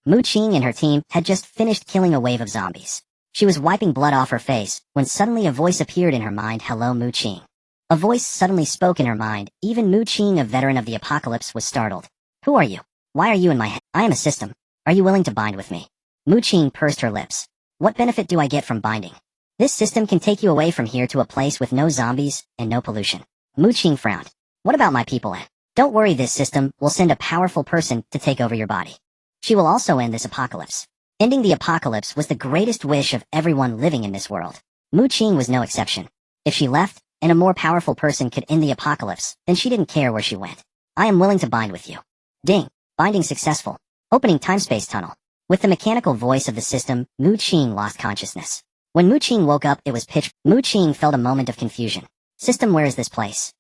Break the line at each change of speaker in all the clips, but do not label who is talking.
Mu Qing and her team had just finished killing a wave of zombies. She was wiping blood off her face when suddenly a voice appeared in her mind. Hello, Mu Qing. A voice suddenly spoke in her mind. Even Mu Qing, a veteran of the apocalypse, was startled. Who are you? Why are you in my head? I am a system. Are you willing to bind with me? Mu Qing pursed her lips. What benefit do I get from binding? This system can take you away from here to a place with no zombies and no pollution. Mu Qing frowned. What about my people? Don't worry, this system will send a powerful person to take over your body. She will also end this apocalypse. Ending the apocalypse was the greatest wish of everyone living in this world. Mu Qing was no exception. If she left, and a more powerful person could end the apocalypse, then she didn't care where she went. I am willing to bind with you. Ding. Binding successful. Opening time-space tunnel. With the mechanical voice of the system, Mu Qing lost consciousness. When Mu Qing woke up, it was pitch. Mu Qing felt a moment of confusion. System, where is this place?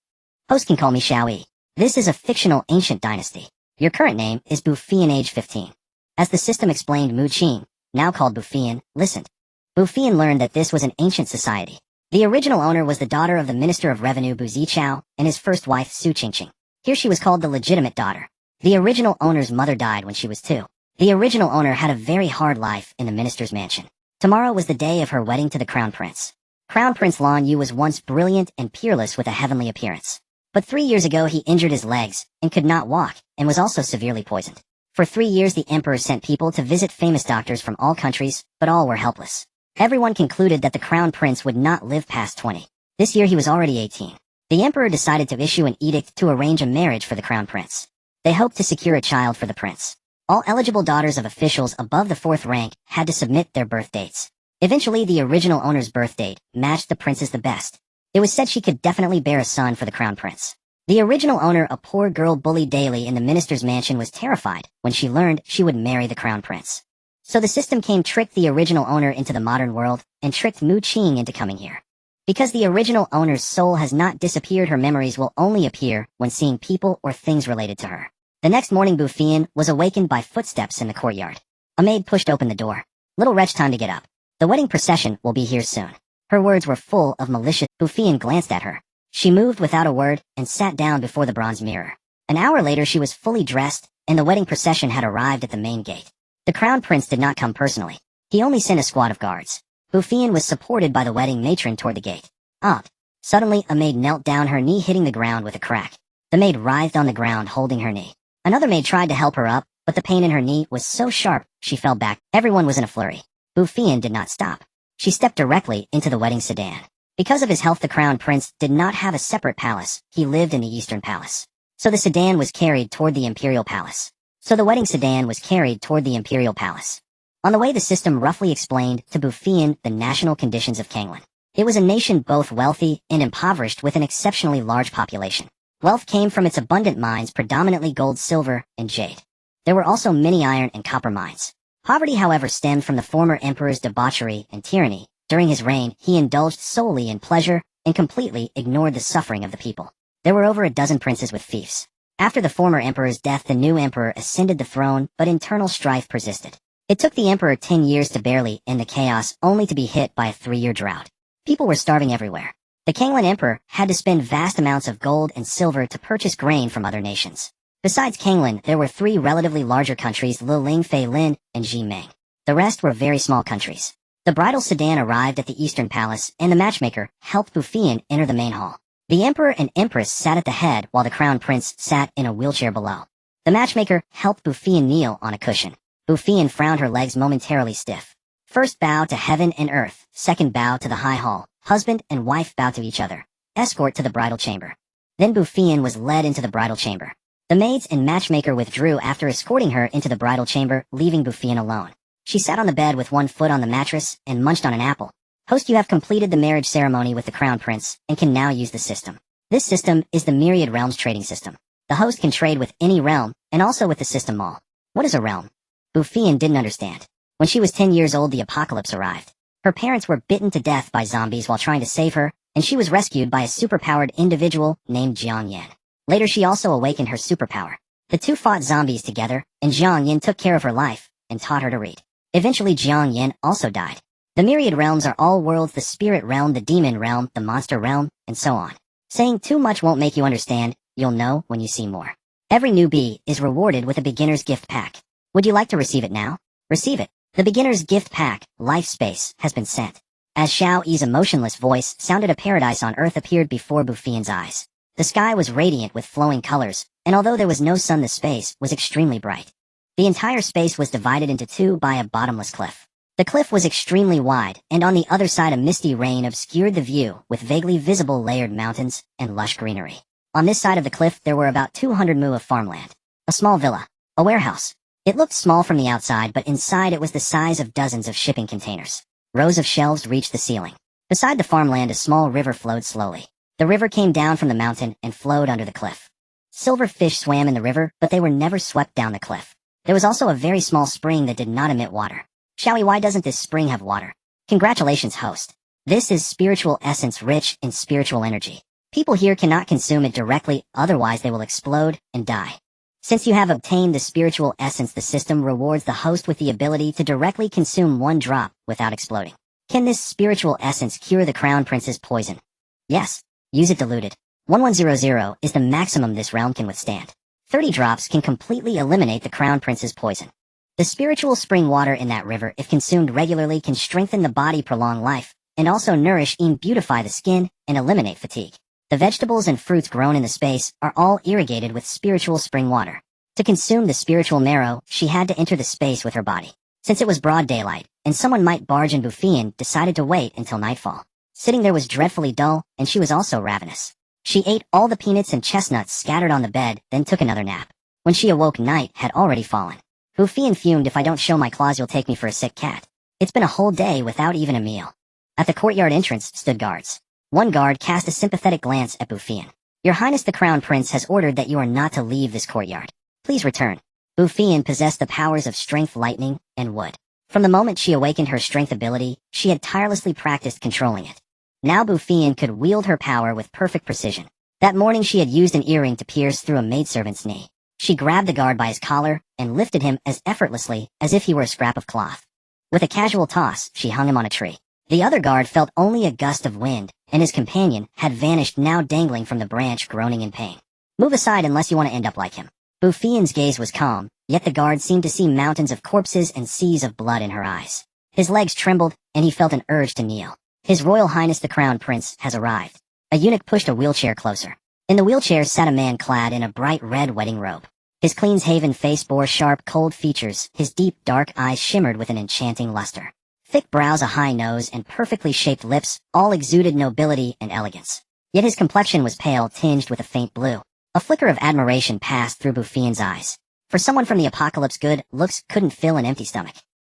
Host can call me Xiao Yi. This is a fictional ancient dynasty. Your current name is Bu Feiyan, age 15. As the system explained, Mu Qing, now called Bu Feiyan, listened. Bu Feiyan learned that this was an ancient society. The original owner was the daughter of the Minister of Revenue Bu Zichao and his first wife Su Qingqing. Here she was called the legitimate daughter. The original owner's mother died when she was 2. The original owner had a very hard life in the minister's mansion. Tomorrow was the day of her wedding to the crown prince. Crown Prince Lan Yu was once brilliant and peerless with a heavenly appearance. But 3 years ago he injured his legs and could not walk and was also severely poisoned. For 3 years the emperor sent people to visit famous doctors from all countries, but all were helpless. Everyone concluded that the crown prince would not live past 20. This year he was already 18. The emperor decided to issue an edict to arrange a marriage for the crown prince. They hoped to secure a child for the prince. All eligible daughters of officials above the 4th rank had to submit their birth dates. Eventually the original owner's birth date matched the prince's the best. It was said she could definitely bear a son for the crown prince. The original owner, a poor girl bullied daily in the minister's mansion, was terrified when she learned she would marry the crown prince. So the system tricked the original owner into the modern world and tricked Mu Qing into coming here. Because the original owner's soul has not disappeared, her memories will only appear when seeing people or things related to her. The next morning Bu Feiyan was awakened by footsteps in the courtyard. A maid pushed open the door. Little wretch, time to get up. The wedding procession will be here soon. Her words were full of malicious. Bu Feiyan glanced at her. She moved without a word and sat down before the bronze mirror. An hour later she was fully dressed, and the wedding procession had arrived at the main gate. The crown prince did not come personally. He only sent a squad of guards. Bu Feiyan was supported by the wedding matron toward the gate. Up. Suddenly a maid knelt down, her knee hitting the ground with a crack. The maid writhed on the ground holding her knee. Another maid tried to help her up, but the pain in her knee was so sharp, she fell back. Everyone was in a flurry. Bu Feiyan did not stop. She stepped directly into the wedding sedan. Because of his health, the crown prince did not have a separate palace. He lived in the Eastern Palace. So the sedan was carried toward the Imperial Palace. On the way, the system roughly explained to Bu Feiyan the national conditions of Canglan. It was a nation both wealthy and impoverished with an exceptionally large population. Wealth came from its abundant mines, predominantly gold, silver, and jade. There were also many iron and copper mines. Poverty, however, stemmed from the former emperor's debauchery and tyranny. During his reign, he indulged solely in pleasure and completely ignored the suffering of the people. There were over a dozen princes with fiefs. After the former emperor's death, the new emperor ascended the throne, but internal strife persisted. It took the emperor 10 years to barely end the chaos, only to be hit by a 3-year drought. People were starving everywhere. The Canglan emperor had to spend vast amounts of gold and silver to purchase grain from other nations. Besides Canglan, there were 3 relatively larger countries: Liling, Feilin, and Jimeng. The rest were very small countries. The bridal sedan arrived at the Eastern Palace, and the matchmaker helped Bu Feiyan enter the main hall. The emperor and empress sat at the head while the crown prince sat in a wheelchair below. The matchmaker helped Bu Feiyan kneel on a cushion. Bu Feiyan frowned, her legs momentarily stiff. First bow to heaven and earth, second bow to the high hall. Husband and wife bow to each other. Escort to the bridal chamber. Then Bu Feiyan was led into the bridal chamber. The maids and matchmaker withdrew after escorting her into the bridal chamber, leaving Bu Feiyan alone. She sat on the bed with one foot on the mattress and munched on an apple. Host, you have completed the marriage ceremony with the crown prince and can now use the system. This system is the Myriad Realms trading system. The host can trade with any realm and also with the system mall. What is a realm? Bu Feiyan didn't understand. When she was 10 years old, the apocalypse arrived. Her parents were bitten to death by zombies while trying to save her, and she was rescued by a superpowered individual named Jiang Yan. Later she also awakened her superpower. The two fought zombies together, and Jiang Yan took care of her life and taught her to read. Eventually Jiang Yan also died. The myriad realms are all worlds: the spirit realm, the demon realm, the monster realm, and so on. Saying too much won't make you understand. You'll know when you see more. Every newbie is rewarded with a beginner's gift pack. Would you like to receive it now? Receive it. The beginner's gift pack, Life Space, has been sent. As Xiao Yi's emotionless voice sounded, a paradise on earth appeared before Bu Feiyan's eyes. The sky was radiant with flowing colors, and although there was no sun, the space was extremely bright. The entire space was divided into two by a bottomless cliff. The cliff was extremely wide, and on the other side a misty rain obscured the view with vaguely visible layered mountains and lush greenery. On this side of the cliff there were about 200 mu of farmland, a small villa, a warehouse. It looked small from the outside, but inside it was the size of dozens of shipping containers. Rows of shelves reached the ceiling. Beside the farmland a small river flowed slowly. The river came down from the mountain and flowed under the cliff. Silver fish swam in the river, but they were never swept down the cliff. There was also a very small spring that did not emit water. Xiao Yi, why doesn't this spring have water? Congratulations, host. This is spiritual essence rich in spiritual energy. People here cannot consume it directly, otherwise they will explode and die. Since you have obtained the spiritual essence, the system rewards the host with the ability to directly consume one drop without exploding. Can this spiritual essence cure the Crown Prince's poison? Yes. Use it diluted. 1100 is the maximum this realm can withstand. 30 drops can completely eliminate the Crown Prince's poison. The spiritual spring water in that river, if consumed regularly, can strengthen the body, prolong life, and also nourish and beautify the skin and eliminate fatigue. The vegetables and fruits grown in the space are all irrigated with spiritual spring water. To consume the spiritual marrow, she had to enter the space with her body. Since it was broad daylight, and someone might barge in, Bu Feiyan decided to wait until nightfall. Sitting there was dreadfully dull, and she was also ravenous. She ate all the peanuts and chestnuts scattered on the bed, then took another nap. When she awoke, night had already fallen. Bu Feiyan fumed, if I don't show my claws you'll take me for a sick cat. It's been a whole day without even a meal. At the courtyard entrance stood guards. One guard cast a sympathetic glance at Bu Feiyan. Your Highness the Crown Prince has ordered that you are not to leave this courtyard. Please return. Bu Feiyan possessed the powers of strength, lightning, and wood. From the moment she awakened her strength ability, she had tirelessly practiced controlling it. Now Bu Feiyan could wield her power with perfect precision. That morning she had used an earring to pierce through a maidservant's knee. She grabbed the guard by his collar and lifted him as effortlessly as if he were a scrap of cloth. With a casual toss, she hung him on a tree. The other guard felt only a gust of wind, and his companion had vanished, now dangling from the branch, groaning in pain. Move aside unless you want to end up like him. Bu Feiyan's gaze was calm, yet the guard seemed to see mountains of corpses and seas of blood in her eyes. His legs trembled, and he felt an urge to kneel. His Royal Highness the Crown Prince has arrived. A eunuch pushed a wheelchair closer. In the wheelchair sat a man clad in a bright red wedding robe. His clean-shaven face bore sharp, cold features. His deep, dark eyes shimmered with an enchanting luster. Thick brows, a high nose, and perfectly shaped lips all exuded nobility and elegance. Yet his complexion was pale, tinged with a faint blue. A flicker of admiration passed through Bu Feiyan's eyes. For someone from the apocalypse, good looks couldn't fill an empty stomach.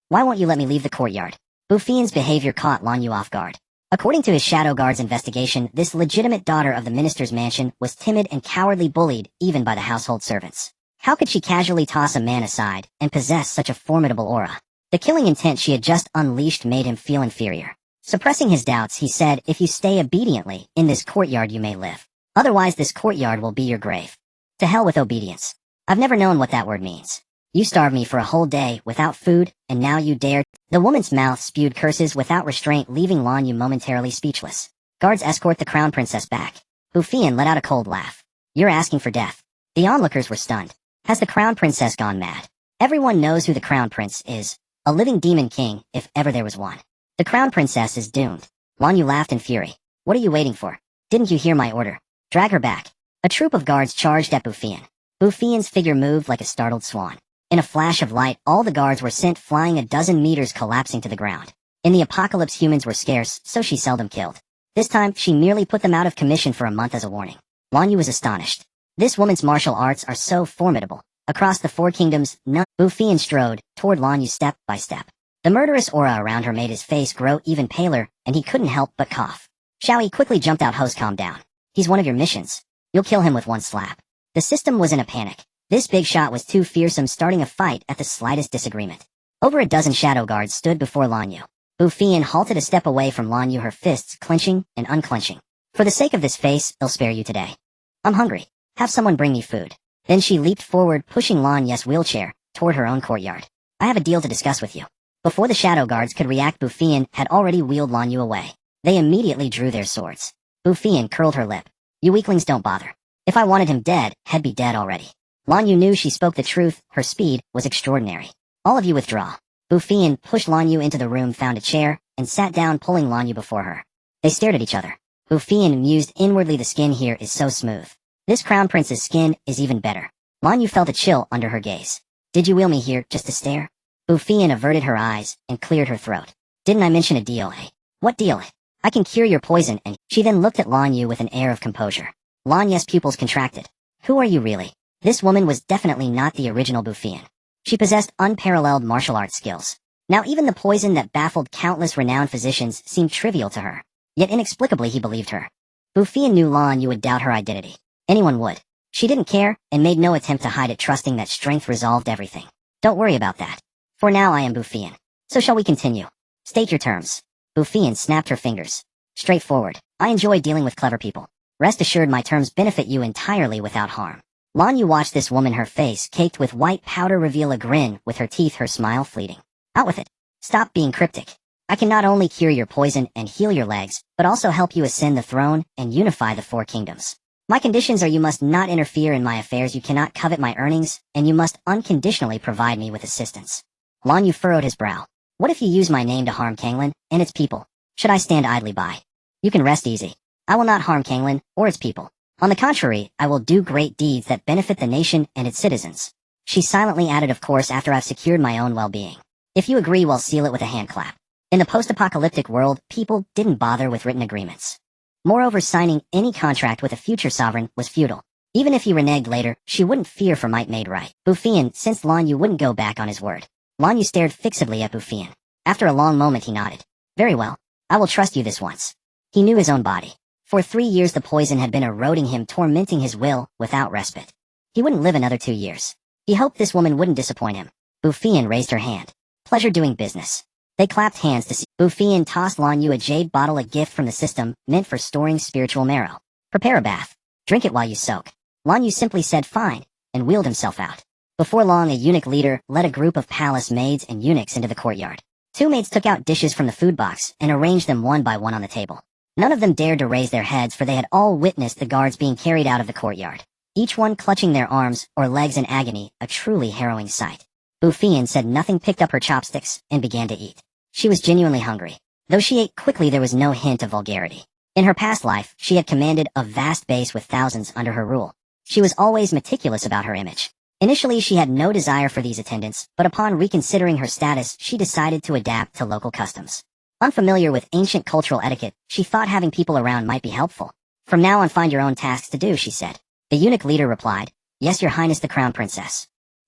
Why won't you let me leave the courtyard? Bu Feiyan's behavior caught Lan Yu off guard. According to his shadow guard's investigation, this legitimate daughter of the minister's mansion was timid and cowardly, bullied even by the household servants. How could she casually toss a man aside and possess such a formidable aura? The killing intent she had just unleashed made him feel inferior. Suppressing his doubts, he said, if you stay obediently in this courtyard you may live. Otherwise this courtyard will be your grave. To hell with obedience. I've never known what that word means. You starved me for a whole day without food, and now you dare. The woman's mouth spewed curses without restraint, leaving Lan Yu momentarily speechless. Guards escort the Crown Princess back. Bu Feiyan let out a cold laugh. You're asking for death. The onlookers were stunned. Has the Crown Princess gone mad? Everyone knows who the Crown Prince is. A living demon king, if ever there was one. The Crown Princess is doomed. Lan Yu laughed in fury. What are you waiting for? Didn't you hear my order? Drag her back. A troop of guards charged at Bu Feiyan. Bu Feiyan's figure moved like a startled swan. In a flash of light, all the guards were sent flying, a dozen meters, collapsing to the ground. In the apocalypse, humans were scarce, so she seldom killed. This time, she merely put them out of commission for a month as a warning. Lan Yu was astonished. This woman's martial arts are so formidable. Across the four kingdoms, Bu Feiyan strode toward Lan Yu step by step. The murderous aura around her made his face grow even paler, and he couldn't help but cough. Xiao Yi quickly jumped out. Host, calm down. He's one of your missions. You'll kill him with one slap. The system was in a panic. This big shot was too fearsome, starting a fight at the slightest disagreement. Over a dozen shadow guards stood before Lan Yu. Bu Feiyan halted a step away from Lan Yu, her fists clenching and unclenching. For the sake of this face, I'll spare you today. I'm hungry. Have someone bring me food. Then she leaped forward, pushing Lan Yu's wheelchair toward her own courtyard. I have a deal to discuss with you. Before the shadow guards could react, Bu Feiyan had already wheeled Lan Yu away. They immediately drew their swords. Bu Feiyan curled her lip. You weaklings don't bother. If I wanted him dead, he'd be dead already. Lan Yu knew she spoke the truth. Her speed was extraordinary. All of you withdraw. Bu Feiyan pushed Lan Yu into the room, found a chair, and sat down, pulling Lan Yu before her. They stared at each other. Bu Feiyan mused inwardly, the skin here is so smooth. This crown prince's skin is even better. Lan Yu felt a chill under her gaze. Did you wheel me here just to stare? Bu Feiyan averted her eyes and cleared her throat. Didn't I mention a deal, eh? What deal? I can cure your poison, and she then looked at Lan Yu with an air of composure. Lan Yu's pupils contracted. Who are you really? This woman was definitely not the original Bu Feiyan. She possessed unparalleled martial arts skills. Now even the poison that baffled countless renowned physicians seemed trivial to her. Yet inexplicably he believed her. Bu Feiyan knew Lan Yu would doubt her identity. Anyone would. She didn't care, and made no attempt to hide it, trusting that strength resolved everything. Don't worry about that. For now I am Bu Feiyan. So shall we continue? State your terms. Bu Feiyan snapped her fingers. Straightforward. I enjoy dealing with clever people. Rest assured my terms benefit you entirely without harm. Lan Yu watched this woman, her face caked with white powder, reveal a grin, with her teeth, her smile fleeting. Out with it. Stop being cryptic. I can not only cure your poison and heal your legs, but also help you ascend the throne and unify the four kingdoms. My conditions are you must not interfere in my affairs, you cannot covet my earnings, and you must unconditionally provide me with assistance. Lan Yu furrowed his brow. What if you use my name to harm Canglan and its people? Should I stand idly by? You can rest easy. I will not harm Canglan or its people. On the contrary, I will do great deeds that benefit the nation and its citizens. She silently added, of course, after I've secured my own well-being. If you agree, we'll seal it with a hand clap. In the post-apocalyptic world, people didn't bother with written agreements. Moreover, signing any contract with a future sovereign was futile. Even if he reneged later, she wouldn't fear for might made right. Bu Feiyan sensed Lan Yu wouldn't go back on his word. Lan Yu stared fixedly at Bu Feiyan. After a long moment he nodded. Very well. I will trust you this once. He knew his own body. For 3 years the poison had been eroding him, tormenting his will without respite. He wouldn't live another 2 years. He hoped this woman wouldn't disappoint him. Bu Feiyan raised her hand. Pleasure doing business. They clapped hands to see. Bu Feiyan tossed Lan Yu a jade bottle, a gift from the system, meant for storing spiritual marrow. Prepare a bath. Drink it while you soak. Lan Yu simply said fine, and wheeled himself out. Before long a eunuch leader led a group of palace maids and eunuchs into the courtyard. 2 maids took out dishes from the food box and arranged them one by one on the table. None of them dared to raise their heads, for they had all witnessed the guards being carried out of the courtyard, each one clutching their arms or legs in agony, a truly harrowing sight. Bu Feiyan said nothing, picked up her chopsticks, and began to eat. She was genuinely hungry. Though she ate quickly, there was no hint of vulgarity. In her past life, she had commanded a vast base with thousands under her rule. She was always meticulous about her image. Initially, she had no desire for these attendants, but upon reconsidering her status, she decided to adapt to local customs. Unfamiliar with ancient cultural etiquette, she thought having people around might be helpful. From now on, find your own tasks to do, she said. The eunuch leader replied, Yes, Your Highness the Crown Princess.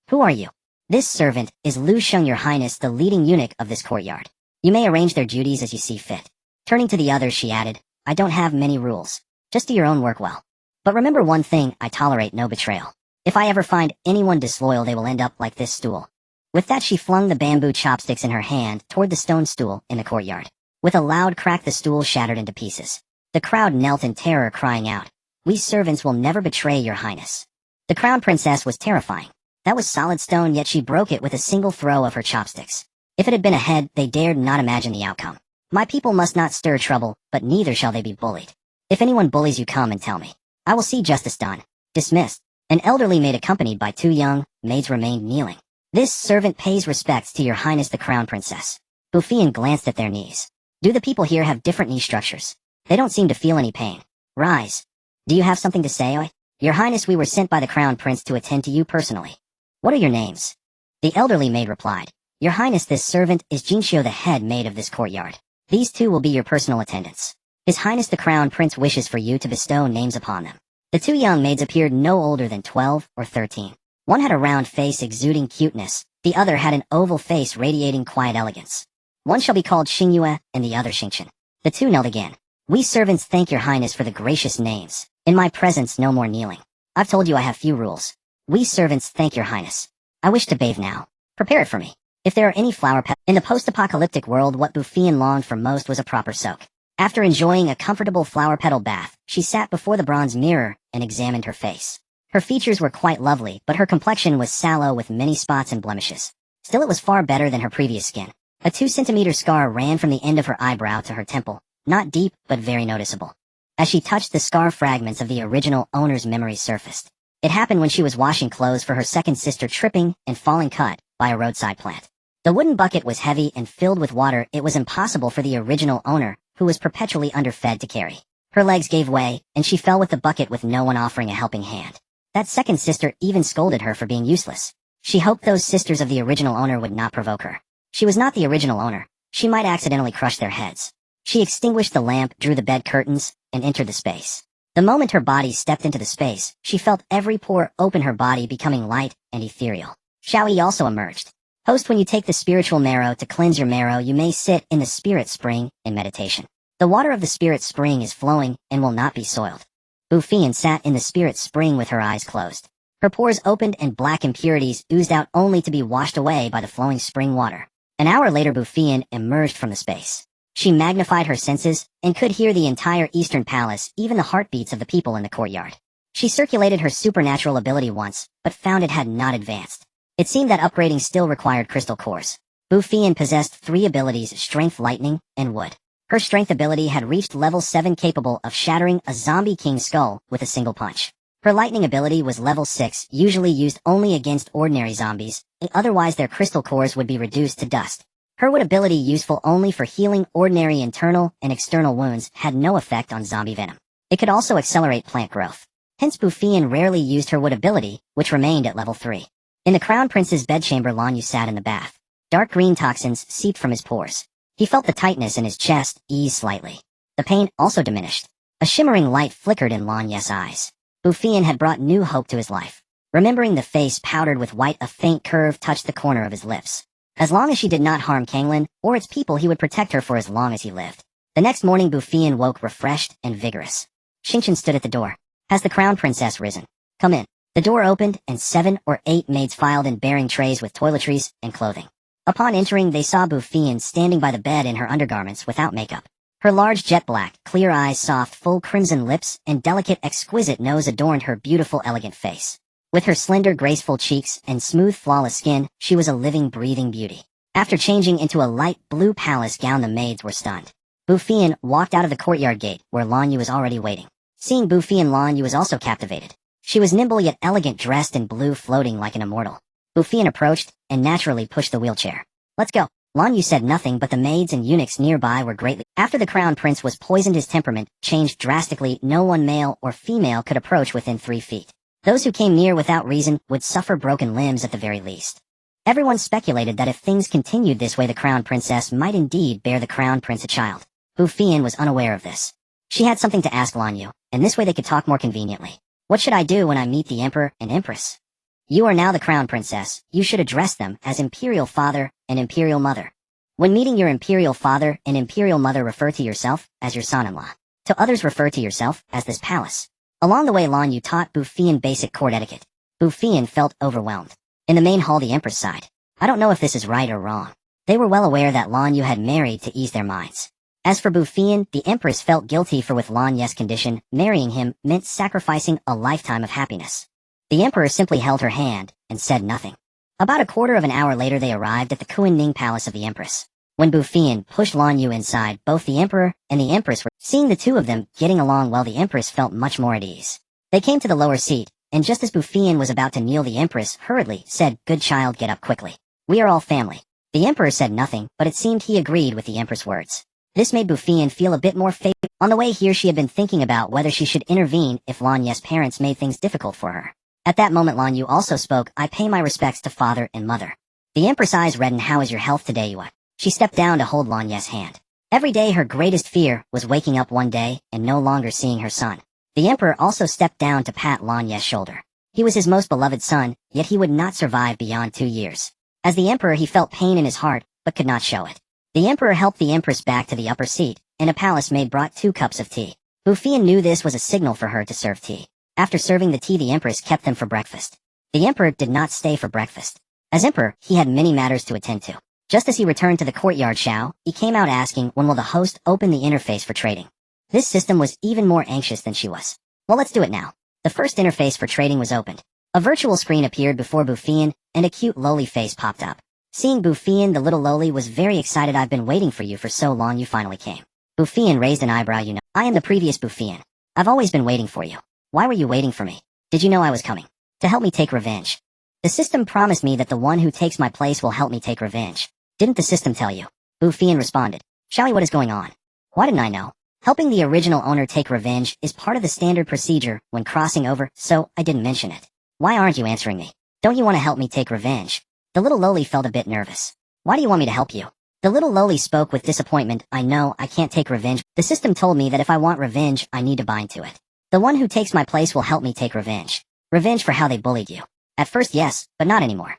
Who are you? This servant is Lu Sheng, Your Highness, the leading eunuch of this courtyard. You may arrange their duties as you see fit. Turning to the others, she added, I don't have many rules. Just do your own work well. But remember one thing, I tolerate no betrayal. If I ever find anyone disloyal, they will end up like this stool. With that, she flung the bamboo chopsticks in her hand toward the stone stool in the courtyard. With a loud crack, the stool shattered into pieces. The crowd knelt in terror, crying out, We servants will never betray Your Highness. The crown princess was terrifying. That was solid stone, yet she broke it with a single throw of her chopsticks. If it had been a head, they dared not imagine the outcome. My people must not stir trouble, but neither shall they be bullied. If anyone bullies you, come and tell me. I will see justice done. Dismissed. An elderly maid accompanied by 2 young maids remained kneeling. This servant pays respects to Your Highness the Crown Princess. Bu Feiyan glanced at their knees. Do the people here have different knee structures? They don't seem to feel any pain. Rise. Do you have something to say, Oi? Your Highness, we were sent by the Crown Prince to attend to you personally. What are your names? The elderly maid replied, Your Highness, this servant is Jinxiu, the head maid of this courtyard. These 2 will be your personal attendants. His Highness the Crown Prince wishes for you to bestow names upon them. The 2 young maids appeared no older than 12 or 13. One had a round face exuding cuteness, the other had an oval face radiating quiet elegance. One shall be called Xingyue and the other Xingchen. The 2 knelt again. We servants thank Your Highness for the gracious names. In my presence, no more kneeling. I've told you I have few rules. We servants thank Your Highness. I wish to bathe now. Prepare it for me. If there are any flower petals. In the post-apocalyptic world, what Bu Feiyan longed for most was a proper soak. After enjoying a comfortable flower petal bath, she sat before the bronze mirror and examined her face. Her features were quite lovely, but her complexion was sallow with many spots and blemishes. Still, it was far better than her previous skin. A 2-centimeter scar ran from the end of her eyebrow to her temple, not deep, but very noticeable. As she touched the scar, fragments of the original owner's memories surfaced. It happened when she was washing clothes for her second sister, tripping and falling cut by a roadside plant. The wooden bucket was heavy and filled with water it was impossible for the original owner, who was perpetually underfed, to carry. Her legs gave way, and she fell with the bucket with no one offering a helping hand. That second sister even scolded her for being useless. She hoped those sisters of the original owner would not provoke her. She was not the original owner. She might accidentally crush their heads. She extinguished the lamp, drew the bed curtains, and entered the space. The moment her body stepped into the space, she felt every pore open her body becoming light and ethereal. Xiao Yi also emerged. Host, when you take the spiritual marrow to cleanse your marrow, you may sit in the spirit spring in meditation. The water of the spirit spring is flowing and will not be soiled. Bu Feiyan sat in the spirit spring with her eyes closed. Her pores opened and black impurities oozed out only to be washed away by the flowing spring water. An hour later, Bu Feiyan emerged from the space. She magnified her senses and could hear the entire Eastern Palace, even the heartbeats of the people in the courtyard. She circulated her supernatural ability once, but found it had not advanced. It seemed that upgrading still required crystal cores. Bu Feiyan possessed 3 abilities: Strength, Lightning, and Wood. Her Strength ability had reached level 7, capable of shattering a zombie king's skull with a single punch. Her Lightning ability was level 6, usually used only against ordinary zombies, and otherwise their crystal cores would be reduced to dust. Her Wood ability, useful only for healing ordinary internal and external wounds, had no effect on zombie venom. It could also accelerate plant growth. Hence Bu Feiyan rarely used her Wood ability, which remained at level 3. In the Crown Prince's bedchamber, Lan Yu sat in the bath. Dark green toxins seeped from his pores. He felt the tightness in his chest ease slightly. The pain also diminished. A shimmering light flickered in Lan Yu's eyes. Bu Feiyan had brought new hope to his life. Remembering the face powdered with white, a faint curve touched the corner of his lips. As long as she did not harm Canglan or its people, he would protect her for as long as he lived. The next morning, Bu Feiyan woke refreshed and vigorous. Xingchen stood at the door. Has the Crown Princess risen? Come in. The door opened, and 7 or 8 maids filed in, bearing trays with toiletries and clothing. Upon entering, they saw Bu Feiyan standing by the bed in her undergarments without makeup. Her large jet-black, clear eyes, soft, full crimson lips, and delicate, exquisite nose adorned her beautiful, elegant face. With her slender, graceful cheeks and smooth, flawless skin, she was a living, breathing beauty. After changing into a light blue palace gown, the maids were stunned. Bu Feiyan walked out of the courtyard gate, where Lan Yu was already waiting. Seeing Bu Feiyan, Lan Yu was also captivated. She was nimble yet elegant, dressed in blue, floating like an immortal. Bu Feiyan approached and naturally pushed the wheelchair. Let's go. Lan Yu said nothing, but the maids and eunuchs nearby were greatly. After the Crown Prince was poisoned, his temperament changed drastically. No one, male or female, could approach within 3 feet. Those who came near without reason would suffer broken limbs at the very least. Everyone speculated that if things continued this way, the Crown Princess might indeed bear the Crown Prince a child. Bu Feiyan was unaware of this. She had something to ask Lan Yu, and this way they could talk more conveniently. What should I do when I meet the Emperor and Empress? You are now the Crown Princess. You should address them as Imperial Father and Imperial Mother. When meeting your Imperial Father and Imperial Mother, refer to yourself as your son-in-law. To others, refer to yourself as this palace. Along the way, Lan Yu taught Bu Feiyan basic court etiquette. Bu Feiyan felt overwhelmed. In the main hall, the Empress sighed. I don't know if this is right or wrong. They were well aware that Lan Yu had married to ease their minds. As for Bu Feiyan, the Empress felt guilty, for with Lan Yu's condition, marrying him meant sacrificing a lifetime of happiness. The Emperor simply held her hand and said nothing. About a quarter of an hour later, they arrived at the Kuan-Ning Palace of the Empress. When Bu Feiyan pushed Lan Yu inside, both the Emperor and the Empress were seeing the two of them getting along well. The Empress felt much more at ease. They came to the lower seat, and just as Bu Feiyan was about to kneel, the Empress hurriedly said, "Good child, get up quickly. We are all family." The Emperor said nothing, but it seemed he agreed with the Empress' words. This made Bu Feiyan feel a bit more favorable. On the way here, she had been thinking about whether she should intervene if Lan Yu's parents made things difficult for her. At that moment, Lan Yu also spoke. I pay my respects to father and mother. The Empress' eyes reddened. How is your health today, Yua? She stepped down to hold Lan Yu's hand. Every day, her greatest fear was waking up one day and no longer seeing her son. The Emperor also stepped down to pat Lan Yu's shoulder. He was his most beloved son, yet he would not survive beyond 2 years. As the Emperor, he felt pain in his heart, but could not show it. The Emperor helped the Empress back to the upper seat, and a palace maid brought 2 cups of tea. Bu Feiyan knew this was a signal for her to serve tea. After serving the tea, the Empress kept them for breakfast. The Emperor did not stay for breakfast. As Emperor, he had many matters to attend to. Just as he returned to the courtyard, Xiao Yi came out asking when will the host open the interface for trading. This system was even more anxious than she was. Well, let's do it now. The first interface for trading was opened. A virtual screen appeared before Bu Feiyan, and a cute lowly face popped up. Seeing Bu Feiyan, the little lowly was very excited. I've been waiting for you for so long, you finally came. Bu Feiyan raised an eyebrow. You know, I am the previous Bu Feiyan. I've always been waiting for you. Why were you waiting for me? Did you know I was coming? To help me take revenge. The system promised me that the one who takes my place will help me take revenge. Didn't the system tell you? Bu Feiyan responded. Xiao Yi, what is going on? Why didn't I know? Helping the original owner take revenge is part of the standard procedure when crossing over, so I didn't mention it. Why aren't you answering me? Don't you want to help me take revenge? The little loli felt a bit nervous. Why do you want me to help you? The little loli spoke with disappointment. I know I can't take revenge. The system told me that if I want revenge, I need to bind to it. The one who takes my place will help me take revenge. Revenge for how they bullied you. At first, yes, but not anymore.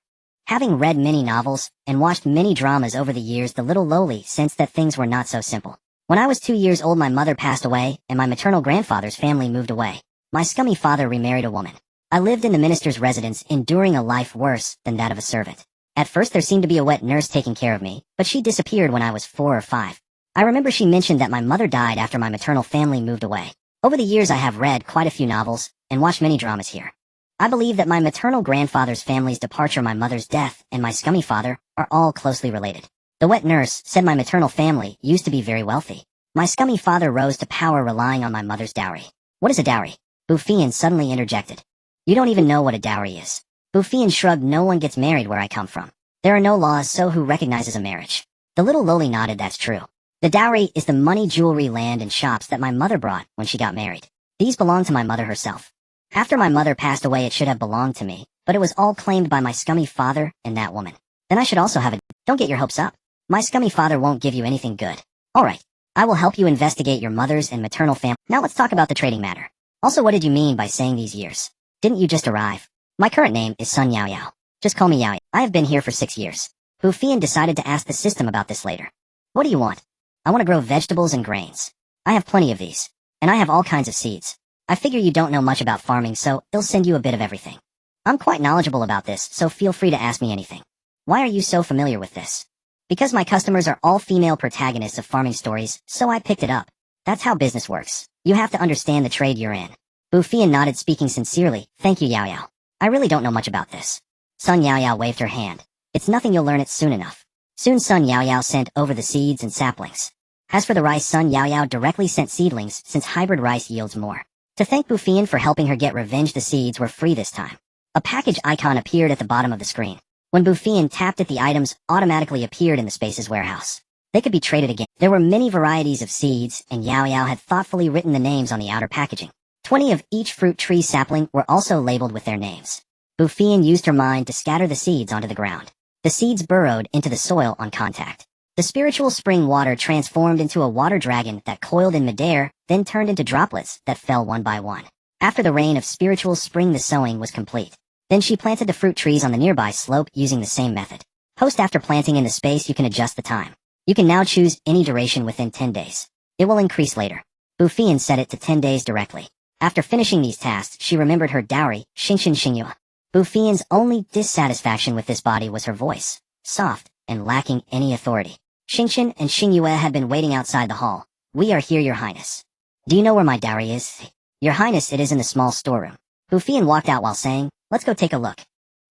Having read many novels and watched many dramas over the years, the little loli sensed that things were not so simple. When I was 2 years old, my mother passed away, and my maternal grandfather's family moved away. My scummy father remarried a woman. I lived in the minister's residence, enduring a life worse than that of a servant. At first there seemed to be a wet nurse taking care of me, but she disappeared when I was 4 or 5. I remember she mentioned that my mother died after my maternal family moved away. Over the years I have read quite a few novels, and watched many dramas here. I believe that my maternal grandfather's family's departure, my mother's death, and my scummy father are all closely related. The wet nurse said my maternal family used to be very wealthy. My scummy father rose to power relying on my mother's dowry. What is a dowry? Bu Feiyan suddenly interjected. You don't even know what a dowry is. Bu Feiyan shrugged. No one gets married where I come from. There are no laws, so who recognizes a marriage? The little loli nodded. That's true. The dowry is the money, jewelry, land, and shops that my mother brought when she got married. These belong to my mother herself. After my mother passed away, it should have belonged to me, but it was all claimed by my scummy father and that woman. Then I should also have it. Don't get your hopes up. My scummy father won't give you anything good. Alright. I will help you investigate your mother's and maternal family. Now let's talk about the trading matter. Also, what did you mean by saying these years? Didn't you just arrive? My current name is Sun Yao Yao. Just call me Yao Yi. I have been here for 6 years. Bu Feiyan decided to ask the system about this later. What do you want? I want to grow vegetables and grains. I have plenty of these. And I have all kinds of seeds. I figure you don't know much about farming, so I'll send you a bit of everything. I'm quite knowledgeable about this, so feel free to ask me anything. Why are you so familiar with this? Because my customers are all female protagonists of farming stories, so I picked it up. That's how business works. You have to understand the trade you're in. Bu Feiyan nodded, speaking sincerely. Thank you, Yao Yao. I really don't know much about this. Sun Yao Yao waved her hand. It's nothing, you'll learn it soon enough. Soon Sun Yao Yao sent over the seeds and saplings. As for the rice, Sun Yao Yao directly sent seedlings, since hybrid rice yields more. To thank Bu Feiyan for helping her get revenge, the seeds were free this time. A package icon appeared at the bottom of the screen. When Bu Feiyan tapped it, the items automatically appeared in the space's warehouse. They could be traded again. There were many varieties of seeds, and Yao Yao had thoughtfully written the names on the outer packaging. 20 of each fruit tree sapling were also labeled with their names. Bu Feiyan used her mind to scatter the seeds onto the ground. The seeds burrowed into the soil on contact. The spiritual spring water transformed into a water dragon that coiled in midair, then turned into droplets that fell one by one. After the rain of spiritual spring, the sowing was complete. Then she planted the fruit trees on the nearby slope using the same method. After planting in the space, you can adjust the time. You can now choose any duration within 10 days. It will increase later. Bu Feiyan set it to 10 days directly. After finishing these tasks, she remembered her dowry, Xingxin Xingyue. Bu Feiyan's only dissatisfaction with this body was her voice, soft and lacking any authority. Xingxin and Xingyue had been waiting outside the hall. We are here, Your Highness. Do you know where my dowry is? Your Highness, it is in the small storeroom. Bu Feiyan walked out while saying, let's go take a look.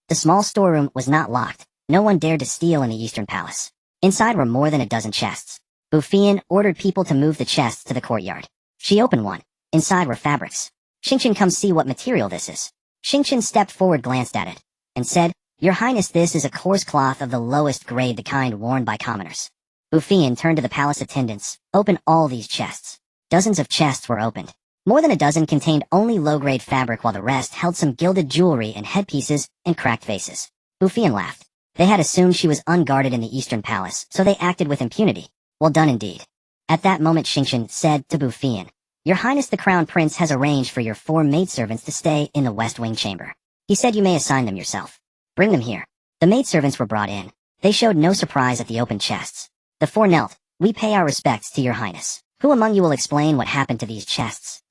The small storeroom was not locked. No one dared to steal in the Eastern Palace. Inside were more than a dozen chests. Bu Feiyan ordered people to move the chests to the courtyard. She opened one. Inside were fabrics. Xingxin, come see what material this is. Xingxin stepped forward, glanced at it, and said, Your Highness, this is a coarse cloth of the lowest grade, the kind worn by commoners. Bu Feiyan turned to the palace attendants. Open all these chests. Dozens of chests were opened. More than a dozen contained only low-grade fabric, while the rest held some gilded jewelry and headpieces and cracked vases. Bu Feiyan laughed. They had assumed she was unguarded in the Eastern Palace, so they acted with impunity. Well done indeed. At that moment, Xingxin said to Bu Feiyan, Your Highness, the Crown Prince has arranged for your 4 maidservants to stay in the West Wing chamber. He said you may assign them yourself. Bring them here. The maidservants were brought in. They showed no surprise at the open chests. The 4 knelt. We pay our respects to Your Highness. Who among you will explain what happened to these chests?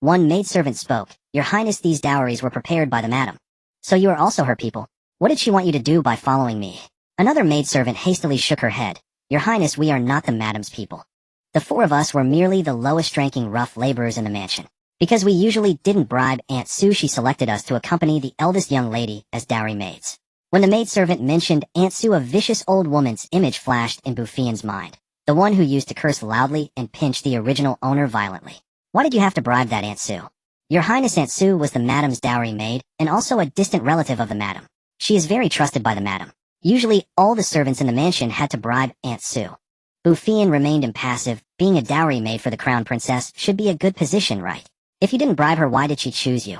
One maidservant spoke. Your Highness, these dowries were prepared by the madam. So you are also her people. What did she want you to do by following me? Another maidservant hastily shook her head. Your Highness, we are not the madam's people. The 4 of us were merely the lowest-ranking rough laborers in the mansion. Because we usually didn't bribe Aunt Sue, she selected us to accompany the eldest young lady as dowry maids. When the maidservant mentioned Aunt Sue, a vicious old woman's image flashed in Bu Feiyan's mind. The one who used to curse loudly and pinch the original owner violently. Why did you have to bribe that Aunt Sue? Your Highness Aunt Su was the madam's dowry maid, and also a distant relative of the madam. She is very trusted by the madam. Usually, all the servants in the mansion had to bribe Aunt Su. Bu Feiyan remained impassive. Being a dowry maid for the crown princess should be a good position, right? If you didn't bribe her, why did she choose you?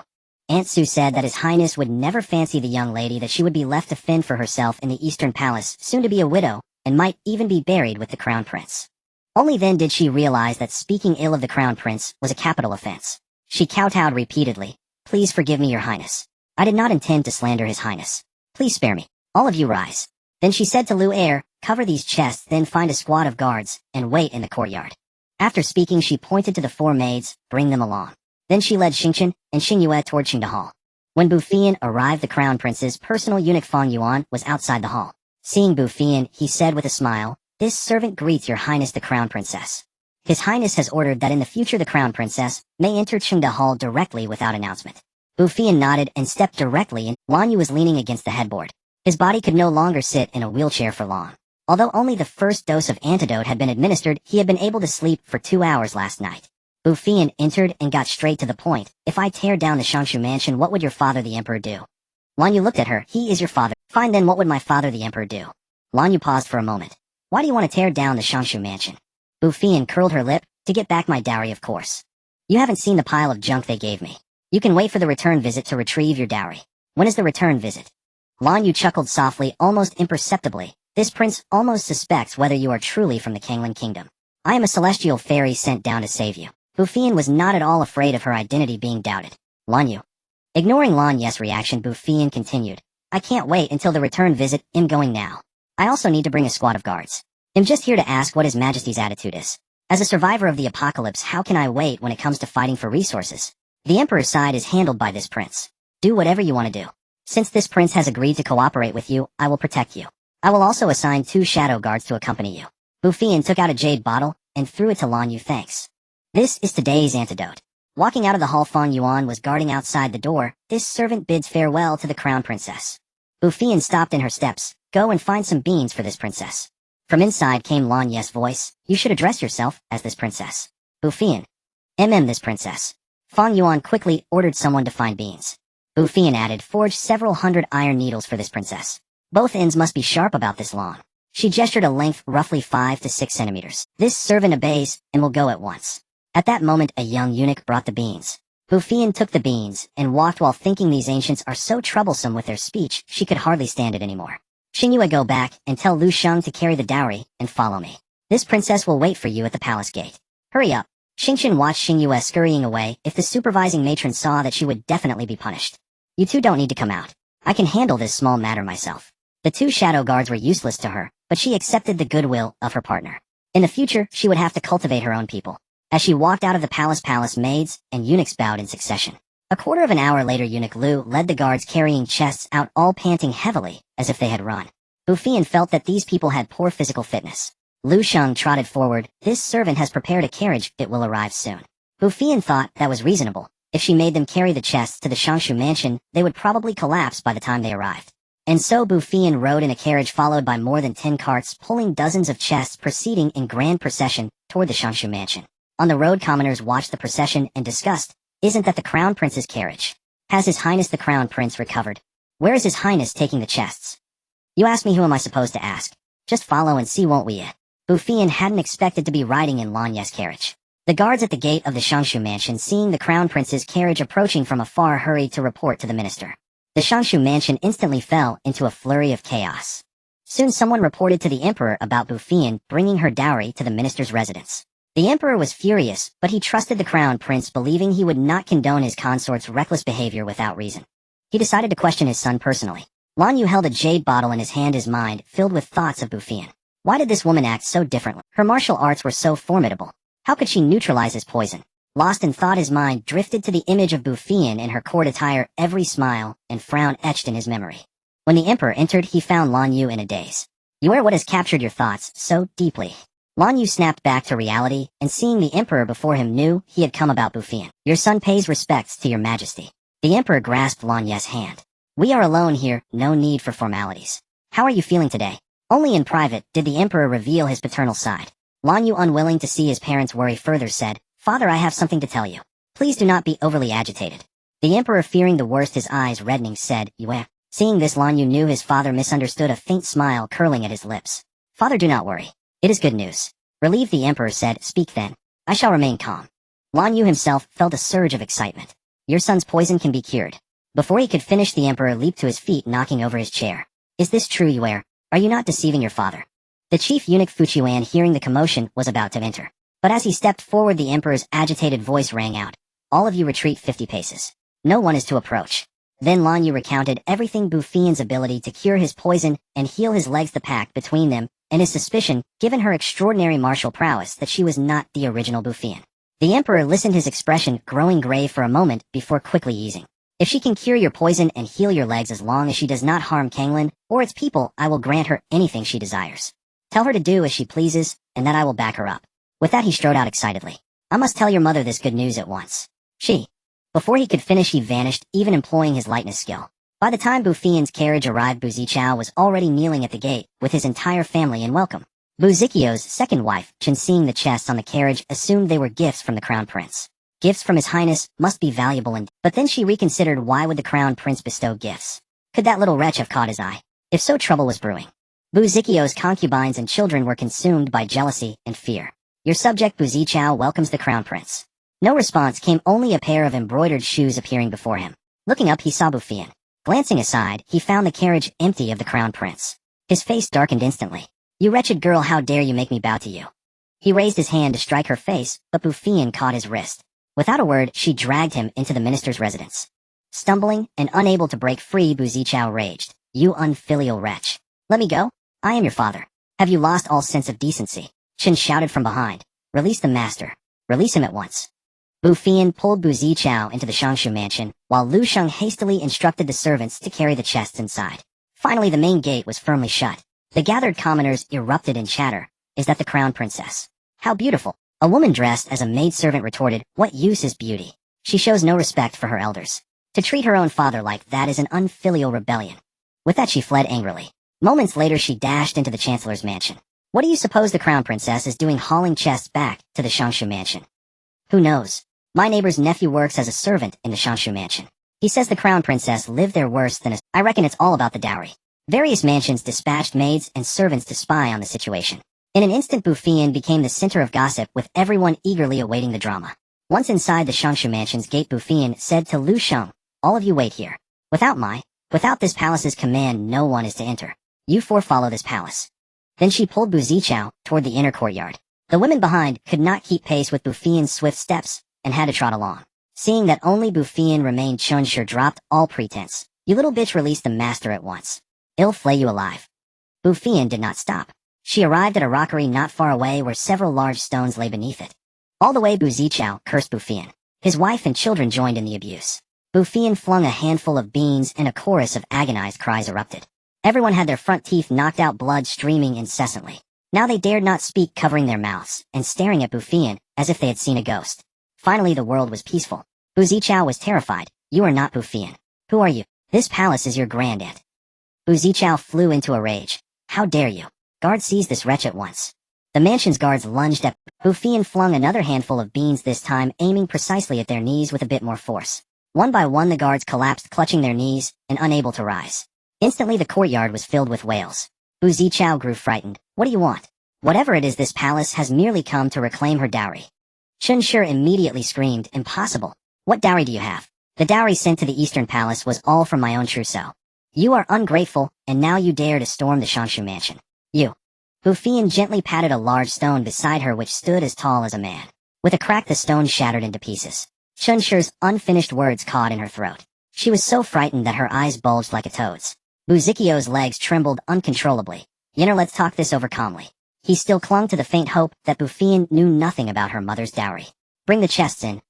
Aunt Su said that His Highness would never fancy the young lady, that she would be left to fend for herself in the Eastern Palace, soon to be a widow, and might even be buried with the crown prince. Only then did she realize that speaking ill of the crown prince was a capital offense. She kowtowed repeatedly. Please forgive me, Your Highness. I did not intend to slander His Highness. Please spare me. All of you rise. Then she said to Lu Er, cover these chests, then find a squad of guards, and wait in the courtyard. After speaking, she pointed to the 4 maids, bring them along. Then she led Xingchen and Xingyue toward Qingde Hall. When Bu Feiyan arrived, the crown prince's personal eunuch Fang Yuan was outside the hall. Seeing Bu Feiyan, he said with a smile, "This servant greets Your Highness the Crown Princess. His Highness has ordered that in the future the Crown Princess may enter Qingde Hall directly without announcement." Bu Feiyan nodded and stepped directly in. Lan Yu was leaning against the headboard. His body could no longer sit in a wheelchair for long. Although only the first dose of antidote had been administered, he had been able to sleep for 2 hours last night. Bu Feiyan entered and got straight to the point. "If I tear down the Shangshu mansion, what would your father the emperor do?" Lan Yu looked at her. "He is your father." "Fine, then what would my father the emperor do?" Lan Yu paused for a moment. "Why do you want to tear down the Shangshu mansion?" Bu Feiyan curled her lip. "To get back my dowry, of course. You haven't seen the pile of junk they gave me. You can wait for the return visit to retrieve your dowry." "When is the return visit?" Lan Yu chuckled softly, almost imperceptibly. "This prince almost suspects whether you are truly from the Canglan kingdom. I am a celestial fairy sent down to save you." Bu Feiyan was not at all afraid of her identity being doubted. "Lan Yu." Ignoring Lan Yu's reaction, Bu Feiyan continued. "I can't wait until the return visit. I'm going now. I also need to bring a squad of guards. I'm just here to ask what His Majesty's attitude is. As a survivor of the apocalypse, how can I wait when it comes to fighting for resources? The Emperor's side is handled by this prince. Do whatever you want to do. Since this prince has agreed to cooperate with you, I will protect you. I will also assign 2 shadow guards to accompany you." Bu Feiyan took out a jade bottle and threw it to Lan Yu. "Thanks. This is today's antidote." Walking out of the hall, Fang Yuan was guarding outside the door. "This servant bids farewell to the crown princess." Bu Feiyan stopped in her steps. "Go and find some beans for this princess." From inside came Lan Yu's voice. "You should address yourself as this princess." Bu Feiyan. This princess." Fang Yuan quickly ordered someone to find beans. Bu Feiyan added, "Forge several hundred iron needles for this princess. Both ends must be sharp about this long." She gestured a length roughly 5 to 6 centimeters. "This servant obeys and will go at once." At that moment, a young eunuch brought the beans. Bu Feiyan took the beans and walked while thinking, these ancients are so troublesome with their speech, she could hardly stand it anymore. "Xingyue, go back and tell Lu Sheng to carry the dowry and follow me. This princess will wait for you at the palace gate. Hurry up." Xingchen watched Xingyue scurrying away. If the supervising matron saw that, she would definitely be punished. "You two don't need to come out. I can handle this small matter myself." The 2 shadow guards were useless to her, but she accepted the goodwill of her partner. In the future, she would have to cultivate her own people. As she walked out of the palace, maids and eunuchs bowed in succession. A quarter of an hour later, Eunuch Lu led the guards carrying chests out, all panting heavily, as if they had run. Bu Feiyan felt that these people had poor physical fitness. Lu Sheng trotted forward. "This servant has prepared a carriage. It will arrive soon." Bu Feiyan thought that was reasonable. If she made them carry the chests to the Shangshu mansion, they would probably collapse by the time they arrived. And so Bu Feiyan rode in a carriage followed by more than 10 carts pulling dozens of chests, proceeding in grand procession toward the Shangshu mansion. On the road, commoners watched the procession and discussed, "Isn't that the Crown Prince's carriage? Has His Highness the Crown Prince recovered? Where is His Highness taking the chests?" "You ask me, who am I supposed to ask? Just follow and see, won't we?" Bu Feiyan hadn't expected to be riding in Lan Yu's carriage. The guards at the gate of the Shangshu mansion, seeing the Crown Prince's carriage approaching from afar, hurried to report to the minister. The Shangshu mansion instantly fell into a flurry of chaos. Soon someone reported to the emperor about Bu Feiyan bringing her dowry to the minister's residence. The emperor was furious, but he trusted the crown prince, believing he would not condone his consort's reckless behavior without reason. He decided to question his son personally. Lan Yu held a jade bottle in his hand, his mind filled with thoughts of Bu Feiyan. Why did this woman act so differently? Her martial arts were so formidable. How could she neutralize his poison? Lost in thought, his mind drifted to the image of Bu Feiyan in her court attire, every smile and frown etched in his memory. When the emperor entered, he found Lan Yu in a daze. "You are what has captured your thoughts so deeply." Lan Yu snapped back to reality, and seeing the emperor before him, knew he had come about Bu Feiyan. "Your son pays respects to your majesty." The emperor grasped Lan Yu's hand. "We are alone here, no need for formalities. How are you feeling today?" Only in private did the emperor reveal his paternal side. Lan Yu, unwilling to see his parents worry further, said, "Father, I have something to tell you." Please do not be overly agitated. The emperor, fearing the worst, his eyes reddening, said, Yue. Seeing this, Lan Yu knew his father misunderstood, a faint smile curling at his lips. Father, do not worry. It is good news. Relieved, the emperor said, Speak then. I shall remain calm. Lan Yu himself felt a surge of excitement. Your son's poison can be cured. Before he could finish, the emperor leaped to his feet, knocking over his chair. Is this true, Yue? Are you not deceiving your father? The chief eunuch Fuqian, hearing the commotion, was about to enter. But as he stepped forward, the emperor's agitated voice rang out. All of you retreat 50 paces. No one is to approach. Then Lan Yu recounted everything: Bu Feiyan's ability to cure his poison and heal his legs, the pact between them, and his suspicion, given her extraordinary martial prowess, that she was not the original Bu Feiyan. The emperor listened, his expression growing grave for a moment before quickly easing. If she can cure your poison and heal your legs as long as she does not harm Canglan or its people, I will grant her anything she desires. Tell her to do as she pleases, and that I will back her up. With that, he strode out excitedly. I must tell your mother this good news at once. Before he could finish, he vanished, even employing his lightness skill. By the time Bu Feiyan's carriage arrived, Bu Ziqiao was already kneeling at the gate, with his entire family in welcome. Bu Ziqiao's second wife, Chen, seeing the chests on the carriage, assumed they were gifts from the crown prince. Gifts from his highness must be valuable, but then she reconsidered. Why would the crown prince bestow gifts? Could that little wretch have caught his eye? If so, trouble was brewing. Bu Ziqiao's concubines and children were consumed by jealousy and fear. Your subject Bu Ziqiao welcomes the crown prince. No response came, only a pair of embroidered shoes appearing before him. Looking up, he saw Bu Feiyan. Glancing aside, he found the carriage empty of the crown prince. His face darkened instantly. You wretched girl, how dare you make me bow to you? He raised his hand to strike her face, but Bu Feiyan caught his wrist. Without a word, she dragged him into the minister's residence. Stumbling and unable to break free, Bu Ziqiao raged. You unfilial wretch. Let me go? I am your father. Have you lost all sense of decency? Chen shouted from behind. Release the master. Release him at once. Bu Feiyan pulled Bu Ziqiao into the Shangshu mansion, while Lu Sheng hastily instructed the servants to carry the chests inside. Finally, the main gate was firmly shut. The gathered commoners erupted in chatter. Is that the crown princess? How beautiful! A woman dressed as a maidservant retorted, what use is beauty? She shows no respect for her elders. To treat her own father like that is an unfilial rebellion. With that, she fled angrily. Moments later, she dashed into the chancellor's mansion. What do you suppose the crown princess is doing, hauling chests back to the Shangshu mansion? Who knows? My neighbor's nephew works as a servant in the Shangshu mansion. He says the crown princess lived there worse than I reckon it's all about the dowry. Various mansions dispatched maids and servants to spy on the situation. In an instant, Bu Feiyan became the center of gossip, with everyone eagerly awaiting the drama. Once inside the Shangshu mansion's gate, Bu Feiyan said to Lu Sheng, all of you wait here. Without this palace's command, no one is to enter. You four follow this palace. Then she pulled Bu Ziqiao toward the inner courtyard. The women behind could not keep pace with Bu Feiyan's swift steps, and had to trot along. Seeing that only Bu Feiyan remained, Chunshur dropped all pretense. You little bitch, release the master at once. I'll flay you alive. Bu Feiyan did not stop. She arrived at a rockery not far away where several large stones lay beneath it. All the way, Bu Ziqiao cursed Bu Feiyan. His wife and children joined in the abuse. Bu Feiyan flung a handful of beans, and a chorus of agonized cries erupted. Everyone had their front teeth knocked out, blood streaming incessantly. Now they dared not speak, covering their mouths and staring at Bu Feiyan as if they had seen a ghost. Finally, the world was peaceful. Bu Ziqiao was terrified. You are not Bu Feiyan. Who are you? This palace is your grandaunt. Bu Ziqiao flew into a rage. How dare you? Guard, seize this wretch at once. The mansion's guards lunged at Bu Feiyan, flung another handful of beans, this time aiming precisely at their knees with a bit more force. One by one, the guards collapsed, clutching their knees and unable to rise. Instantly, the courtyard was filled with wails. Bu Ziqiao grew frightened. What do you want? Whatever it is, this palace has merely come to reclaim her dowry. Chunshur immediately screamed, impossible. What dowry do you have? The dowry sent to the Eastern Palace was all from my own trousseau. You are ungrateful, and now you dare to storm the Shangshu mansion. You. Bu Feiyan gently patted a large stone beside her, which stood as tall as a man. With a crack, the stone shattered into pieces. Chunshur's unfinished words caught in her throat. She was so frightened that her eyes bulged like a toad's. Bu Ziqiao's legs trembled uncontrollably. Yinner, let's talk this over calmly. He still clung to the faint hope that Bu Feiyan knew nothing about her mother's dowry. Bring the chests in.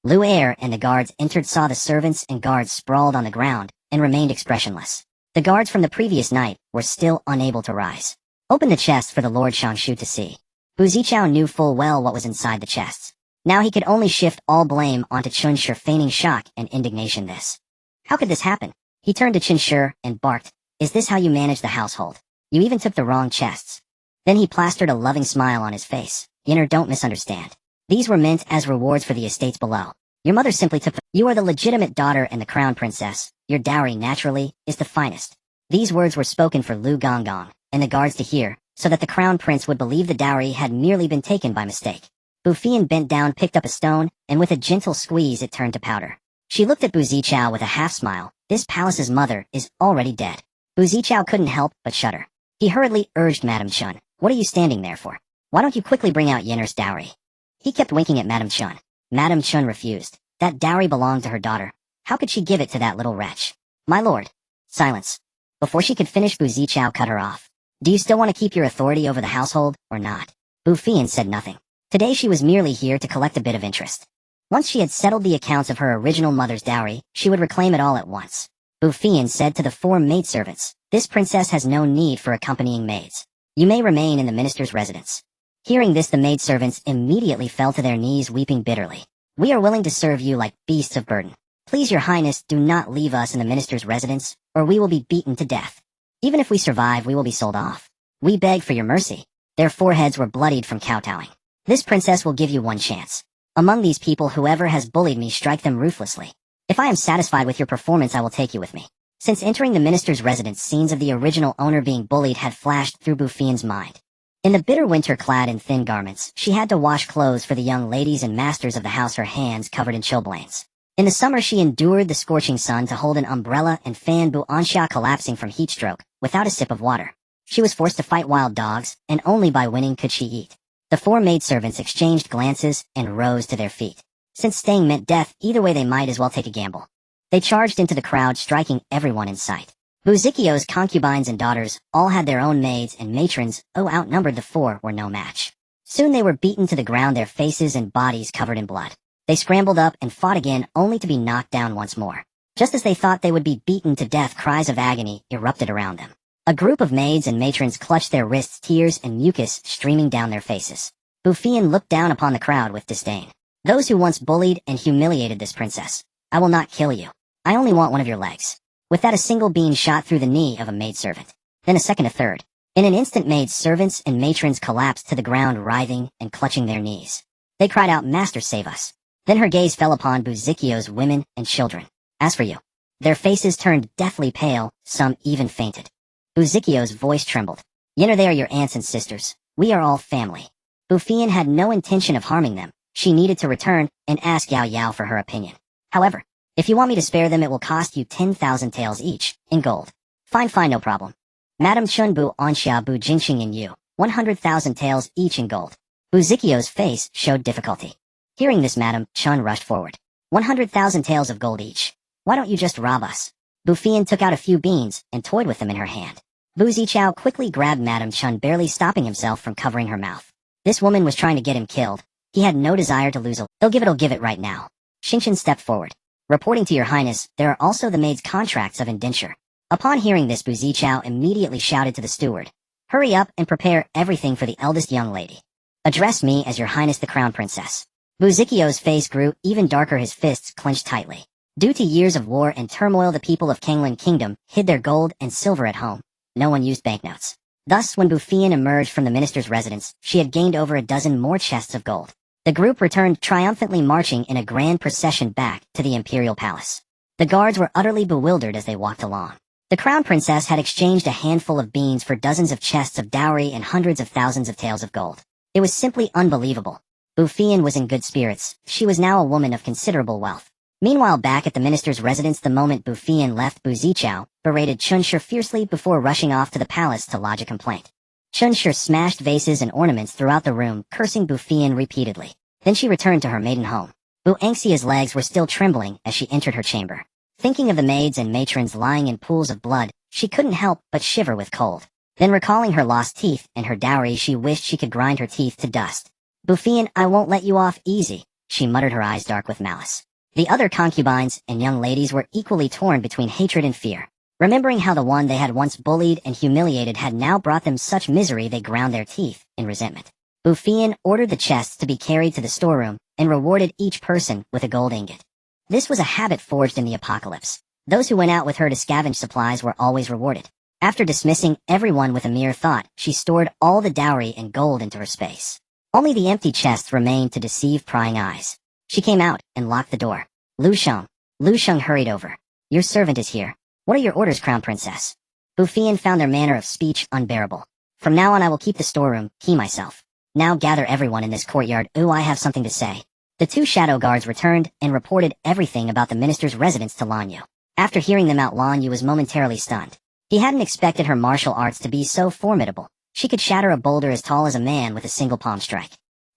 Lu Er and the guards entered, saw the servants and guards sprawled on the ground, and remained expressionless. The guards from the previous night were still unable to rise. Open the chests for the Lord Shangshu to see. Bu Ziqiao knew full well what was inside the chests. Now he could only shift all blame onto Chunshur, feigning shock and indignation. How could this happen? He turned to Chunshur and barked, is this how you manage the household? You even took the wrong chests. Then he plastered a loving smile on his face. Yinner, don't misunderstand. These were meant as rewards for the estates below. Your mother simply took the— You are the legitimate daughter and the crown princess. Your dowry, naturally, is the finest. These words were spoken for Lu Gonggong and the guards to hear, so that the crown prince would believe the dowry had merely been taken by mistake. Bu Feiyan bent down, picked up a stone, and with a gentle squeeze it turned to powder. She looked at Bu Zichao with a half-smile. This palace's mother is already dead. Bu Zichao couldn't help but shudder. He hurriedly urged Madame Chun, "What are you standing there for? Why don't you quickly bring out Yenner's dowry?" He kept winking at Madame Chun. Madame Chun refused. That dowry belonged to her daughter. How could she give it to that little wretch? "My lord." Silence. Before she could finish, Bu Zichao cut her off. "Do you still want to keep your authority over the household, or not?" Bu Feiyan said nothing. Today she was merely here to collect a bit of interest. Once she had settled the accounts of her original mother's dowry, she would reclaim it all at once. Bu Feiyan said to the 4 maidservants, "This princess has no need for accompanying maids. You may remain in the minister's residence." Hearing this, the maidservants immediately fell to their knees, weeping bitterly. "We are willing to serve you like beasts of burden. Please, your highness, do not leave us in the minister's residence, or we will be beaten to death. Even if we survive, we will be sold off. We beg for your mercy." Their foreheads were bloodied from kowtowing. "This princess will give you one chance. Among these people, whoever has bullied me, strike them ruthlessly. If I am satisfied with your performance, I will take you with me." Since entering the minister's residence, scenes of the original owner being bullied had flashed through Bu Feiyan's mind. In the bitter winter, clad in thin garments, she had to wash clothes for the young ladies and masters of the house, her hands covered in chilblains. In the summer, she endured the scorching sun to hold an umbrella and fan Bu Anxia collapsing from heat stroke, without a sip of water. She was forced to fight wild dogs, and only by winning could she eat. The 4 maidservants exchanged glances and rose to their feet. Since staying meant death, either way they might as well take a gamble. They charged into the crowd, striking everyone in sight. Bu Zikio's concubines and daughters all had their own maids, and matrons, outnumbered, the 4 were no match. Soon they were beaten to the ground, their faces and bodies covered in blood. They scrambled up and fought again, only to be knocked down once more. Just as they thought they would be beaten to death, cries of agony erupted around them. A group of maids and matrons clutched their wrists, tears and mucus streaming down their faces. Bu Feiyan looked down upon the crowd with disdain. "Those who once bullied and humiliated this princess, I will not kill you. I only want one of your legs." With that, a single beam shot through the knee of a maidservant. Then a second, a third. In an instant, maidservants and matrons collapsed to the ground, writhing and clutching their knees. They cried out, "Master, save us." Then her gaze fell upon Bu Zikio's women and children. "As for you." Their faces turned deathly pale, some even fainted. Bu Zikio's voice trembled. "Yenner, they are your aunts and sisters. We are all family." Bu Feiyan had no intention of harming them. She needed to return and ask Yao Yao for her opinion. "However, if you want me to spare them, it will cost you 10,000 taels each, in gold." Fine, no problem." Madame Chun, Bu Anxia, Bu Jingxing and you, 100,000 taels each in gold. Bu Zikio's face showed difficulty. Hearing this, Madame Chun rushed forward. 100,000 taels of gold each. Why don't you just rob us? Bu Feiyan took out a few beans and toyed with them in her hand. Bu Zichao quickly grabbed Madame Chun, barely stopping himself from covering her mouth. This woman was trying to get him killed. He had no desire to lose a— I'll give it right now." Xingchen stepped forward. "Reporting to your highness, there are also the maid's contracts of indenture." Upon hearing this, Bu Zichao immediately shouted to the steward, "Hurry up and prepare everything for the eldest young lady. Address me as your highness the crown princess." Bu Zikio's face grew even darker, his fists clenched tightly. Due to years of war and turmoil, the people of Canglan Kingdom hid their gold and silver at home. No one used banknotes. Thus, when Bu Feiyan emerged from the minister's residence, she had gained over a dozen more chests of gold. The group returned triumphantly, marching in a grand procession back to the imperial palace. The guards were utterly bewildered as they walked along. The crown princess had exchanged a handful of beans for dozens of chests of dowry and hundreds of thousands of taels of gold. It was simply unbelievable. Bu Feiyan was in good spirits. She was now a woman of considerable wealth. Meanwhile, back at the minister's residence, the moment Bu Feiyan left, Bu Zichao berated Chunshi fiercely before rushing off to the palace to lodge a complaint. Chunshi smashed vases and ornaments throughout the room, cursing Bu Feiyan repeatedly. Then she returned to her maiden home. Bu Anxia's legs were still trembling as she entered her chamber. Thinking of the maids and matrons lying in pools of blood, she couldn't help but shiver with cold. Then, recalling her lost teeth and her dowry, she wished she could grind her teeth to dust. "Bu Feiyan, I won't let you off easy," she muttered, her eyes dark with malice. The other concubines and young ladies were equally torn between hatred and fear. Remembering how the one they had once bullied and humiliated had now brought them such misery, they ground their teeth in resentment. Bu Feiyan ordered the chests to be carried to the storeroom and rewarded each person with a gold ingot. This was a habit forged in the apocalypse. Those who went out with her to scavenge supplies were always rewarded. After dismissing everyone with a mere thought, she stored all the dowry and gold into her space. Only the empty chests remained to deceive prying eyes. She came out and locked the door. Lu Sheng. Lu Sheng hurried over. Your servant is here. What are your orders, Crown Princess? Bu Feiyan found their manner of speech unbearable. From now on I will keep the storeroom, he myself. Now gather everyone in this courtyard. I have something to say. The two shadow guards returned and reported everything about the minister's residence to Lan Yu. After hearing them out, Lan Yu was momentarily stunned. He hadn't expected her martial arts to be so formidable. She could shatter a boulder as tall as a man with a single palm strike.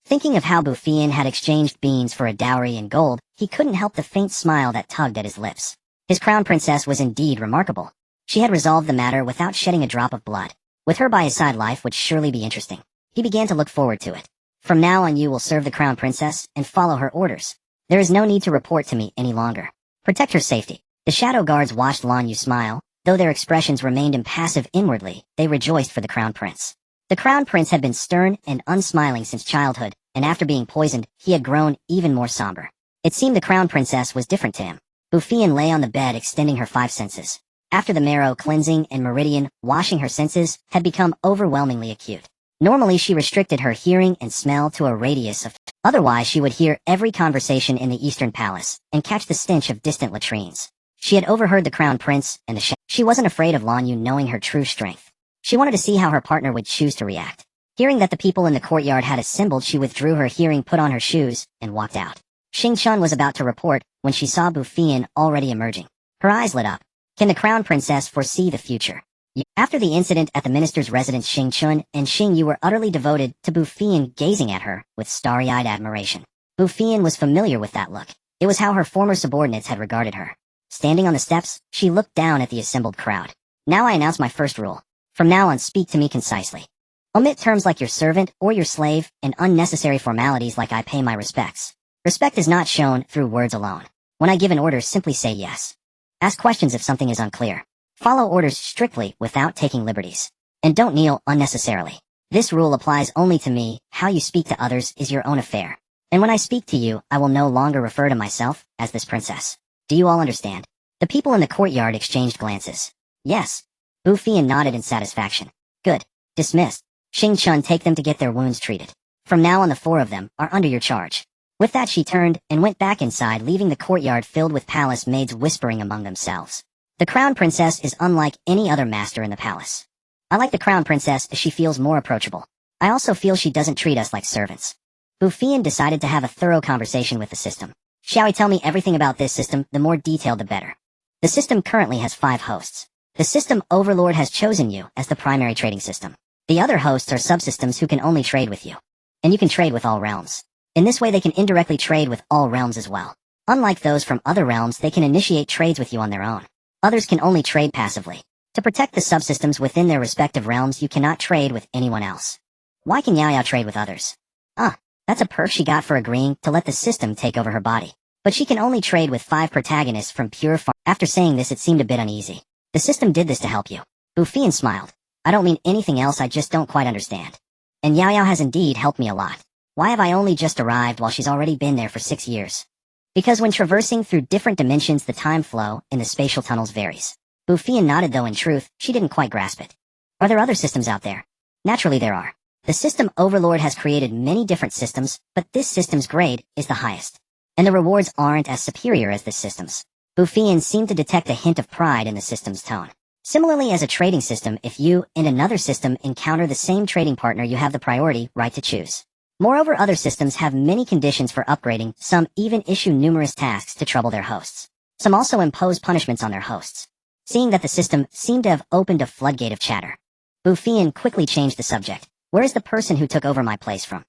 Thinking of how Bu Feiyan had exchanged beans for a dowry in gold, he couldn't help the faint smile that tugged at his lips. His crown princess was indeed remarkable. She had resolved the matter without shedding a drop of blood. With her by his side, life would surely be interesting. He began to look forward to it. From now on you will serve the crown princess and follow her orders. There is no need to report to me any longer. Protect her safety. The shadow guards watched Lan Yu smile. Though their expressions remained impassive inwardly, they rejoiced for the crown prince. The crown prince had been stern and unsmiling since childhood, and after being poisoned, he had grown even more somber. It seemed the crown princess was different to him. Bu Feiyan lay on the bed extending her five senses. After the marrow cleansing and meridian washing, her senses had become overwhelmingly acute. Normally she restricted her hearing and smell to a radius of otherwise she would hear every conversation in the Eastern Palace and catch the stench of distant latrines. She had overheard the crown prince and she wasn't afraid of Lan Yu knowing her true strength. She wanted to see how her partner would choose to react. Hearing that the people in the courtyard had assembled, she withdrew her hearing, put on her shoes, and walked out. Xing Chun was about to report when she saw Bu Feiyan already emerging. Her eyes lit up. Can the crown princess foresee the future? After the incident at the minister's residence, Xing Chun and Xing Yu were utterly devoted to Bu Feiyan, gazing at her with starry-eyed admiration. Bu Feiyan was familiar with that look. It was how her former subordinates had regarded her. Standing on the steps, she looked down at the assembled crowd. Now I announce my first rule. From now on, speak to me concisely. Omit terms like your servant or your slave and unnecessary formalities like I pay my respects. Respect is not shown through words alone. When I give an order, simply say yes. Ask questions if something is unclear. Follow orders strictly without taking liberties. And don't kneel unnecessarily. This rule applies only to me. How you speak to others is your own affair. And when I speak to you, I will no longer refer to myself as this princess. Do you all understand? The people in the courtyard exchanged glances. Yes. Bu Feiyan nodded in satisfaction. Good. Dismissed. Xing Chun, take them to get their wounds treated. From now on the four of them are under your charge. With that she turned and went back inside, leaving the courtyard filled with palace maids whispering among themselves. The crown princess is unlike any other master in the palace. I like the crown princess as she feels more approachable. I also feel she doesn't treat us like servants. Bu Feiyan decided to have a thorough conversation with the system. Xiao Yi, tell me everything about this system, the more detailed the better. The system currently has 5 hosts. The system overlord has chosen you as the primary trading system. The other hosts are subsystems who can only trade with you. And you can trade with all realms. In this way they can indirectly trade with all realms as well. Unlike those from other realms, they can initiate trades with you on their own. Others can only trade passively. To protect the subsystems within their respective realms, you cannot trade with anyone else. Why can Yao Yao trade with others? That's a perk she got for agreeing to let the system take over her body. But she can only trade with 5 protagonists from pure farm. After saying this, it seemed a bit uneasy. The system did this to help you. Bu Feiyan smiled. I don't mean anything else, I just don't quite understand. And Yao Yao has indeed helped me a lot. Why have I only just arrived while she's already been there for 6 years? Because when traversing through different dimensions, the time flow in the spatial tunnels varies. Bu Feiyan nodded, though in truth, she didn't quite grasp it. Are there other systems out there? Naturally there are. The system overlord has created many different systems, but this system's grade is the highest. And the rewards aren't as superior as this system's. Bu Feiyan seemed to detect a hint of pride in the system's tone. Similarly, as a trading system, if you and another system encounter the same trading partner, you have the priority right to choose. Moreover, other systems have many conditions for upgrading, some even issue numerous tasks to trouble their hosts. Some also impose punishments on their hosts. Seeing that the system seemed to have opened a floodgate of chatter, Bu Feiyan quickly changed the subject. Where is the person who took over my place from?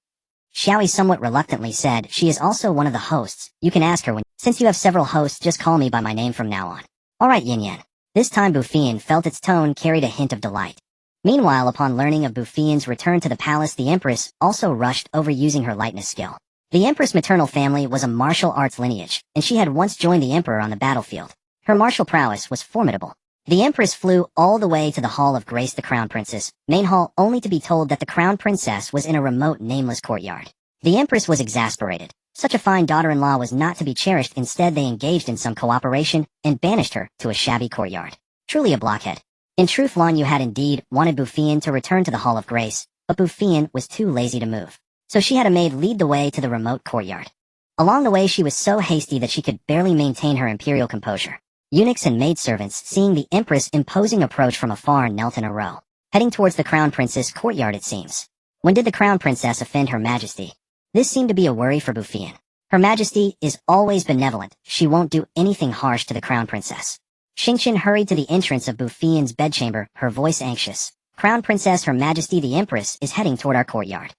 Xiao Yi somewhat reluctantly said, she is also one of the hosts. You can ask her when. Since you have several hosts, just call me by my name from now on. Alright, Yin Yan. This time Bu Feiyan felt its tone carried a hint of delight. Meanwhile, upon learning of Bu Feiyan's return to the palace, the Empress also rushed over using her lightness skill. The Empress' maternal family was a martial arts lineage, and she had once joined the Emperor on the battlefield. Her martial prowess was formidable. The Empress flew all the way to the Hall of Grace, the Crown Princess, main hall, only to be told that the Crown Princess was in a remote, nameless courtyard. The Empress was exasperated. Such a fine daughter-in-law was not to be cherished. Instead, they engaged in some cooperation and banished her to a shabby courtyard. Truly a blockhead. In truth, Lan Yu had indeed wanted Bu Feiyan to return to the Hall of Grace, but Bu Feiyan was too lazy to move. So she had a maid lead the way to the remote courtyard. Along the way she was so hasty that she could barely maintain her imperial composure. Eunuchs and maidservants, seeing the empress' imposing approach from afar, knelt in a row, heading towards the crown princess' courtyard it seems. When did the crown princess offend her majesty? This seemed to be a worry for Bu Feiyan. Her majesty is always benevolent, she won't do anything harsh to the crown princess. Xingqian hurried to the entrance of Bu Feiyan's bedchamber, her voice anxious. Crown princess, her majesty the empress is heading toward our courtyard.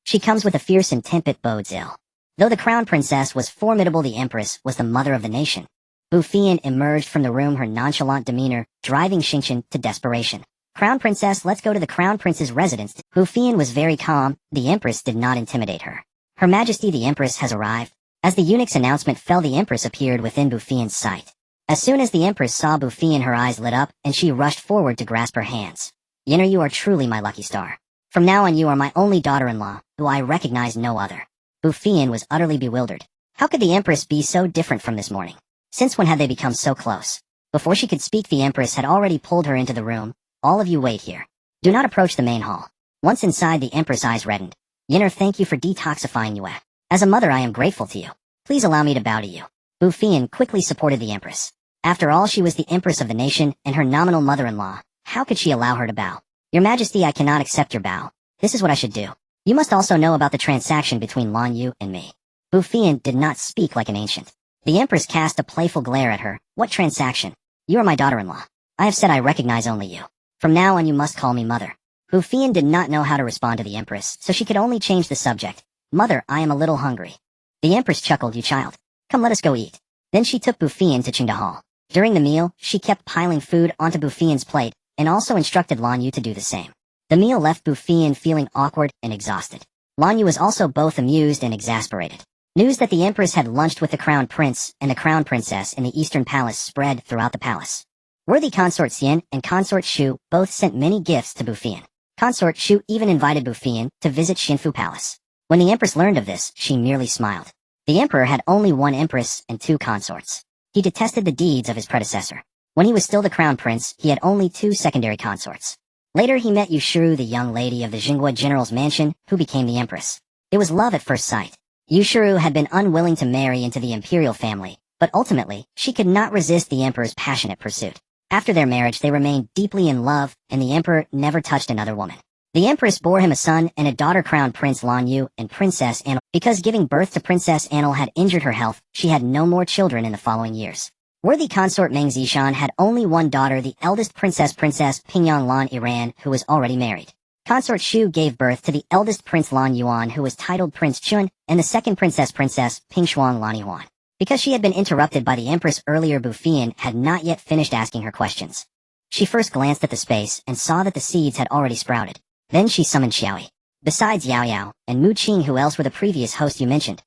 She comes with a fierce intent that bodes ill. Though the crown princess was formidable, the empress was the mother of the nation. Bu Feiyan emerged from the room, her nonchalant demeanor driving Xingqian to desperation. Crown princess, let's go to the crown prince's residence. Bu Feiyan was very calm, the empress did not intimidate her. Her majesty the empress has arrived. As the eunuch's announcement fell, the empress appeared within Bu Feiyan's sight. As soon as the empress saw Bu Feiyan, her eyes lit up, and she rushed forward to grasp her hands. Yinner, you are truly my lucky star. From now on you are my only daughter-in-law, who I recognize no other. Bu Feiyan was utterly bewildered. How could the empress be so different from this morning? Since when had they become so close? Before she could speak, the empress had already pulled her into the room. All of you wait here. Do not approach the main hall. Once inside, the empress' eyes reddened. Yinner, thank you for detoxifying Yue. As a mother, I am grateful to you. Please allow me to bow to you. Bu Feiyan quickly supported the empress. After all, she was the empress of the nation and her nominal mother-in-law. How could she allow her to bow? Your majesty, I cannot accept your bow. This is what I should do. You must also know about the transaction between Lan Yu and me. Bu Feiyan did not speak like an ancient. The empress cast a playful glare at her. What transaction? You are my daughter-in-law. I have said I recognize only you. From now on you must call me mother. Bu Feiyan did not know how to respond to the empress, so she could only change the subject. Mother, I am a little hungry. The empress chuckled, you child. Come, let us go eat. Then she took Bu Feiyan to Qingda Hall. During the meal, she kept piling food onto Bu Feiyan's plate, and also instructed Lan Yu to do the same. The meal left Bu Feiyan feeling awkward and exhausted. Lan Yu was also both amused and exasperated. News that the empress had lunched with the crown prince and the crown princess in the eastern palace spread throughout the palace. Worthy consort Xian and consort Shu both sent many gifts to Bu Feiyan. Consort Shu even invited Bu Feiyan to visit Xinfu Palace. When the empress learned of this, she merely smiled. The emperor had only one empress and two consorts. He detested the deeds of his predecessor. When he was still the crown prince, he had only two secondary consorts. Later he met Yushuru, the young lady of the Jingguo general's mansion, who became the empress. It was love at first sight. Yushuru had been unwilling to marry into the imperial family, but ultimately, she could not resist the emperor's passionate pursuit. After their marriage they remained deeply in love, and the emperor never touched another woman. The empress bore him a son and a daughter, crowned Prince Lan Yu and Princess Anil. Because giving birth to Princess Anil had injured her health, she had no more children in the following years. Worthy consort Meng Zishan had only one daughter, the eldest Princess Pingyang Lan Iran, who was already married. Consort Shu gave birth to the eldest Prince Lan Yuan, who was titled Prince Chun, and the second Princess Pingshuang Lan Yuan. Because she had been interrupted by the empress earlier, Bu Feiyan had not yet finished asking her questions. She first glanced at the space and saw that the seeds had already sprouted. Then she summoned Xiao Yi. Besides Yao Yao and Mu Qing, who else were the previous host you mentioned?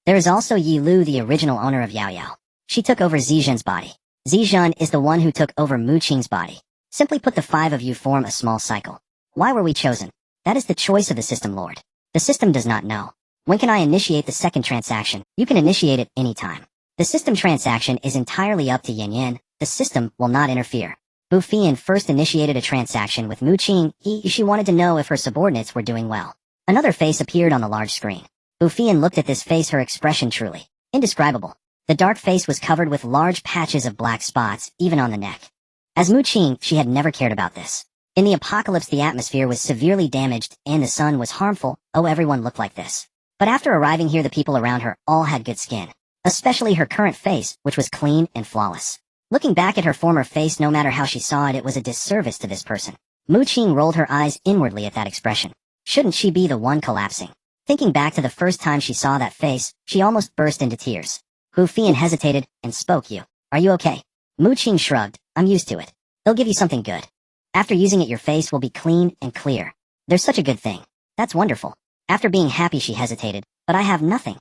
There is also Yi Lu, the original owner of Yao Yao. She took over Zizhen's body. Zizhen is the one who took over Mu Qing's body. Simply put, the five of you form a small cycle. Why were we chosen? That is the choice of the system lord. The system does not know. When can I initiate the second transaction? You can initiate it anytime. The system transaction is entirely up to Yin Yin. The system will not interfere. Bu Feiyan first initiated a transaction with Mu Qing. She wanted to know if her subordinates were doing well. Another face appeared on the large screen. Bu Feiyan looked at this face, her expression truly indescribable. The dark face was covered with large patches of black spots, even on the neck. As Mu Qing, she had never cared about this. In the apocalypse, the atmosphere was severely damaged, and the sun was harmful. Oh, everyone looked like this. But after arriving here, the people around her all had good skin. Especially her current face, which was clean and flawless. Looking back at her former face, no matter how she saw it, it was a disservice to this person. Mu Qing rolled her eyes inwardly at that expression. Shouldn't she be the one collapsing? Thinking back to the first time she saw that face, she almost burst into tears. Bu Feiyan hesitated and spoke. You. Are you okay? Mu Qing shrugged. I'm used to it. They'll give you something good. After using it, your face will be clean and clear. There's such a good thing. That's wonderful. After being happy, she hesitated. But I have nothing.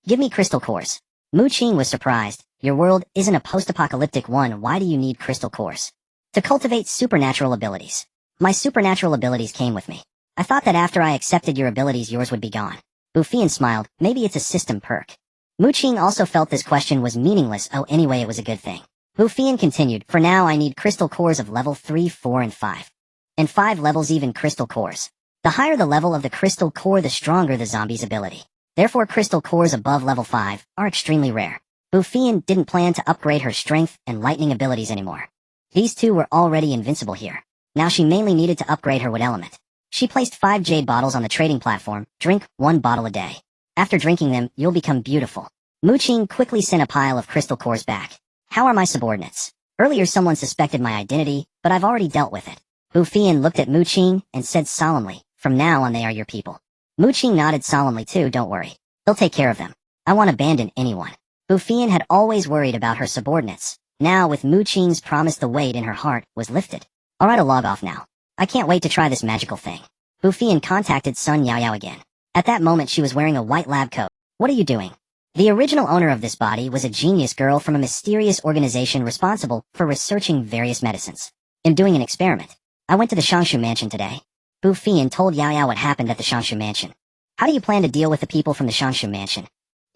Give me crystal cores. Mu Qing was surprised. Your world isn't a post-apocalyptic one. Why do you need crystal cores? To cultivate supernatural abilities. My supernatural abilities came with me. I thought that after I accepted your abilities, yours would be gone. Bu Feiyan smiled. Maybe it's a system perk. Mu Qing also felt this question was meaningless. Oh, anyway, it was a good thing. Bu Feiyan continued. For now, I need crystal cores of level 3, 4, and 5. And 5 levels even crystal cores. The higher the level of the crystal core, the stronger the zombie's ability. Therefore crystal cores above level 5 are extremely rare. Bu Feiyan didn't plan to upgrade her strength and lightning abilities anymore. These two were already invincible here. Now she mainly needed to upgrade her wood element. She placed 5 jade bottles on the trading platform. Drink 1 bottle a day. After drinking them, you'll become beautiful. Mu Qing quickly sent a pile of crystal cores back. How are my subordinates? Earlier someone suspected my identity, but I've already dealt with it. Bu Feiyan looked at Mu Qing and said solemnly, from now on they are your people. Mu Qing nodded solemnly too, don't worry. They'll take care of them. I won't abandon anyone. Bu Feiyan had always worried about her subordinates. Now with Mu Qing's promise the weight in her heart was lifted. Alright, I'll log off now. I can't wait to try this magical thing. Bu Feiyan contacted Sun Yaoyao again. At that moment she was wearing a white lab coat. What are you doing? The original owner of this body was a genius girl from a mysterious organization responsible for researching various medicines. I'm doing an experiment. I went to the Shangshu mansion today. Bu Feiyan told Yaoyao what happened at the Shangshu mansion. How do you plan to deal with the people from the Shangshu mansion?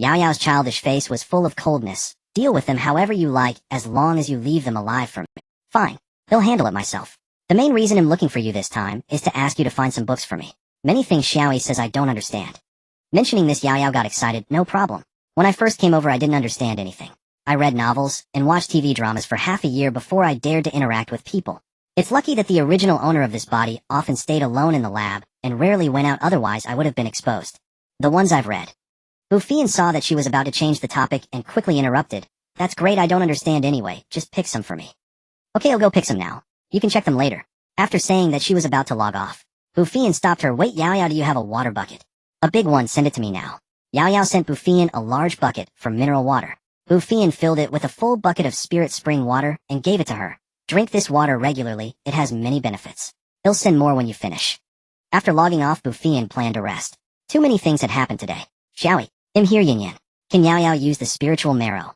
Yaoyao's childish face was full of coldness. Deal with them however you like, as long as you leave them alive for me. Fine. They'll handle it myself. The main reason I'm looking for you this time is to ask you to find some books for me. Many things Xiao Yi says I don't understand. Mentioning this, Yaoyao got excited. No problem. When I first came over I didn't understand anything. I read novels and watched TV dramas for half a year before I dared to interact with people. It's lucky that the original owner of this body often stayed alone in the lab and rarely went out, otherwise I would have been exposed. The ones I've read. Bu Feiyan saw that she was about to change the topic and quickly interrupted. That's great, I don't understand anyway, just pick some for me. Okay, I'll go pick some now. You can check them later. After saying that she was about to log off, Bu Feiyan stopped her. Wait, Yaoyao, do you have a water bucket? A big one, send it to me now. Yaoyao sent Bu Feiyan a large bucket for mineral water. Bu Feiyan filled it with a full bucket of spirit spring water and gave it to her. Drink this water regularly, it has many benefits. He'll send more when you finish. After logging off, Bu Feiyan planned to rest. Too many things had happened today. Xiao Yi, I'm here, Yin Yin. Can Yaoyao use the spiritual marrow?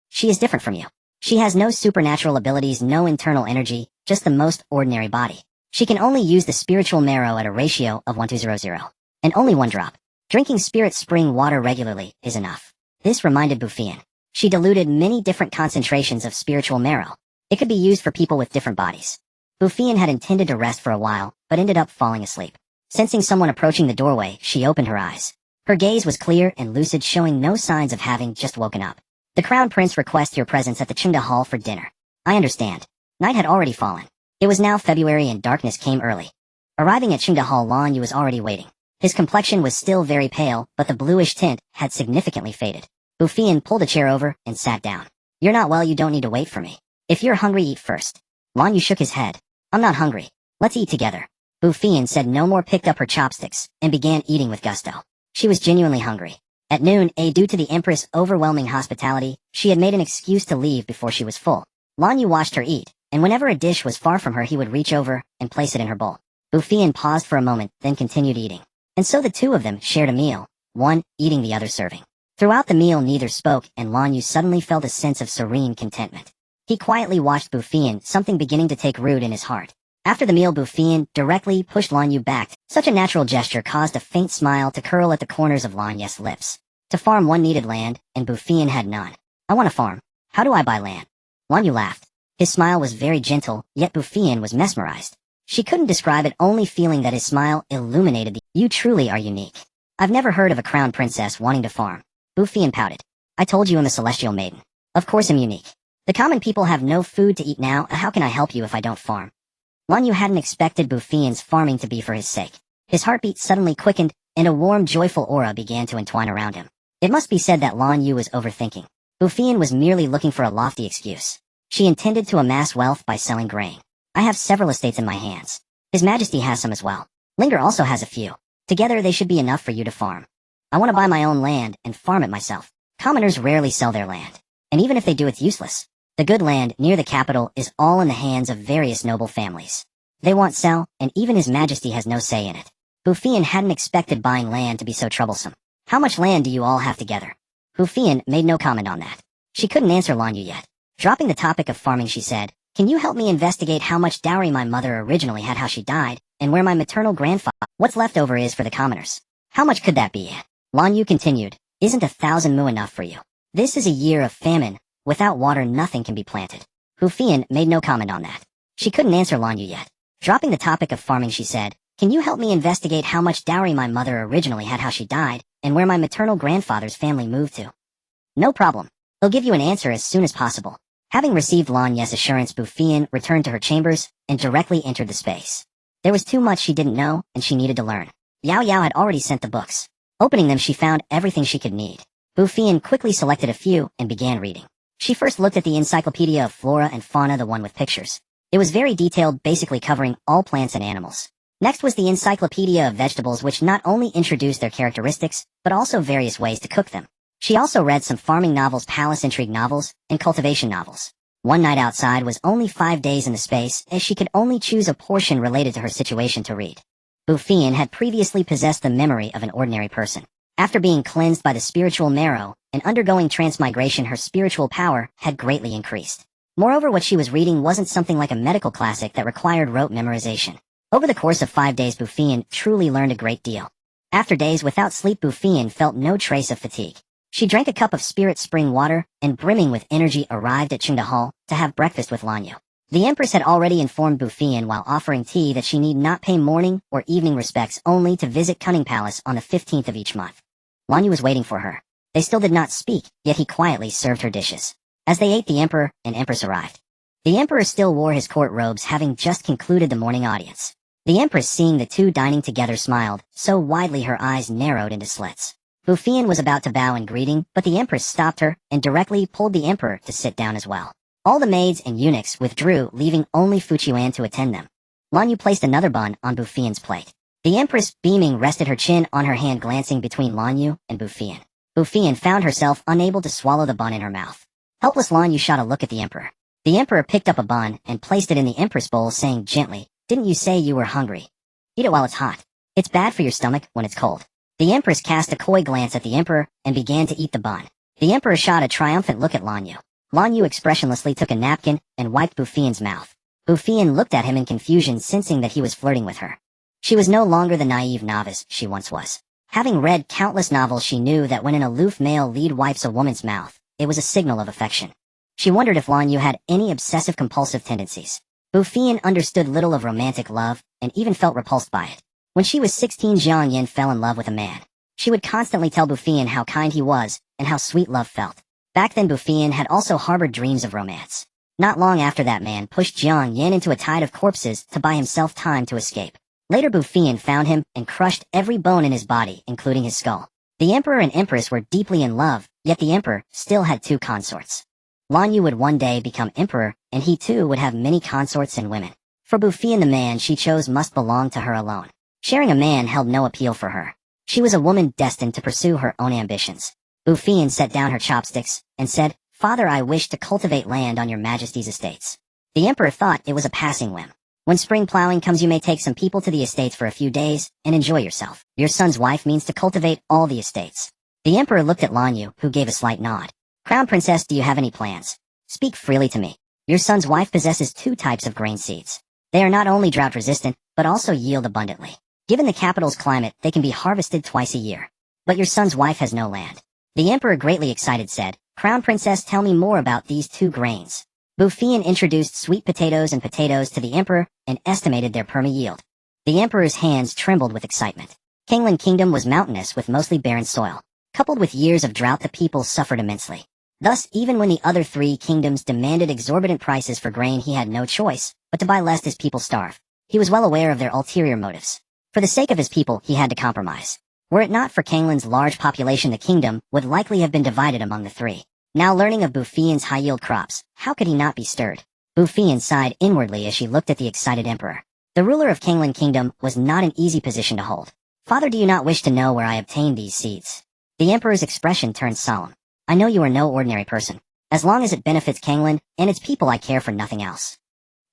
She is different from you. She has no supernatural abilities, no internal energy, just the most ordinary body. She can only use the spiritual marrow at a ratio of 1:0, and only 1 drop. Drinking spirit spring water regularly is enough. This reminded Bu Feiyan. She diluted many different concentrations of spiritual marrow. It could be used for people with different bodies. Bu Feiyan had intended to rest for a while, but ended up falling asleep. Sensing someone approaching the doorway, she opened her eyes. Her gaze was clear and lucid, showing no signs of having just woken up. The Crown Prince requests your presence at the Qingda Hall for dinner. I understand. Night had already fallen. It was now February and darkness came early. Arriving at Qingda Hall, Lan Yu was already waiting. His complexion was still very pale, but the bluish tint had significantly faded. Bu Feiyan pulled a chair over and sat down. You're not well, you don't need to wait for me. If you're hungry, eat first. Lan Yu shook his head. I'm not hungry. Let's eat together. Bu Feiyan said no more, picked up her chopsticks, and began eating with gusto. She was genuinely hungry. At noon, due to the Empress' overwhelming hospitality, she had made an excuse to leave before she was full. Lan Yu watched her eat, and whenever a dish was far from her he would reach over and place it in her bowl. Bu Feiyan paused for a moment, then continued eating. And so the two of them shared a meal, one eating the other serving. Throughout the meal neither spoke, and Lan Yu suddenly felt a sense of serene contentment. He quietly watched Bu Feiyan, something beginning to take root in his heart. After the meal, Bu Feiyan directly pushed Lan Yu back. Such a natural gesture caused a faint smile to curl at the corners of Lan Yu's lips. To farm one needed land, and Bu Feiyan had none. I want to farm. How do I buy land? Lan Yu laughed. His smile was very gentle, yet Bu Feiyan was mesmerized. She couldn't describe it, only feeling that his smile illuminated the— You truly are unique. I've never heard of a crown princess wanting to farm. Bu Feiyan pouted. I told you I'm a celestial maiden. Of course I'm unique. The common people have no food to eat now, how can I help you if I don't farm? Lan Yu hadn't expected Bu Feiyan's farming to be for his sake. His heartbeat suddenly quickened, and a warm, joyful aura began to entwine around him. It must be said that Lan Yu was overthinking. Bu Feiyan was merely looking for a lofty excuse. She intended to amass wealth by selling grain. I have several estates in my hands. His Majesty has some as well. Linger also has a few. Together they should be enough for you to farm. I want to buy my own land and farm it myself. Commoners rarely sell their land. And even if they do, it's useless. The good land near the capital is all in the hands of various noble families. They won't sell, and even His Majesty has no say in it. Bu Feiyan hadn't expected buying land to be so troublesome. How much land do you all have together? Bu Feiyan made no comment on that. She couldn't answer Lan Yu yet. Dropping the topic of farming, she said, Can you help me investigate how much dowry my mother originally had, how she died, and where my maternal grandfather— What's left over is for the commoners. How much could that be? Lan Yu continued, Isn't 1,000 mu enough for you? This is a year of famine. Without water nothing can be planted. Bu Feiyan made no comment on that. She couldn't answer Lan Yu yet. Dropping the topic of farming, she said, Can you help me investigate how much dowry my mother originally had, how she died, and where my maternal grandfather's family moved to? No problem. He'll give you an answer as soon as possible. Having received Lan Yu's assurance, Bu Feiyan returned to her chambers and directly entered the space. There was too much she didn't know, and she needed to learn. Yao had already sent the books. Opening them, she found everything she could need. Bu Feiyan quickly selected a few and began reading. She first looked at the Encyclopedia of Flora and Fauna, the one with pictures. It was very detailed, basically covering all plants and animals. Next was the Encyclopedia of Vegetables, which not only introduced their characteristics, but also various ways to cook them. She also read some farming novels, palace intrigue novels, and cultivation novels. One night outside was only 5 days in the space, as she could only choose a portion related to her situation to read. Bu Feiyan had previously possessed the memory of an ordinary person. After being cleansed by the spiritual marrow and undergoing transmigration, her spiritual power had greatly increased. Moreover, what she was reading wasn't something like a medical classic that required rote memorization. Over the course of 5 days, Bu Feiyan truly learned a great deal. After days without sleep, Bu Feiyan felt no trace of fatigue. She drank a cup of spirit spring water and, brimming with energy, arrived at Qing Hall to have breakfast with Lan Yu. The Empress had already informed Bu Feiyan while offering tea that she need not pay morning or evening respects, only to visit Cunning Palace on the 15th of each month. Lan Yu was waiting for her. They still did not speak, yet he quietly served her dishes. As they ate, the Emperor and Empress arrived. The Emperor still wore his court robes, having just concluded the morning audience. The Empress, seeing the two dining together, smiled so widely her eyes narrowed into slits. Bu Feiyan was about to bow in greeting, but the Empress stopped her and directly pulled the Emperor to sit down as well. All the maids and eunuchs withdrew, leaving only Fu Qiuan to attend them. Lan Yu placed another bun on Bu Feiyan's plate. The Empress, beaming, rested her chin on her hand, glancing between Lan Yu and Bu Feiyan. Bu Feiyan found herself unable to swallow the bun in her mouth. Helpless, Lan Yu shot a look at the Emperor. The Emperor picked up a bun and placed it in the Empress' bowl, saying gently, "Didn't you say you were hungry? Eat it while it's hot. It's bad for your stomach when it's cold." The Empress cast a coy glance at the Emperor and began to eat the bun. The Emperor shot a triumphant look at Lan Yu. Lan Yu expressionlessly took a napkin and wiped Bu Feiyan's mouth. Bu Feiyan looked at him in confusion, sensing that he was flirting with her. She was no longer the naive novice she once was. Having read countless novels, she knew that when an aloof male lead wipes a woman's mouth, it was a signal of affection. She wondered if Lan Yu had any obsessive-compulsive tendencies. Bu Feiyan understood little of romantic love and even felt repulsed by it. When she was 16, Jiang Yin fell in love with a man. She would constantly tell Bu Feiyan how kind he was and how sweet love felt. Back then, Bu Feiyan had also harbored dreams of romance. Not long after, that man pushed Jiang Yin into a tide of corpses to buy himself time to escape. Later, Bu Feiyan found him and crushed every bone in his body, including his skull. The Emperor and Empress were deeply in love, yet the Emperor still had 2 consorts. Lan Yu would one day become Emperor, and he too would have many consorts and women. For Bu Feiyan, the man she chose must belong to her alone. Sharing a man held no appeal for her. She was a woman destined to pursue her own ambitions. Bu Feiyan set down her chopsticks and said, "Father, I wish to cultivate land on your Majesty's estates." The Emperor thought it was a passing whim. "When spring plowing comes, you may take some people to the estates for a few days and enjoy yourself. Your son's wife means to cultivate all the estates." The Emperor looked at Lan Yu, who gave a slight nod. "Crown Princess, do you have any plans? Speak freely to me. Your son's wife possesses 2 types of grain seeds. They are not only drought resistant, but also yield abundantly. Given the capital's climate, they can be harvested twice a year. But your son's wife has no land." The Emperor, greatly excited, said, "Crown Princess, tell me more about these 2 grains." Bu Feiyan introduced sweet potatoes and potatoes to the Emperor and estimated their perma-yield. The Emperor's hands trembled with excitement. Canglan Kingdom was mountainous with mostly barren soil. Coupled with years of drought, the people suffered immensely. Thus, even when the other 3 kingdoms demanded exorbitant prices for grain, he had no choice but to buy lest his people starve. He was well aware of their ulterior motives. For the sake of his people, he had to compromise. Were it not for Canglan's large population, the kingdom would likely have been divided among the 3. Now learning of Bu Feiyan's high-yield crops, how could he not be stirred? Bu Feiyan sighed inwardly as she looked at the excited Emperor. The ruler of Canglan Kingdom was not an easy position to hold. "Father, do you not wish to know where I obtained these seeds?" The Emperor's expression turned solemn. "I know you are no ordinary person. As long as it benefits Canglan and its people, I care for nothing else.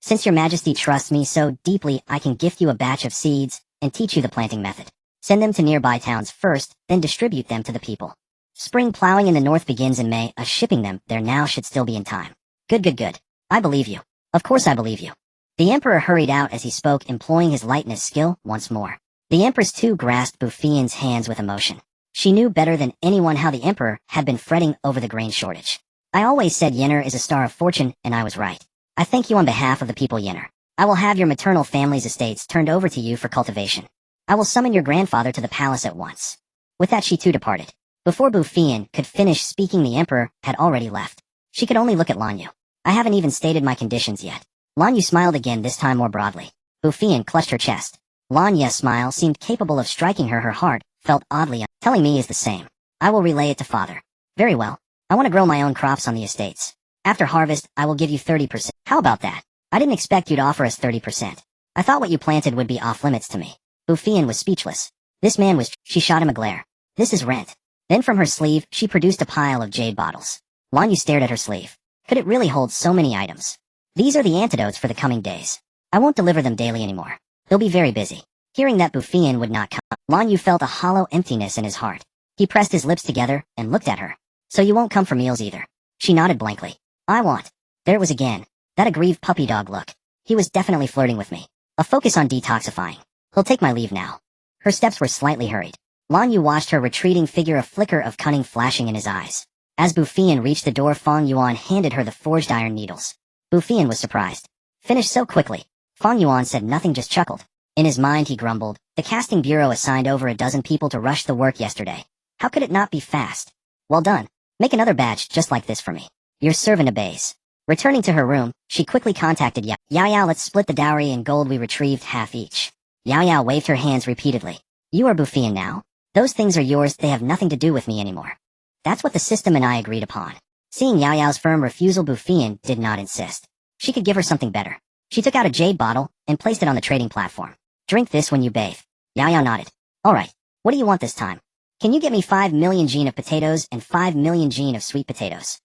Since your Majesty trusts me so deeply, I can gift you a batch of seeds and teach you the planting method. Send them to nearby towns first, then distribute them to the people. Spring plowing in the north begins in May. Shipping them there now should still be in time." Good. I believe you. Of course I believe you." The Emperor hurried out as he spoke, employing his lightness skill once more. The Empress too grasped Bu Feiyan's hands with emotion. She knew better than anyone how the Emperor had been fretting over the grain shortage. "I always said Yenner is a star of fortune, and I was right. I thank you on behalf of the people, Yenner. I will have your maternal family's estates turned over to you for cultivation. I will summon your grandfather to the palace at once." With that she too departed. Before Bu Feiyan could finish speaking, the emperor had already left. She could only look at Lan Yu. "I haven't even stated my conditions yet." Lan Yu smiled again, this time more broadly. Bu Feiyan clutched her chest. Lan Yu's smile seemed capable of striking her. Her heart felt oddly telling me is the same. "I will relay it to father." "Very well. I want to grow my own crops on the estates. After harvest, I will give you 30%. How about that? I didn't expect you to offer us 30%. I thought what you planted would be off limits to me." Bu Feiyan was speechless. This man was... She shot him a glare. "This is rent." Then from her sleeve, she produced a pile of jade bottles. Lan Yu stared at her sleeve. Could it really hold so many items? "These are the antidotes for the coming days. I won't deliver them daily anymore. They'll be very busy." Hearing that Bu Feiyan would not come, Lan Yu felt a hollow emptiness in his heart. He pressed his lips together and looked at her. "So you won't come for meals either?" She nodded blankly. "I want." There it was again. That aggrieved puppy dog look. He was definitely flirting with me. A focus on detoxifying. He'll take my leave now. Her steps were slightly hurried. Lan Yu watched her retreating figure, a flicker of cunning flashing in his eyes. As Bu Feiyan reached the door, Fang Yuan handed her the forged iron needles. Bu Feiyan was surprised. "Finished so quickly." Fang Yuan said nothing, just chuckled. In his mind he grumbled. The casting bureau assigned over a dozen people to rush the work yesterday. How could it not be fast? "Well done. Make another batch just like this for me." Your servant obeys. Returning to her room, she quickly contacted Yao. "Yao, let's split the dowry and gold we retrieved half each." Yao waved her hands repeatedly. "You are Bu Feiyan now. Those things are yours, they have nothing to do with me anymore." That's what the system and I agreed upon. Seeing Yao's firm refusal, Bu Feiyan did not insist. She could give her something better. She took out a jade bottle and placed it on the trading platform. "Drink this when you bathe." Yao nodded. "All right. What do you want this time? Can you get me 5 million gene of potatoes and 5 million gene of sweet potatoes?"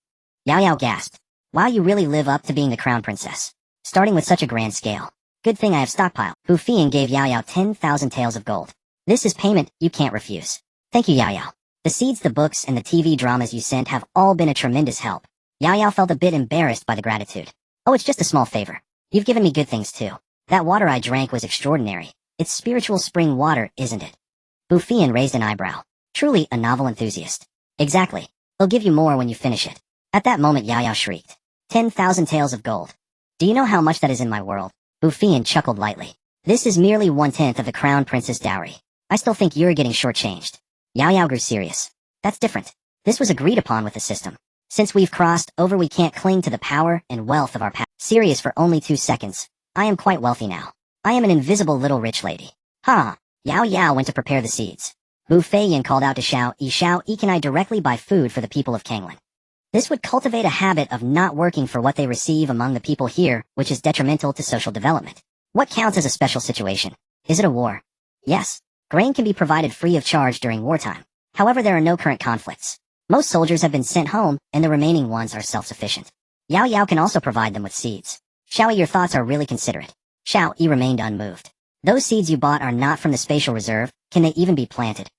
Yao gasped. "Wow, you really live up to being the crown princess. Starting with such a grand scale. Good thing I have stockpile." Bu Feiyan gave Yao 10,000 taels of gold. "This is payment you can't refuse." "Thank you, Yao. The seeds, the books, and the TV dramas you sent have all been a tremendous help." Yao felt a bit embarrassed by the gratitude. "Oh, it's just a small favor. You've given me good things too. That water I drank was extraordinary. It's spiritual spring water, isn't it?" Bu Feiyan raised an eyebrow. Truly a novel enthusiast. "Exactly. They'll give you more when you finish it." At that moment Yao shrieked. 10,000 taels of gold. "Do you know how much that is in my world?" Bu Feiyan chuckled lightly. "This is merely 1/10 of the crown princess dowry. I still think you're getting shortchanged." Yao grew serious. "That's different. This was agreed upon with the system. Since we've crossed over, we can't cling to the power and wealth of our past." Serious for only 2 seconds. "I am quite wealthy now. I am an invisible little rich lady." "Ha!" Yao went to prepare the seeds. Bu Feiyan called out to Xiao Yi, "Can I directly buy food for the people of Canglan?" This would cultivate a habit of not working for what they receive among the people here, which is detrimental to social development. What counts as a special situation? Is it a war? Yes. Grain can be provided free of charge during wartime. However, there are no current conflicts. Most soldiers have been sent home, and the remaining ones are self-sufficient. Yao can also provide them with seeds. "Xiao Yi, your thoughts are really considerate." Xiao Yi remained unmoved. "Those seeds you bought are not from the spatial reserve. Can they even be planted?"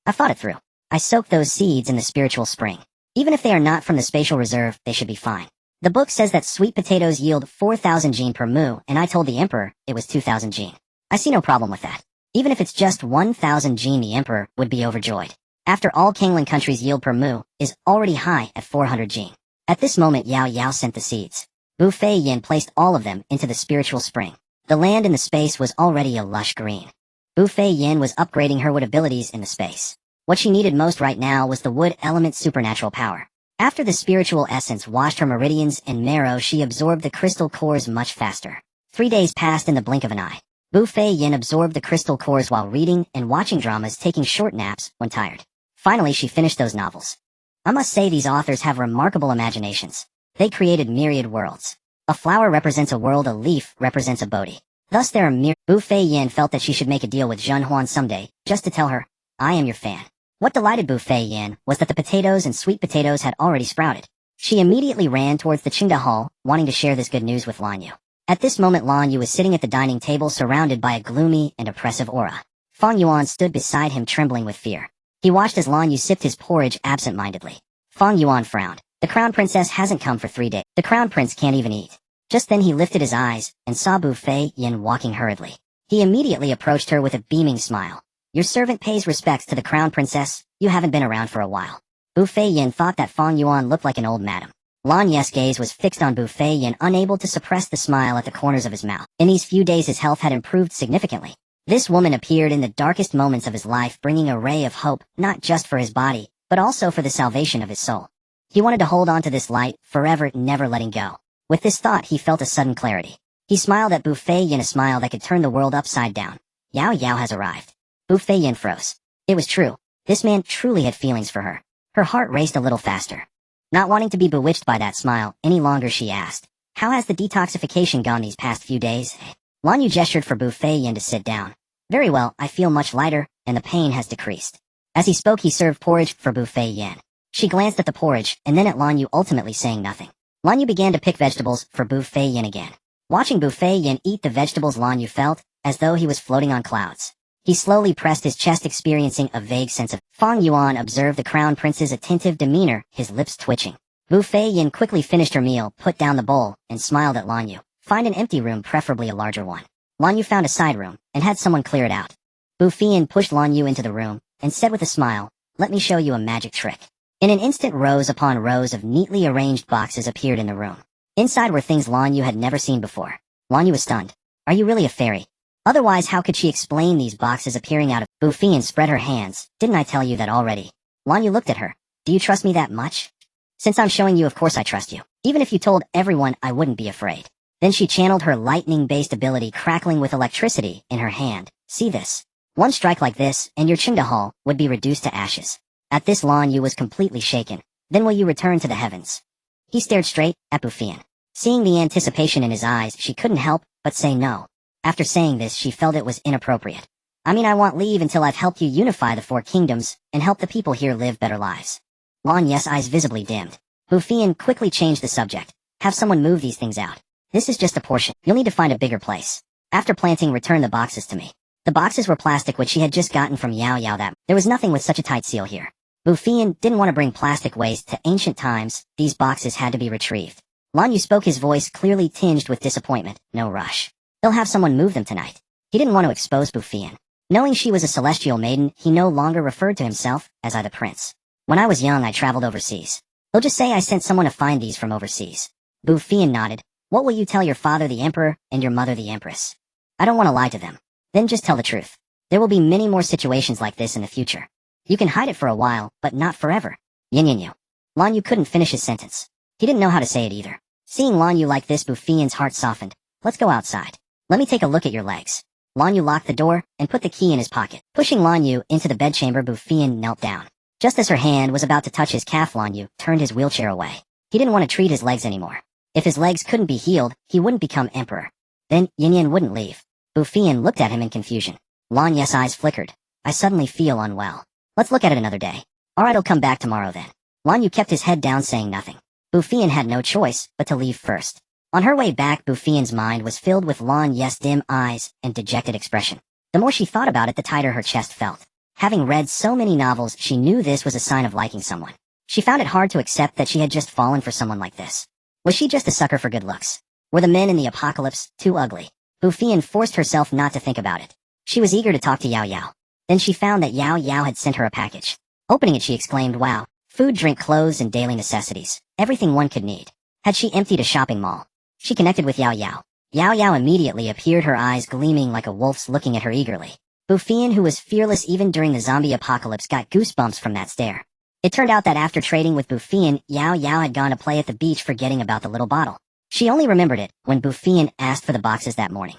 "I've thought it through. I soaked those seeds in the spiritual spring. Even if they are not from the spatial reserve, they should be fine. The book says that sweet potatoes yield 4,000 gene per mu, and I told the emperor it was 2,000 gene. I see no problem with that. Even if it's just 1,000 gene, the emperor would be overjoyed. After all, Canglan country's yield per mu is already high at 400 gene." At this moment Yao sent the seeds. Bu Feiyan placed all of them into the spiritual spring. The land in the space was already a lush green. Bu Feiyan was upgrading her wood abilities in the space. What she needed most right now was the wood element's supernatural power. After the spiritual essence washed her meridians and marrow, she absorbed the crystal cores much faster. 3 days passed in the blink of an eye. Bu Feiyan absorbed the crystal cores while reading and watching dramas, taking short naps when tired. Finally, she finished those novels. I must say these authors have remarkable imaginations. They created myriad worlds. A flower represents a world, a leaf represents a Bodhi. Thus there are Bu Feiyan felt that she should make a deal with Zhen Huan someday, just to tell her, "I am your fan." What delighted Bu Feiyan was that the potatoes and sweet potatoes had already sprouted. She immediately ran towards the Qingda hall, wanting to share this good news with Lan Yu. At this moment Lan Yu was sitting at the dining table, surrounded by a gloomy and oppressive aura. Fang Yuan stood beside him, trembling with fear. He watched as Lan Yu sipped his porridge absent-mindedly. Fang Yuan frowned. The crown princess hasn't come for 3 days. The crown prince can't even eat. Just then he lifted his eyes and saw Bu Feiyan walking hurriedly. He immediately approached her with a beaming smile. "Your servant pays respects to the crown princess. You haven't been around for a while." Bu Feiyan thought that Fang Yuan looked like an old madam. Lan Yu's gaze was fixed on Bu Feiyan, unable to suppress the smile at the corners of his mouth. In these few days his health had improved significantly. This woman appeared in the darkest moments of his life, bringing a ray of hope, not just for his body, but also for the salvation of his soul. He wanted to hold on to this light, forever, never letting go. With this thought he felt a sudden clarity. He smiled at Bu Feiyan, a smile that could turn the world upside down. Yao Yao has arrived. Bu Feiyan froze. It was true. This man truly had feelings for her. Her heart raced a little faster. Not wanting to be bewitched by that smile any longer, she asked, "How has the detoxification gone these past few days?" Lan Yu gestured for Bu Feiyan to sit down. "Very well, I feel much lighter, and the pain has decreased." As he spoke he served porridge for Bu Feiyan. She glanced at the porridge, and then at Lan Yu, ultimately saying nothing. Lan Yu began to pick vegetables for Bu Feiyan again. Watching Bu Feiyan eat the vegetables, Lan Yu felt as though he was floating on clouds. He slowly pressed his chest, experiencing a vague sense of Fang Yuan observed the crown prince's attentive demeanor, his lips twitching. Bu Feiyan quickly finished her meal, put down the bowl, and smiled at Lan Yu. "Find an empty room, preferably a larger one." Lan Yu found a side room, and had someone clear it out. Bu Feiyan pushed Lan Yu into the room, and said with a smile, "Let me show you a magic trick." In an instant rows upon rows of neatly arranged boxes appeared in the room. Inside were things Lan Yu had never seen before. Lan Yu was stunned. "Are you really a fairy? Otherwise how could she explain these boxes appearing out of—" Bu Feiyan spread her hands. "Didn't I tell you that already?" Lan Yu looked at her. "Do you trust me that much?" "Since I'm showing you, of course I trust you. Even if you told everyone, I wouldn't be afraid." Then she channeled her lightning-based ability, crackling with electricity in her hand. "See this? One strike like this, and your Qingda Hall would be reduced to ashes." At this Lan Yu was completely shaken. "Then will you return to the heavens?" He stared straight at Bu Feiyan. Seeing the anticipation in his eyes, she couldn't help but say no. After saying this, she felt it was inappropriate. "I mean, I want leave until I've helped you unify the 4 kingdoms, and help the people here live better lives." Lan Yu's eyes visibly dimmed. Bu Feiyan quickly changed the subject. "Have someone move these things out. This is just a portion. You'll need to find a bigger place. After planting, return the boxes to me." The boxes were plastic, which she had just gotten from Yao Yao. That there was nothing with such a tight seal here. Bu Feiyan didn't want to bring plastic waste to ancient times. These boxes had to be retrieved. Lan Yu spoke, his voice clearly tinged with disappointment. "No rush. They'll have someone move them tonight." He didn't want to expose Bu Feiyan. Knowing she was a celestial maiden, he no longer referred to himself as I the prince. "When I was young I traveled overseas. They'll just say I sent someone to find these from overseas." Bu Feiyan nodded. "What will you tell your father the emperor and your mother the empress?" "I don't want to lie to them." "Then just tell the truth. There will be many more situations like this in the future. You can hide it for a while, but not forever." "Yin yin yu." Lan Yu couldn't finish his sentence. He didn't know how to say it either. Seeing Lan Yu like this, Bu Feiyan's heart softened. "Let's go outside. Let me take a look at your legs." Lan Yu locked the door and put the key in his pocket. Pushing Lan Yu into the bedchamber, Bu Feiyan knelt down. Just as her hand was about to touch his calf, Lan Yu turned his wheelchair away. He didn't want to treat his legs anymore. If his legs couldn't be healed, he wouldn't become emperor. Then Yin Yin wouldn't leave. Bu Feiyan looked at him in confusion. Lan Yu's eyes flickered. "I suddenly feel unwell. Let's look at it another day." "Alright, I'll come back tomorrow then." Lan Yu kept his head down, saying nothing. Bu Feiyan had no choice but to leave first. On her way back, Bu Feiyan's mind was filled with Lan Yu's dim eyes and dejected expression. The more she thought about it, the tighter her chest felt. Having read so many novels, she knew this was a sign of liking someone. She found it hard to accept that she had just fallen for someone like this. Was she just a sucker for good looks? Were the men in the apocalypse too ugly? Bu Feiyan forced herself not to think about it. She was eager to talk to Yao Yao. Then she found that Yao Yao had sent her a package. Opening it, she exclaimed, "Wow, food, drink, clothes, and daily necessities. Everything one could need." Had she emptied a shopping mall? She connected with Yao Yao. Yao Yao immediately appeared, her eyes gleaming like a wolf's, looking at her eagerly. Bu Feiyan, who was fearless even during the zombie apocalypse, got goosebumps from that stare. It turned out that after trading with Bu Feiyan, Yao Yao had gone to play at the beach, forgetting about the little bottle. She only remembered it when Bu Feiyan asked for the boxes that morning.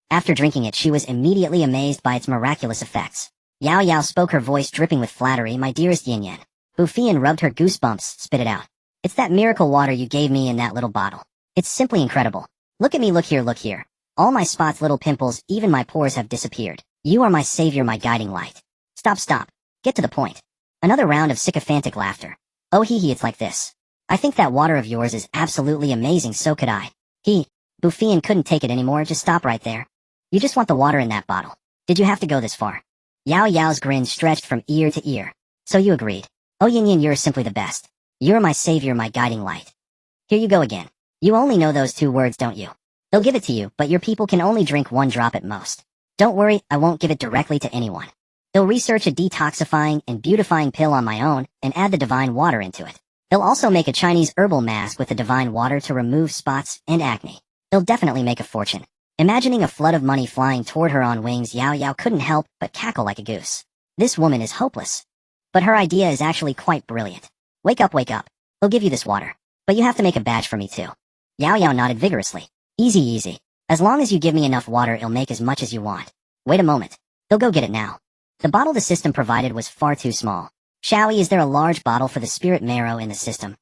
After drinking it, she was immediately amazed by its miraculous effects. Yao Yao spoke, her voice dripping with flattery. "My dearest Yin Yin." Bu Feiyan rubbed her goosebumps, spit it out. "It's that miracle water you gave me in that little bottle. It's simply incredible. Look at me, look here, look here. All my spots, little pimples, even my pores have disappeared. You are my savior, my guiding light." "Stop, stop. Get to the point." Another round of sycophantic laughter. "Oh hee hee, it's like this. I think that water of yours is absolutely amazing, so could I." Bu Feiyan couldn't take it anymore. "Just stop right there. You just want the water in that bottle. Did you have to go this far?" Yao Yao's grin stretched from ear to ear. "So you agreed. Oh Yin Yin, you're simply the best. You're my savior, my guiding light. Here you go again. You only know those 2 words, don't you? They'll give it to you, but your people can only drink 1 drop at most. Don't worry, I won't give it directly to anyone. They'll research a detoxifying and beautifying pill on my own and add the divine water into it. He'll also make a Chinese herbal mask with the divine water to remove spots and acne. He'll definitely make a fortune. Imagining a flood of money flying toward her on wings, Xiao Yao couldn't help but cackle like a goose. This woman is hopeless. But her idea is actually quite brilliant. Wake up, wake up. He'll give you this water. But you have to make a badge for me too. Xiao Yao nodded vigorously. Easy, easy. As long as you give me enough water, I'll make as much as you want. Wait a moment. He'll go get it now. The bottle the system provided was far too small. Xiao Yi, is there a large bottle for the spirit marrow in the system?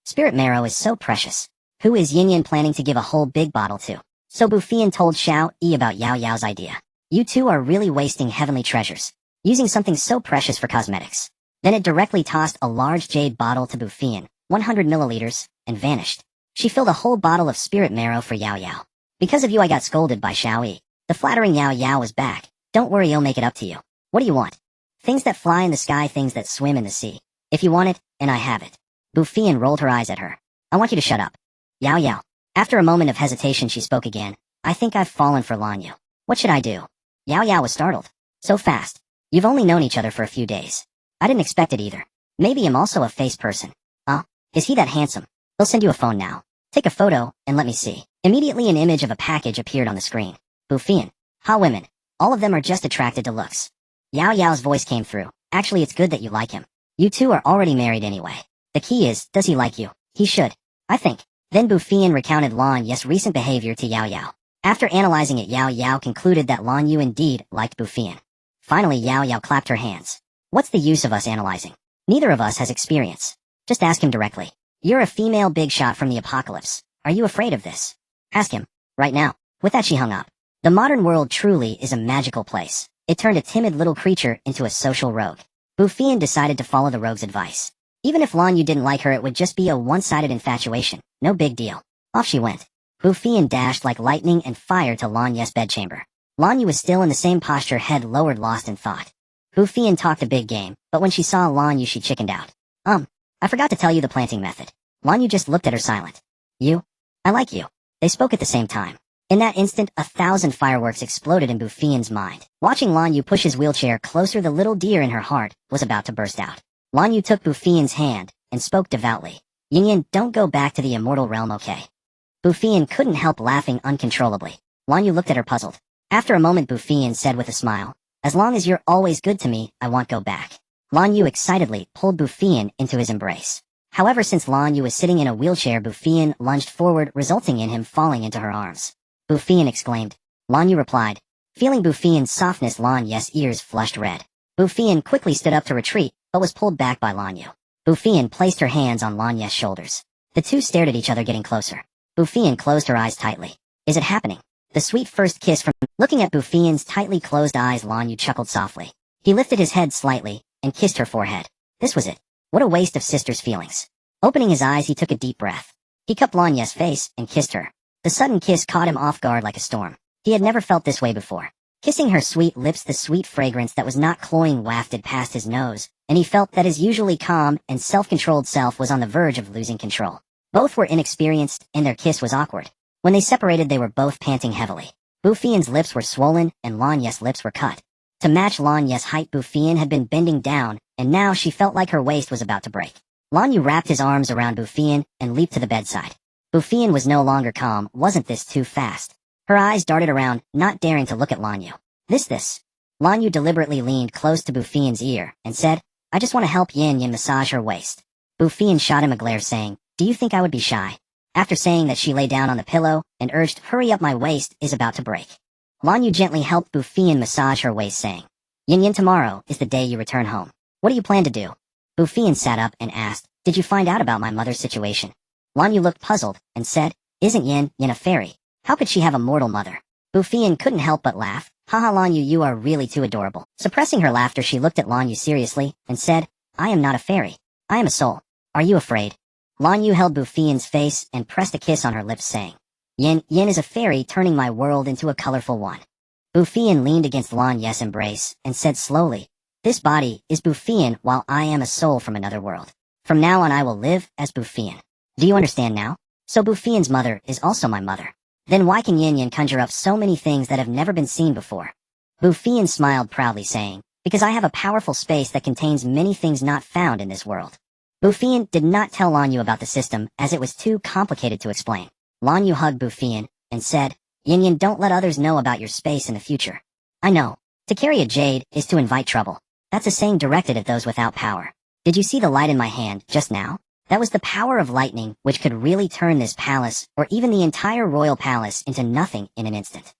Spirit marrow is so precious. Who is Yin Yin planning to give a whole big bottle to? So Bu Feiyan told Xiao Yi about Yao Yao's idea. You two are really wasting heavenly treasures, using something so precious for cosmetics. Then it directly tossed a large jade bottle to Bu Feiyan, 100 milliliters, and vanished. She filled a whole bottle of spirit marrow for Yao Yao. Because of you I got scolded by Xiao Yi. The flattering Yao Yao was back. Don't worry, he'll make it up to you. What do you want? Things that fly in the sky, things that swim in the sea. If you want it, and I have it. Bu Feiyan rolled her eyes at her. I want you to shut up. Yao Yao. After a moment of hesitation she spoke again. I think I've fallen for Lan Yu. What should I do? Yao Yao was startled. So fast. You've only known each other for a few days. I didn't expect it either. Maybe I'm also a face person. Is he that handsome? He'll send you a phone now. Take a photo, and let me see. Immediately an image of a package appeared on the screen. Bu Feiyan. Ha, women. All of them are just attracted to looks. Yao Yao's voice came through. Actually, it's good that you like him. You two are already married anyway. The key is, does he like you? He should. I think. Then Bu Feiyan recounted Lan Yu's recent behavior to Yao Yao. After analyzing it, Yao Yao concluded that Lan Yu indeed liked Bu Feiyan. Finally, Yao Yao clapped her hands. What's the use of us analyzing? Neither of us has experience. Just ask him directly. You're a female big shot from the apocalypse. Are you afraid of this? Ask him. Right now. With that she hung up. The modern world truly is a magical place. It turned a timid little creature into a social rogue. Bu Feiyan decided to follow the rogue's advice. Even if Lan Yu didn't like her, it would just be a one-sided infatuation. No big deal. Off she went. Bu Feiyan dashed like lightning and fire to Lan Yu's bedchamber. Lan Yu was still in the same posture, head lowered, lost in thought. Bu Feiyan talked a big game, but when she saw Lan Yu she chickened out. I forgot to tell you the planting method. Lan Yu just looked at her silent. You? I like you. They spoke at the same time. In that instant, 1,000 fireworks exploded in Bu Feiyan's mind. Watching Lan Yu push his wheelchair closer, the little deer in her heart was about to burst out. Lan Yu took Bu Feiyan's hand and spoke devoutly. Yin Yin, don't go back to the immortal realm, okay? Bu Feiyan couldn't help laughing uncontrollably. Lan Yu looked at her puzzled. After a moment, Bu Feiyan said with a smile, as long as you're always good to me, I won't go back. Lan Yu excitedly pulled Bu Feiyan into his embrace. However, since Lan Yu was sitting in a wheelchair, Bu Feiyan lunged forward, resulting in him falling into her arms. Bu Feiyan exclaimed. Lan Yu replied. Feeling Bu Feiyan's softness, Lan Yu's ears flushed red. Bu Feiyan quickly stood up to retreat, but was pulled back by Lan Yu. Bu Feiyan placed her hands on Lan Yu's shoulders. The two stared at each other, getting closer. Bu Feiyan closed her eyes tightly. Is it happening? The sweet first kiss from... Looking at Bu Feiyan's tightly closed eyes, Lan Yu chuckled softly. He lifted his head slightly and kissed her forehead. This was it. What a waste of sister's feelings. Opening his eyes, he took a deep breath. He cupped Lan Yu's face and kissed her. The sudden kiss caught him off guard like a storm. He had never felt this way before. Kissing her sweet lips, the sweet fragrance that was not cloying wafted past his nose, and he felt that his usually calm and self-controlled self was on the verge of losing control. Both were inexperienced, and their kiss was awkward. When they separated, they were both panting heavily. Bu Feiyan's lips were swollen, and Lan Yu's lips were cut. To match Lan Yu's height, Bu Feiyan had been bending down, and now she felt like her waist was about to break. Lan Yu wrapped his arms around Bu Feiyan and leaped to the bedside. Bu Feiyan was no longer calm. Wasn't this too fast? Her eyes darted around, not daring to look at Lan Yu. This. Lan Yu deliberately leaned close to Bu Feiyan's ear and said, I just want to help Yin Yin massage her waist. Bu Feiyan shot him a glare, saying, do you think I would be shy? After saying that, she lay down on the pillow and urged, hurry up, my waist is about to break. Lan Yu gently helped Bu Feiyan massage her waist, saying, Yin Yin, tomorrow is the day you return home. What do you plan to do? Bu Feiyan sat up and asked, did you find out about my mother's situation? Lan Yu looked puzzled and said, isn't Yin Yin a fairy? How could she have a mortal mother? Bu Feiyan couldn't help but laugh. Haha, Lan Yu, you are really too adorable. Suppressing her laughter, she looked at Lan Yu seriously and said, I am not a fairy. I am a soul. Are you afraid? Lan Yu held Bu Feiyan's face and pressed a kiss on her lips, saying, Yin is a fairy, turning my world into a colorful one. Bu Feiyan leaned against Lan Yu's embrace and said slowly, this body is Bu Feiyan, while I am a soul from another world. From now on I will live as Bu Feiyan. Do you understand now? So Bu Feiyan's mother is also my mother. Then why can Yin Yin conjure up so many things that have never been seen before? Bu Feiyan smiled proudly, saying, because I have a powerful space that contains many things not found in this world. Bu Feiyan did not tell Lan Yu about the system as it was too complicated to explain. Lan Yu hugged Bu Feiyan and said, Yin Yin, don't let others know about your space in the future. I know. To carry a jade is to invite trouble. That's a saying directed at those without power. Did you see the light in my hand just now? That was the power of lightning which could really turn this palace or even the entire royal palace into nothing in an instant.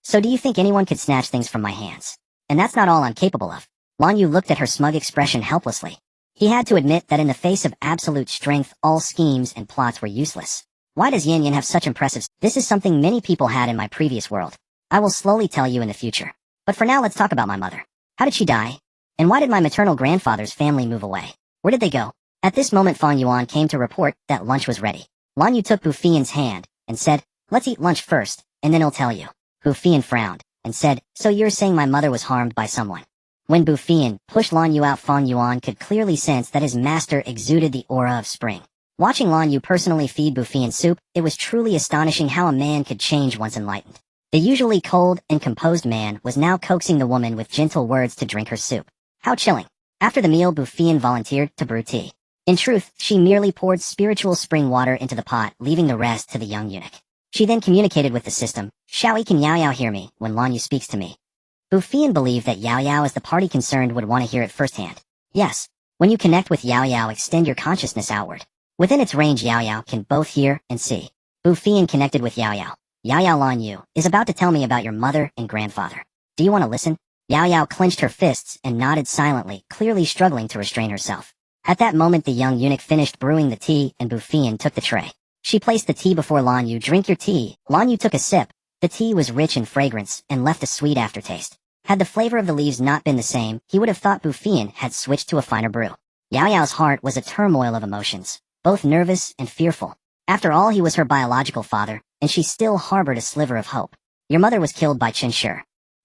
So do you think anyone could snatch things from my hands? And that's not all I'm capable of. Lan Yu looked at her smug expression helplessly. He had to admit that in the face of absolute strength all schemes and plots were useless. Why does Yin Yin have such impressive... This is something many people had in my previous world. I will slowly tell you in the future. But for now let's talk about my mother. How did she die? And why did my maternal grandfather's family move away? Where did they go? At this moment Fang Yuan came to report that lunch was ready. Lan Yu took Bu Feiyan's hand and said, let's eat lunch first, and then I'll tell you. Bu Feiyan frowned and said, so you're saying my mother was harmed by someone? When Bu Feiyan pushed Lan Yu out, Fang Yuan could clearly sense that his master exuded the aura of spring. Watching Lan Yu personally feed Bu Feiyan soup, it was truly astonishing how a man could change once enlightened. The usually cold and composed man was now coaxing the woman with gentle words to drink her soup. How chilling. After the meal, Bu Feiyan volunteered to brew tea. In truth, she merely poured spiritual spring water into the pot, leaving the rest to the young eunuch. She then communicated with the system. Xiao Yi, can Yao Yao hear me when Lan Yu speaks to me? Bu Feiyan believed that Yao Yao as the party concerned would want to hear it firsthand. Yes. When you connect with Yao Yao, extend your consciousness outward. Within its range, Yao Yao can both hear and see. Bu Feiyan connected with Yao Yao. Yao Yao, Lan Yu is about to tell me about your mother and grandfather. Do you want to listen? Yao Yao clenched her fists and nodded silently, clearly struggling to restrain herself. At that moment the young eunuch finished brewing the tea and Bu Feiyan took the tray. She placed the tea before Lan Yu. Drink your tea. Lan Yu took a sip. The tea was rich in fragrance and left a sweet aftertaste. Had the flavor of the leaves not been the same, he would have thought Bu Feiyan had switched to a finer brew. Yao Yao's heart was a turmoil of emotions, both nervous and fearful. After all, he was her biological father, and she still harbored a sliver of hope. Your mother was killed by Qin Shi.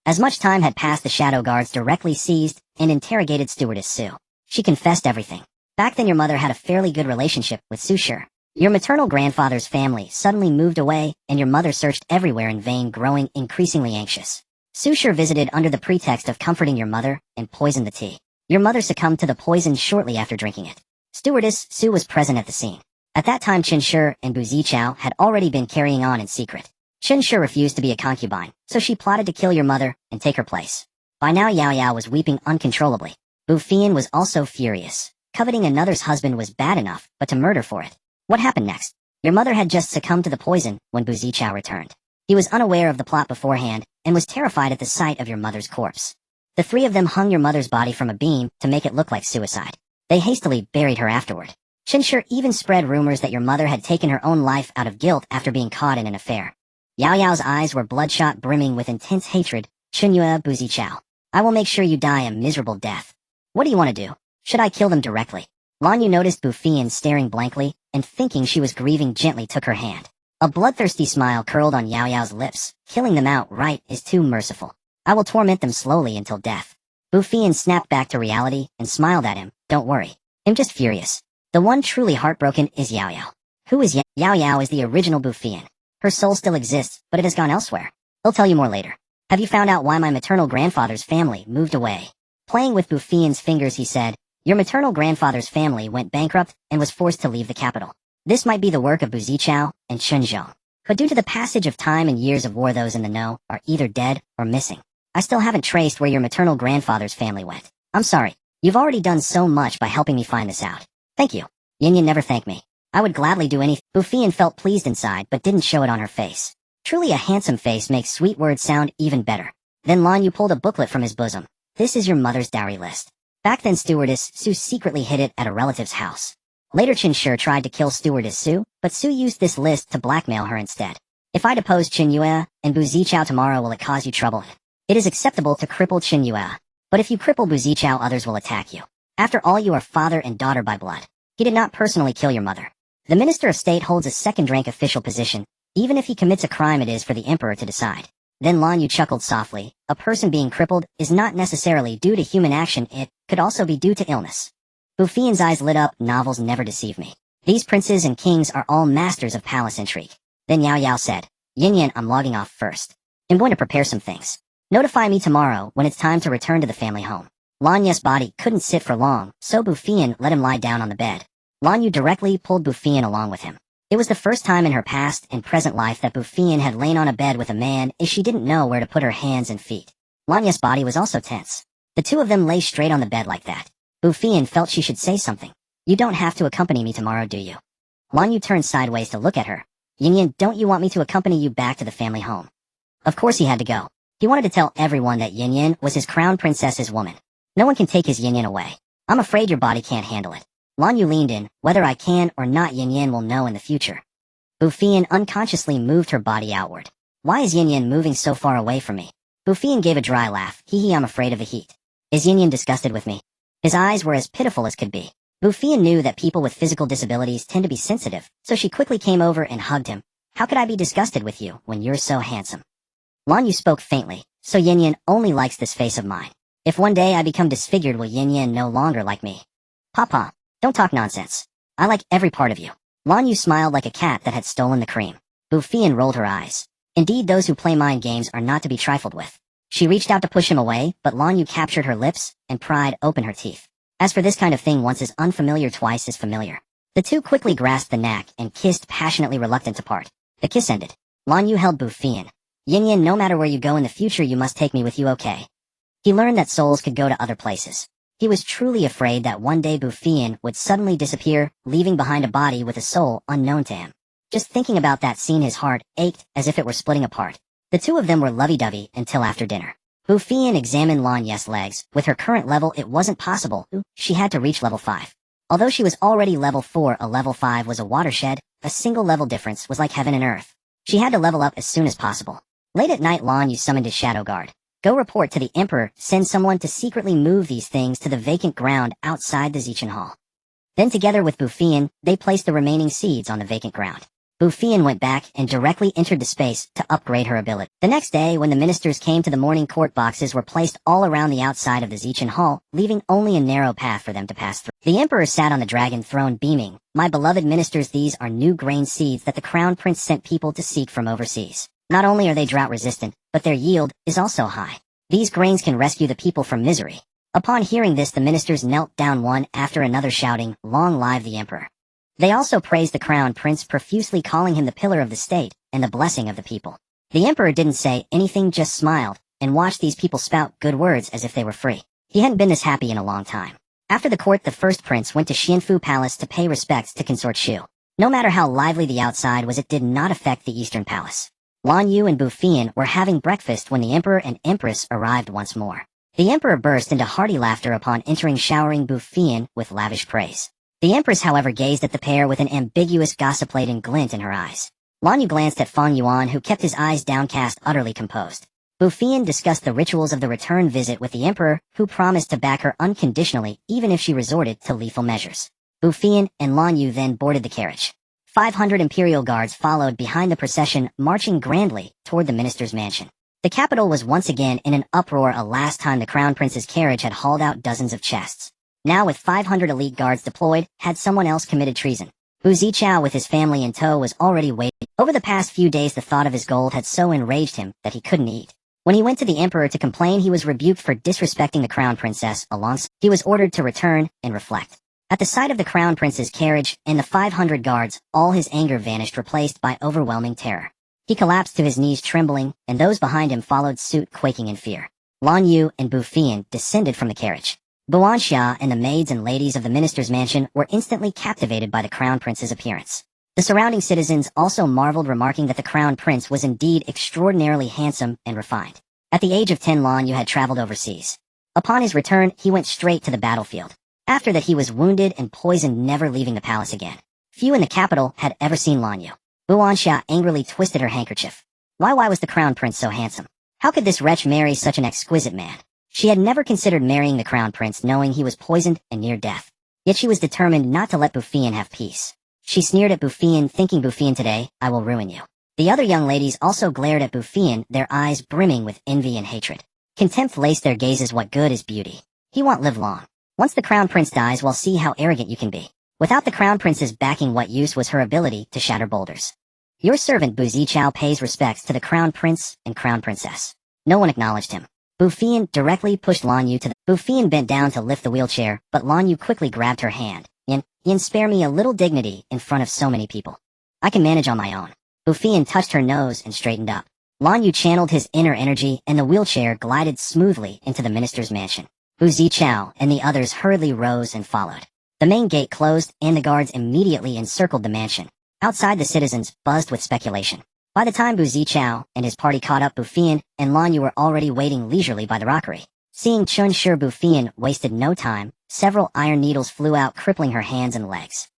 As much time had passed, the shadow guards directly seized and interrogated stewardess Su. She confessed everything. Back then your mother had a fairly good relationship with Su Shi. Your maternal grandfather's family suddenly moved away, and your mother searched everywhere in vain, growing increasingly anxious. Su Shi visited under the pretext of comforting your mother and poisoned the tea. Your mother succumbed to the poison shortly after drinking it. Stewardess Su was present at the scene. At that time Qin Shi and Bu Zichao had already been carrying on in secret. Qin Shi refused to be a concubine, so she plotted to kill your mother and take her place. By now Yao Yao was weeping uncontrollably. Bu Feiyan was also furious. Coveting another's husband was bad enough, but to murder for it. What happened next? Your mother had just succumbed to the poison when Bu Zichao returned. He was unaware of the plot beforehand and was terrified at the sight of your mother's corpse. The three of them hung your mother's body from a beam to make it look like suicide. They hastily buried her afterward. Qin Shi even spread rumors that your mother had taken her own life out of guilt after being caught in an affair. Yao Yao's eyes were bloodshot, brimming with intense hatred. Chunyue, Bu Zichao, I will make sure you die a miserable death. What do you want to do? Should I kill them directly? Lan Yu noticed Bu Feiyan staring blankly, and thinking she was grieving gently took her hand. A bloodthirsty smile curled on Yao Yao's lips. Killing them outright is too merciful. I will torment them slowly until death. Bu Feiyan snapped back to reality and smiled at him. Don't worry. I'm just furious. The one truly heartbroken is Yao Yao. Who is Yao? Yao Yao is the original Bu Feiyan. Her soul still exists, but it has gone elsewhere. I'll tell you more later. Have you found out why my maternal grandfather's family moved away? Playing with Bu Feiyan's fingers he said, your maternal grandfather's family went bankrupt and was forced to leave the capital. This might be the work of Bu Zichao and Chunzhong. But due to the passage of time and years of war, those in the know are either dead or missing. I still haven't traced where your maternal grandfather's family went. I'm sorry. You've already done so much by helping me find this out. Thank you. Yin Yin never thanked me. I would gladly do anything. Bu Feiyan felt pleased inside but didn't show it on her face. Truly a handsome face makes sweet words sound even better. Then Lan Yu pulled a booklet from his bosom. This is your mother's dowry list. Back then stewardess Su secretly hid it at a relative's house. Later Qin Shi tried to kill stewardess Su, but Su used this list to blackmail her instead. If I depose Qin Yue and Bu Zichao tomorrow, will it cause you trouble? It is acceptable to cripple Qin Yue, but if you cripple Bu Zichao, others will attack you. After all, you are father and daughter by blood. He did not personally kill your mother. The Minister of State holds a second-rank official position. Even if he commits a crime, it is for the Emperor to decide. Then Lan Yu chuckled softly. A person being crippled is not necessarily due to human action, it could also be due to illness. Bu Feiyan's eyes lit up. Novels never deceive me. These princes and kings are all masters of palace intrigue. Then Yao Yao said, Yin Yin, I'm logging off first. I'm going to prepare some things. Notify me tomorrow when it's time to return to the family home. Lan Yu's body couldn't sit for long, so Bu Feiyan let him lie down on the bed. Lan Yu directly pulled Bu Feiyan along with him. It was the first time in her past and present life that Bu Feiyan had lain on a bed with a man if she didn't know where to put her hands and feet. Lan Yu's body was also tense. The two of them lay straight on the bed like that. Bu Feiyan felt she should say something. You don't have to accompany me tomorrow, do you? Lan Yu turned sideways to look at her. Yin, don't you want me to accompany you back to the family home? Of course he had to go. He wanted to tell everyone that Yin was his crown princess's woman. No one can take his Yin away. I'm afraid your body can't handle it. Lan Yu leaned in. Whether I can or not, Yin will know in the future. Bu Feiyan unconsciously moved her body outward. Why is Yin moving so far away from me? Bu Feiyan gave a dry laugh. Hee, I'm afraid of the heat. Is Yin disgusted with me? His eyes were as pitiful as could be. Bu Feiyan knew that people with physical disabilities tend to be sensitive, so she quickly came over and hugged him. How could I be disgusted with you when you're so handsome? Lan Yu spoke faintly. So Yin only likes this face of mine. If one day I become disfigured, will Yin no longer like me? Papa, don't talk nonsense. I like every part of you. Lan Yu smiled like a cat that had stolen the cream. Bu Feiyan rolled her eyes. Indeed, those who play mind games are not to be trifled with. She reached out to push him away, but Lan Yu captured her lips, and pride opened her teeth. As for this kind of thing, once is unfamiliar, twice is familiar. The two quickly grasped the neck and kissed, passionately reluctant to part. The kiss ended. Lan Yu held Bu Feiyan. Yin, no matter where you go in the future, you must take me with you, okay? He learned that souls could go to other places. He was truly afraid that one day Bu Feiyan would suddenly disappear, leaving behind a body with a soul unknown to him. Just thinking about that scene, his heart ached as if it were splitting apart. The two of them were lovey-dovey until after dinner. Bu Feiyan examined Lan Yu's legs. With her current level, it wasn't possible. She had to reach level 5. Although she was already level 4, a level 5 was a watershed. A single level difference was like heaven and earth. She had to level up as soon as possible. Late at night, Lan Yu summoned his shadow guard. Go report to the Emperor, send someone to secretly move these things to the vacant ground outside the Xichen Hall. Then together with Bu Feiyan, they placed the remaining seeds on the vacant ground. Bu Feiyan went back and directly entered the space to upgrade her ability. The next day, when the ministers came to the morning court, boxes were placed all around the outside of the Xichen Hall, leaving only a narrow path for them to pass through. The Emperor sat on the dragon throne beaming. My beloved ministers, these are new grain seeds that the Crown Prince sent people to seek from overseas. Not only are they drought resistant, but their yield is also high. These grains can rescue the people from misery. Upon hearing this, the ministers knelt down one after another, shouting, Long live the Emperor. They also praised the Crown Prince, profusely calling him the pillar of the state and the blessing of the people. The Emperor didn't say anything, just smiled, and watched these people spout good words as if they were free. He hadn't been this happy in a long time. After the court, the first prince went to Xianfu Palace to pay respects to Consort Shu. No matter how lively the outside was, it did not affect the Eastern Palace. Lan Yu and Bu Feiyan were having breakfast when the Emperor and Empress arrived once more. The Emperor burst into hearty laughter upon entering, showering Bu Feiyan with lavish praise. The Empress, however, gazed at the pair with an ambiguous, gossip-laden glint in her eyes. Lan Yu glanced at Feng Yuan, who kept his eyes downcast, utterly composed. Bu Feiyan discussed the rituals of the return visit with the Emperor, who promised to back her unconditionally even if she resorted to lethal measures. Bu Feiyan and Lan Yu then boarded the carriage. 500 imperial guards followed behind the procession, marching grandly toward the minister's mansion. The capital was once again in an uproar. A last time the Crown Prince's carriage had hauled out dozens of chests. Now, with 500 elite guards deployed, had someone else committed treason? Bu Zichao with his family in tow was already waiting. Over the past few days, the thought of his gold had so enraged him that he couldn't eat. When he went to the Emperor to complain, he was rebuked for disrespecting the Crown Princess. Alongside, he was ordered to return and reflect. At the sight of the Crown Prince's carriage and the 500 guards, all his anger vanished, replaced by overwhelming terror. He collapsed to his knees, trembling, and those behind him followed suit, quaking in fear. Lan Yu and Bu Feiyan descended from the carriage. Buanxia and the maids and ladies of the minister's mansion were instantly captivated by the Crown Prince's appearance. The surrounding citizens also marveled, remarking that the Crown Prince was indeed extraordinarily handsome and refined. At the age of 10, Lan Yu had traveled overseas. Upon his return, he went straight to the battlefield. After that, he was wounded and poisoned, never leaving the palace again. Few in the capital had ever seen Lan Yu. Buanxia angrily twisted her handkerchief. Why was the Crown Prince so handsome? How could this wretch marry such an exquisite man? She had never considered marrying the Crown Prince, knowing he was poisoned and near death. Yet she was determined not to let Bu Feiyan have peace. She sneered at Bu Feiyan, thinking, Bu Feiyan, today, I will ruin you. The other young ladies also glared at Bu Feiyan, their eyes brimming with envy and hatred. Contempt laced their gazes. What good is beauty? He won't live long. Once the Crown Prince dies, we'll see how arrogant you can be. Without the Crown Prince's backing, what use was her ability to shatter boulders? Your servant Bu Zichao pays respects to the Crown Prince and Crown Princess. No one acknowledged him. Bu Feiyan directly pushed Lan Yu to the... Bu Feiyan bent down to lift the wheelchair, but Lan Yu quickly grabbed her hand. Yin, spare me a little dignity in front of so many people. I can manage on my own. Bu Feiyan touched her nose and straightened up. Lan Yu channeled his inner energy and the wheelchair glided smoothly into the minister's mansion. Bu Zichao and the others hurriedly rose and followed. The main gate closed and the guards immediately encircled the mansion. Outside, the citizens buzzed with speculation. By the time Bu Zichao and his party caught up, Bu Feiyan and Lan Yu were already waiting leisurely by the rockery. Seeing Chun Shi, Bu Feiyan wasted no time. Several iron needles flew out, crippling her hands and legs.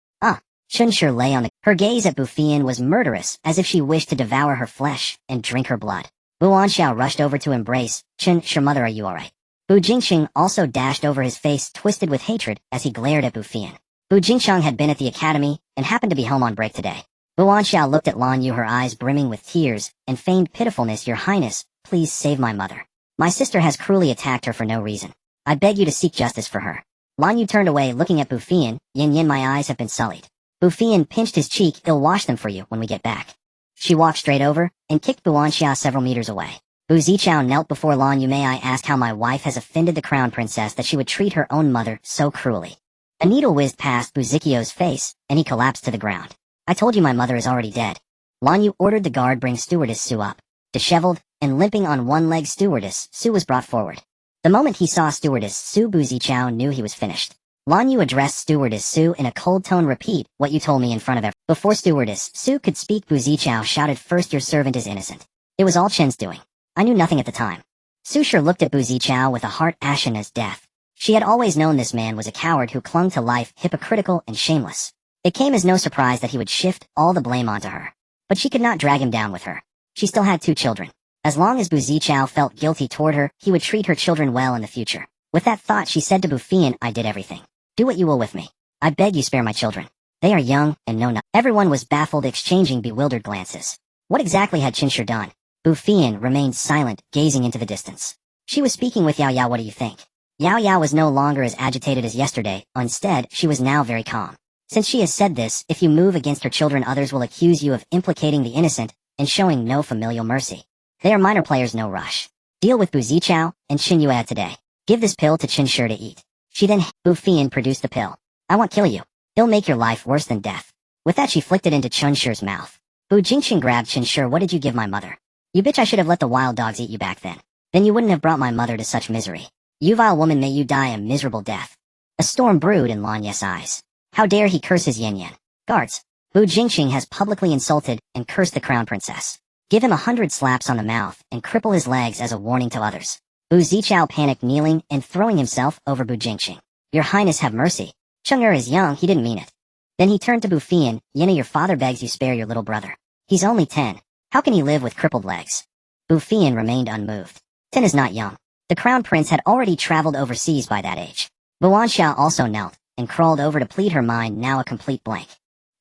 Chun Shi lay on her gaze at Bu Feiyan was murderous, as if she wished to devour her flesh and drink her blood. Bu Anxiao rushed over to embrace. Chun Shi, mother, are you alright? Bu Jingqing also dashed over, his face twisted with hatred as he glared at Bu Feiyan. Bu Jingqiang had been at the academy and happened to be home on break today. Bu Anxiao looked at Lan Yu, her eyes brimming with tears, and feigned pitifulness. Your Highness, please save my mother. My sister has cruelly attacked her for no reason. I beg you to seek justice for her. Lan Yu turned away, looking at Bu Feiyan. Yin, my eyes have been sullied. Bu Feiyan pinched his cheek. I'll wash them for you when we get back. She walked straight over and kicked Bu Anxiao several meters away. Bu Zichao knelt before Lan Yu. May I ask how my wife has offended the crown princess that she would treat her own mother so cruelly? A needle whizzed past Bu Zichio's face, and he collapsed to the ground. I told you my mother is already dead. Lan Yu ordered the guard bring Stewardess Su up. Disheveled and limping on one leg, Stewardess Su was brought forward. The moment he saw Stewardess Su, Bu Zichao knew he was finished. Lan Yu addressed Stewardess Su in a cold tone. Repeat what you told me in front of everyone. Before Stewardess Su could speak, Bu Zichao shouted, first, your servant is innocent. It was all Chen's doing. I knew nothing at the time. Su Shi looked at Bu Zichao with a heart ashen as death. She had always known this man was a coward who clung to life, hypocritical and shameless. It came as no surprise that he would shift all the blame onto her. But she could not drag him down with her. She still had 2 children. As long as Bu Zichao felt guilty toward her, he would treat her children well in the future. With that thought, she said to Bu Feiyan, I did everything. Do what you will with me. I beg you, spare my children. They are young and know nothing. Everyone was baffled, exchanging bewildered glances. What exactly had Qin Shi done? Bu Feiyan remained silent, gazing into the distance. She was speaking with Yao Yao. What do you think? Yao Yao was no longer as agitated as yesterday. Instead, she was now very calm. Since she has said this, if you move against her children, others will accuse you of implicating the innocent and showing no familial mercy. They are minor players, no rush. Deal with Bu Zichao and Qin Yue today. Give this pill to Qin Shi to eat. She then, Bu Feiyan produced the pill. I won't kill you. It'll make your life worse than death. With that, she flicked it into Chun Shi's mouth. Bu Jingqing grabbed Qin Shi. What did you give my mother? You bitch, I should have let the wild dogs eat you back then. Then you wouldn't have brought my mother to such misery. You vile woman, may you die a miserable death. A storm brewed in Lan Yu's eyes. How dare he curse his Yin Yin. Guards. Bu Jingqing has publicly insulted and cursed the crown princess. Give him 100 slaps on the mouth and cripple his legs as a warning to others. Bu Zichao panicked, kneeling and throwing himself over Bu Jingqing. Your Highness, have mercy. Chang'er is young, he didn't mean it. Then he turned to Bu Feiyan. Yina, your father begs you spare your little brother. He's only 10. How can he live with crippled legs? Bu Feiyan remained unmoved. 10 is not young. The crown prince had already traveled overseas by that age. Bu Anxiao also knelt and crawled over to plead, her mind now a complete blank.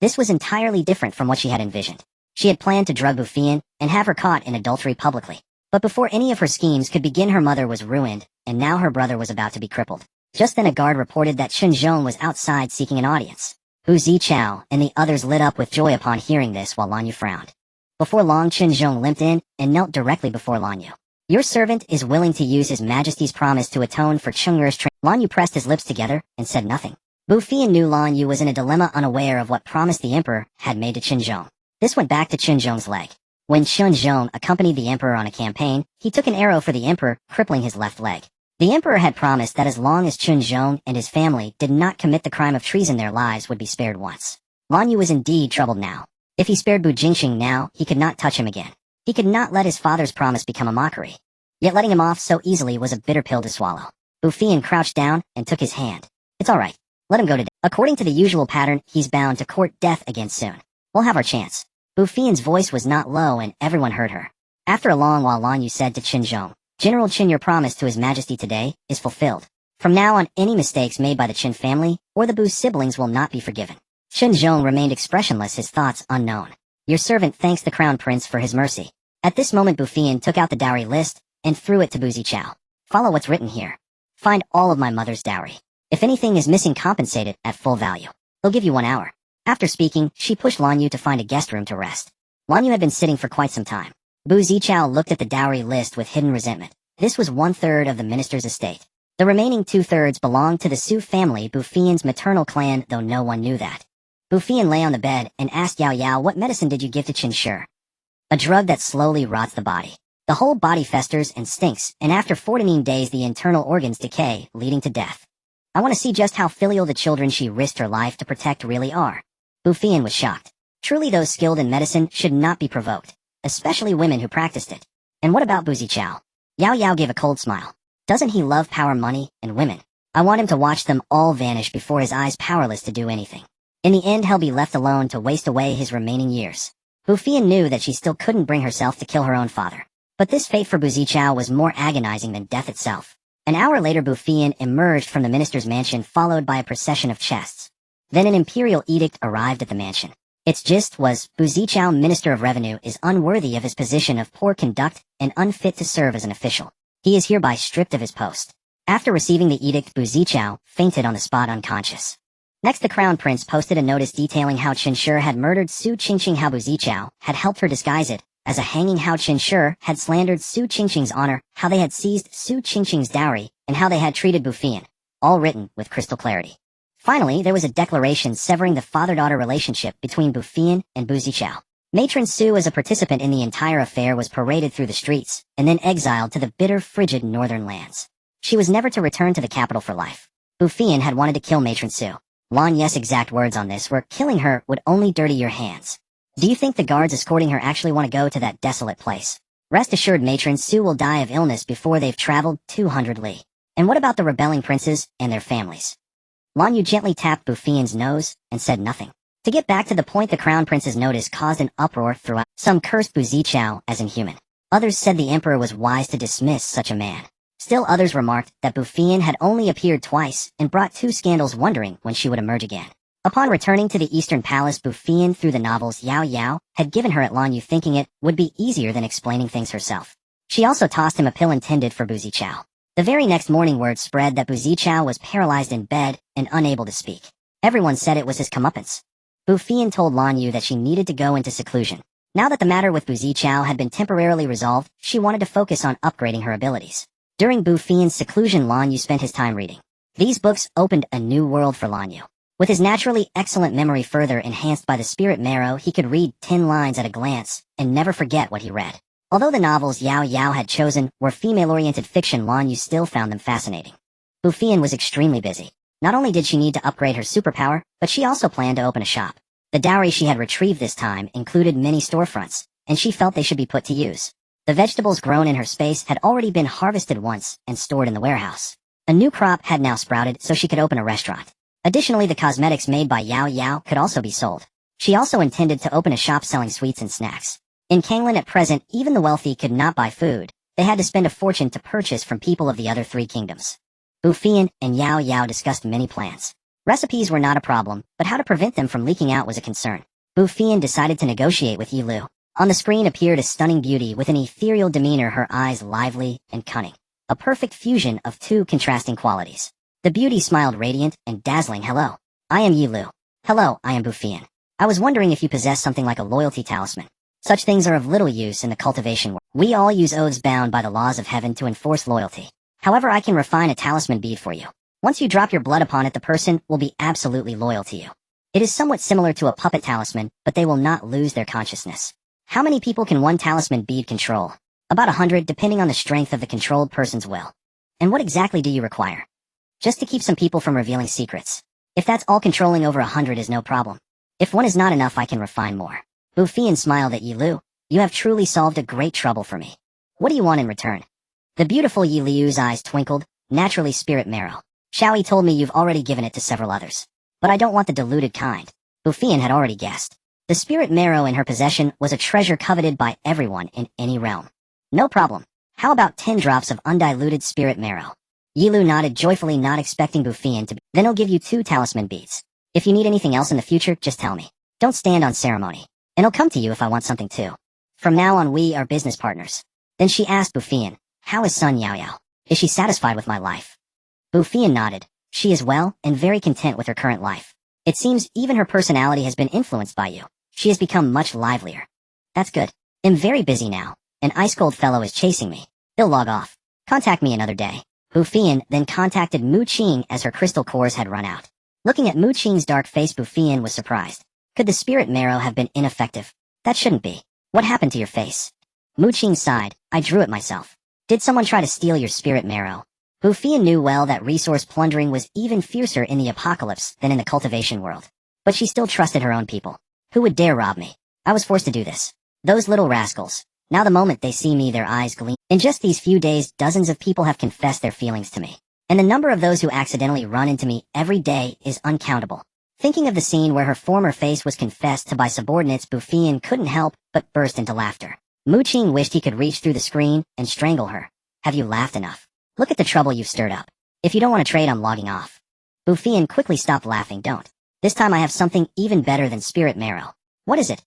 This was entirely different from what she had envisioned. She had planned to drug Bu Feiyan and have her caught in adultery publicly. But before any of her schemes could begin, her mother was ruined, and now her brother was about to be crippled. Just then a guard reported that Chen Zhong was outside seeking an audience. Bu Zichao and the others lit up with joy upon hearing this, while Lan Yu frowned. Before long, Chen Zhong limped in and knelt directly before Lan Yu. Your servant is willing to use His Majesty's promise to atone for Chang'er's Lan Yu pressed his lips together and said nothing. Bu Feiyan knew Lan Yu was in a dilemma, unaware of what promise the emperor had made to Chen Zhong. This went back to Chen Zhong's leg. When Chen Zhong accompanied the emperor on a campaign, he took an arrow for the emperor, crippling his left leg. The emperor had promised that as long as Chen Zhong and his family did not commit the crime of treason, their lives would be spared once. Lan Yu was indeed troubled now. If he spared Bu Jingqing now, he could not touch him again. He could not let his father's promise become a mockery. Yet letting him off so easily was a bitter pill to swallow. Bu Feiyan crouched down and took his hand. It's all right. Let him go to death. According to the usual pattern, he's bound to court death again soon. We'll have our chance. Bu Feiyan's voice was not low, and everyone heard her. After a long while, Lan Yu said to Chen Zhong, General Chen, your promise to His Majesty today is fulfilled. From now on, any mistakes made by the Chen family or the Bu siblings will not be forgiven. Chen Zhong remained expressionless, his thoughts unknown. Your servant thanks the Crown Prince for his mercy. At this moment, Bu Feiyan took out the dowry list and threw it to Bu Zichao. Follow what's written here. Find all of my mother's dowry. If anything is missing, compensate it at full value. They'll give you 1 hour. After speaking, she pushed Lan Yu to find a guest room to rest. Lan Yu had been sitting for quite some time. Bu Zichao looked at the dowry list with hidden resentment. This was 1/3 of the minister's estate. The remaining 2/3 belonged to the Su family, Bu Feiyan's maternal clan, though no one knew that. Bu Feiyan lay on the bed and asked Yao Yao, "What medicine did you give to Qin Shi?" "A drug that slowly rots the body. The whole body festers and stinks, and after 14 days the internal organs decay, leading to death. I want to see just how filial the children she risked her life to protect really are." Bu Feiyan was shocked. Truly those skilled in medicine should not be provoked, especially women who practiced it. "And what about Bu Zichao?" Yao Yao gave a cold smile. "Doesn't he love power, money, and women? I want him to watch them all vanish before his eyes, powerless to do anything. In the end he'll be left alone to waste away his remaining years." Bu Feiyan knew that she still couldn't bring herself to kill her own father. But this fate for Bu Zichao was more agonizing than death itself. An hour later Bu Feiyan emerged from the minister's mansion, followed by a procession of chests. Then an imperial edict arrived at the mansion. Its gist was, Bu Zichao, Minister of Revenue, is unworthy of his position of poor conduct and unfit to serve as an official. He is hereby stripped of his post. After receiving the edict, Bu Zichao fainted on the spot unconscious. Next, the crown prince posted a notice detailing how Qin Shi had murdered Su Qingqing, how Bu Zichao had helped her disguise it as a hanging, how Qin Shi had slandered Su Qingqing's honor, how they had seized Su Qingqing's dowry, and how they had treated Bu Feiyan, all written with crystal clarity. Finally, there was a declaration severing the father-daughter relationship between Bu Feiyan and Bu Zichao. Matron Su, as a participant in the entire affair, was paraded through the streets and then exiled to the bitter, frigid northern lands. She was never to return to the capital for life. Bu Feiyan had wanted to kill Matron Su. Lan Yu's exact words on this were, "Killing her would only dirty your hands." Do you think the guards escorting her actually want to go to that desolate place? Rest assured, Matron Su will die of illness before they've traveled 200 li. And what about the rebelling princes and their families? Lan Yu gently tapped Bu Feiyan's nose and said nothing. To get back to the point, the crown prince's notice caused an uproar throughout. Some cursed Bu Zichao as inhuman. Others said the emperor was wise to dismiss such a man. Still others remarked that Bu Feiyan had only appeared twice and brought 2 scandals, wondering when she would emerge again. Upon returning to the Eastern Palace, Bu Feiyan, through the novels Yao Yao had given her at Lan Yu, thinking it would be easier than explaining things herself. She also tossed him a pill intended for Bu Zichao. The very next morning, word spread that Bu Zichao was paralyzed in bed and unable to speak. Everyone said it was his comeuppance. Bu Feiyan told Lan Yu that she needed to go into seclusion. Now that the matter with Bu Zichao had been temporarily resolved, she wanted to focus on upgrading her abilities. During Bu Feiyan's seclusion, Lan Yu spent his time reading. These books opened a new world for Lan Yu. With his naturally excellent memory further enhanced by the spirit marrow, he could read 10 lines at a glance and never forget what he read. Although the novels Yao Yao had chosen were female-oriented fiction, Lan Yu still found them fascinating. Bu Feiyan was extremely busy. Not only did she need to upgrade her superpower, but she also planned to open a shop. The dowry she had retrieved this time included many storefronts, and she felt they should be put to use. The vegetables grown in her space had already been harvested once and stored in the warehouse. A new crop had now sprouted, so she could open a restaurant. Additionally, the cosmetics made by Yao Yao could also be sold. She also intended to open a shop selling sweets and snacks. In Canglan at present, even the wealthy could not buy food. They had to spend a fortune to purchase from people of the other 3 kingdoms. Bu Feiyan and Yao Yao discussed many plans. Recipes were not a problem, but how to prevent them from leaking out was a concern. Bu Feiyan decided to negotiate with Yi Lu. On the screen appeared a stunning beauty with an ethereal demeanor, her eyes lively and cunning. A perfect fusion of 2 contrasting qualities. The beauty smiled radiant and dazzling. "Hello. I am Yi Lu." "Hello, I am Bu Feiyan. I was wondering if you possess something like a loyalty talisman. Such things are of little use in the cultivation world. We all use oaths bound by the laws of heaven to enforce loyalty. However, I can refine a talisman bead for you. Once you drop your blood upon it, the person will be absolutely loyal to you. It is somewhat similar to a puppet talisman, but they will not lose their consciousness." "How many people can one talisman bead control?" "About 100, depending on the strength of the controlled person's will." "And what exactly do you require?" "Just to keep some people from revealing secrets. If that's all, controlling over 100 is no problem. If one is not enough, I can refine more." Bu Feiyan smiled at Yi Lu. "You have truly solved a great trouble for me. What do you want in return?" The beautiful Yi Lu's eyes twinkled. "Naturally, spirit marrow. Xiao Yi told me you've already given it to several others. But I don't want the diluted kind." Bu Feiyan had already guessed. The spirit marrow in her possession was a treasure coveted by everyone in any realm. "No problem. How about 10 drops of undiluted spirit marrow?" Yi Lu nodded joyfully, not expecting Bu Feiyan to. "Then I'll give you 2 talisman beads. If you need anything else in the future, just tell me. Don't stand on ceremony. And I'll come to you if I want something too. From now on, we are business partners." Then she asked Bu Feiyan, "How is son Yao Yao? Is she satisfied with my life?" Bu Feiyan nodded. She is well and very content with her current life. It seems even her personality has been influenced by you. She has become much livelier. "That's good. I'm very busy now. An ice-cold fellow is chasing me. He'll log off. Contact me another day." Bu Feiyan then contacted Mu Qing as her crystal cores had run out. Looking at Mu Qing's dark face, Bu Feiyan was surprised. Could the spirit marrow have been ineffective? That shouldn't be. What happened to your face? Mu Qing sighed. I drew it myself. Did someone try to steal your spirit marrow? Bu Feiyan knew well that resource plundering was even fiercer in the apocalypse than in the cultivation world. But she still trusted her own people. Who would dare rob me? I was forced to do this. Those little rascals. Now the moment they see me, their eyes gleam. In just these few days, dozens of people have confessed their feelings to me. And the number of those who accidentally run into me every day is uncountable. Thinking of the scene where her former face was confessed to by subordinates, Bu Feiyan couldn't help but burst into laughter. Mu Qing wished he could reach through the screen and strangle her. Have you laughed enough? Look at the trouble you've stirred up. If you don't want to trade, I'm logging off. Bu Feiyan quickly stopped laughing. Don't. This time I have something even better than spirit marrow. What is it?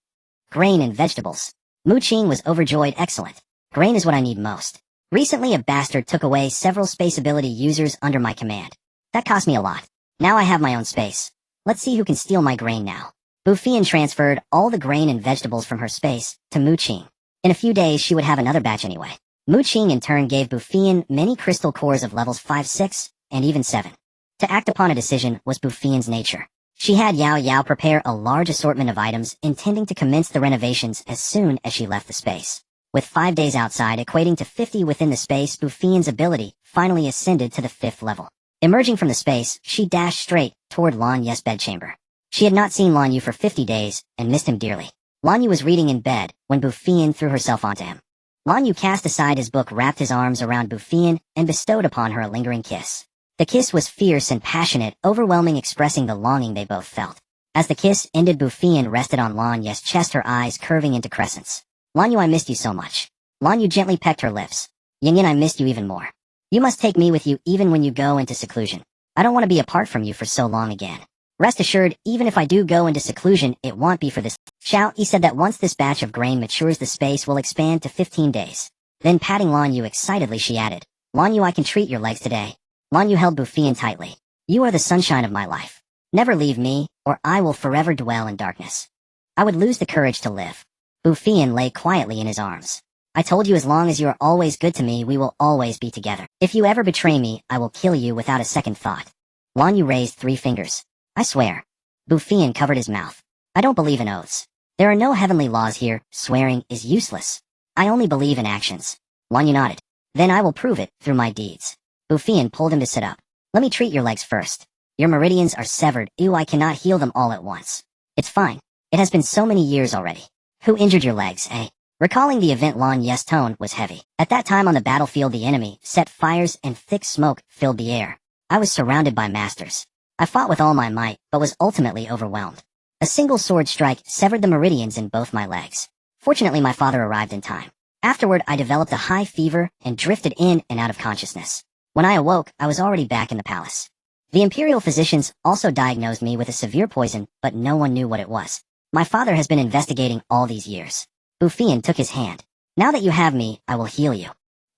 Grain and vegetables. Mu Qing was overjoyed. Excellent. Grain is what I need most. Recently a bastard took away several space ability users under my command. That cost me a lot. Now I have my own space. Let's see who can steal my grain now. Bu Feiyan transferred all the grain and vegetables from her space to Mu Qing. In a few days she would have another batch anyway. Mu Qing in turn gave Bu Feiyan many crystal cores of levels 5, 6, and even 7. To act upon a decision was Bu Feiyan's nature. She had Xiao Yi prepare a large assortment of items, intending to commence the renovations as soon as she left the space. With 5 days outside equating to 50 within the space, Bu Feiyan's ability finally ascended to the 5th level. Emerging from the space, she dashed straight toward Lan Yu's bedchamber. She had not seen Lan Yu for 50 days and missed him dearly. Lan Yu was reading in bed when Bu Feiyan threw herself onto him. Lan Yu cast aside his book, wrapped his arms around Bu Feiyan, and bestowed upon her a lingering kiss. The kiss was fierce and passionate, overwhelming, expressing the longing they both felt. As the kiss ended, Bu Feiyan rested on Lan Yu's chest, her eyes curving into crescents. Lan Yu, I missed you so much. Lan Yu gently pecked her lips. Yin Yin, I missed you even more. You must take me with you even when you go into seclusion. I don't want to be apart from you for so long again. Rest assured, even if I do go into seclusion, it won't be for this. Xiao Yi said that once this batch of grain matures, the space will expand to 15 days. Then patting Lan Yu excitedly, she added, Lan Yu, I can treat your legs today. Lan Yu held Bu Feiyan tightly. You are the sunshine of my life. Never leave me, or I will forever dwell in darkness. I would lose the courage to live. Bu Feiyan lay quietly in his arms. I told you, as long as you are always good to me, we will always be together. If you ever betray me, I will kill you without a second thought. Lan Yu raised 3 fingers. I swear. Bu Feiyan covered his mouth. I don't believe in oaths. There are no heavenly laws here. Swearing is useless. I only believe in actions. Lan Yu nodded. Then I will prove it through my deeds. Bu Feiyan pulled him to sit up. Let me treat your legs first. Your meridians are severed. Ew, I cannot heal them all at once. It's fine. It has been so many years already. Who injured your legs, eh? Recalling the event, Lan Yu's tone was heavy. At that time on the battlefield, the enemy set fires and thick smoke filled the air. I was surrounded by masters. I fought with all my might, but was ultimately overwhelmed. A single sword strike severed the meridians in both my legs. Fortunately, my father arrived in time. Afterward, I developed a high fever and drifted in and out of consciousness. When I awoke, I was already back in the palace. The imperial physicians also diagnosed me with a severe poison, but no one knew what it was. My father has been investigating all these years. Bu Feiyan took his hand. Now that you have me, I will heal you.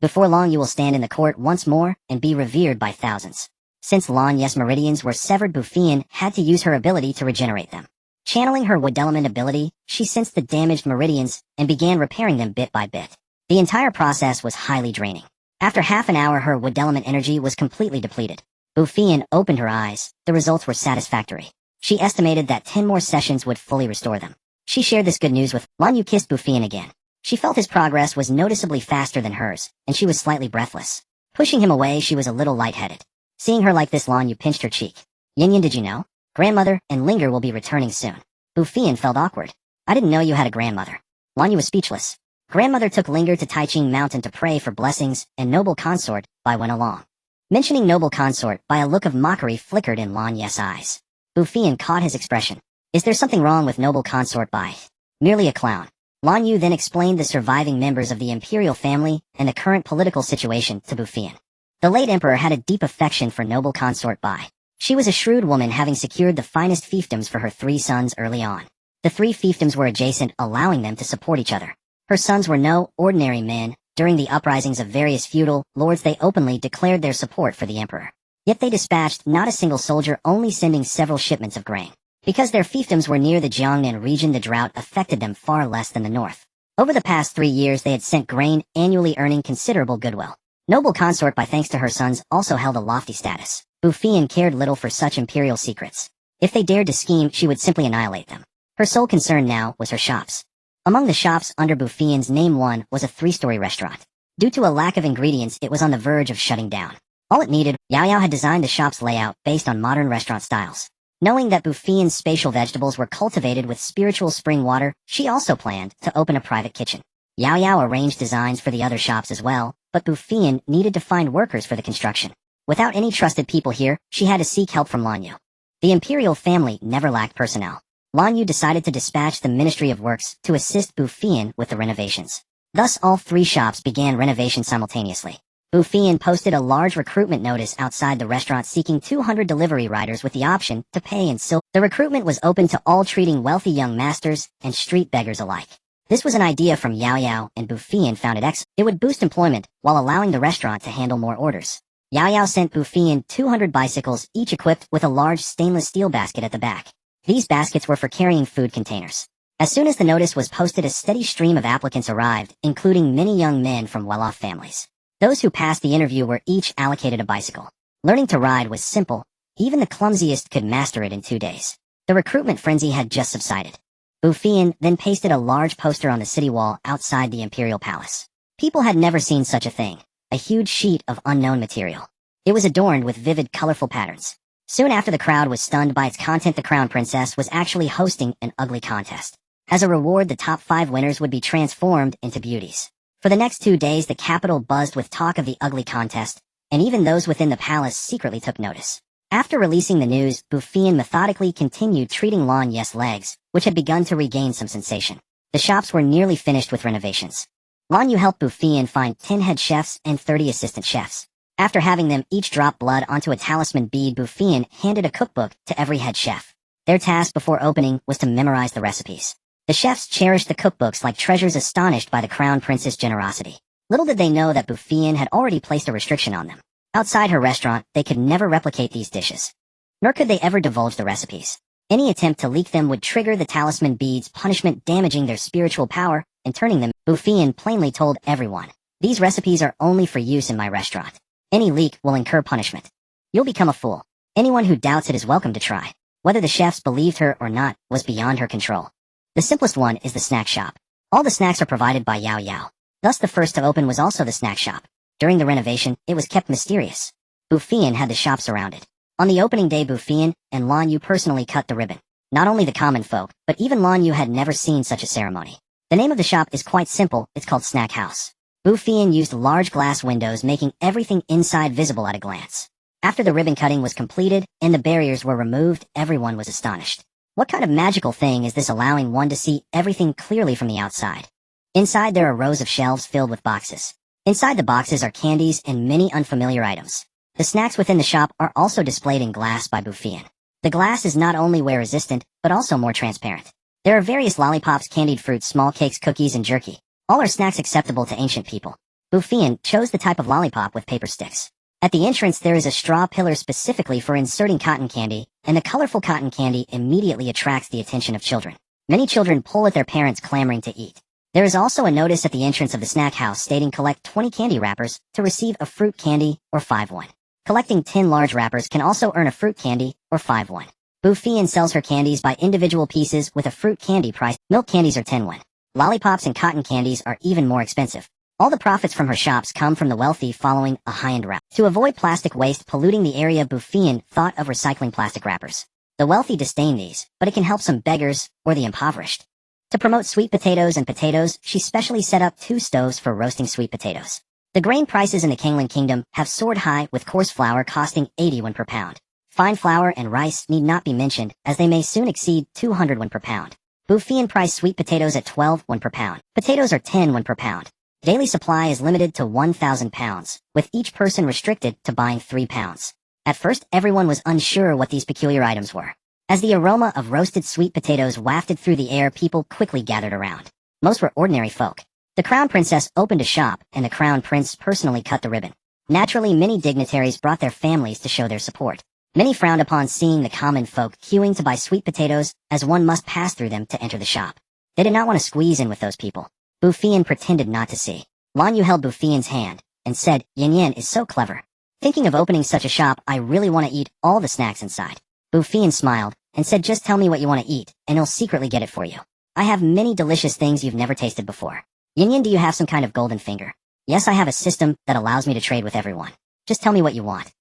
Before long you will stand in the court once more and be revered by thousands. Since Lan Yu's meridians were severed, Bu Feiyan had to use her ability to regenerate them. Channeling her wood element ability, she sensed the damaged meridians and began repairing them bit by bit. The entire process was highly draining. After half an hour, her wood element energy was completely depleted. Bu Feiyan opened her eyes. The results were satisfactory. She estimated that 10 more sessions would fully restore them. She shared this good news with Lan Yu. Kissed Bu Feiyan again. She felt his progress was noticeably faster than hers, and she was slightly breathless. Pushing him away, she was a little lightheaded. Seeing her like this, Lan Yu pinched her cheek. Yin Yin, did you know? Grandmother and Linger will be returning soon. Bu Feiyan felt awkward. I didn't know you had a grandmother. Lan Yu was speechless. Grandmother took Linger to Taiqing Mountain to pray for blessings, and noble consort Bai went along. Mentioning noble consort Bai, a look of mockery flickered in Lan Yu's eyes. Bu Feiyan caught his expression. Is there something wrong with noble consort Bai? Merely a clown. Lan Yu then explained the surviving members of the imperial family and the current political situation to Bu Feiyan. The late emperor had a deep affection for noble consort Bai. She was a shrewd woman, having secured the finest fiefdoms for her 3 sons early on. The 3 fiefdoms were adjacent, allowing them to support each other. Her sons were no ordinary men. During the uprisings of various feudal lords, they openly declared their support for the emperor. Yet they dispatched not a single soldier, only sending several shipments of grain. Because their fiefdoms were near the Jiangnan region, the drought affected them far less than the north. Over the past 3 years, they had sent grain, annually earning considerable goodwill. Noble consort by thanks to her sons also held a lofty status. Bu Feiyan cared little for such imperial secrets. If they dared to scheme, she would simply annihilate them. Her sole concern now was her shops. Among the shops under Bu Feiyan's name one was a 3-story restaurant. Due to a lack of ingredients, it was on the verge of shutting down. All it needed, Xiao had designed the shop's layout based on modern restaurant styles. Knowing that Bu Feiyan's spatial vegetables were cultivated with spiritual spring water, she also planned to open a private kitchen. Xiao arranged designs for the other shops as well, but Bu Feiyan needed to find workers for the construction. Without any trusted people here, she had to seek help from Lan Yu. The imperial family never lacked personnel. Lan Yu decided to dispatch the Ministry of Works to assist Bu Feiyan with the renovations. Thus all 3 shops began renovation simultaneously. Bu Feiyan posted a large recruitment notice outside the restaurant seeking 200 delivery riders with the option to pay in silver. The recruitment was open to all, treating wealthy young masters and street beggars alike. This was an idea from Xiao, and Bu Feiyan found it excellent. It would boost employment while allowing the restaurant to handle more orders. Xiao sent Bu Feiyan 200 bicycles, each equipped with a large stainless steel basket at the back. These baskets were for carrying food containers. As soon as the notice was posted, a steady stream of applicants arrived, including many young men from well-off families. Those who passed the interview were each allocated a bicycle. Learning to ride was simple. Even the clumsiest could master it in 2 days. The recruitment frenzy had just subsided. Bu Feiyan then pasted a large poster on the city wall outside the imperial palace. People had never seen such a thing, a huge sheet of unknown material. It was adorned with vivid, colorful patterns. Soon after the crowd was stunned by its content, the crown princess was actually hosting an ugly contest. As a reward, the top 5 winners would be transformed into beauties. For the next 2 days, the capital buzzed with talk of the ugly contest, and even those within the palace secretly took notice. After releasing the news, Bu Feiyan methodically continued treating Lan Yu's legs, which had begun to regain some sensation. The shops were nearly finished with renovations. Lan Yu helped Bu Feiyan find 10 head chefs and 30 assistant chefs. After having them each drop blood onto a talisman bead, Bu Feiyan handed a cookbook to every head chef. Their task before opening was to memorize the recipes. The chefs cherished the cookbooks like treasures, astonished by the crown prince's generosity. Little did they know that Bu Feiyan had already placed a restriction on them. Outside her restaurant, they could never replicate these dishes. Nor could they ever divulge the recipes. Any attempt to leak them would trigger the talisman bead's punishment, damaging their spiritual power and turning them. Bu Feiyan plainly told everyone, "These recipes are only for use in my restaurant. Any leak will incur punishment. You'll become a fool. Anyone who doubts it is welcome to try." Whether the chefs believed her or not was beyond her control. The simplest one is the snack shop. All the snacks are provided by Xiao. Thus the first to open was also the snack shop. During the renovation, it was kept mysterious. Bu Feiyan had the shop surrounded. On the opening day, Bu Feiyan and Lan Yu personally cut the ribbon. Not only the common folk, but even Lan Yu had never seen such a ceremony. The name of the shop is quite simple, it's called Snack House. Bu Feiyan used large glass windows, making everything inside visible at a glance. After the ribbon cutting was completed and the barriers were removed, everyone was astonished. What kind of magical thing is this, allowing one to see everything clearly from the outside? Inside there are rows of shelves filled with boxes. Inside the boxes are candies and many unfamiliar items. The snacks within the shop are also displayed in glass by Bu Feiyan. The glass is not only wear resistant, but also more transparent. There are various lollipops, candied fruits, small cakes, cookies, and jerky. All are snacks acceptable to ancient people. Bu Feiyan chose the type of lollipop with paper sticks. At the entrance there is a straw pillar specifically for inserting cotton candy, and the colorful cotton candy immediately attracts the attention of children. Many children pull at their parents, clamoring to eat. There is also a notice at the entrance of the snack house stating collect 20 candy wrappers to receive a fruit candy or 5-1. Collecting 10 large wrappers can also earn a fruit candy or 5-1. Bu Feiyan sells her candies by individual pieces with a fruit candy price. Milk candies are 10-1. Lollipops and cotton candies are even more expensive. All the profits from her shops come from the wealthy following a high-end route. To avoid plastic waste polluting the area, Bu Feiyan thought of recycling plastic wrappers. The wealthy disdain these, but it can help some beggars or the impoverished. To promote sweet potatoes and potatoes, she specially set up 2 stoves for roasting sweet potatoes. The grain prices in the Canglan Kingdom have soared high, with coarse flour costing 80 per pound. Fine flour and rice need not be mentioned, as they may soon exceed 200 per pound. Bu Feiyan priced sweet potatoes at 12 per pound. Potatoes are 10 per pound. Daily supply is limited to 1,000 pounds, with each person restricted to buying 3 pounds. At first, everyone was unsure what these peculiar items were. As the aroma of roasted sweet potatoes wafted through the air, people quickly gathered around. Most were ordinary folk. The crown princess opened a shop, and the crown prince personally cut the ribbon. Naturally, many dignitaries brought their families to show their support. Many frowned upon seeing the common folk queuing to buy sweet potatoes, as one must pass through them to enter the shop. They did not want to squeeze in with those people. Bu Feiyan pretended not to see. Lan Yu held Bu Feiyan's hand, and said, Yin Yin is so clever. Thinking of opening such a shop, I really want to eat all the snacks inside. Bu Feiyan smiled, and said just tell me what you want to eat, and he'll secretly get it for you. I have many delicious things you've never tasted before. Yin Yin, do you have some kind of golden finger? Yes, I have a system that allows me to trade with everyone. Just tell me what you want.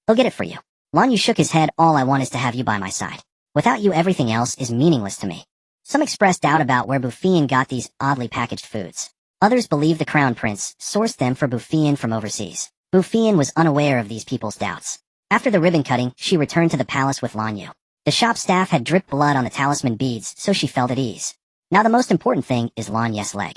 He'll get it for you. Lan Yu shook his head, all I want is to have you by my side. Without you everything else is meaningless to me. Some expressed doubt about where Bu Feiyan got these oddly packaged foods. Others believed the crown prince sourced them for Bu Feiyan from overseas. Bu Feiyan was unaware of these people's doubts. After the ribbon cutting, she returned to the palace with Lan Yu. The shop staff had dripped blood on the talisman beads, so she felt at ease. Now the most important thing is Lan Yu's leg.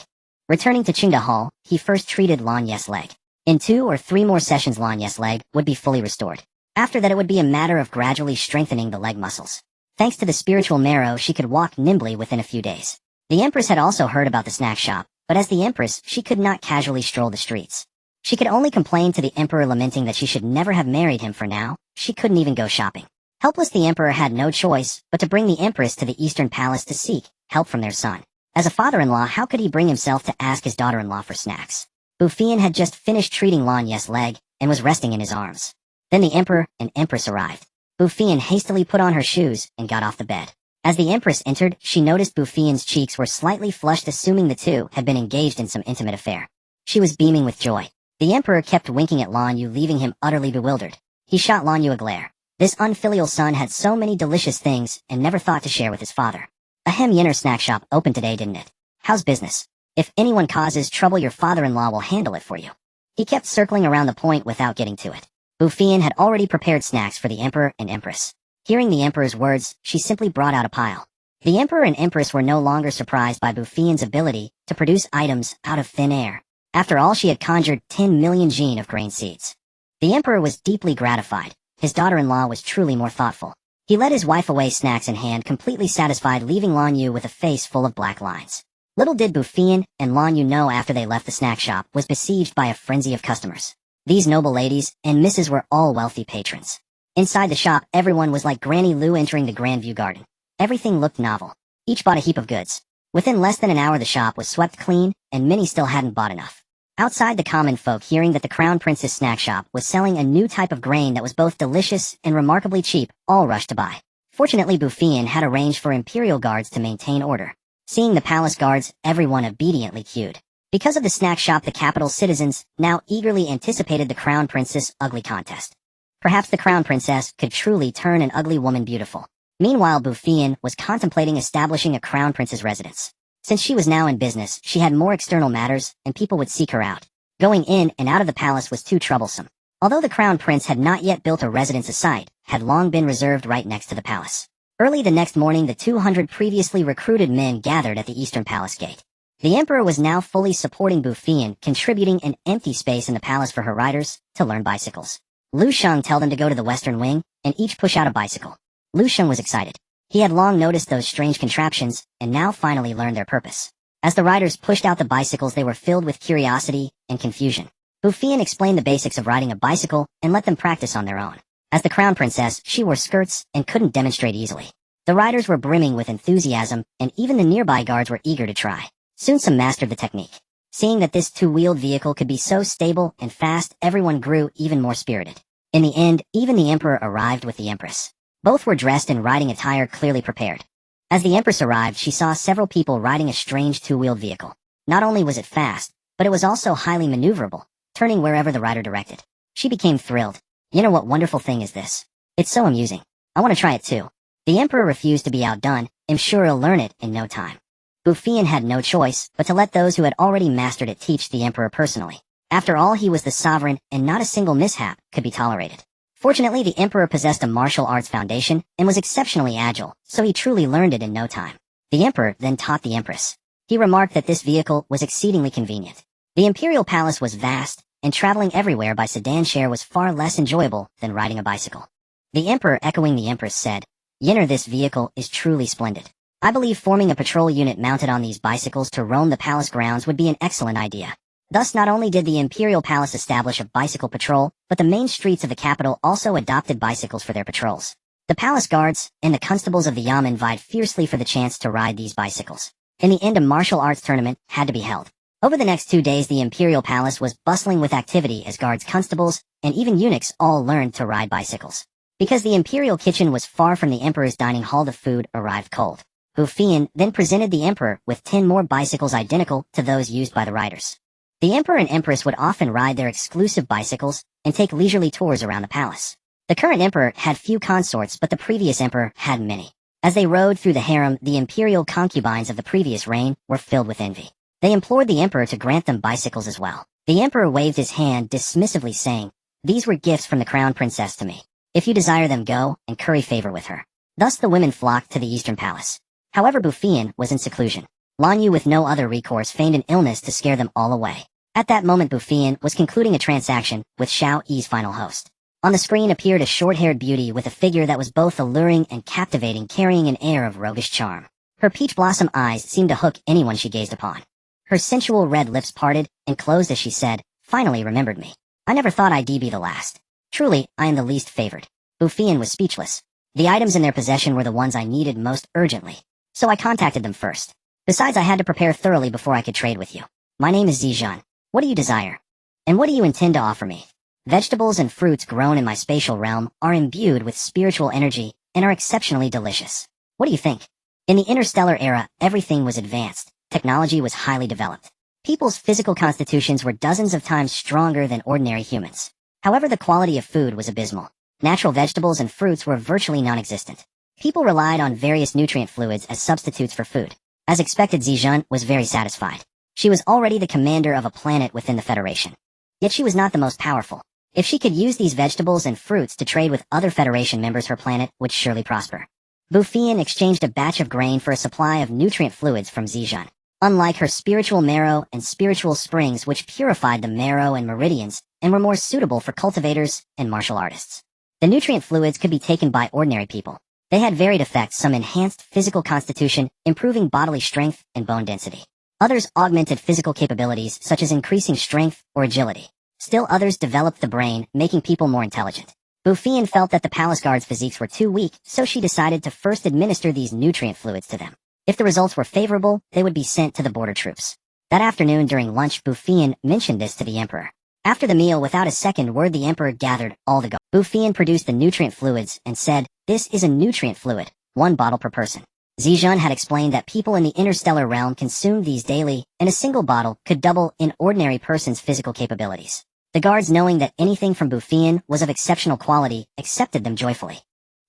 Returning to Qingda Hall, he first treated Lan Yu's leg. In 2 or 3 more sessions Lan Yu's leg would be fully restored. After that it would be a matter of gradually strengthening the leg muscles. Thanks to the spiritual marrow she could walk nimbly within a few days. The Empress had also heard about the snack shop, but as the Empress she could not casually stroll the streets. She could only complain to the Emperor lamenting that she should never have married him for now, she couldn't even go shopping. Helpless the Emperor had no choice but to bring the Empress to the Eastern Palace to seek help from their son. As a father-in-law, how could he bring himself to ask his daughter-in-law for snacks? Bu Feiyan had just finished treating Lan Yu's leg and was resting in his arms. Then the Emperor and Empress arrived. Bu Feiyan hastily put on her shoes and got off the bed. As the Empress entered, she noticed Bu Feiyan's cheeks were slightly flushed, assuming the two had been engaged in some intimate affair. She was beaming with joy. The Emperor kept winking at Lan Yu, leaving him utterly bewildered. He shot Lan Yu a glare. This unfilial son had so many delicious things and never thought to share with his father. A Yinner snack shop opened today, didn't it? How's business? If anyone causes trouble, your father-in-law will handle it for you. He kept circling around the point without getting to it. Bu Feiyan had already prepared snacks for the Emperor and Empress. Hearing the Emperor's words, she simply brought out a pile. The Emperor and Empress were no longer surprised by Bu Feiyan's ability to produce items out of thin air. After all, she had conjured 10 million jin of grain seeds. The Emperor was deeply gratified. His daughter-in-law was truly more thoughtful. He led his wife away, snacks in hand, completely satisfied, leaving Lan Yu with a face full of black lines. Little did Bu Feiyan and Lan Yu know after they left the snack shop was besieged by a frenzy of customers. These noble ladies and misses were all wealthy patrons. Inside the shop, everyone was like Granny Lu entering the Grand View Garden. Everything looked novel. Each bought a heap of goods. Within less than an hour the shop was swept clean, and many still hadn't bought enough. Outside, the common folk, hearing that the Crown Prince's snack shop was selling a new type of grain that was both delicious and remarkably cheap, all rushed to buy. Fortunately, Bu Feiyan had arranged for imperial guards to maintain order. Seeing the palace guards, everyone obediently queued. Because of the snack shop, the capital's citizens now eagerly anticipated the Crown Prince's ugly contest. Perhaps the Crown Princess could truly turn an ugly woman beautiful. Meanwhile, Bu Feiyan was contemplating establishing a Crown Prince's residence. Since she was now in business, she had more external matters, and people would seek her out. Going in and out of the palace was too troublesome. Although the Crown Prince had not yet built a residence, a site had long been reserved right next to the palace. Early the next morning, the 200 previously recruited men gathered at the Eastern Palace gate. The Emperor was now fully supporting Bu Feiyan, contributing an empty space in the palace for her riders to learn bicycles. Lu Sheng told them to go to the western wing and each push out a bicycle. Lu Sheng was excited. He had long noticed those strange contraptions and now finally learned their purpose. As the riders pushed out the bicycles, they were filled with curiosity and confusion. Bu Feiyan explained the basics of riding a bicycle and let them practice on their own. As the Crown Princess, she wore skirts and couldn't demonstrate easily. The riders were brimming with enthusiasm, and even the nearby guards were eager to try. Soon some mastered the technique. Seeing that this two-wheeled vehicle could be so stable and fast, everyone grew even more spirited. In the end, even the Emperor arrived with the Empress. Both were dressed in riding attire, clearly prepared. As the Empress arrived, she saw several people riding a strange two-wheeled vehicle. Not only was it fast, but it was also highly maneuverable, turning wherever the rider directed. She became thrilled. You know what wonderful thing is this? It's so amusing. I want to try it too. The Emperor refused to be outdone. I'm sure he'll learn it in no time. Bu Feiyan had no choice but to let those who had already mastered it teach the Emperor personally. After all, he was the sovereign, and not a single mishap could be tolerated. Fortunately, the Emperor possessed a martial arts foundation and was exceptionally agile, so he truly learned it in no time. The Emperor then taught the Empress. He remarked that this vehicle was exceedingly convenient. The imperial palace was vast, and traveling everywhere by sedan share was far less enjoyable than riding a bicycle. The Emperor, echoing the Empress, said, "Yinner, this vehicle is truly splendid. I believe forming a patrol unit mounted on these bicycles to roam the palace grounds would be an excellent idea." Thus, not only did the imperial palace establish a bicycle patrol, but the main streets of the capital also adopted bicycles for their patrols. The palace guards and the constables of the Yamen vied fiercely for the chance to ride these bicycles. In the end, a martial arts tournament had to be held. Over the next 2 days, the imperial palace was bustling with activity as guards, constables, and even eunuchs all learned to ride bicycles. Because the imperial kitchen was far from the emperor's dining hall, the food arrived cold. Bu Feiyan then presented the emperor with 10 more bicycles identical to those used by the riders. The emperor and empress would often ride their exclusive bicycles and take leisurely tours around the palace. The current emperor had few consorts, but the previous emperor had many. As they rode through the harem, the imperial concubines of the previous reign were filled with envy. They implored the emperor to grant them bicycles as well. The emperor waved his hand dismissively, saying, "These were gifts from the crown princess to me. If you desire them, go and curry favor with her." Thus the women flocked to the eastern palace. However, Bu Feiyan was in seclusion. Lan Yu, with no other recourse, feigned an illness to scare them all away. At that moment, Bu Feiyan was concluding a transaction with Xiao Yi's final host. On the screen appeared a short-haired beauty with a figure that was both alluring and captivating, carrying an air of roguish charm. Her peach blossom eyes seemed to hook anyone she gazed upon. Her sensual red lips parted and closed as she said, "Finally remembered me. I never thought I'd be the last. Truly, I am the least favored." Bu Feiyan was speechless. The items in their possession were the ones I needed most urgently, so I contacted them first. Besides, I had to prepare thoroughly before I could trade with you. My name is Zizhan. What do you desire? And what do you intend to offer me? Vegetables and fruits grown in my spatial realm are imbued with spiritual energy and are exceptionally delicious. What do you think? In the interstellar era, everything was advanced. Technology was highly developed. People's physical constitutions were dozens of times stronger than ordinary humans. However, the quality of food was abysmal. Natural vegetables and fruits were virtually non-existent. People relied on various nutrient fluids as substitutes for food. As expected, Zizhan was very satisfied. She was already the commander of a planet within the Federation. Yet she was not the most powerful. If she could use these vegetables and fruits to trade with other Federation members, her planet would surely prosper. Bu Feiyan exchanged a batch of grain for a supply of nutrient fluids from Zizhan. Unlike her spiritual marrow and spiritual springs, which purified the marrow and meridians and were more suitable for cultivators and martial artists, the nutrient fluids could be taken by ordinary people. They had varied effects: some enhanced physical constitution, improving bodily strength and bone density. Others augmented physical capabilities, such as increasing strength or agility. Still others developed the brain, making people more intelligent. Bu Feiyan felt that the palace guards' physiques were too weak, so she decided to first administer these nutrient fluids to them. If the results were favorable, they would be sent to the border troops. That afternoon during lunch, Bu Feiyan mentioned this to the emperor. After the meal, without a second word, the emperor gathered all the guards. Bu Feiyan produced the nutrient fluids and said, "This is a nutrient fluid, 1 bottle per person." Zizhan had explained that people in the interstellar realm consumed these daily, and a single bottle could double an ordinary person's physical capabilities. The guards, knowing that anything from Bu Feiyan was of exceptional quality, accepted them joyfully.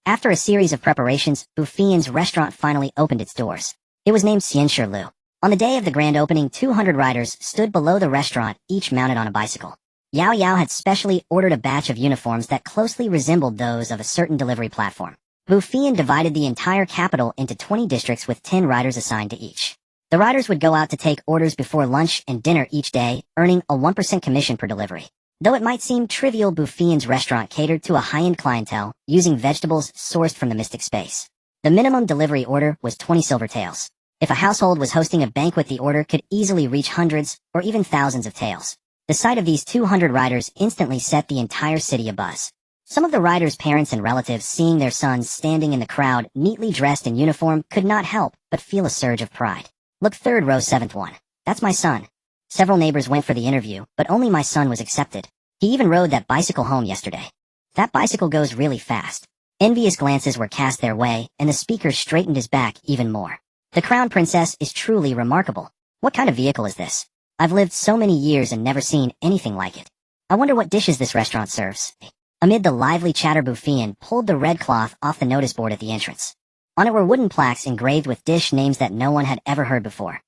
After a series of preparations, Bu Feiyan's restaurant finally opened its doors. It was named Xianshi Lu. On the day of the grand opening, 200 riders stood below the restaurant, each mounted on a bicycle. Yao Yao had specially ordered a batch of uniforms that closely resembled those of a certain delivery platform. Bu Feiyan divided the entire capital into 20 districts with 10 riders assigned to each. The riders would go out to take orders before lunch and dinner each day, earning a 1% commission per delivery. Though it might seem trivial, Bu Feiyan's restaurant catered to a high-end clientele, using vegetables sourced from the mystic space. The minimum delivery order was 20 silver taels. If a household was hosting a banquet, the order could easily reach hundreds or even thousands of taels. The sight of these 200 riders instantly set the entire city abuzz. Some of the riders' parents and relatives, seeing their sons standing in the crowd, neatly dressed in uniform, could not help but feel a surge of pride. "Look, 3rd row, 7th one. That's my son." Several neighbors went for the interview, but only my son was accepted. "He even rode that bicycle home yesterday. That bicycle goes really fast." Envious glances were cast their way, and the speaker straightened his back even more. "The crown princess is truly remarkable. What kind of vehicle is this? I've lived so many years and never seen anything like it. I wonder what dishes this restaurant serves." Amid the lively chatter, Bu Feiyan pulled the red cloth off the notice board at the entrance. On it were wooden plaques engraved with dish names that no one had ever heard before.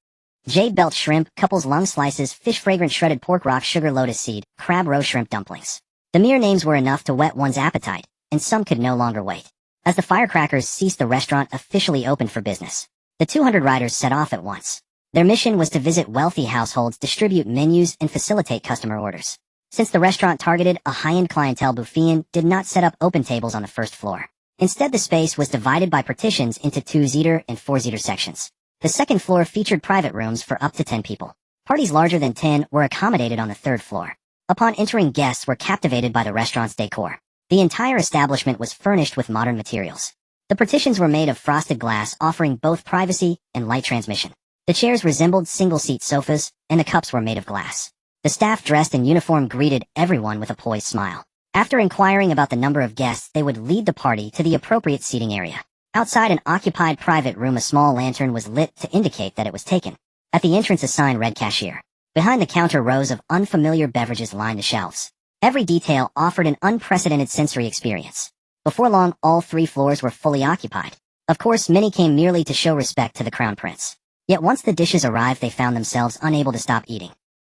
Jade belt shrimp, couple's lung slices, fish fragrant shredded pork rock, sugar lotus seed, crab roe shrimp dumplings. The mere names were enough to whet one's appetite, and some could no longer wait. As the firecrackers ceased, the restaurant officially opened for business. The 200 riders set off at once. Their mission was to visit wealthy households, distribute menus, and facilitate customer orders. Since the restaurant targeted a high-end clientele, Bu Feiyan did not set up open tables on the first floor. Instead, the space was divided by partitions into 2-seater and 4-seater sections. The second floor featured private rooms for up to 10 people. Parties larger than 10 were accommodated on the 3rd floor. Upon entering, guests were captivated by the restaurant's decor. The entire establishment was furnished with modern materials. The partitions were made of frosted glass, offering both privacy and light transmission. The chairs resembled single-seat sofas, and the cups were made of glass. The staff dressed in uniform greeted everyone with a poised smile. After inquiring about the number of guests, they would lead the party to the appropriate seating area. Outside an occupied private room, a small lantern was lit to indicate that it was taken. At the entrance, a sign read cashier. Behind the counter, rows of unfamiliar beverages lined the shelves. Every detail offered an unprecedented sensory experience. Before long, all 3 floors were fully occupied. Of course, many came merely to show respect to the crown prince. Yet once the dishes arrived, they found themselves unable to stop eating.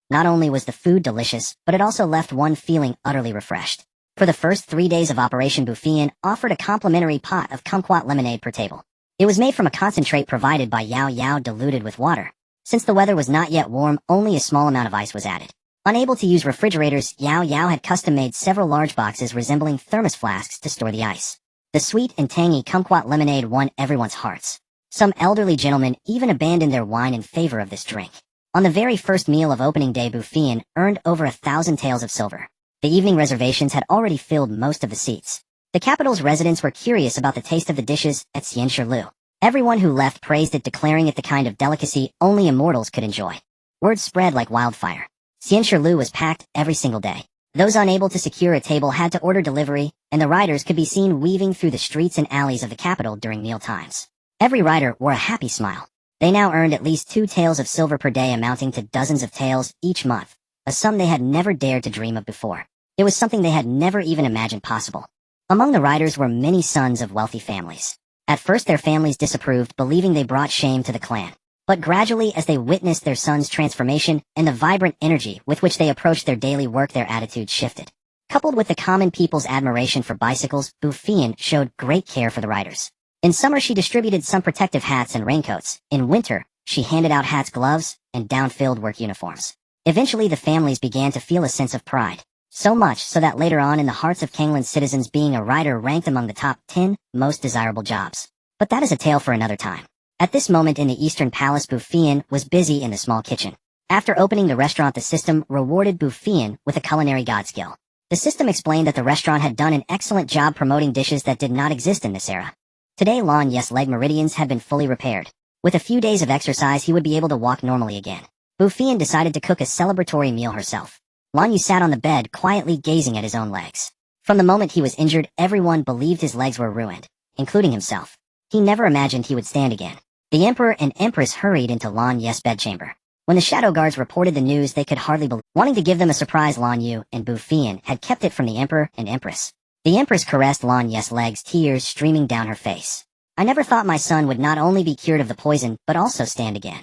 Not only was the food delicious, but it also left one feeling utterly refreshed. For the first 3 days of Operation Bu Feiyan offered a complimentary pot of kumquat lemonade per table. It was made from a concentrate provided by Xiao Yi diluted with water. Since the weather was not yet warm, only a small amount of ice was added. Unable to use refrigerators, Xiao Yi had custom-made several large boxes resembling thermos flasks to store the ice. The sweet and tangy kumquat lemonade won everyone's hearts. Some elderly gentlemen even abandoned their wine in favor of this drink. On the very first meal of opening day, Bu Feiyan earned over 1,000 taels of silver. The evening reservations had already filled most of the seats. The capital's residents were curious about the taste of the dishes at Xianshi. Everyone who left praised it, declaring it the kind of delicacy only immortals could enjoy. Word spread like wildfire. Xianshi was packed every single day. Those unable to secure a table had to order delivery, and the riders could be seen weaving through the streets and alleys of the capital during meal times. Every rider wore a happy smile. They now earned at least 2 taels of silver per day, amounting to dozens of taels each month, a sum they had never dared to dream of before. It was something they had never even imagined possible. Among the riders were many sons of wealthy families. At first their families disapproved, believing they brought shame to the clan. But gradually, as they witnessed their sons' transformation and the vibrant energy with which they approached their daily work, their attitudes shifted. Coupled with the common people's admiration for bicycles, Bu Feiyan showed great care for the riders. In summer, she distributed some protective hats and raincoats. In winter, she handed out hats, gloves, and down-filled work uniforms. Eventually, the families began to feel a sense of pride. So much so that later on in the hearts of Canglan citizens, being a rider ranked among the top 10 most desirable jobs. But that is a tale for another time. At this moment in the Eastern Palace, Bu Feiyan was busy in the small kitchen. After opening the restaurant, the system rewarded Bu Feiyan with a culinary god skill. The system explained that the restaurant had done an excellent job promoting dishes that did not exist in this era. Today, Lan Yu's leg meridians had been fully repaired. With a few days of exercise, he would be able to walk normally again. Bu Feiyan decided to cook a celebratory meal herself. Lan Yu sat on the bed, quietly gazing at his own legs. From the moment he was injured, everyone believed his legs were ruined, including himself. He never imagined he would stand again. The Emperor and Empress hurried into Lan Yu's bedchamber. When the shadow guards reported the news, they could hardly believe. Wanting to give them a surprise, Lan Yu and Bu Feiyan had kept it from the Emperor and Empress. The Empress caressed Lan Yu's legs, tears streaming down her face. I never thought my son would not only be cured of the poison, but also stand again.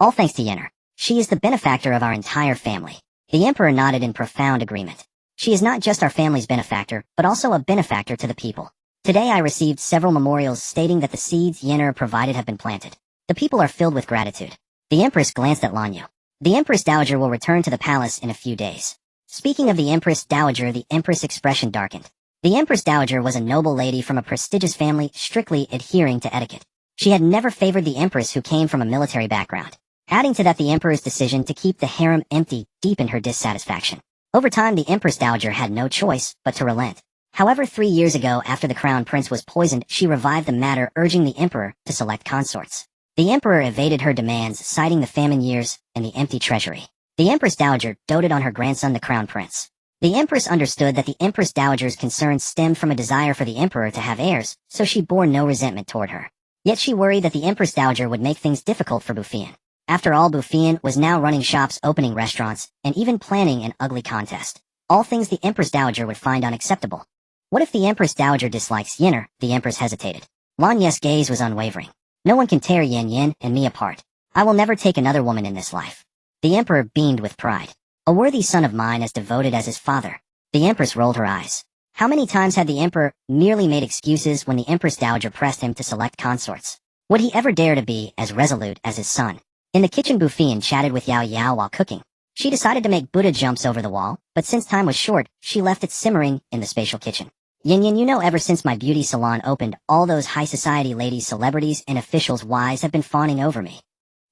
All thanks to Yennefer. She is the benefactor of our entire family. The Emperor nodded in profound agreement. She is not just our family's benefactor, but also a benefactor to the people. Today I received several memorials stating that the seeds Yennefer provided have been planted. The people are filled with gratitude. The Empress glanced at Lan Yu. The Empress Dowager will return to the palace in a few days. Speaking of the Empress Dowager, the Empress' expression darkened. The Empress Dowager was a noble lady from a prestigious family, strictly adhering to etiquette. She had never favored the Empress, who came from a military background. Adding to that, the Emperor's decision to keep the harem empty deepened her dissatisfaction. Over time, the Empress Dowager had no choice but to relent. However, 3 years ago, after the crown prince was poisoned, she revived the matter, urging the Emperor to select consorts. The Emperor evaded her demands, citing the famine years and the empty treasury. The Empress Dowager doted on her grandson, the crown prince. The Empress understood that the Empress Dowager's concerns stemmed from a desire for the Emperor to have heirs, so she bore no resentment toward her. Yet she worried that the Empress Dowager would make things difficult for Bu Feiyan. After all, Bu Feiyan was now running shops, opening restaurants, and even planning an ugly contest. All things the Empress Dowager would find unacceptable. What if the Empress Dowager dislikes Yennefer? The Empress hesitated. Lan Yu's gaze was unwavering. No one can tear Yin and me apart. I will never take another woman in this life. The Emperor beamed with pride. A worthy son of mine, as devoted as his father. The Empress rolled her eyes. How many times had the Emperor merely made excuses when the Empress Dowager pressed him to select consorts? Would he ever dare to be as resolute as his son? In the kitchen, Bu Feiyan chatted with Xiao Yi while cooking. She decided to make Buddha jumps over the wall, but since time was short, she left it simmering in the spatial kitchen. Yin, you know, ever since my beauty salon opened, all those high society ladies, celebrities, and officials' wives have been fawning over me.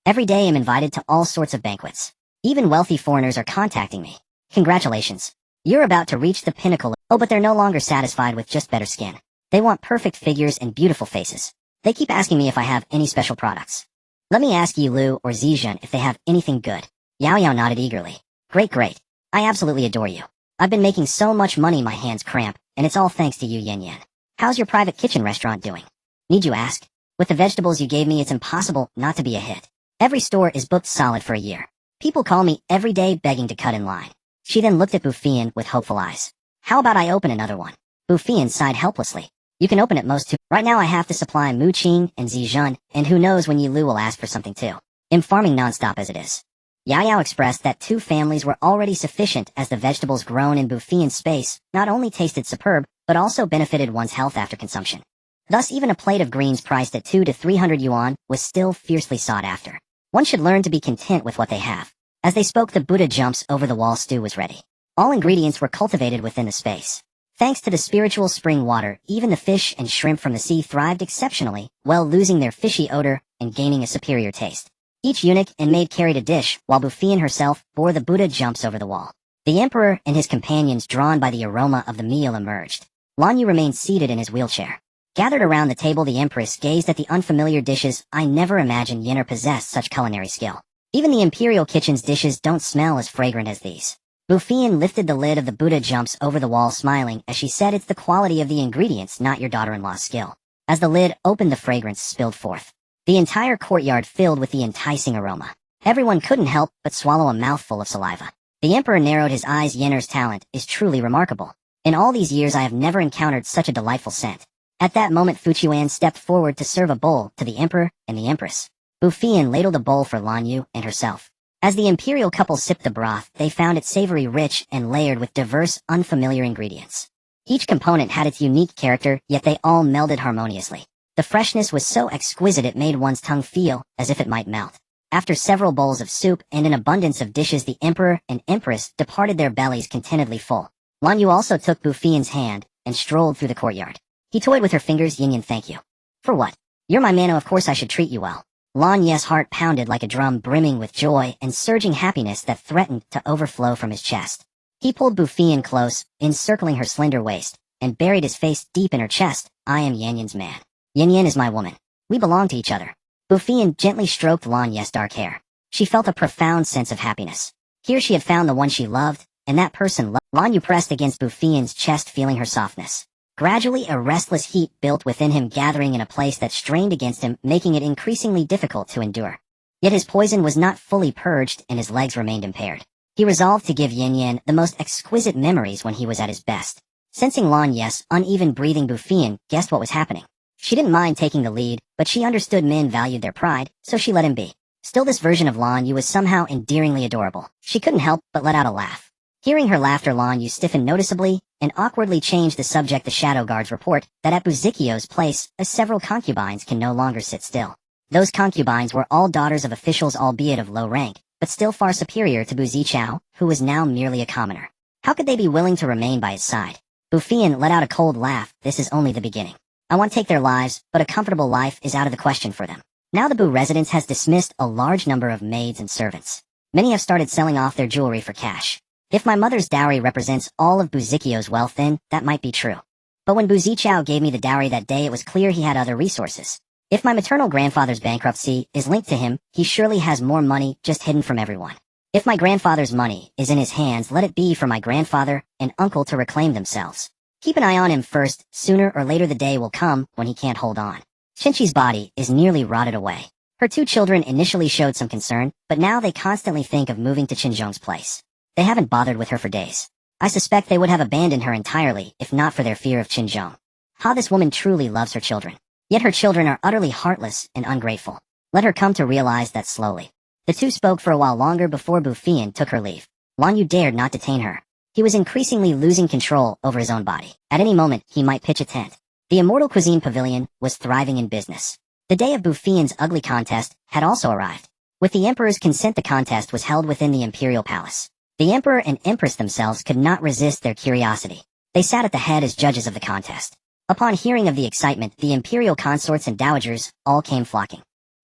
Every day I'm invited to all sorts of banquets. Even wealthy foreigners are contacting me. Congratulations. You're about to reach the pinnacle. Oh, but they're no longer satisfied with just better skin. They want perfect figures and beautiful faces. They keep asking me if I have any special products. Let me ask Yi Lu or Zizhen if they have anything good. Yao Yao nodded eagerly. Great, great. I absolutely adore you. I've been making so much money my hands cramp, and it's all thanks to you, Yan Yan. How's your private kitchen restaurant doing? Need you ask? With the vegetables you gave me, it's impossible not to be a hit. Every store is booked solid for a year. People call me every day begging to cut in line. She then looked at Bu Feiyan with hopeful eyes. How about I open another one? Bu Feiyan sighed helplessly. You can open at most two. Right now I have to supply Mu Qing and Zizhen, and who knows when Yi Lu will ask for something too. I'm farming nonstop as it is. Yao Yao expressed that 2 families were already sufficient as the vegetables grown in Bu Feiyan's space not only tasted superb, but also benefited one's health after consumption. Thus even a plate of greens priced at 200 to 300 yuan was still fiercely sought after. One should learn to be content with what they have. As they spoke, the Buddha jumps over the wall stew was ready. All ingredients were cultivated within the space. Thanks to the spiritual spring water, even the fish and shrimp from the sea thrived exceptionally, well losing their fishy odor and gaining a superior taste. Each eunuch and maid carried a dish, while Bu Feiyan herself bore the Buddha jumps over the wall. The emperor and his companions, drawn by the aroma of the meal, emerged. Lan Yu remained seated in his wheelchair. Gathered around the table, the empress gazed at the unfamiliar dishes. I never imagined Yenner possessed such culinary skill. Even the imperial kitchen's dishes don't smell as fragrant as these. Bu Feiyan lifted the lid of the Buddha jumps over the wall, smiling as she said, it's the quality of the ingredients, not your daughter-in-law's skill. As the lid opened, the fragrance spilled forth. The entire courtyard filled with the enticing aroma. Everyone couldn't help but swallow a mouthful of saliva. The emperor narrowed his eyes. Yenner's talent is truly remarkable. In all these years I have never encountered such a delightful scent. At that moment Fuquan stepped forward to serve a bowl to the emperor and the empress. Bu Feiyan ladled a bowl for Lan Yu and herself. As the imperial couple sipped the broth, they found it savory, rich, and layered with diverse, unfamiliar ingredients. Each component had its unique character, yet they all melded harmoniously. The freshness was so exquisite it made one's tongue feel as if it might melt. After several bowls of soup and an abundance of dishes, the emperor and empress departed, their bellies contentedly full. Lan Yu also took Bu Feiyan's hand and strolled through the courtyard. He toyed with her fingers. Yin Yin, thank you. For what? You're my manor, of course I should treat you well. Lan Yu's heart pounded like a drum, brimming with joy and surging happiness that threatened to overflow from his chest. He pulled Bu Feiyan close, encircling her slender waist, and buried his face deep in her chest. I am Yan Yan's man. Yan Yan is my woman. We belong to each other. Bu Feiyan gently stroked Lan Yu's dark hair. She felt a profound sense of happiness. Here she had found the one she loved, and that person loved. Lan Yu pressed against Bu Feiyan's chest, feeling her softness. Gradually, a restless heat built within him, gathering in a place that strained against him, making it increasingly difficult to endure. Yet his poison was not fully purged, and his legs remained impaired. He resolved to give Yan Yan the most exquisite memories when he was at his best. Sensing Lan Yu's uneven breathing, Bu Feiyan guessed what was happening. She didn't mind taking the lead, but she understood men valued their pride, so she let him be. Still, this version of Lan Yu was somehow endearingly adorable. She couldn't help but let out a laugh. Hearing her laughter, Lan Yu stiffened noticeably and awkwardly changed the subject. The shadow guards report that at Buzikio's place, several concubines can no longer sit still. Those concubines were all daughters of officials, albeit of low rank, but still far superior to Bu Zichao, who was now merely a commoner. How could they be willing to remain by his side? Bu Feiyan let out a cold laugh. This is only the beginning. I won't take their lives, but a comfortable life is out of the question for them. Now the Bu residence has dismissed a large number of maids and servants. Many have started selling off their jewelry for cash. If my mother's dowry represents all of Buzikio's wealth, then that might be true. But when Bu Zichao gave me the dowry that day, it was clear he had other resources. If my maternal grandfather's bankruptcy is linked to him, he surely has more money just hidden from everyone. If my grandfather's money is in his hands, let it be for my grandfather and uncle to reclaim themselves. Keep an eye on him first. Sooner or later the day will come when he can't hold on. Qinqi's body is nearly rotted away. Her 2 children initially showed some concern, but now they constantly think of moving to Qinzhong's place. They haven't bothered with her for days. I suspect they would have abandoned her entirely if not for their fear of Qinzhong. How this woman truly loves her children. Yet her children are utterly heartless and ungrateful. Let her come to realize that slowly. The 2 spoke for a while longer before Bu Feiyan took her leave. Lan Yu dared not detain her. He was increasingly losing control over his own body. At any moment, he might pitch a tent. The Immortal Cuisine Pavilion was thriving in business. The day of Bu Feiyan's ugly contest had also arrived. With the emperor's consent, the contest was held within the imperial palace. The emperor and empress themselves could not resist their curiosity. They sat at the head as judges of the contest. Upon hearing of the excitement, the imperial consorts and dowagers all came flocking.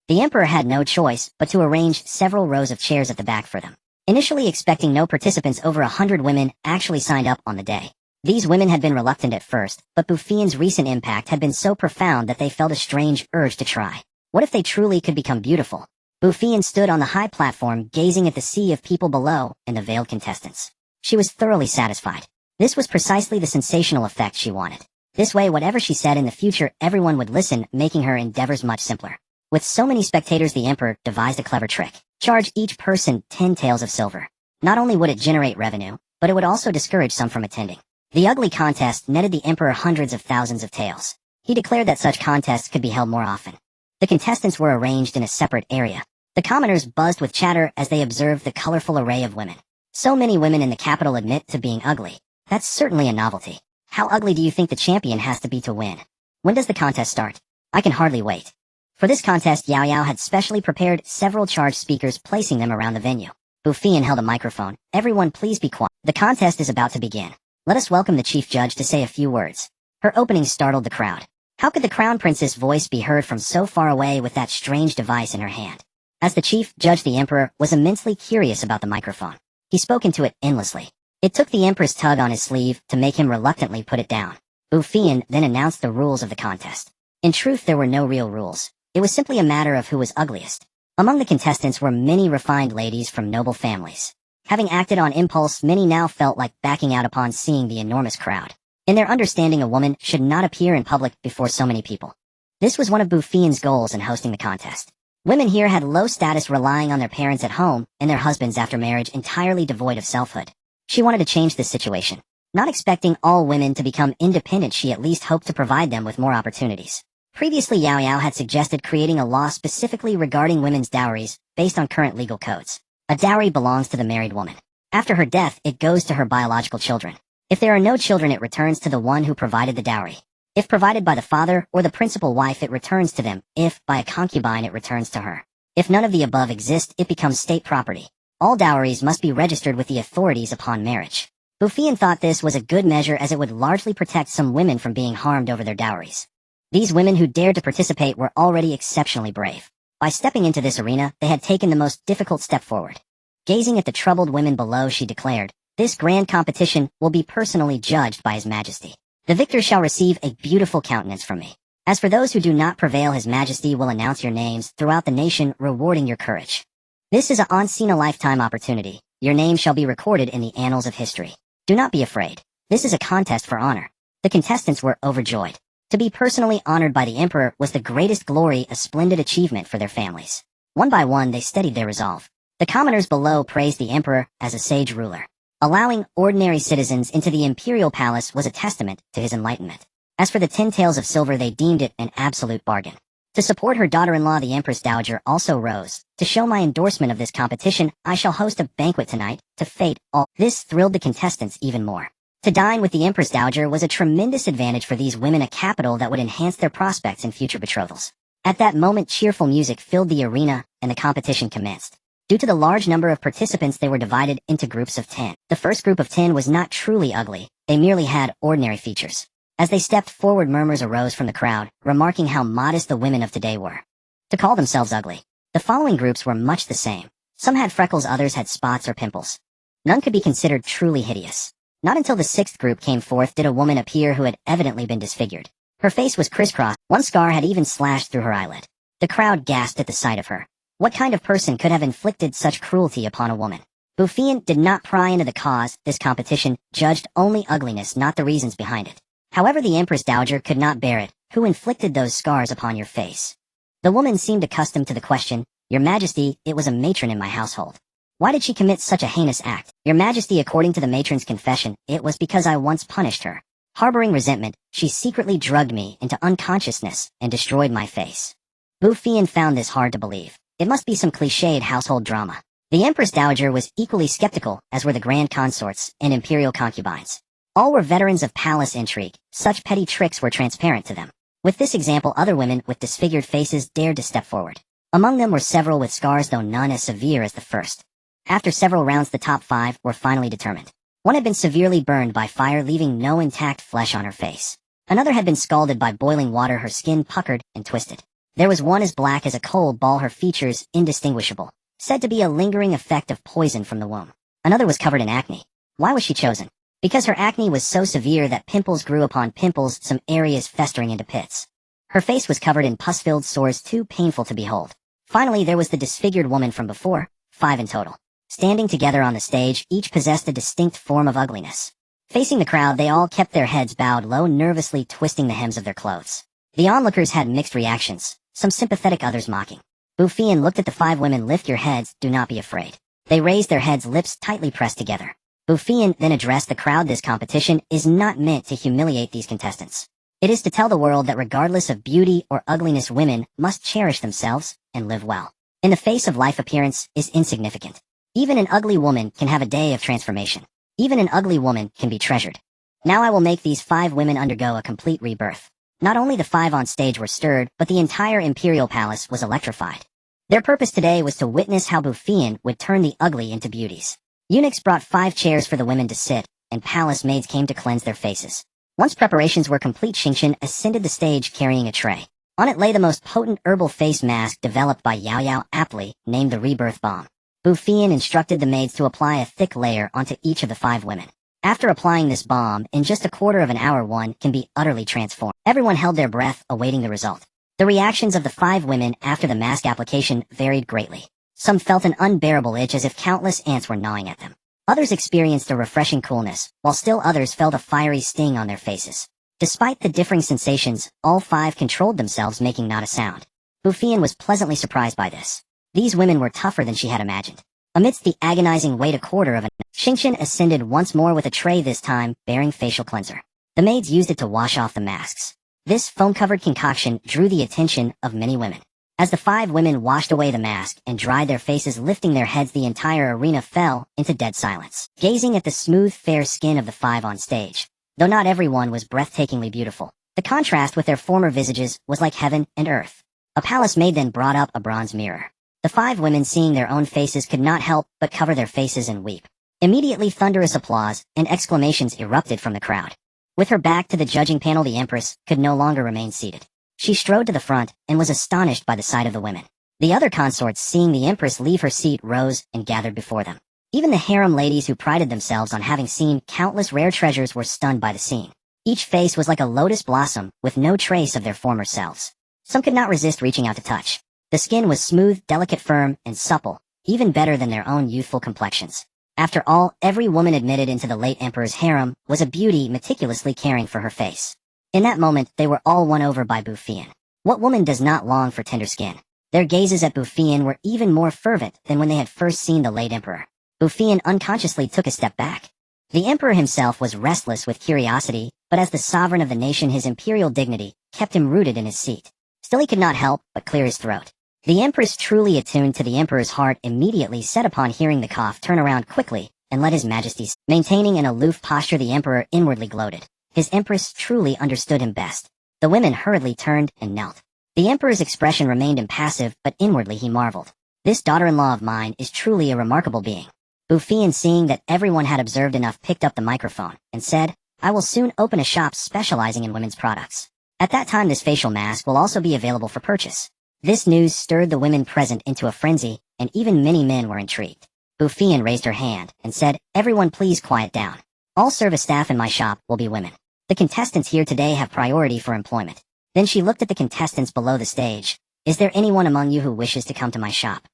The emperor had no choice but to arrange several rows of chairs at the back for them. Initially expecting no participants, over 100 women actually signed up on the day. These women had been reluctant at first, but Bu Feiyan's recent impact had been so profound that they felt a strange urge to try. What if they truly could become beautiful? Bu Feiyan stood on the high platform gazing at the sea of people below and the veiled contestants. She was thoroughly satisfied. This was precisely the sensational effect she wanted. This way, whatever she said in the future, everyone would listen, making her endeavors much simpler. With so many spectators, the emperor devised a clever trick. Charge each person 10 taels of silver. Not only would it generate revenue, but it would also discourage some from attending. The ugly contest netted the emperor hundreds of thousands of taels. He declared that such contests could be held more often. The contestants were arranged in a separate area. The commoners buzzed with chatter as they observed the colorful array of women. So many women in the capital admit to being ugly. That's certainly a novelty. How ugly do you think the champion has to be to win? When does the contest start? I can hardly wait. For this contest, Xiao Yi had specially prepared several charged speakers, placing them around the venue. Bu Feiyan held a microphone. Everyone please be quiet. The contest is about to begin. Let us welcome the chief judge to say a few words. Her opening startled the crowd. How could the crown princess' voice be heard from so far away with that strange device in her hand? As the chief judge, the emperor was immensely curious about the microphone. He spoke into it endlessly. It took the emperor's tug on his sleeve to make him reluctantly put it down. Bu Feiyan then announced the rules of the contest. In truth, there were no real rules. It was simply a matter of who was ugliest. Among the contestants were many refined ladies from noble families. Having acted on impulse, many now felt like backing out upon seeing the enormous crowd. In their understanding, a woman should not appear in public before so many people. This was one of Bu Feiyan's goals in hosting the contest. Women here had low status, relying on their parents at home and their husbands after marriage, entirely devoid of selfhood. She wanted to change this situation. Not expecting all women to become independent, she at least hoped to provide them with more opportunities. Previously, Xiao Yi had suggested creating a law specifically regarding women's dowries, based on current legal codes. A dowry belongs to the married woman. After her death, it goes to her biological children. If there are no children, it returns to the one who provided the dowry. If provided by the father or the principal wife, it returns to them. If by a concubine, it returns to her. If none of the above exist, it becomes state property. All dowries must be registered with the authorities upon marriage. Bu Feiyan thought this was a good measure, as it would largely protect some women from being harmed over their dowries. These women who dared to participate were already exceptionally brave. By stepping into this arena, they had taken the most difficult step forward. Gazing at the troubled women below, she declared, "This grand competition will be personally judged by His Majesty. The victor shall receive a beautiful countenance from me. As for those who do not prevail, His Majesty will announce your names throughout the nation, rewarding your courage. This is a once-in-a-lifetime opportunity. Your name shall be recorded in the annals of history. Do not be afraid. This is a contest for honor." The contestants were overjoyed. To be personally honored by the emperor was the greatest glory, a splendid achievement for their families. One by one, they steadied their resolve. The commoners below praised the emperor as a sage ruler. Allowing ordinary citizens into the imperial palace was a testament to his enlightenment. As for the 10 taels of silver, they deemed it an absolute bargain. To support her daughter-in-law, the Empress Dowager also rose. "To show my endorsement of this competition, I shall host a banquet tonight, to fete all." This thrilled the contestants even more. To dine with the Empress Dowager was a tremendous advantage for these women, a capital that would enhance their prospects in future betrothals. At that moment, cheerful music filled the arena, and the competition commenced. Due to the large number of participants, they were divided into groups of 10. The first group of 10 was not truly ugly, they merely had ordinary features. As they stepped forward, murmurs arose from the crowd, remarking how modest the women of today were. To call themselves ugly. The following groups were much the same. Some had freckles, others had spots or pimples. None could be considered truly hideous. Not until the sixth group came forth did a woman appear who had evidently been disfigured. Her face was crisscrossed, one scar had even slashed through her eyelid. The crowd gasped at the sight of her. What kind of person could have inflicted such cruelty upon a woman? Bu Feiyan did not pry into the cause. This competition judged only ugliness, not the reasons behind it. However, the Empress Dowager could not bear it. "Who inflicted those scars upon your face?" The woman seemed accustomed to the question. "Your Majesty, it was a matron in my household." "Why did she commit such a heinous act?" "Your Majesty, according to the matron's confession, it was because I once punished her. Harboring resentment, she secretly drugged me into unconsciousness and destroyed my face." Bu Feiyan found this hard to believe. It must be some cliched household drama. The Empress Dowager was equally skeptical, as were the grand consorts and imperial concubines. All were veterans of palace intrigue. Such petty tricks were transparent to them. With this example, other women with disfigured faces dared to step forward. Among them were several with scars, though none as severe as the first. After several rounds, the top 5 were finally determined. One had been severely burned by fire, leaving no intact flesh on her face. Another had been scalded by boiling water, her skin puckered and twisted. There was one as black as a coal ball, her features indistinguishable, said to be a lingering effect of poison from the womb. Another was covered in acne. Why was she chosen? Because her acne was so severe that pimples grew upon pimples, some areas festering into pits. Her face was covered in pus-filled sores too painful to behold. Finally, there was the disfigured woman from before, 5 in total. Standing together on the stage, each possessed a distinct form of ugliness. Facing the crowd, they all kept their heads bowed low, nervously twisting the hems of their clothes. The onlookers had mixed reactions, some sympathetic, others mocking. Bu Feiyan looked at the 5 women. Lift your heads, do not be afraid. They raised their heads, lips tightly pressed together. Bu Feiyan then addressed the crowd. This competition is not meant to humiliate these contestants. It is to tell the world that regardless of beauty or ugliness, women must cherish themselves and live well. In the face of life, appearance is insignificant. Even an ugly woman can have a day of transformation. Even an ugly woman can be treasured. Now I will make these 5 women undergo a complete rebirth. Not only the 5 on stage were stirred, but the entire imperial palace was electrified. Their purpose today was to witness how Bu Feiyan would turn the ugly into beauties. Eunuchs brought 5 chairs for the women to sit, and palace maids came to cleanse their faces. Once preparations were complete, Xingshan ascended the stage carrying a tray. On it lay the most potent herbal face mask developed by Yao Yao, aptly named the Rebirth Balm. Bu Feiyan instructed the maids to apply a thick layer onto each of the 5 women. After applying this balm, in just a quarter of an hour, one can be utterly transformed. Everyone held their breath, awaiting the result. The reactions of the 5 women after the mask application varied greatly. Some felt an unbearable itch as if countless ants were gnawing at them. Others experienced a refreshing coolness, while still others felt a fiery sting on their faces. Despite the differing sensations, all 5 controlled themselves, making not a sound. Bu Feiyan was pleasantly surprised by this. These women were tougher than she had imagined. Amidst the agonizing wait, a quarter of an hour, Xingshan ascended once more with a tray, this time bearing facial cleanser. The maids used it to wash off the masks. This foam-covered concoction drew the attention of many women. As the 5 women washed away the mask and dried their faces, lifting their heads, the entire arena fell into dead silence, gazing at the smooth, fair skin of the 5 on stage. Though not everyone was breathtakingly beautiful, the contrast with their former visages was like heaven and earth. A palace maid then brought up a bronze mirror. The 5 women, seeing their own faces, could not help but cover their faces and weep. Immediately, thunderous applause and exclamations erupted from the crowd. With her back to the judging panel, the empress could no longer remain seated. She strode to the front and was astonished by the sight of the women. The other consorts, seeing the empress leave her seat, rose and gathered before them. Even the harem ladies, who prided themselves on having seen countless rare treasures, were stunned by the scene. Each face was like a lotus blossom, with no trace of their former selves. Some could not resist reaching out to touch. The skin was smooth, delicate, firm, and supple, even better than their own youthful complexions. After all, every woman admitted into the late emperor's harem was a beauty, meticulously caring for her face. In that moment, they were all won over by Bu Feiyan. What woman does not long for tender skin? Their gazes at Bu Feiyan were even more fervent than when they had first seen the late emperor. Bu Feiyan unconsciously took a step back. The emperor himself was restless with curiosity, but as the sovereign of the nation, his imperial dignity kept him rooted in his seat. Still, he could not help but clear his throat. The empress, truly attuned to the emperor's heart, immediately said upon hearing the cough, "Turn around quickly and let his majesty." Maintaining an aloof posture, the emperor inwardly gloated. His empress truly understood him best. The women hurriedly turned and knelt. The emperor's expression remained impassive, but inwardly he marveled. This daughter-in-law of mine is truly a remarkable being. Bu Feiyan, seeing that everyone had observed enough, picked up the microphone and said, "I will soon open a shop specializing in women's products. At that time, this facial mask will also be available for purchase." This news stirred the women present into a frenzy, and even many men were intrigued. Bu Feiyan raised her hand and said, "Everyone please quiet down. All service staff in my shop will be women. The contestants here today have priority for employment." Then she looked at the contestants below the stage. "Is there anyone among you who wishes to come to my shop?"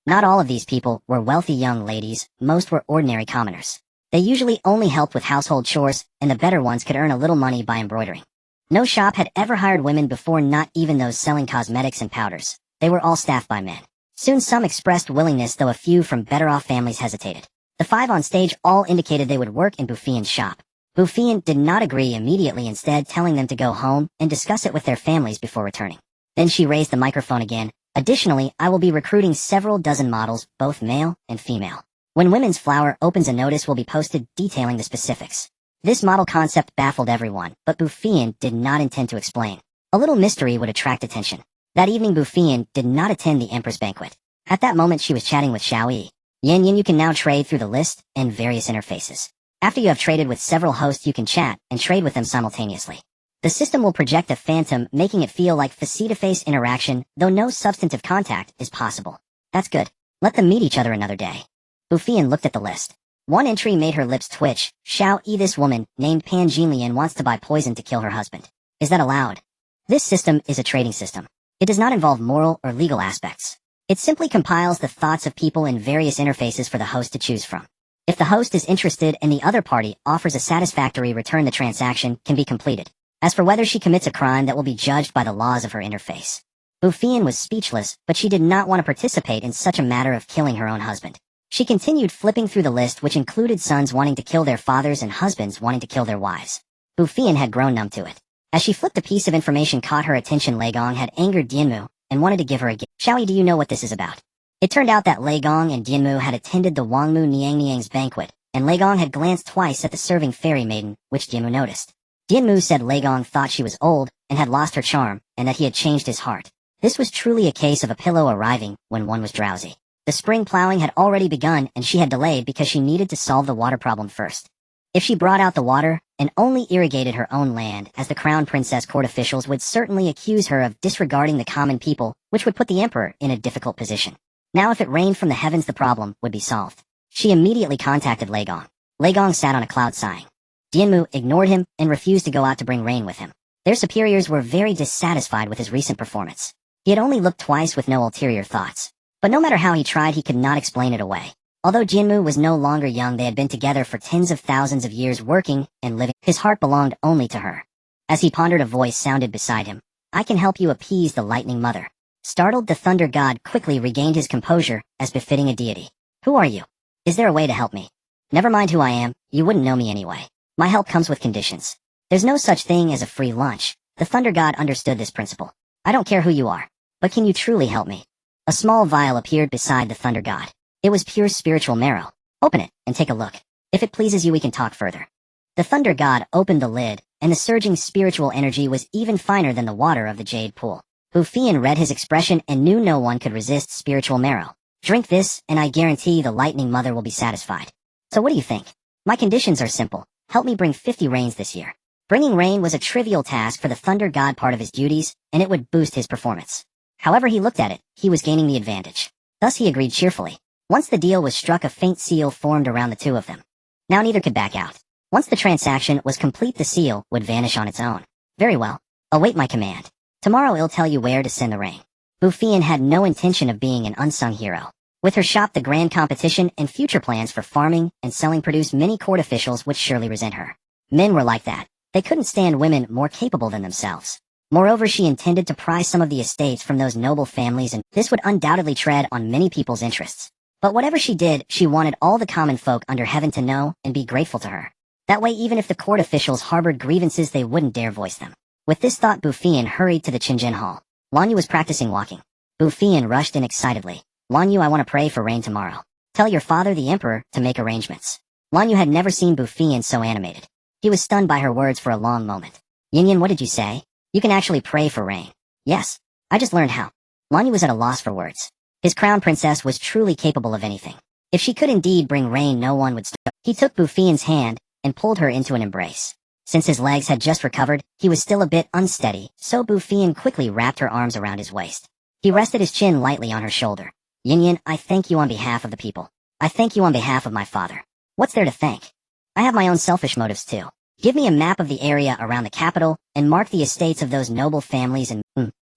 Not all of these people were wealthy young ladies, most were ordinary commoners. They usually only helped with household chores, and the better ones could earn a little money by embroidering. No shop had ever hired women before, not even those selling cosmetics and powders. They were all staffed by men. Soon some expressed willingness, though a few from better-off families hesitated. The 5 on stage all indicated they would work in Bu Feiyan's shop. Bu Feiyan did not agree immediately, instead telling them to go home and discuss it with their families before returning. Then she raised the microphone again. "Additionally, I will be recruiting several dozen models, both male and female. When Women's Flower opens, a notice will be posted detailing the specifics." This model concept baffled everyone, but Bu Feiyan did not intend to explain. A little mystery would attract attention. That evening, Bu Feiyan did not attend the empress banquet. At that moment, she was chatting with Xiao Yi. "Yan Yin, you can now trade through the list and various interfaces. After you have traded with several hosts, you can chat and trade with them simultaneously. The system will project a phantom, making it feel like face-to-face interaction, though no substantive contact is possible." "That's good. Let them meet each other another day." Bu Feiyan looked at the list. One entry made her lips twitch. "Xiao Yi, this woman, named Pan Jinlian, wants to buy poison to kill her husband. Is that allowed?" This system is a trading system. It does not involve moral or legal aspects. It simply compiles the thoughts of people in various interfaces for the host to choose from. If the host is interested and the other party offers a satisfactory return, the transaction can be completed. As for whether she commits a crime, that will be judged by the laws of her interface. Bu Feiyan was speechless, but she did not want to participate in such a matter of killing her own husband. She continued flipping through the list, which included sons wanting to kill their fathers and husbands wanting to kill their wives. Bu Feiyan had grown numb to it. As she flipped, a piece of information caught her attention. Lei Gong had angered Dianmu and wanted to give her a gift. Xiao Yi, do you know what this is about? It turned out that Lei Gong and Dianmu had attended the Wangmu Niang's banquet, and Lei Gong had glanced twice at the serving fairy maiden, which Dianmu noticed. Dianmu said Lei Gong thought she was old and had lost her charm, and that he had changed his heart. This was truly a case of a pillow arriving when one was drowsy. The spring plowing had already begun, and she had delayed because she needed to solve the water problem first. If she brought out the water and only irrigated her own land, as the crown princess, court officials would certainly accuse her of disregarding the common people, which would put the emperor in a difficult position. Now if it rained from the heavens, the problem would be solved. She immediately contacted Lei Gong. Lei Gong sat on a cloud sighing. Dianmu ignored him and refused to go out to bring rain with him. Their superiors were very dissatisfied with his recent performance. He had only looked twice with no ulterior thoughts. But no matter how he tried, he could not explain it away. Although Dianmu was no longer young, they had been together for tens of thousands of years, working and living. His heart belonged only to her. As he pondered, a voice sounded beside him. I can help you appease the lightning mother. Startled, the thunder god quickly regained his composure, as befitting a deity. Who are you? Is there a way to help me? Never mind who I am, you wouldn't know me anyway. My help comes with conditions. There's no such thing as a free lunch. The thunder god understood this principle. I don't care who you are, but can you truly help me? A small vial appeared beside the thunder god. It was pure spiritual marrow. Open it and take a look. If it pleases you, we can talk further. The thunder god opened the lid, and the surging spiritual energy was even finer than the water of the jade pool. Bu Feiyan read his expression and knew no one could resist spiritual marrow. Drink this, and I guarantee the lightning mother will be satisfied. So what do you think? My conditions are simple. Help me bring 50 rains this year. Bringing rain was a trivial task for the thunder god, part of his duties, and it would boost his performance. However he looked at it, he was gaining the advantage. Thus he agreed cheerfully. Once the deal was struck, a faint seal formed around the two of them. Now neither could back out. Once the transaction was complete, the seal would vanish on its own. Very well. Await my command. Tomorrow I'll tell you where to send the rain. Bu Feiyan had no intention of being an unsung hero. With her shop, the grand competition, and future plans for farming and selling produce, many court officials would surely resent her. Men were like that. They couldn't stand women more capable than themselves. Moreover, she intended to pry some of the estates from those noble families, and this would undoubtedly tread on many people's interests. But whatever she did, she wanted all the common folk under heaven to know and be grateful to her. That way, even if the court officials harbored grievances, they wouldn't dare voice them. With this thought, Bu Feiyan hurried to the Qingjian hall. Lan Yu was practicing walking. Bu Feiyan rushed in excitedly. Lan Yu, I want to pray for rain tomorrow. Tell your father, the emperor, to make arrangements. Lan Yu had never seen Bu Feiyan so animated. He was stunned by her words for a long moment. Yin, what did you say? You can actually pray for rain. Yes. I just learned how. Lan Yu was at a loss for words. His crown princess was truly capable of anything. If she could indeed bring rain, no one would stop. He took Bu Feiyan's hand and pulled her into an embrace. Since his legs had just recovered, he was still a bit unsteady, so Bu Feiyan quickly wrapped her arms around his waist. He rested his chin lightly on her shoulder. Yin, I thank you on behalf of the people. I thank you on behalf of my father. What's there to thank? I have my own selfish motives too. Give me a map of the area around the capital and mark the estates of those noble families and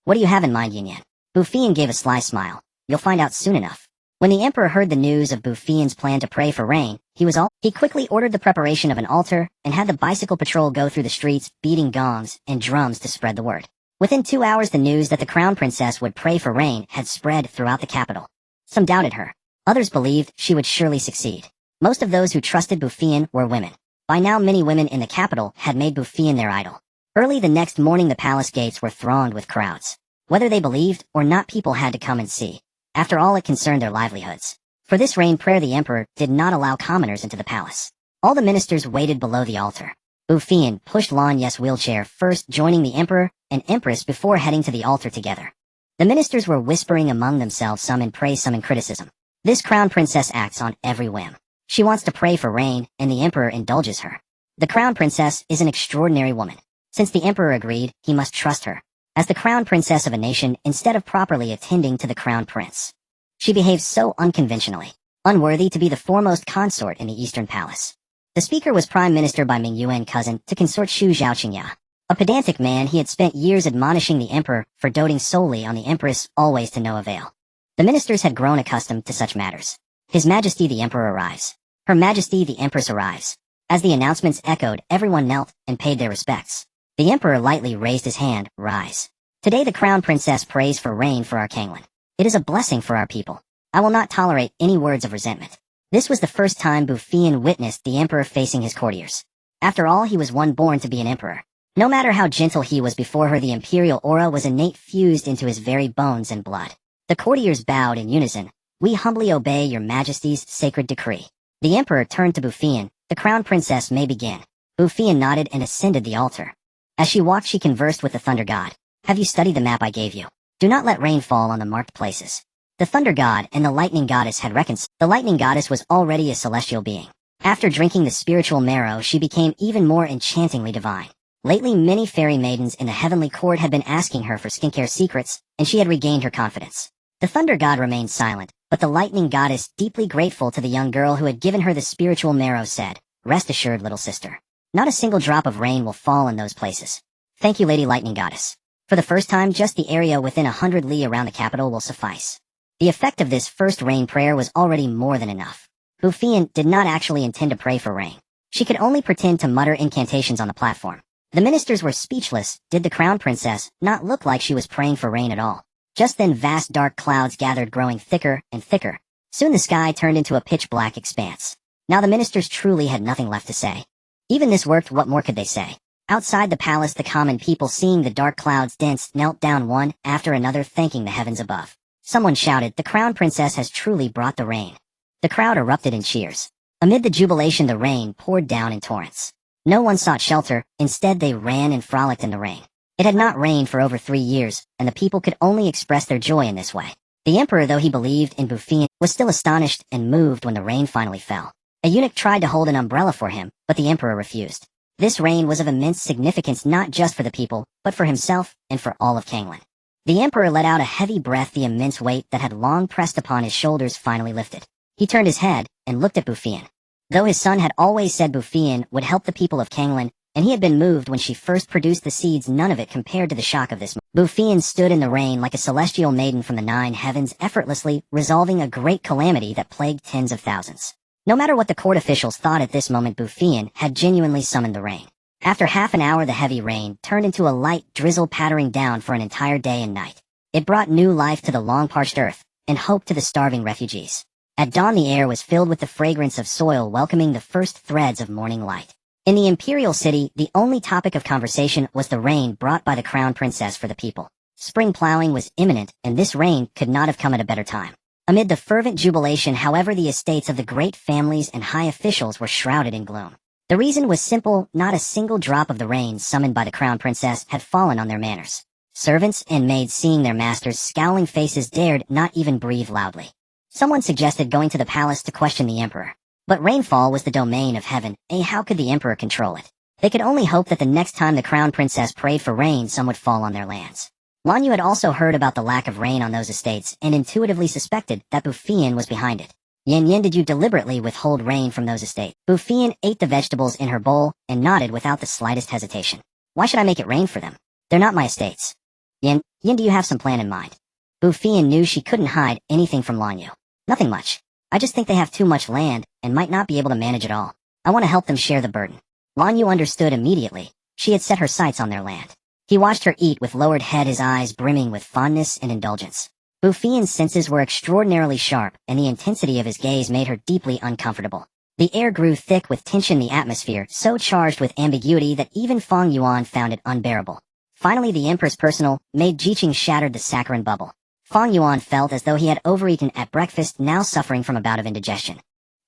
what do you have in mind, Yin? Bu Feiyan gave a sly smile. You'll find out soon enough. When the emperor heard the news of Bu Feiyan's plan to pray for rain, he quickly ordered the preparation of an altar and had the bicycle patrol go through the streets, beating gongs and drums to spread the word. Within 2 hours, the news that the crown princess would pray for rain had spread throughout the capital. Some doubted her. Others believed she would surely succeed. Most of those who trusted Bu Feiyan were women. By now, many women in the capital had made Bu Feiyan their idol. Early the next morning, the palace gates were thronged with crowds. Whether they believed or not, people had to come and see. After all, it concerned their livelihoods. For this rain prayer, the emperor did not allow commoners into the palace. All the ministers waited below the altar. Bu Feiyan pushed Lan Yu's wheelchair first, joining the emperor and empress before heading to the altar together. The ministers were whispering among themselves, some in praise, some in criticism. This crown princess acts on every whim. She wants to pray for rain, and the emperor indulges her. The crown princess is an extraordinary woman. Since the emperor agreed, he must trust her. As the crown princess of a nation, instead of properly attending to the crown prince, she behaves so unconventionally, unworthy to be the foremost consort in the Eastern Palace. The speaker was Prime Minister by Ming Yuan, cousin to consort Xu Zhaoqingya. A pedantic man, he had spent years admonishing the emperor for doting solely on the empress, always to no avail. The ministers had grown accustomed to such matters. His Majesty the Emperor arrives. Her Majesty the Empress arrives. As the announcements echoed, everyone knelt and paid their respects. The Emperor lightly raised his hand, rise. Today the Crown Princess prays for rain for our Canglan. It is a blessing for our people. I will not tolerate any words of resentment. This was the first time Bu Feiyan witnessed the Emperor facing his courtiers. After all, he was one born to be an emperor. No matter how gentle he was before her, the imperial aura was innate, fused into his very bones and blood. The courtiers bowed in unison. We humbly obey your Majesty's sacred decree. The Emperor turned to Bu Feiyan. The Crown Princess may begin. Bu Feiyan nodded and ascended the altar. As she walked, she conversed with the Thunder God. Have you studied the map I gave you? Do not let rain fall on the marked places. The Thunder God and the Lightning Goddess had reconciled. The Lightning Goddess was already a celestial being. After drinking the spiritual marrow, she became even more enchantingly divine. Lately, many fairy maidens in the heavenly court had been asking her for skincare secrets, and she had regained her confidence. The Thunder God remained silent, but the Lightning Goddess, deeply grateful to the young girl who had given her the spiritual marrow, said, Rest assured, little sister. Not a single drop of rain will fall in those places. Thank you, Lady Lightning Goddess. For the first time, just the area within 100 li around the capital will suffice. The effect of this first rain prayer was already more than enough. Bu Feiyan did not actually intend to pray for rain. She could only pretend to mutter incantations on the platform. The ministers were speechless. Did the Crown Princess not look like she was praying for rain at all? Just then vast dark clouds gathered, growing thicker and thicker. Soon the sky turned into a pitch-black expanse. Now the ministers truly had nothing left to say. Even this worked. What more could they say? Outside the palace, the common people, seeing the dark clouds dense, knelt down one after another, thanking the heavens above. Someone shouted, The Crown Princess has truly brought the rain. The crowd erupted in cheers. Amid the jubilation, the rain poured down in torrents. No one sought shelter. Instead, they ran and frolicked in the rain. It had not rained for over 3 years, and the people could only express their joy in this way. The emperor, though he believed in Bu Feiyan, was still astonished and moved when the rain finally fell. A eunuch tried to hold an umbrella for him, but the emperor refused. This rain was of immense significance, not just for the people, but for himself and for all of Canglan. The emperor let out a heavy breath. The immense weight that had long pressed upon his shoulders finally lifted. He turned his head and looked at Bu Feiyan. Though his son had always said Bu Feiyan would help the people of Canglan, and he had been moved when she first produced the seeds, none of it compared to the shock of this. Bu Feiyan stood in the rain like a celestial maiden from the 9 heavens, effortlessly resolving a great calamity that plagued tens of thousands. No matter what the court officials thought at this moment, Bu Feiyan had genuinely summoned the rain. After half an hour, the heavy rain turned into a light drizzle, pattering down for an entire day and night. It brought new life to the long-parched earth, and hope to the starving refugees. At dawn, the air was filled with the fragrance of soil, welcoming the first threads of morning light. In the imperial city, the only topic of conversation was the rain brought by the Crown Princess for the people. Spring plowing was imminent, and this rain could not have come at a better time. Amid the fervent jubilation, however, the estates of the great families and high officials were shrouded in gloom. The reason was simple: not a single drop of the rain summoned by the Crown Princess had fallen on their manors. Servants and maids, seeing their masters' scowling faces, dared not even breathe loudly. Someone suggested going to the palace to question the emperor. But rainfall was the domain of heaven, how could the emperor control it? They could only hope that the next time the Crown Princess prayed for rain, some would fall on their lands. Lan Yu had also heard about the lack of rain on those estates, and intuitively suspected that Bu Feiyan was behind it. Yen, did you deliberately withhold rain from those estates? Bu Feiyan ate the vegetables in her bowl, and nodded without the slightest hesitation. Why should I make it rain for them? They're not my estates. Yen, do you have some plan in mind? Bu Feiyan knew she couldn't hide anything from Lan Yu. Nothing much. I just think they have too much land, and might not be able to manage it all. I want to help them share the burden. Lan Yu understood immediately. She had set her sights on their land. He watched her eat with lowered head, his eyes brimming with fondness and indulgence. Bu Feiyan's senses were extraordinarily sharp, and the intensity of his gaze made her deeply uncomfortable. The air grew thick with tension, the atmosphere so charged with ambiguity that even Feng Yuan found it unbearable. Finally, the Empress personal maid Jiqing shattered the saccharine bubble. Feng Yuan felt as though he had overeaten at breakfast, now suffering from a bout of indigestion.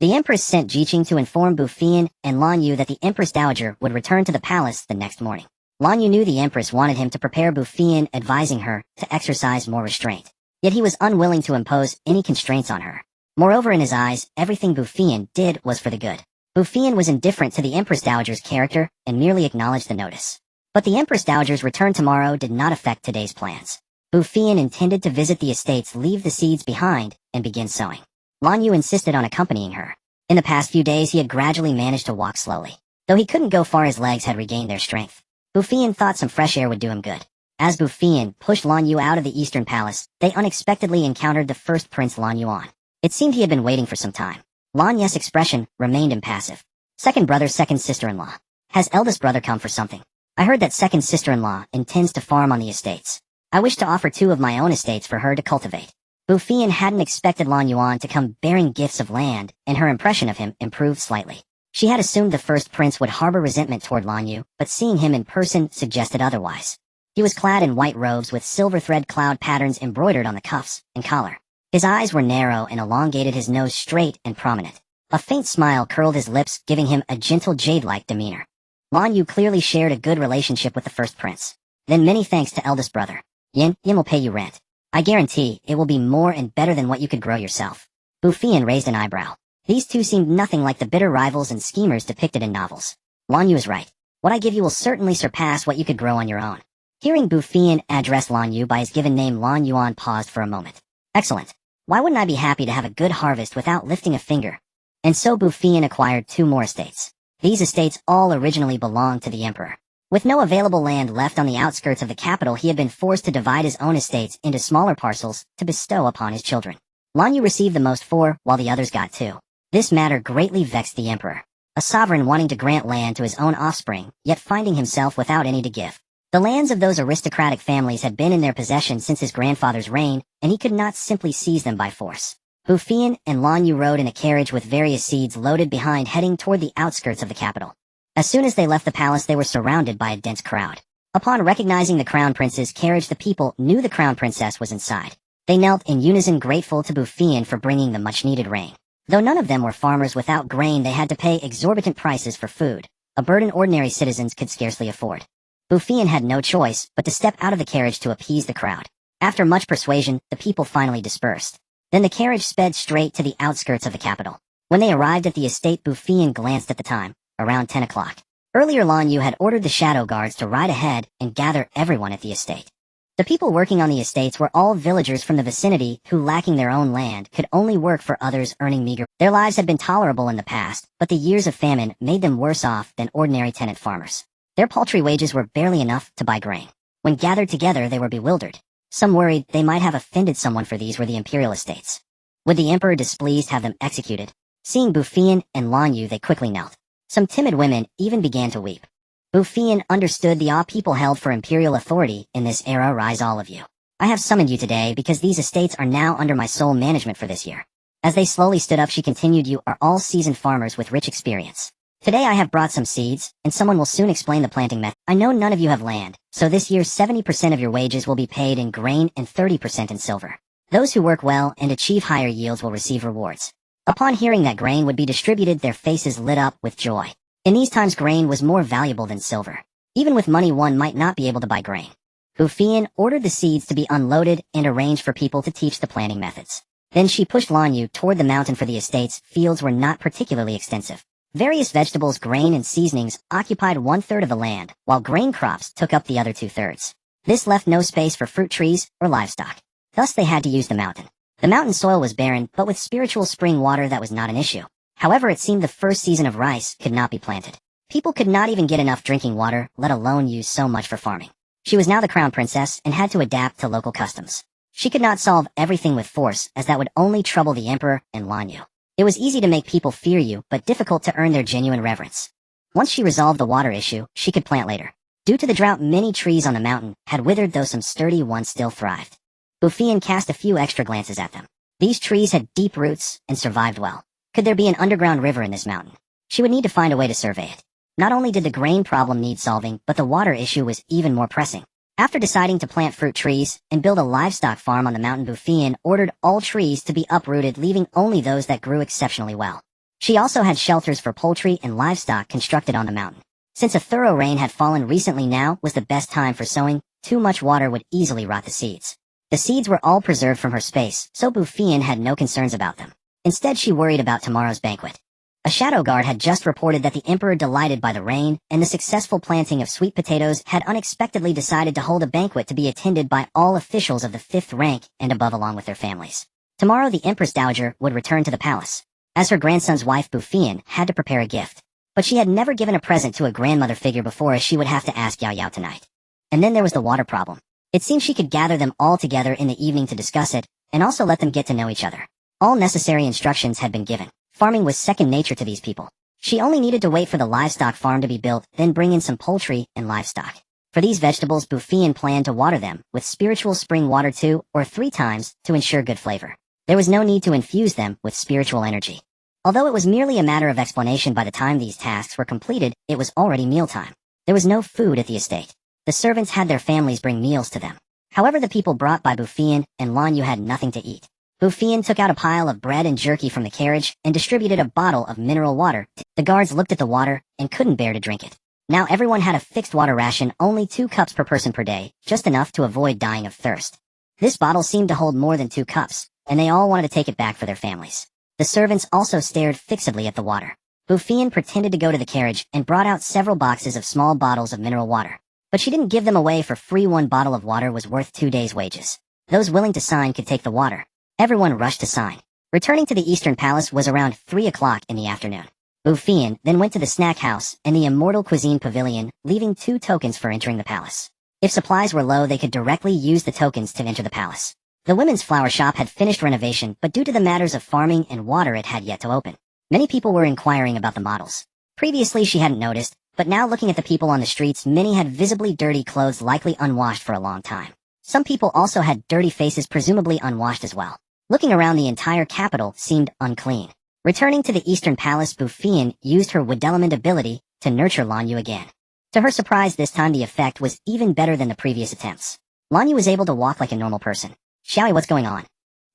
The Empress sent Jiqing to inform Bu Feiyan and Lan Yu that the Empress Dowager would return to the palace the next morning. Lan Yu knew the Empress wanted him to prepare Bu Feiyan, advising her to exercise more restraint. Yet he was unwilling to impose any constraints on her. Moreover, in his eyes, everything Bu Feiyan did was for the good. Bu Feiyan was indifferent to the Empress Dowager's character and merely acknowledged the notice. But the Empress Dowager's return tomorrow did not affect today's plans. Bu Feiyan intended to visit the estates, leave the seeds behind, and begin sowing. Lan Yu insisted on accompanying her. In the past few days, he had gradually managed to walk slowly. Though he couldn't go far, his legs had regained their strength. Bu Feiyan thought some fresh air would do him good. As Bu Feiyan pushed Lan Yu out of the Eastern Palace, they unexpectedly encountered the first Prince Lan Yu. It seemed he had been waiting for some time. Lan Yu's expression remained impassive. Second brother, second sister-in-law. Has eldest brother come for something? I heard that second sister-in-law intends to farm on the estates. I wish to offer 2 of my own estates for her to cultivate. Bu Feiyan hadn't expected Lan Yuan to come bearing gifts of land, and her impression of him improved slightly. She had assumed the first prince would harbor resentment toward Lan Yu, but seeing him in person suggested otherwise. He was clad in white robes with silver thread cloud patterns embroidered on the cuffs and collar. His eyes were narrow and elongated, his nose straight and prominent. A faint smile curled his lips, giving him a gentle jade-like demeanor. Lan Yu clearly shared a good relationship with the first prince. Then many thanks to eldest brother. Yin will pay you rent. I guarantee it will be more and better than what you could grow yourself. Bu Feiyan raised an eyebrow. These two seemed nothing like the bitter rivals and schemers depicted in novels. Lan Yu is right. What I give you will certainly surpass what you could grow on your own. Hearing Bu Feiyan address Lan Yu by his given name, Lan Yuan paused for a moment. Excellent. Why wouldn't I be happy to have a good harvest without lifting a finger? And so Bu Feiyan acquired 2 more estates. These estates all originally belonged to the emperor. With no available land left on the outskirts of the capital, he had been forced to divide his own estates into smaller parcels to bestow upon his children. Lan Yu received the most 4, while the others got 2. This matter greatly vexed the emperor. A sovereign wanting to grant land to his own offspring, yet finding himself without any to give. The lands of those aristocratic families had been in their possession since his grandfather's reign, and he could not simply seize them by force. Bu Feiyan and Lan Yu rode in a carriage with various seeds loaded behind, heading toward the outskirts of the capital. As soon as they left the palace, they were surrounded by a dense crowd. Upon recognizing the crown prince's carriage, the people knew the crown princess was inside. They knelt in unison, grateful to Bu Feiyan for bringing the much-needed rain. Though none of them were farmers, without grain they had to pay exorbitant prices for food, a burden ordinary citizens could scarcely afford. Bu Feiyan had no choice but to step out of the carriage to appease the crowd. After much persuasion, the people finally dispersed. Then the carriage sped straight to the outskirts of the capital. When they arrived at the estate, Bu Feiyan glanced at the time. Around 10 o'clock. Earlier, Lan Yu had ordered the shadow guards to ride ahead and gather everyone at the estate. The people working on the estates were all villagers from the vicinity who, lacking their own land, could only work for others, earning meager. Their lives had been tolerable in the past, but the years of famine made them worse off than ordinary tenant farmers. Their paltry wages were barely enough to buy grain. When gathered together, they were bewildered. Some worried they might have offended someone, for these were the imperial estates. Would the emperor, displeased, have them executed? Seeing Bu Feiyan and Lan Yu, they quickly knelt. Some timid women even began to weep. Bu Feiyan understood the awe people held for imperial authority in this era. Rise, all of you. I have summoned you today because these estates are now under my sole management for this year. As they slowly stood up, she continued, you are all seasoned farmers with rich experience. Today I have brought some seeds, and someone will soon explain the planting method. I know none of you have land, so this year 70% of your wages will be paid in grain and 30% in silver. Those who work well and achieve higher yields will receive rewards. Upon hearing that grain would be distributed, their faces lit up with joy. In these times, grain was more valuable than silver. Even with money, one might not be able to buy grain. Bu Feiyan ordered the seeds to be unloaded and arranged for people to teach the planting methods. Then she pushed Lan Yu toward the mountain for the estate's fields were not particularly extensive. Various vegetables, grain, and seasonings occupied 1/3 of the land, while grain crops took up the other 2/3. This left no space for fruit trees or livestock. Thus they had to use the mountain. The mountain soil was barren, but with spiritual spring water that was not an issue. However, it seemed the first season of rice could not be planted. People could not even get enough drinking water, let alone use so much for farming. She was now the crown princess and had to adapt to local customs. She could not solve everything with force, as that would only trouble the emperor and Lan Yu. It was easy to make people fear you, but difficult to earn their genuine reverence. Once she resolved the water issue, she could plant later. Due to the drought, many trees on the mountain had withered, though some sturdy ones still thrived. Bu Feiyan cast a few extra glances at them. These trees had deep roots and survived well. Could there be an underground river in this mountain? She would need to find a way to survey it. Not only did the grain problem need solving, but the water issue was even more pressing. After deciding to plant fruit trees and build a livestock farm on the mountain, Bu Feiyan ordered all trees to be uprooted, leaving only those that grew exceptionally well. She also had shelters for poultry and livestock constructed on the mountain. Since a thorough rain had fallen recently, now was the best time for sowing. Too much water would easily rot the seeds. The seeds were all preserved from her space, so Bu Feiyan had no concerns about them. Instead, she worried about tomorrow's banquet. A shadow guard had just reported that the emperor, delighted by the rain and the successful planting of sweet potatoes, had unexpectedly decided to hold a banquet to be attended by all officials of the 5th rank and above, along with their families. Tomorrow the Empress Dowager would return to the palace. As her grandson's wife, Bu Feiyan had to prepare a gift. But she had never given a present to a grandmother figure before, as she would have to ask Xiao Yi tonight. And then there was the water problem. It seemed she could gather them all together in the evening to discuss it, and also let them get to know each other. All necessary instructions had been given. Farming was second nature to these people. She only needed to wait for the livestock farm to be built, then bring in some poultry and livestock. For these vegetables, Bu Feiyan planned to water them with spiritual spring water 2 or 3 times to ensure good flavor. There was no need to infuse them with spiritual energy. Although it was merely a matter of explanation, by the time these tasks were completed, it was already mealtime. There was no food at the estate. The servants had their families bring meals to them. However, the people brought by Bu Feiyan and Lan Yu had nothing to eat. Bu Feiyan took out a pile of bread and jerky from the carriage and distributed a bottle of mineral water. The guards looked at the water and couldn't bear to drink it. Now everyone had a fixed water ration, only 2 cups per person per day, just enough to avoid dying of thirst. This bottle seemed to hold more than 2 cups, and they all wanted to take it back for their families. The servants also stared fixedly at the water. Bu Feiyan pretended to go to the carriage and brought out several boxes of small bottles of mineral water. But she didn't give them away for free. 1 bottle of water was worth 2 days' wages. Those willing to sign could take the water. Everyone rushed to sign. Returning to the Eastern Palace was around 3 o'clock in the afternoon. Bu Feiyan then went to the snack house and the Immortal Cuisine Pavilion, leaving 2 tokens for entering the palace. If supplies were low, they could directly use the tokens to enter the palace. The women's flower shop had finished renovation, but due to the matters of farming and water, it had yet to open. Many people were inquiring about the models. Previously she hadn't noticed, but now looking at the people on the streets, many had visibly dirty clothes, likely unwashed for a long time. Some people also had dirty faces, presumably unwashed as well. Looking around, the entire capital seemed unclean. Returning to the Eastern Palace, Bu Feiyan used her wood element ability to nurture Lan Yu again. To her surprise, this time the effect was even better than the previous attempts. Lan Yu was able to walk like a normal person. Xiao Yi, what's going on?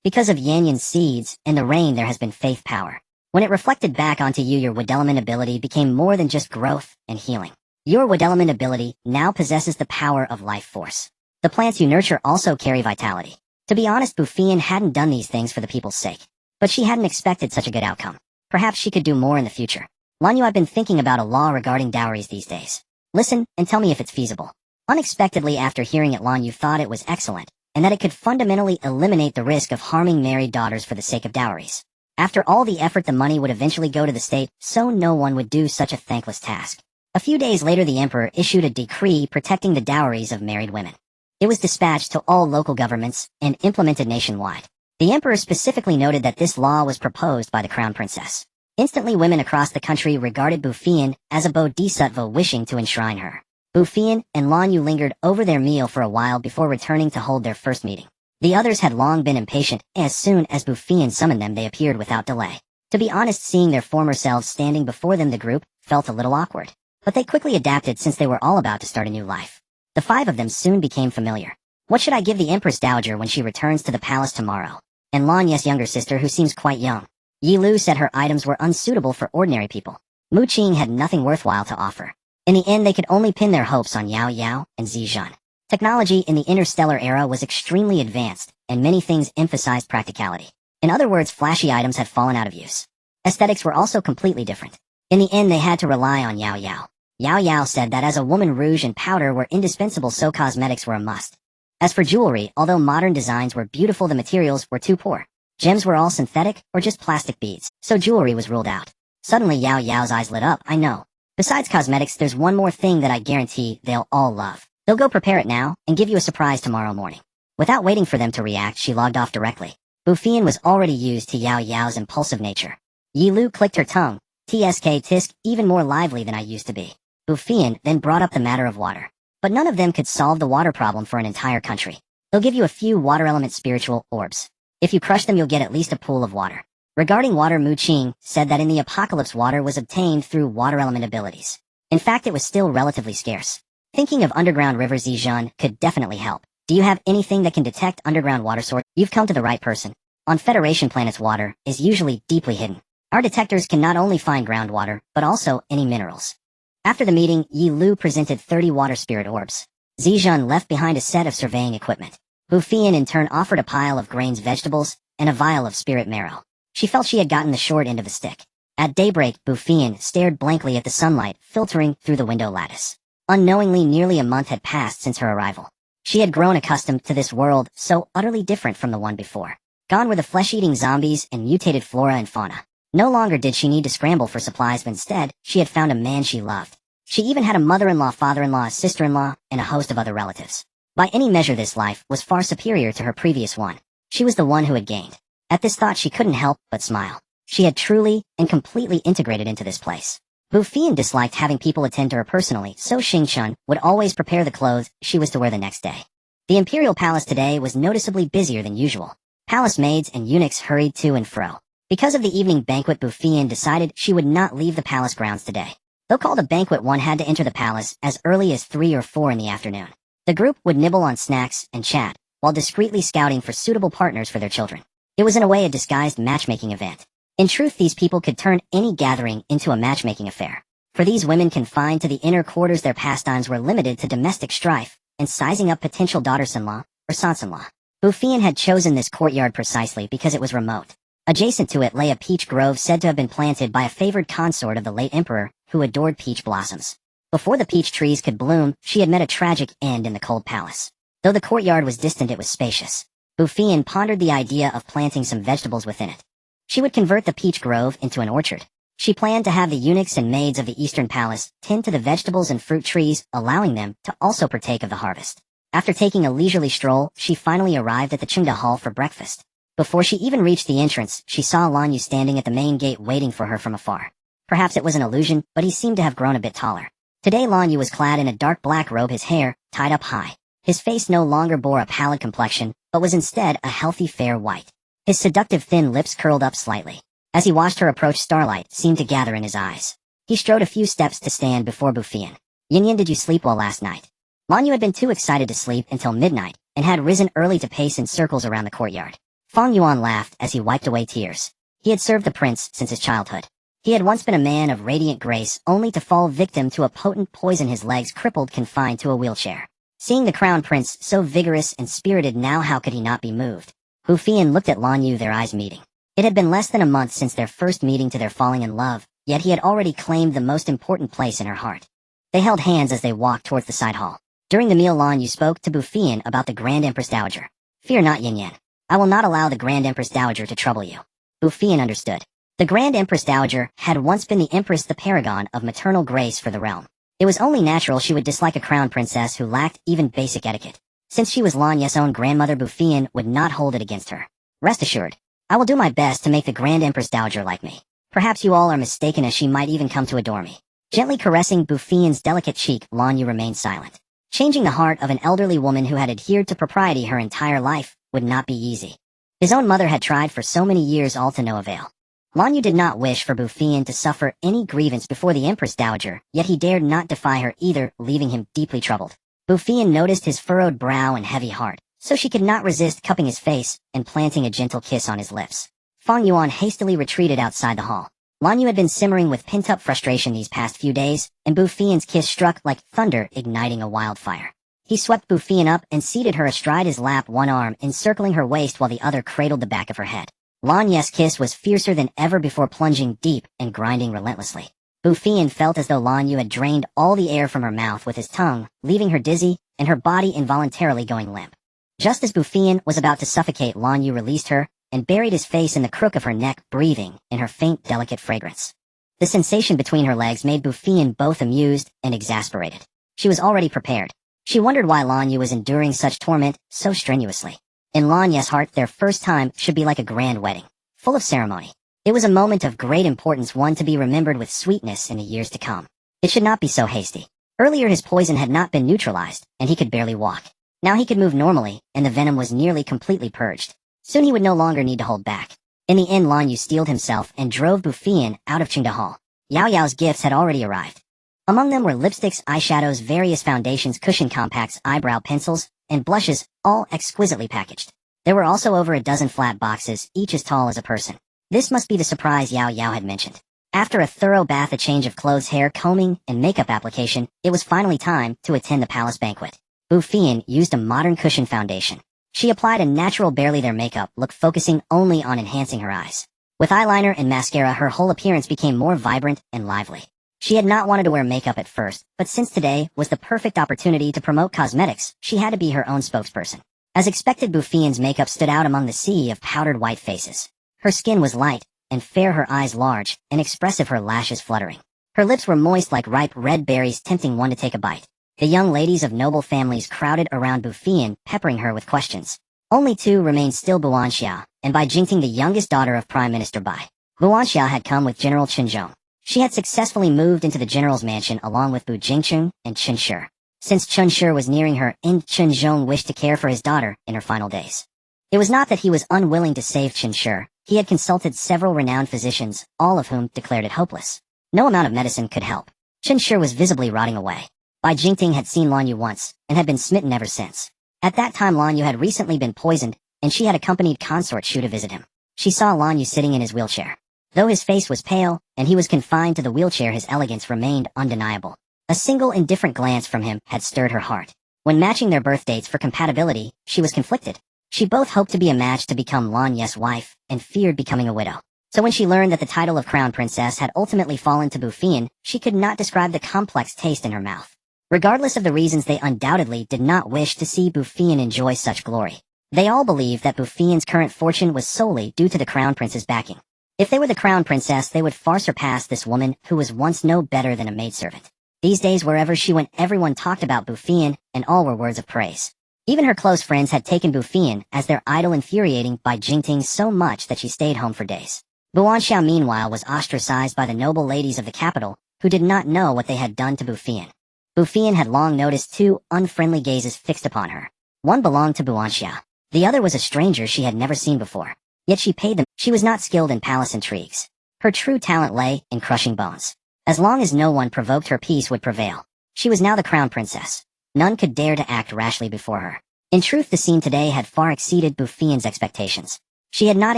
Because of Yanyan's seeds and the rain, there has been faith power. When it reflected back onto you, your wood element ability became more than just growth and healing. Your wood element ability now possesses the power of life force. The plants you nurture also carry vitality. To be honest, Bu Feiyan hadn't done these things for the people's sake. But she hadn't expected such a good outcome. Perhaps she could do more in the future. Lan Yu, I've been thinking about a law regarding dowries these days. Listen and tell me if it's feasible. Unexpectedly, after hearing it, Lan Yu thought it was excellent, and that it could fundamentally eliminate the risk of harming married daughters for the sake of dowries. After all the effort, the money would eventually go to the state, so no one would do such a thankless task. A few days later, the emperor issued a decree protecting the dowries of married women. It was dispatched to all local governments and implemented nationwide. The emperor specifically noted that this law was proposed by the crown princess. Instantly, women across the country regarded Bu Feiyan as a bodhisattva wishing to enshrine her. Bu Feiyan and Lan Yu lingered over their meal for a while before returning to hold their first meeting. The others had long been impatient. As soon as Bu Feiyan summoned them, they appeared without delay. To be honest, seeing their former selves standing before them, the group felt a little awkward. But they quickly adapted since they were all about to start a new life. The 5 of them soon became familiar. What should I give the Empress Dowager when she returns to the palace tomorrow? And Lan Yu's younger sister, who seems quite young. Yi Lu said her items were unsuitable for ordinary people. Mu Qing had nothing worthwhile to offer. In the end, they could only pin their hopes on Yao Yao and Zizhan. Technology in the interstellar era was extremely advanced, and many things emphasized practicality. In other words, flashy items had fallen out of use. Aesthetics were also completely different. In the end, they had to rely on Yao Yao. Yao Yao said that as a woman, rouge and powder were indispensable, so cosmetics were a must. As for jewelry, although modern designs were beautiful, the materials were too poor. Gems were all synthetic or just plastic beads, so jewelry was ruled out. Suddenly, Yao Yao's eyes lit up. I know. Besides cosmetics, there's one more thing that I guarantee they'll all love. They'll go prepare it now and give you a surprise tomorrow morning. Without waiting for them to react, she logged off directly. Bu Feiyan was already used to Yao Yao's impulsive nature. Yi Lu clicked her tongue. TSK tisk, even more lively than I used to be. Bu Feiyan then brought up the matter of water. But none of them could solve the water problem for an entire country. They'll give you a few water element spiritual orbs. If you crush them, you'll get at least a pool of water. Regarding water, Mu Qing said that in the apocalypse, water was obtained through water element abilities. In fact, it was still relatively scarce. Thinking of underground river, Zizhan could definitely help. Do you have anything that can detect underground water source? You've come to the right person. On Federation planets, water is usually deeply hidden. Our detectors can not only find groundwater, but also any minerals. After the meeting, Yi Lu presented 30 water spirit orbs. Zizhan left behind a set of surveying equipment. Bu Feiyan in turn offered a pile of grains, vegetables, and a vial of spirit marrow. She felt she had gotten the short end of the stick. At daybreak, Bu Feiyan stared blankly at the sunlight filtering through the window lattice. Unknowingly, nearly a month had passed since her arrival. She had grown accustomed to this world so utterly different from the one before. Gone were the flesh-eating zombies and mutated flora and fauna. No longer did she need to scramble for supplies, but instead, she had found a man she loved. She even had a mother-in-law, father-in-law, a sister-in-law, and a host of other relatives. By any measure, this life was far superior to her previous one. She was the one who had gained. At this thought, she couldn't help but smile. She had truly and completely integrated into this place. Bu Feiyan disliked having people attend to her personally, so Xingchun would always prepare the clothes she was to wear the next day. The imperial palace today was noticeably busier than usual. Palace maids and eunuchs hurried to and fro. Because of the evening banquet, Bu Feiyan decided she would not leave the palace grounds today. Though called a banquet, one had to enter the palace as early as 3 or 4 in the afternoon. The group would nibble on snacks and chat, while discreetly scouting for suitable partners for their children. It was in a way a disguised matchmaking event. In truth, these people could turn any gathering into a matchmaking affair. For these women confined to the inner quarters, their pastimes were limited to domestic strife and sizing up potential daughters-in-law or sons-in-law. Bu Feiyan had chosen this courtyard precisely because it was remote. Adjacent to it lay a peach grove said to have been planted by a favored consort of the late emperor who adored peach blossoms. Before the peach trees could bloom, she had met a tragic end in the cold palace. Though the courtyard was distant, it was spacious. Bu Feiyan pondered the idea of planting some vegetables within it. She would convert the peach grove into an orchard. She planned to have the eunuchs and maids of the eastern palace tend to the vegetables and fruit trees, allowing them to also partake of the harvest. After taking a leisurely stroll, she finally arrived at the Qingda Hall for breakfast. Before she even reached the entrance, she saw Lan Yu standing at the main gate waiting for her from afar. Perhaps it was an illusion, but he seemed to have grown a bit taller. Today Lan Yu was clad in a dark black robe, his hair tied up high. His face no longer bore a pallid complexion, but was instead a healthy fair white. His seductive thin lips curled up slightly. As he watched her approach, starlight seemed to gather in his eyes. He strode a few steps to stand before Bu Feiyan. "Yin, did you sleep well last night?" Lan Yu had been too excited to sleep until midnight, and had risen early to pace in circles around the courtyard. Feng Yuan laughed as he wiped away tears. He had served the prince since his childhood. He had once been a man of radiant grace, only to fall victim to a potent poison, his legs crippled, confined to a wheelchair. Seeing the crown prince so vigorous and spirited now, how could he not be moved? Bu Feiyan looked at Lan Yu, their eyes meeting. It had been less than a month since their first meeting to their falling in love, yet he had already claimed the most important place in her heart. They held hands as they walked towards the side hall. During the meal, Lan Yu spoke to Bu Feiyan about the Grand Empress Dowager. "Fear not, Yin. I will not allow the Grand Empress Dowager to trouble you." Bu Feiyan understood. The Grand Empress Dowager had once been the Empress, the paragon of maternal grace for the realm. It was only natural she would dislike a crown princess who lacked even basic etiquette. Since she was Lan Yu's own grandmother, Bu Feiyan would not hold it against her. "Rest assured, I will do my best to make the Grand Empress Dowager like me. Perhaps you all are mistaken, as she might even come to adore me." Gently caressing Bu Feiyan's delicate cheek, Lan Yu remained silent. Changing the heart of an elderly woman who had adhered to propriety her entire life would not be easy. His own mother had tried for so many years, all to no avail. Lan Yu did not wish for Bu Feiyan to suffer any grievance before the Empress Dowager, yet he dared not defy her either, leaving him deeply troubled. Bu Feiyan noticed his furrowed brow and heavy heart, so she could not resist cupping his face and planting a gentle kiss on his lips. Feng Yuan hastily retreated outside the hall. Lan Yu had been simmering with pent-up frustration these past few days, and Bu Feiyan's kiss struck like thunder, igniting a wildfire. He swept Bu Feiyan up and seated her astride his lap, one arm encircling her waist while the other cradled the back of her head. Lan Yu's kiss was fiercer than ever before, plunging deep and grinding relentlessly. Bu Feiyan felt as though Lan Yu had drained all the air from her mouth with his tongue, leaving her dizzy, and her body involuntarily going limp. Just as Bu Feiyan was about to suffocate, Lan Yu released her and buried his face in the crook of her neck, breathing in her faint, delicate fragrance. The sensation between her legs made Bu Feiyan both amused and exasperated. She was already prepared. She wondered why Lan Yu was enduring such torment so strenuously. In Lan Yu's heart, their first time should be like a grand wedding, full of ceremony. It was a moment of great importance, one to be remembered with sweetness in the years to come. It should not be so hasty. Earlier his poison had not been neutralized, and he could barely walk. Now he could move normally, and the venom was nearly completely purged. Soon he would no longer need to hold back. In the end, Lan Yu steeled himself and drove Bu Feiyan out of Qingda Hall. Yao Yao's gifts had already arrived. Among them were lipsticks, eyeshadows, various foundations, cushion compacts, eyebrow pencils, and blushes, all exquisitely packaged. There were also over a dozen flat boxes, each as tall as a person. This must be the surprise Yao Yao had mentioned. After a thorough bath, a change of clothes, hair, combing, and makeup application, it was finally time to attend the palace banquet. Bu Feiyan used a modern cushion foundation. She applied a natural, barely there makeup look, focusing only on enhancing her eyes. With eyeliner and mascara, her whole appearance became more vibrant and lively. She had not wanted to wear makeup at first, but since today was the perfect opportunity to promote cosmetics, she had to be her own spokesperson. As expected, Bu Feiyan's makeup stood out among the sea of powdered white faces. Her skin was light and fair, her eyes large and expressive, her lashes fluttering. Her lips were moist like ripe red berries, tempting one to take a bite. The young ladies of noble families crowded around Bu Feiyan, peppering her with questions. Only two remained still: Bu Xiao, and Bai Jingting, the youngest daughter of Prime Minister Bai. Bu Xiao had come with General Chen Zhong. She had successfully moved into the general's mansion along with Bu Jingcheng and Chen Shi. Since Chen Shi was nearing her end, Chen Zhong wished to care for his daughter in her final days. It was not that he was unwilling to save Chen Shi. He had consulted several renowned physicians, all of whom declared it hopeless. No amount of medicine could help. Chen Shi was visibly rotting away. Bai Jingting had seen Lan Yu once, and had been smitten ever since. At that time Lan Yu had recently been poisoned, and she had accompanied consort Shu to visit him. She saw Lan Yu sitting in his wheelchair. Though his face was pale, and he was confined to the wheelchair, his elegance remained undeniable. A single indifferent glance from him had stirred her heart. When matching their birth dates for compatibility, she was conflicted. She both hoped to be a match to become Lan Yu's wife, and feared becoming a widow. So when she learned that the title of crown princess had ultimately fallen to Bu Feiyan, she could not describe the complex taste in her mouth. Regardless of the reasons, they undoubtedly did not wish to see Bu Feiyan enjoy such glory. They all believed that Bu Feiyan's current fortune was solely due to the crown prince's backing. If they were the crown princess, they would far surpass this woman who was once no better than a maidservant. These days, wherever she went, everyone talked about Bu Feiyan, and all were words of praise. Even her close friends had taken Bu Feiyan as their idol, infuriating Bai Jingting so much that she stayed home for days. Bu Xiao, meanwhile, was ostracized by the noble ladies of the capital, who did not know what they had done to Bu Feiyan. Bu Feiyan had long noticed two unfriendly gazes fixed upon her. One belonged to Bu Xiao. The other was a stranger she had never seen before. Yet she paid them. She was not skilled in palace intrigues. Her true talent lay in crushing bones. As long as no one provoked her, peace would prevail. She was now the crown princess. None could dare to act rashly before her. In truth, the scene today had far exceeded Bu Feiyan's expectations. She had not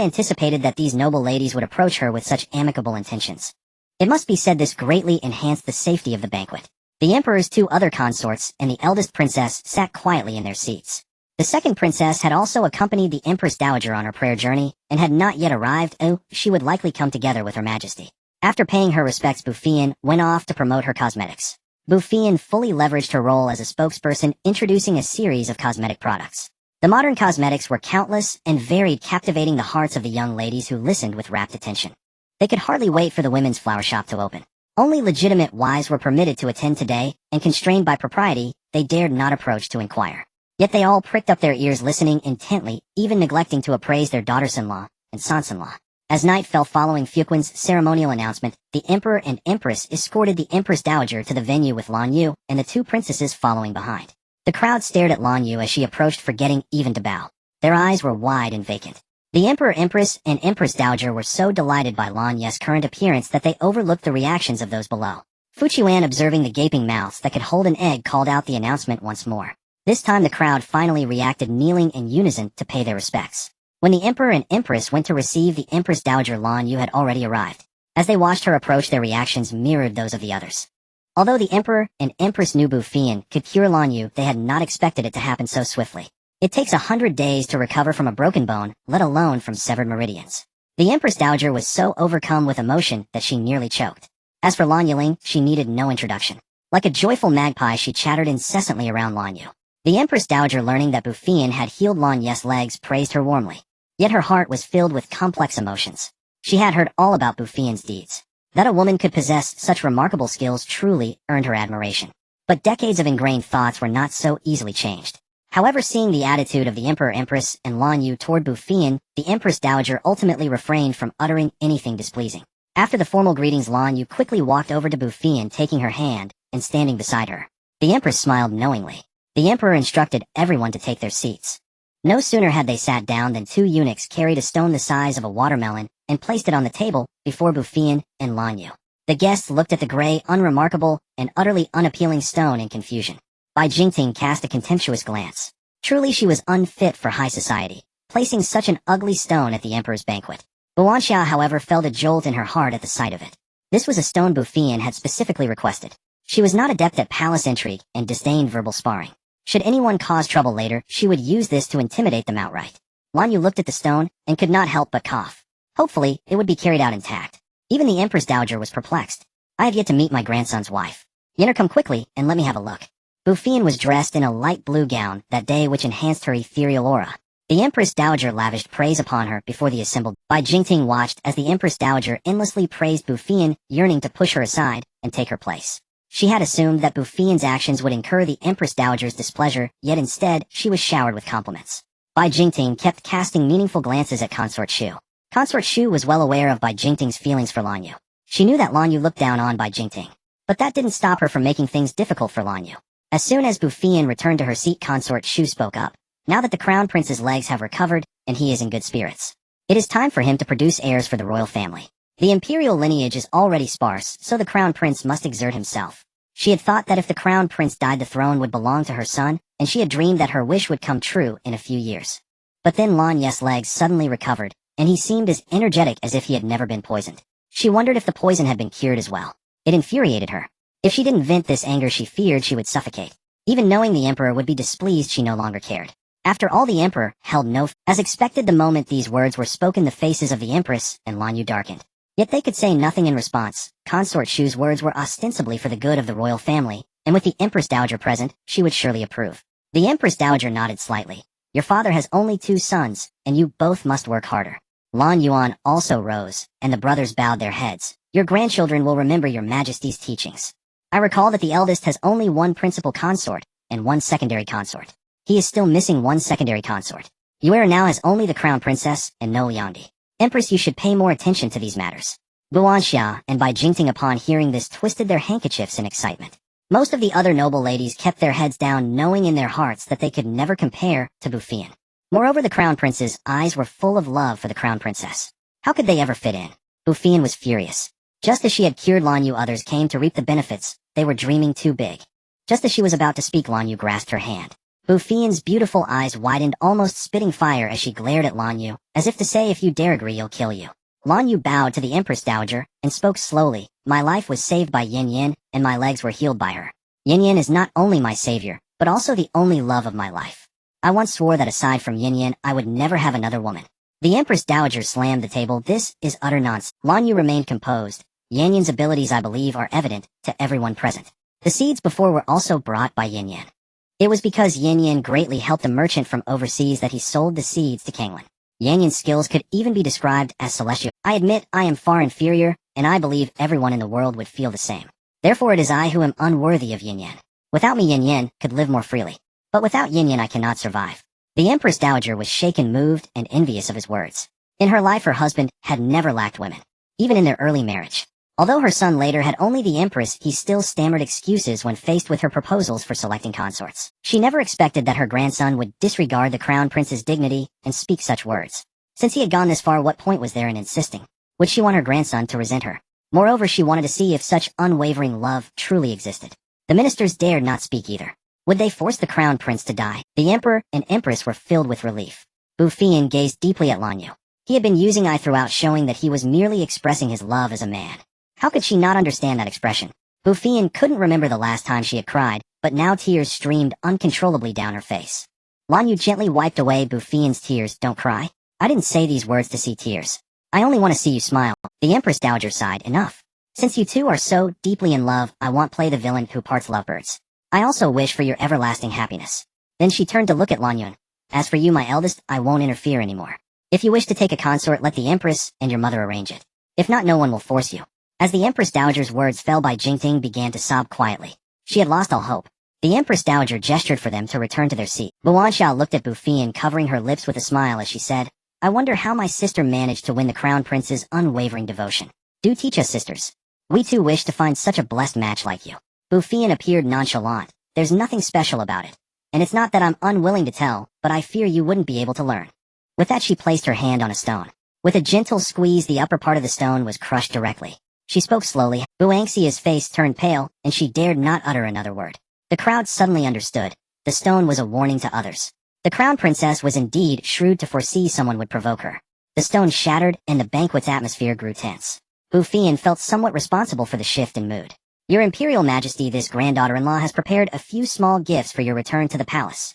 anticipated that these noble ladies would approach her with such amicable intentions. It must be said this greatly enhanced the safety of the banquet. The emperor's two other consorts and the eldest princess sat quietly in their seats. The second princess had also accompanied the Empress Dowager on her prayer journey, and had not yet arrived. She would likely come together with Her Majesty. After paying her respects, Bu Feiyan went off to promote her cosmetics. Bu Feiyan fully leveraged her role as a spokesperson, introducing a series of cosmetic products. The modern cosmetics were countless and varied, captivating the hearts of the young ladies who listened with rapt attention. They could hardly wait for the women's flower shop to open. Only legitimate wives were permitted to attend today, and constrained by propriety, they dared not approach to inquire. Yet they all pricked up their ears, listening intently, even neglecting to appraise their daughters-in-law and sons-in-law. As night fell following Fuquin's ceremonial announcement, the emperor and empress escorted the Empress Dowager to the venue with Lan Yu and the two princesses following behind. The crowd stared at Lan Yu as she approached, forgetting even to bow. Their eyes were wide and vacant. The Emperor, Empress, and Empress Dowager were so delighted by Lan Yu's current appearance that they overlooked the reactions of those below. Fu Qiuan, observing the gaping mouths that could hold an egg, called out the announcement once more. This time the crowd finally reacted, kneeling in unison to pay their respects. When the Emperor and Empress went to receive the Empress Dowager, Lan Yu had already arrived. As they watched her approach, their reactions mirrored those of the others. Although the Emperor and Empress knew Bu Feiyan could cure Lan Yu, they had not expected it to happen so swiftly. It takes 100 days to recover from a broken bone, let alone from severed meridians. The Empress Dowager was so overcome with emotion that she nearly choked. As for Lan Yuling, she needed no introduction. Like a joyful magpie, she chattered incessantly around Lan Yu. The Empress Dowager, learning that Bu Feiyan had healed Lan Yu's legs, praised her warmly. Yet her heart was filled with complex emotions. She had heard all about Bu Feiyan's deeds. That a woman could possess such remarkable skills truly earned her admiration. But decades of ingrained thoughts were not so easily changed. However, seeing the attitude of the Emperor, Empress, and Lan Yu toward Bu Feiyan, the Empress Dowager ultimately refrained from uttering anything displeasing. After the formal greetings, Lan Yu quickly walked over to Bu Feiyan, taking her hand and standing beside her. The Empress smiled knowingly. The Emperor instructed everyone to take their seats. No sooner had they sat down than two eunuchs carried a stone the size of a watermelon and placed it on the table before Bu Feiyan and Lan Yu. The guests looked at the gray, unremarkable, and utterly unappealing stone in confusion. Bai Jingting cast a contemptuous glance. Truly she was unfit for high society, placing such an ugly stone at the emperor's banquet. Bu Xiao, however, felt a jolt in her heart at the sight of it. This was a stone Bu Feiyan had specifically requested. She was not adept at palace intrigue and disdained verbal sparring. Should anyone cause trouble later, she would use this to intimidate them outright. Lan Yu looked at the stone and could not help but cough. Hopefully, it would be carried out intact. Even the Empress Dowager was perplexed. I have yet to meet my grandson's wife. Yenner, come quickly and let me have a look. Bu Feiyan was dressed in a light blue gown that day, which enhanced her ethereal aura. The Empress Dowager lavished praise upon her before the assembled. Bai Jingting watched as the Empress Dowager endlessly praised Bu Feiyan, yearning to push her aside and take her place. She had assumed that Bu Feiyan's actions would incur the Empress Dowager's displeasure, yet instead, she was showered with compliments. Bai Jingting kept casting meaningful glances at Consort Shu. Consort Shu was well aware of Bai Jingting's feelings for Lan Yu. She knew that Lan Yu looked down on Bai Jingting. But that didn't stop her from making things difficult for Lan Yu. As soon as Bu Feiyan returned to her seat, Consort Shu spoke up. Now that the Crown Prince's legs have recovered, and he is in good spirits, it is time for him to produce heirs for the royal family. The imperial lineage is already sparse, so the Crown Prince must exert himself. She had thought that if the Crown Prince died, the throne would belong to her son, and she had dreamed that her wish would come true in a few years. But then Lan Yu's legs suddenly recovered, and he seemed as energetic as if he had never been poisoned. She wondered if the poison had been cured as well. It infuriated her. If she didn't vent this anger, she feared she would suffocate. Even knowing the Emperor would be displeased, she no longer cared. After all, the Emperor held no As expected, the moment these words were spoken, the faces of the Empress and Lan Yu darkened. Yet they could say nothing in response. Consort Shu's words were ostensibly for the good of the royal family, and with the Empress Dowager present, she would surely approve. The Empress Dowager nodded slightly. Your father has only 2 sons, and you both must work harder. Lan Yuan also rose, and the brothers bowed their heads. Your grandchildren will remember your Majesty's teachings. I recall that the eldest has only 1 principal consort, and 1 secondary consort. He is still missing 1 secondary consort. Yuera now has only the Crown Princess, and no Liandi. Empress, you should pay more attention to these matters. Buanxia and Bai Jingting upon hearing this twisted their handkerchiefs in excitement. Most of the other noble ladies kept their heads down, knowing in their hearts that they could never compare to Bu Feiyan. Moreover, the Crown Prince's eyes were full of love for the Crown Princess. How could they ever fit in? Bu Feiyan was furious. Just as she had cured Lan Yu, others came to reap the benefits. They were dreaming too big. Just as she was about to speak, Lan Yu grasped her hand. Bu Feiyan's beautiful eyes widened, almost spitting fire as she glared at Lan Yu, as if to say, if you dare agree, you'll kill you. Lan Yu bowed to the Empress Dowager and spoke slowly. My life was saved by Yin Yin, and my legs were healed by her. Yin Yin is not only my savior, but also the only love of my life. I once swore that aside from Yin Yin, I would never have another woman. The Empress Dowager slammed the table. This is utter nonsense. Lan Yu remained composed. Yin Yin's abilities, I believe, are evident to everyone present. The seeds before were also brought by Yin Yin. It was because Yin Yin greatly helped a merchant from overseas that he sold the seeds to Canglan. Yin Yin's skills could even be described as celestial. I admit I am far inferior, and I believe everyone in the world would feel the same. Therefore it is I who am unworthy of Yin Yin. Without me, Yin Yin could live more freely. But without Yin Yin I cannot survive. The Empress Dowager was shaken, moved, and envious of his words. In her life her husband had never lacked women, even in their early marriage. Although her son later had only the Empress, he still stammered excuses when faced with her proposals for selecting consorts. She never expected that her grandson would disregard the Crown Prince's dignity and speak such words. Since he had gone this far, what point was there in insisting? Would she want her grandson to resent her? Moreover, she wanted to see if such unwavering love truly existed. The ministers dared not speak either. Would they force the Crown Prince to die? The Emperor and Empress were filled with relief. Bu Feiyan gazed deeply at Lan Yu. He had been using I throughout, showing that he was merely expressing his love as a man. How could she not understand that expression? Bu Feiyan couldn't remember the last time she had cried, but now tears streamed uncontrollably down her face. Lan Yu gently wiped away Bu Feiyan's tears. Don't cry. I didn't say these words to see tears. I only want to see you smile. The Empress Dowager sighed. Enough. Since you two are so deeply in love, I won't play the villain who parts lovebirds. I also wish for your everlasting happiness. Then she turned to look at Lan Yu. As for you, my eldest, I won't interfere anymore. If you wish to take a consort, let the Empress and your mother arrange it. If not, no one will force you. As the Empress Dowager's words fell, Bai Jingting began to sob quietly. She had lost all hope. The Empress Dowager gestured for them to return to their seat. Buanxia looked at Bu Feiyan, covering her lips with a smile as she said, I wonder how my sister managed to win the Crown Prince's unwavering devotion. Do teach us, sisters. We too wish to find such a blessed match like you. Bu Feiyan appeared nonchalant. There's nothing special about it. And it's not that I'm unwilling to tell, but I fear you wouldn't be able to learn. With that she placed her hand on a stone. With a gentle squeeze, the upper part of the stone was crushed directly. She spoke slowly. Buanxia's face turned pale, and she dared not utter another word. The crowd suddenly understood. The stone was a warning to others. The Crown Princess was indeed shrewd to foresee someone would provoke her. The stone shattered, and the banquet's atmosphere grew tense. Bu Feiyan felt somewhat responsible for the shift in mood. Your Imperial Majesty, this granddaughter-in-law has prepared a few small gifts for your return to the palace.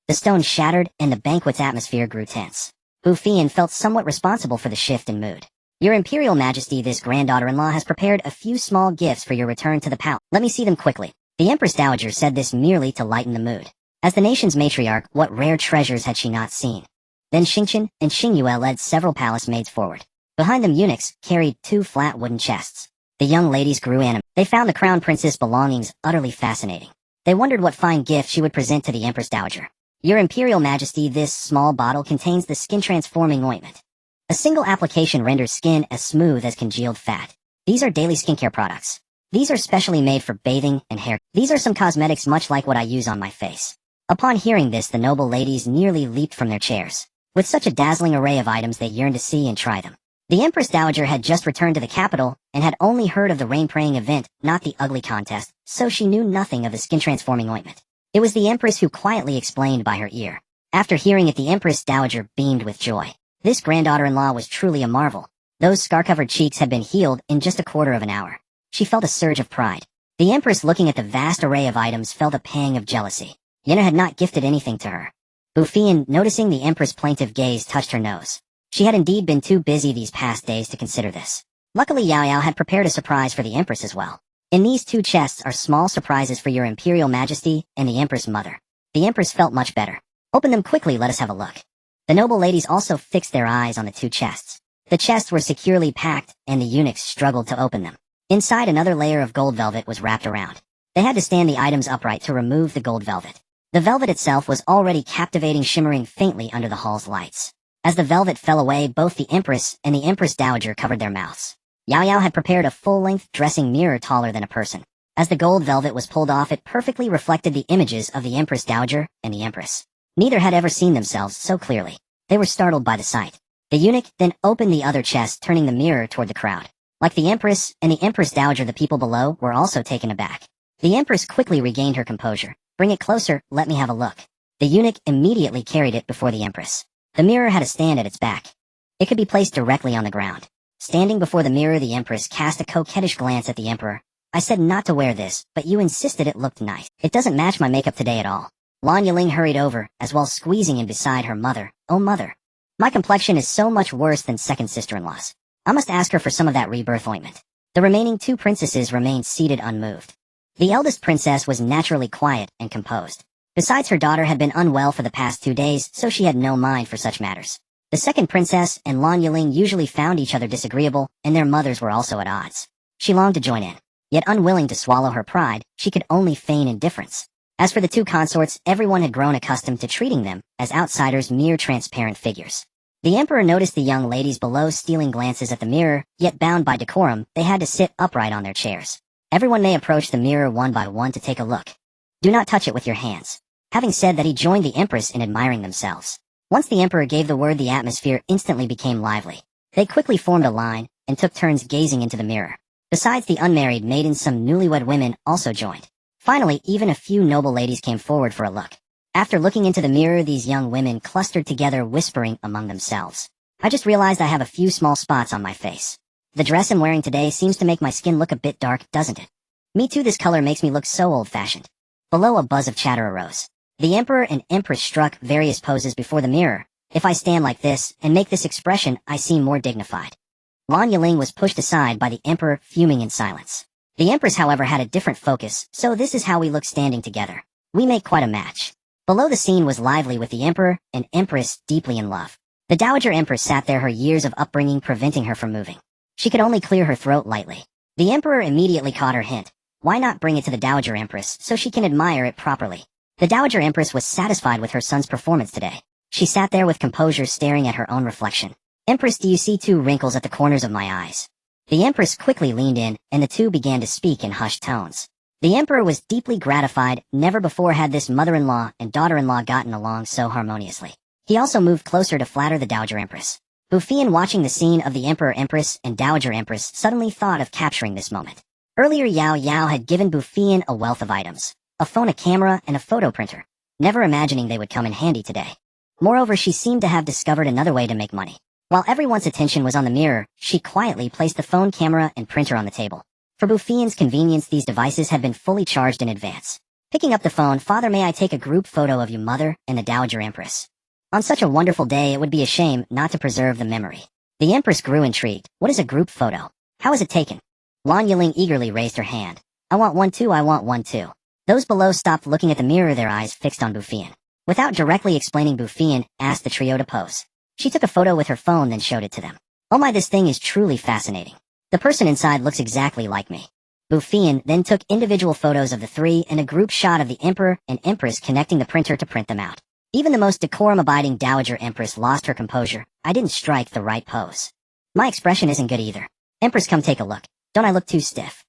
The stone shattered, and the banquet's atmosphere grew tense. Bu Feiyan felt somewhat responsible for the shift in mood. Your Imperial Majesty, this granddaughter-in-law has prepared a few small gifts for your return to the palace. Let me see them quickly. The Empress Dowager said this merely to lighten the mood. As the nation's matriarch, what rare treasures had she not seen? Then Xingqian and Xingyue led several palace maids forward. Behind them eunuchs carried 2 flat wooden chests. The young ladies grew animated. They found the crown princess' belongings utterly fascinating. They wondered what fine gift she would present to the Empress Dowager. Your Imperial Majesty, this small bottle contains the skin-transforming ointment. A single application renders skin as smooth as congealed fat. These are daily skincare products. These are specially made for bathing and hair. These are some cosmetics much like what I use on my face. Upon hearing this, the noble ladies nearly leaped from their chairs. With such a dazzling array of items, they yearned to see and try them. The Empress Dowager had just returned to the capital and had only heard of the rain-praying event, not the ugly contest, so she knew nothing of the skin-transforming ointment. It was the Empress who quietly explained by her ear. After hearing it, the Empress Dowager beamed with joy. This granddaughter-in-law was truly a marvel. Those scar-covered cheeks had been healed in just a quarter of an hour. She felt a surge of pride. The Empress, looking at the vast array of items, felt a pang of jealousy. Yenna had not gifted anything to her. Bu Feiyan, noticing the Empress' plaintive gaze, touched her nose. She had indeed been too busy these past days to consider this. Luckily, Xiao had prepared a surprise for the Empress as well. In these 2 chests are small surprises for your Imperial Majesty and the Empress Mother. The Empress felt much better. Open them quickly, let us have a look. The noble ladies also fixed their eyes on the 2 chests. The chests were securely packed, and the eunuchs struggled to open them. Inside, another layer of gold velvet was wrapped around. They had to stand the items upright to remove the gold velvet. The velvet itself was already captivating, shimmering faintly under the hall's lights. As the velvet fell away, both the Empress and the Empress Dowager covered their mouths. Xiao had prepared a full-length dressing mirror taller than a person. As the gold velvet was pulled off, it perfectly reflected the images of the Empress Dowager and the Empress. Neither had ever seen themselves so clearly. They were startled by the sight. The eunuch then opened the other chest, turning the mirror toward the crowd. Like the Empress and the Empress Dowager, the people below were also taken aback. The Empress quickly regained her composure. Bring it closer, let me have a look. The eunuch immediately carried it before the Empress. The mirror had a stand at its back. It could be placed directly on the ground. Standing before the mirror, the Empress cast a coquettish glance at the Emperor. I said not to wear this, but you insisted it looked nice. It doesn't match my makeup today at all. Lan Yu hurried over, as well squeezing in beside her mother. Oh mother. My complexion is so much worse than second sister-in-law's. I must ask her for some of that rebirth ointment. The remaining 2 princesses remained seated unmoved. The eldest princess was naturally quiet and composed. Besides, her daughter had been unwell for the past 2 days, so she had no mind for such matters. The second princess and Lan Yu usually found each other disagreeable, and their mothers were also at odds. She longed to join in. Yet unwilling to swallow her pride, she could only feign indifference. As for the 2 consorts, everyone had grown accustomed to treating them as outsiders, mere transparent figures. The Emperor noticed the young ladies below stealing glances at the mirror, yet bound by decorum, they had to sit upright on their chairs. Everyone may approach the mirror one by one to take a look. Do not touch it with your hands. Having said that, he joined the Empress in admiring themselves. Once the Emperor gave the word, the atmosphere instantly became lively. They quickly formed a line and took turns gazing into the mirror. Besides the unmarried maidens, some newlywed women also joined. Finally, even a few noble ladies came forward for a look. After looking into the mirror, these young women clustered together, whispering among themselves. I just realized I have a few small spots on my face. The dress I'm wearing today seems to make my skin look a bit dark, doesn't it? Me too, this color makes me look so old-fashioned. Below, a buzz of chatter arose. The Emperor and Empress struck various poses before the mirror. If I stand like this and make this expression, I seem more dignified. Lan Yu was pushed aside by the Emperor, fuming in silence. The Empress, however, had a different focus, so this is how we look standing together. We make quite a match. Below, the scene was lively with the Emperor and Empress deeply in love. The Dowager Empress sat there, her years of upbringing preventing her from moving. She could only clear her throat lightly. The Emperor immediately caught her hint. Why not bring it to the Dowager Empress so she can admire it properly? The Dowager Empress was satisfied with her son's performance today. She sat there with composure, staring at her own reflection. Empress, do you see 2 wrinkles at the corners of my eyes? The Empress quickly leaned in, and the 2 began to speak in hushed tones. The Emperor was deeply gratified. Never before had this mother-in-law and daughter-in-law gotten along so harmoniously. He also moved closer to flatter the Dowager Empress. Bu Feiyan, watching the scene of the Emperor Empress and Dowager Empress, suddenly thought of capturing this moment. Earlier, Xiao had given Bu Feiyan a wealth of items. A phone, a camera, and a photo printer, never imagining they would come in handy today. Moreover, she seemed to have discovered another way to make money. While everyone's attention was on the mirror, she quietly placed the phone, camera, and printer on the table. For Bu Feiyan's convenience, these devices had been fully charged in advance. Picking up the phone, Father, may I take a group photo of you, Mother, and the Dowager Empress? On such a wonderful day, it would be a shame not to preserve the memory. The Empress grew intrigued. What is a group photo? How is it taken? Lan Yu eagerly raised her hand. I want one too, I want one too. Those below stopped looking at the mirror, their eyes fixed on Bu Feiyan. Without directly explaining, Bu Feiyan asked the trio to pose. She took a photo with her phone, then showed it to them. Oh my, this thing is truly fascinating. The person inside looks exactly like me. Bu Feiyan then took individual photos of the three and a group shot of the emperor and empress connecting the printer to print them out. Even the most decorum-abiding dowager empress lost her composure. I didn't strike the right pose. My expression isn't good either. Empress, come take a look. Don't I look too stiff?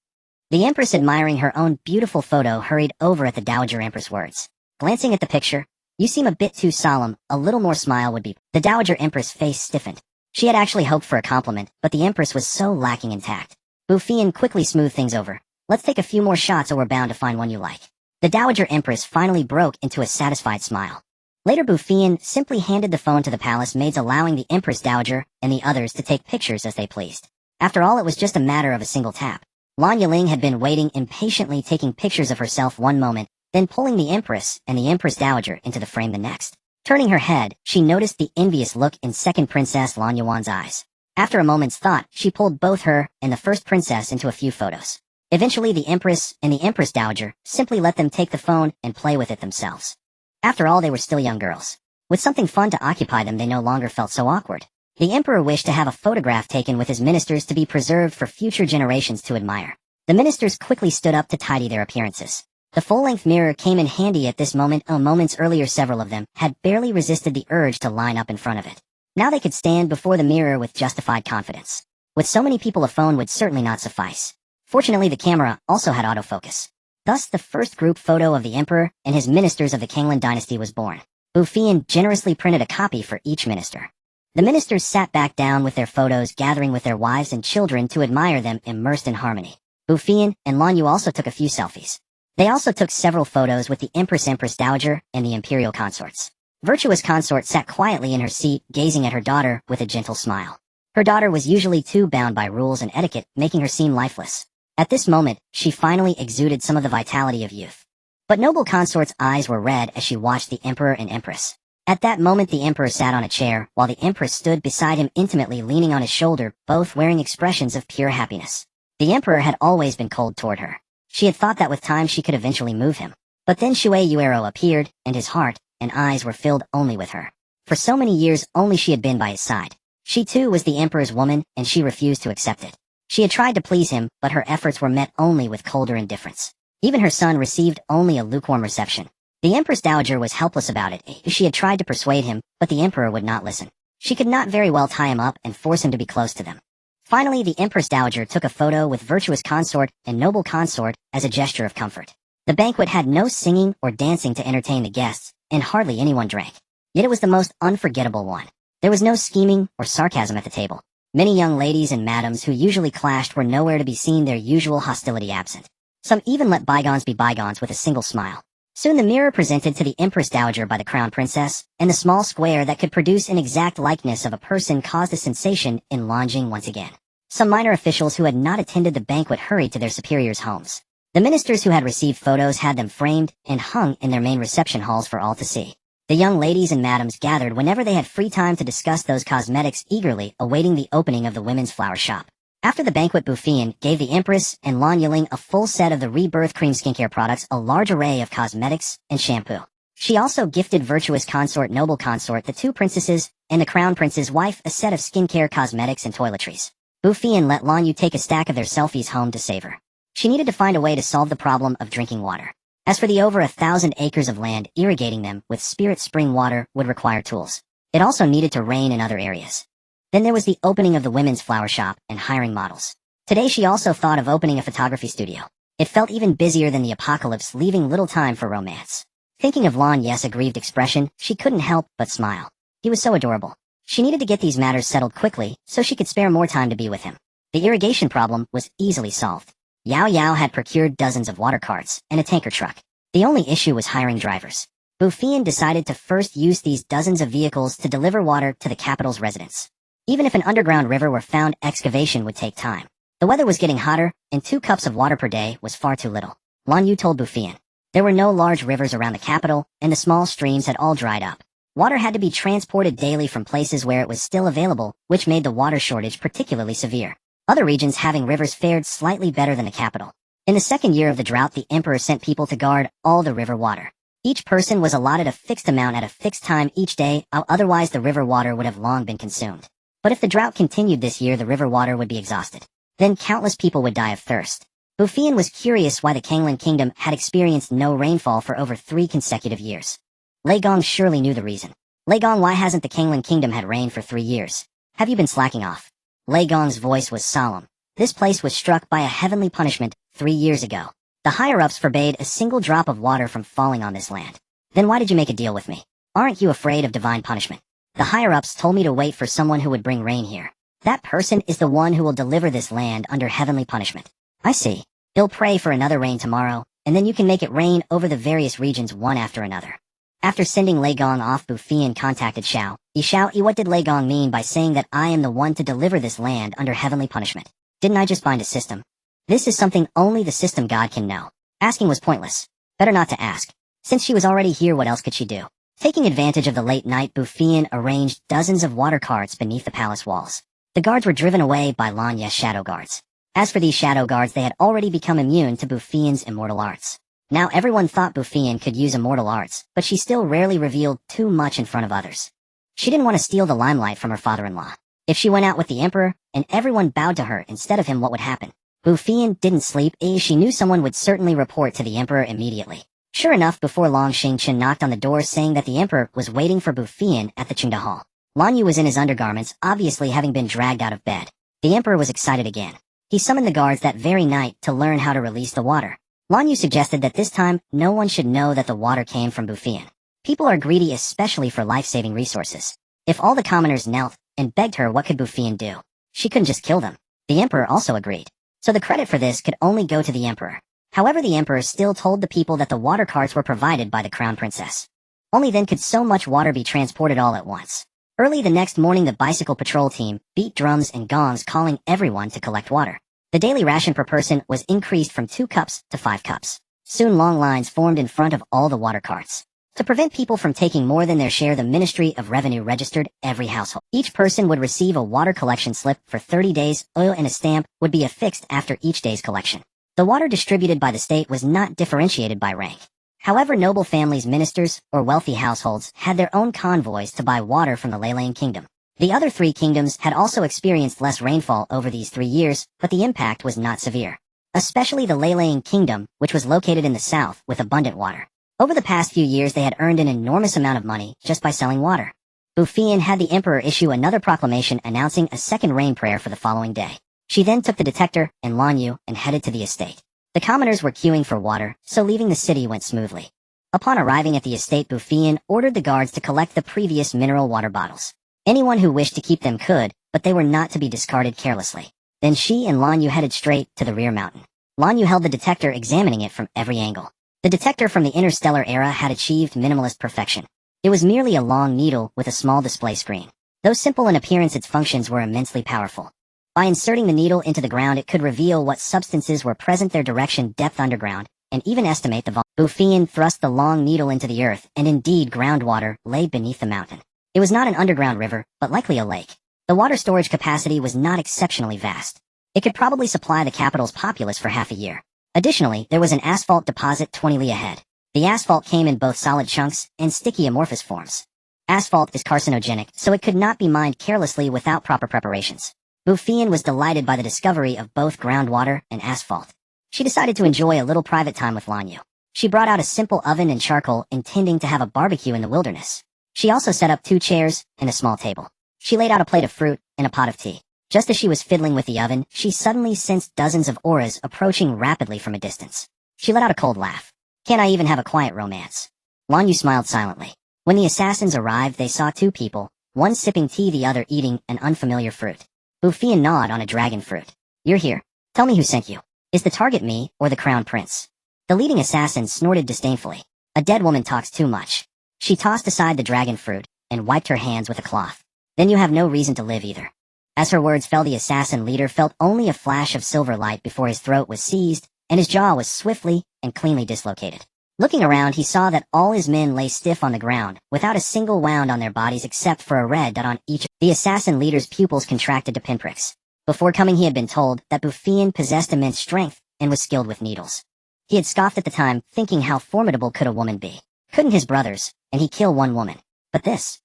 The empress, admiring her own beautiful photo, hurried over at the dowager empress words. Glancing at the picture, you seem a bit too solemn, a little more smile would be. The dowager empress' face stiffened. She had actually hoped for a compliment, but the empress was so lacking in tact. Bu Feiyan quickly smoothed things over. Let's take a few more shots or we're bound to find one you like. The dowager empress finally broke into a satisfied smile. Later, Bu Feiyan simply handed the phone to the palace maids, allowing the empress dowager and the others to take pictures as they pleased. After all, it was just a matter of a single tap. Lan Yu had been waiting impatiently, taking pictures of herself one moment, then pulling the empress and the empress dowager into the frame the next. Turning her head, she noticed the envious look in second princess Lan Yuan's eyes. After a moment's thought, she pulled both her and the first princess into a few photos. Eventually, the empress and the empress dowager simply let them take the phone and play with it themselves. After all, they were still young girls. With something fun to occupy them, they no longer felt so awkward. The emperor wished to have a photograph taken with his ministers to be preserved for future generations to admire. The ministers quickly stood up to tidy their appearances. The full-length mirror came in handy at this moment. Moments earlier, several of them had barely resisted the urge to line up in front of it. Now they could stand before the mirror with justified confidence. With so many people, a phone would certainly not suffice. Fortunately, the camera also had autofocus. Thus, the first group photo of the emperor and his ministers of the Canglan Dynasty was born. Bu Feiyan generously printed a copy for each minister. The ministers sat back down with their photos, gathering with their wives and children to admire them immersed in harmony. Bu Feiyan and Lan Yu also took a few selfies. They also took several photos with the empress dowager and the imperial consorts. Virtuous consort sat quietly in her seat, gazing at her daughter with a gentle smile. Her daughter was usually too bound by rules and etiquette, making her seem lifeless. At this moment, she finally exuded some of the vitality of youth. But noble consort's eyes were red as she watched the emperor and empress. At that moment, the emperor sat on a chair, while the empress stood beside him, intimately leaning on his shoulder, both wearing expressions of pure happiness. The emperor had always been cold toward her. She had thought that with time she could eventually move him. But then Shui Yuero appeared, and his heart and eyes were filled only with her. For so many years, only she had been by his side. She too was the emperor's woman, and she refused to accept it. She had tried to please him, but her efforts were met only with colder indifference. Even her son received only a lukewarm reception. The empress dowager was helpless about it. She had tried to persuade him, but the emperor would not listen. She could not very well tie him up and force him to be close to them. Finally, the empress dowager took a photo with virtuous consort and noble consort as a gesture of comfort. The banquet had no singing or dancing to entertain the guests, and hardly anyone drank. Yet it was the most unforgettable one. There was no scheming or sarcasm at the table. Many young ladies and madams who usually clashed were nowhere to be seen, their usual hostility absent. Some even let bygones be bygones with a single smile. Soon the mirror presented to the empress dowager by the crown princess, and the small square that could produce an exact likeness of a person caused a sensation in Lanjing once again. Some minor officials who had not attended the banquet hurried to their superiors' homes. The ministers who had received photos had them framed and hung in their main reception halls for all to see. The young ladies and madams gathered whenever they had free time to discuss those cosmetics, eagerly awaiting the opening of the women's flower shop. After the banquet, Bu Feiyan gave the empress and Lan Yu a full set of the Rebirth cream skincare products, a large array of cosmetics, and shampoo. She also gifted virtuous consort, noble consort, the two princesses, and the crown prince's wife a set of skincare, cosmetics, and toiletries. Bu Feiyan let Lan Yu take a stack of their selfies home to savor. She needed to find a way to solve the problem of drinking water. As for the over 1,000 acres of land, irrigating them with spirit spring water would require tools. It also needed to rain in other areas. Then there was the opening of the women's flower shop and hiring models. Today she also thought of opening a photography studio. It felt even busier than the apocalypse, leaving little time for romance. Thinking of Lan Yu's aggrieved expression, she couldn't help but smile. He was so adorable. She needed to get these matters settled quickly so she could spare more time to be with him. The irrigation problem was easily solved. Xiao Yi had procured dozens of water carts and a tanker truck. The only issue was hiring drivers. Bu Feiyan decided to first use these dozens of vehicles to deliver water to the capital's residents. Even if an underground river were found, excavation would take time. The weather was getting hotter, and 2 cups of water per day was far too little. Lan Yu told Bu Feiyan. There were no large rivers around the capital, and the small streams had all dried up. Water had to be transported daily from places where it was still available, which made the water shortage particularly severe. Other regions having rivers fared slightly better than the capital. In the second year of the drought, the emperor sent people to guard all the river water. Each person was allotted a fixed amount at a fixed time each day, otherwise the river water would have long been consumed. But if the drought continued this year, the river water would be exhausted. then countless people would die of thirst. Bu Feiyan was curious why the Canglan kingdom had experienced no rainfall for over 3 consecutive years. Lei Gong surely knew the reason. Lei Gong, why hasn't the Canglan kingdom had rain for 3 years? Have you been slacking off? Lei Gong's voice was solemn. This place was struck by a heavenly punishment 3 years ago. The higher-ups forbade a single drop of water from falling on this land. Then why did you make a deal with me? Aren't you afraid of divine punishment? The higher-ups told me to wait for someone who would bring rain here. That person is the one who will deliver this land under heavenly punishment. I see. He'll pray for another rain tomorrow, and then you can make it rain over the various regions one after another. After sending Lei Gong off, Bu Feiyan contacted Xiao Yi. Xiao Yi, what did Lei Gong mean by saying that I am the one to deliver this land under heavenly punishment? Didn't I just find a system? This is something only the system god can know. Asking was pointless. Better not to ask. Since she was already here, what else could she do? Taking advantage of the late night, Bu Feiyan arranged dozens of water carts beneath the palace walls. The guards were driven away by Lan Yu's shadow guards. As for these shadow guards, they had already become immune to Bu Feiyan's immortal arts. Now everyone thought Bu Feiyan could use immortal arts, but she still rarely revealed too much in front of others. She didn't want to steal the limelight from her father-in-law. If she went out with the emperor, and everyone bowed to her instead of him, what would happen? Bu Feiyan didn't sleep. She knew someone would certainly report to the emperor immediately. Sure enough, before long, Xing Chen knocked on the door saying that the emperor was waiting for Bu Feiyan at the Qing hall. Lan Yu was in his undergarments, obviously having been dragged out of bed. The emperor was excited again. He summoned the guards that very night to learn how to release the water. Lan Yu suggested that this time, no one should know that the water came from Bu Feiyan. People are greedy, especially for life-saving resources. If all the commoners knelt and begged her, what could Bu Feiyan do? She couldn't just kill them. The emperor also agreed. So the credit for this could only go to the emperor. However, the emperor still told the people that the water carts were provided by the crown princess. Only then could so much water be transported all at once. Early the next morning, the bicycle patrol team beat drums and gongs, calling everyone to collect water. The daily ration per person was increased from 2 cups to 5 cups. Soon long lines formed in front of all the water carts. To prevent people from taking more than their share, the Ministry of Revenue registered every household. Each person would receive a water collection slip for 30 days. Oil and a stamp would be affixed after each day's collection. The water distributed by the state was not differentiated by rank. However, noble families, ministers, or wealthy households had their own convoys to buy water from the Lei kingdom. The other 3 kingdoms had also experienced less rainfall over these 3 years, but the impact was not severe. Especially the Lei kingdom, which was located in the south with abundant water. Over the past few years, they had earned an enormous amount of money just by selling water. Bu Feiyan had the emperor issue another proclamation announcing a second rain prayer for the following day. She then took the detector and Lan Yu and headed to the estate. The commoners were queuing for water, so leaving the city went smoothly. Upon arriving at the estate, Bu Feiyan ordered the guards to collect the previous mineral water bottles. Anyone who wished to keep them could, but they were not to be discarded carelessly. Then she and Lan Yu headed straight to the rear mountain. Lan Yu held the detector, examining it from every angle. The detector from the interstellar era had achieved minimalist perfection. It was merely a long needle with a small display screen. Though simple in appearance, its functions were immensely powerful. By inserting the needle into the ground, it could reveal what substances were present, their direction, depth underground, and even estimate the volume. Bu Feiyan thrust the long needle into the earth, and indeed groundwater lay beneath the mountain. It was not an underground river, but likely a lake. The water storage capacity was not exceptionally vast. It could probably supply the capital's populace for half a year. Additionally, there was an asphalt deposit 20 li ahead. The asphalt came in both solid chunks and sticky amorphous forms. Asphalt is carcinogenic, so it could not be mined carelessly without proper preparations. Bu Feiyan was delighted by the discovery of both groundwater and asphalt. She decided to enjoy a little private time with Lan Yu. She brought out a simple oven and charcoal, intending to have a barbecue in the wilderness. She also set up 2 chairs and a small table. She laid out a plate of fruit and a pot of tea. Just as she was fiddling with the oven, she suddenly sensed dozens of auras approaching rapidly from a distance. She let out a cold laugh. Can't I even have a quiet romance? Lan Yu smiled silently. When the assassins arrived, they saw 2 people, one sipping tea, the other eating an unfamiliar fruit. Bu Feiyan gnawed on a dragon fruit. You're here. Tell me who sent you. Is the target me or the crown prince? The leading assassin snorted disdainfully. A dead woman talks too much. She tossed aside the dragon fruit and wiped her hands with a cloth. Then you have no reason to live either. As her words fell, the assassin leader felt only a flash of silver light before his throat was seized and his jaw was swiftly and cleanly dislocated. Looking around, he saw that all his men lay stiff on the ground, without a single wound on their bodies except for a red dot on each. The assassin leader's pupils contracted to pinpricks. Before coming, he had been told that Bu Feiyan possessed immense strength and was skilled with needles. He had scoffed at the time, thinking how formidable could a woman be. Couldn't his brothers, and he kill one woman? But this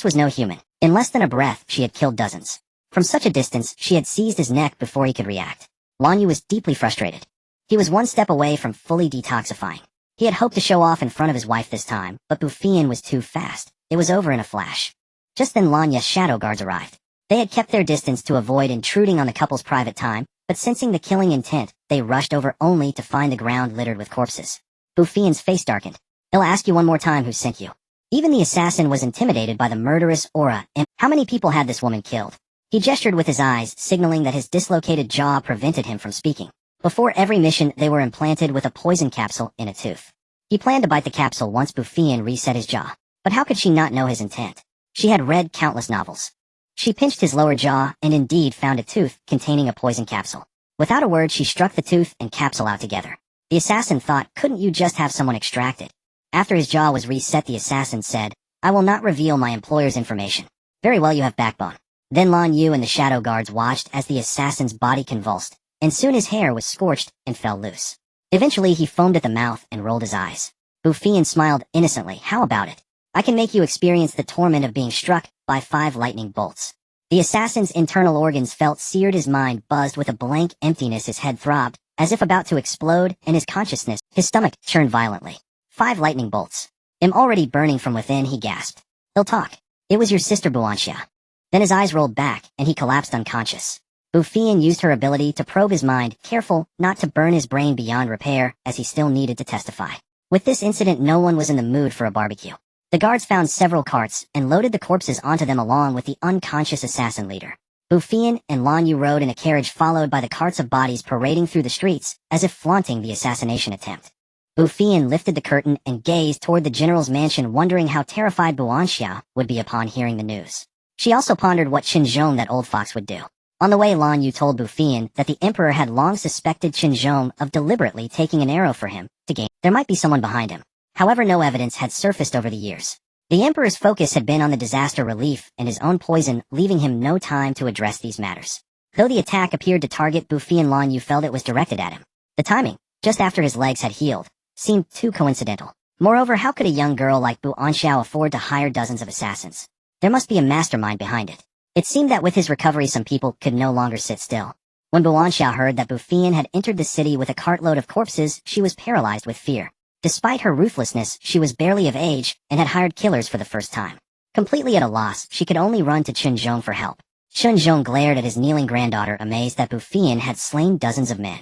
was no human. In less than a breath, she had killed dozens. From such a distance, she had seized his neck before he could react. Lan Yu was deeply frustrated. He was one step away from fully detoxifying. He had hoped to show off in front of his wife this time, but Bu Feiyan was too fast. It was over in a flash. Just then Lan Yu's shadow guards arrived. They had kept their distance to avoid intruding on the couple's private time, but sensing the killing intent, they rushed over only to find the ground littered with corpses. Bu Feiyan's face darkened. "I'll ask you one more time who sent you." Even the assassin was intimidated by the murderous aura, and how many people had this woman killed? He gestured with his eyes, signaling that his dislocated jaw prevented him from speaking. Before every mission, they were implanted with a poison capsule in a tooth. He planned to bite the capsule once Bu Feiyan reset his jaw. But how could she not know his intent? She had read countless novels. She pinched his lower jaw and indeed found a tooth containing a poison capsule. Without a word, she struck the tooth and capsule out together. The assassin thought, couldn't you just have someone extract it? After his jaw was reset, the assassin said, "I will not reveal my employer's information." "Very well, you have backbone." Then Lan Yu and the shadow guards watched as the assassin's body convulsed, and soon his hair was scorched and fell loose. Eventually he foamed at the mouth and rolled his eyes. Bu Feiyan smiled innocently. "How about it? I can make you experience the torment of being struck by 5 lightning bolts." The assassin's internal organs felt seared, his mind buzzed with a blank emptiness, his head throbbed, as if about to explode, and his consciousness, his stomach, churned violently. 5 lightning bolts. "I'm already burning from within," he gasped. "He'll talk. It was your sister Bu Feiyan." Then his eyes rolled back, and he collapsed unconscious. Bu Feiyan used her ability to probe his mind, careful not to burn his brain beyond repair, as he still needed to testify. With this incident, no one was in the mood for a barbecue. The guards found several carts and loaded the corpses onto them along with the unconscious assassin leader. Bu Feiyan and Lan Yu rode in a carriage followed by the carts of bodies parading through the streets, as if flaunting the assassination attempt. Bu Feiyan lifted the curtain and gazed toward the general's mansion, wondering how terrified Bu Feiyan would be upon hearing the news. She also pondered what Qin, that old fox, would do. On the way, Lan Yu told Bu Feiyan that the emperor had long suspected Qin of deliberately taking an arrow for him to gain. There might be someone behind him. However, no evidence had surfaced over the years. The emperor's focus had been on the disaster relief and his own poison, leaving him no time to address these matters. Though the attack appeared to target Bu Feiyan, Lan Yu felt it was directed at him. The timing, just after his legs had healed, seemed too coincidental. Moreover, how could a young girl like Bu Feiyan afford to hire dozens of assassins? There must be a mastermind behind it. It seemed that with his recovery, some people could no longer sit still. When Bu Feiyan heard that Bu Feiyan had entered the city with a cartload of corpses, she was paralyzed with fear. Despite her ruthlessness, she was barely of age and had hired killers for the first time. Completely at a loss, she could only run to Qin for help. Qin glared at his kneeling granddaughter, amazed that Bu Feiyan had slain dozens of men.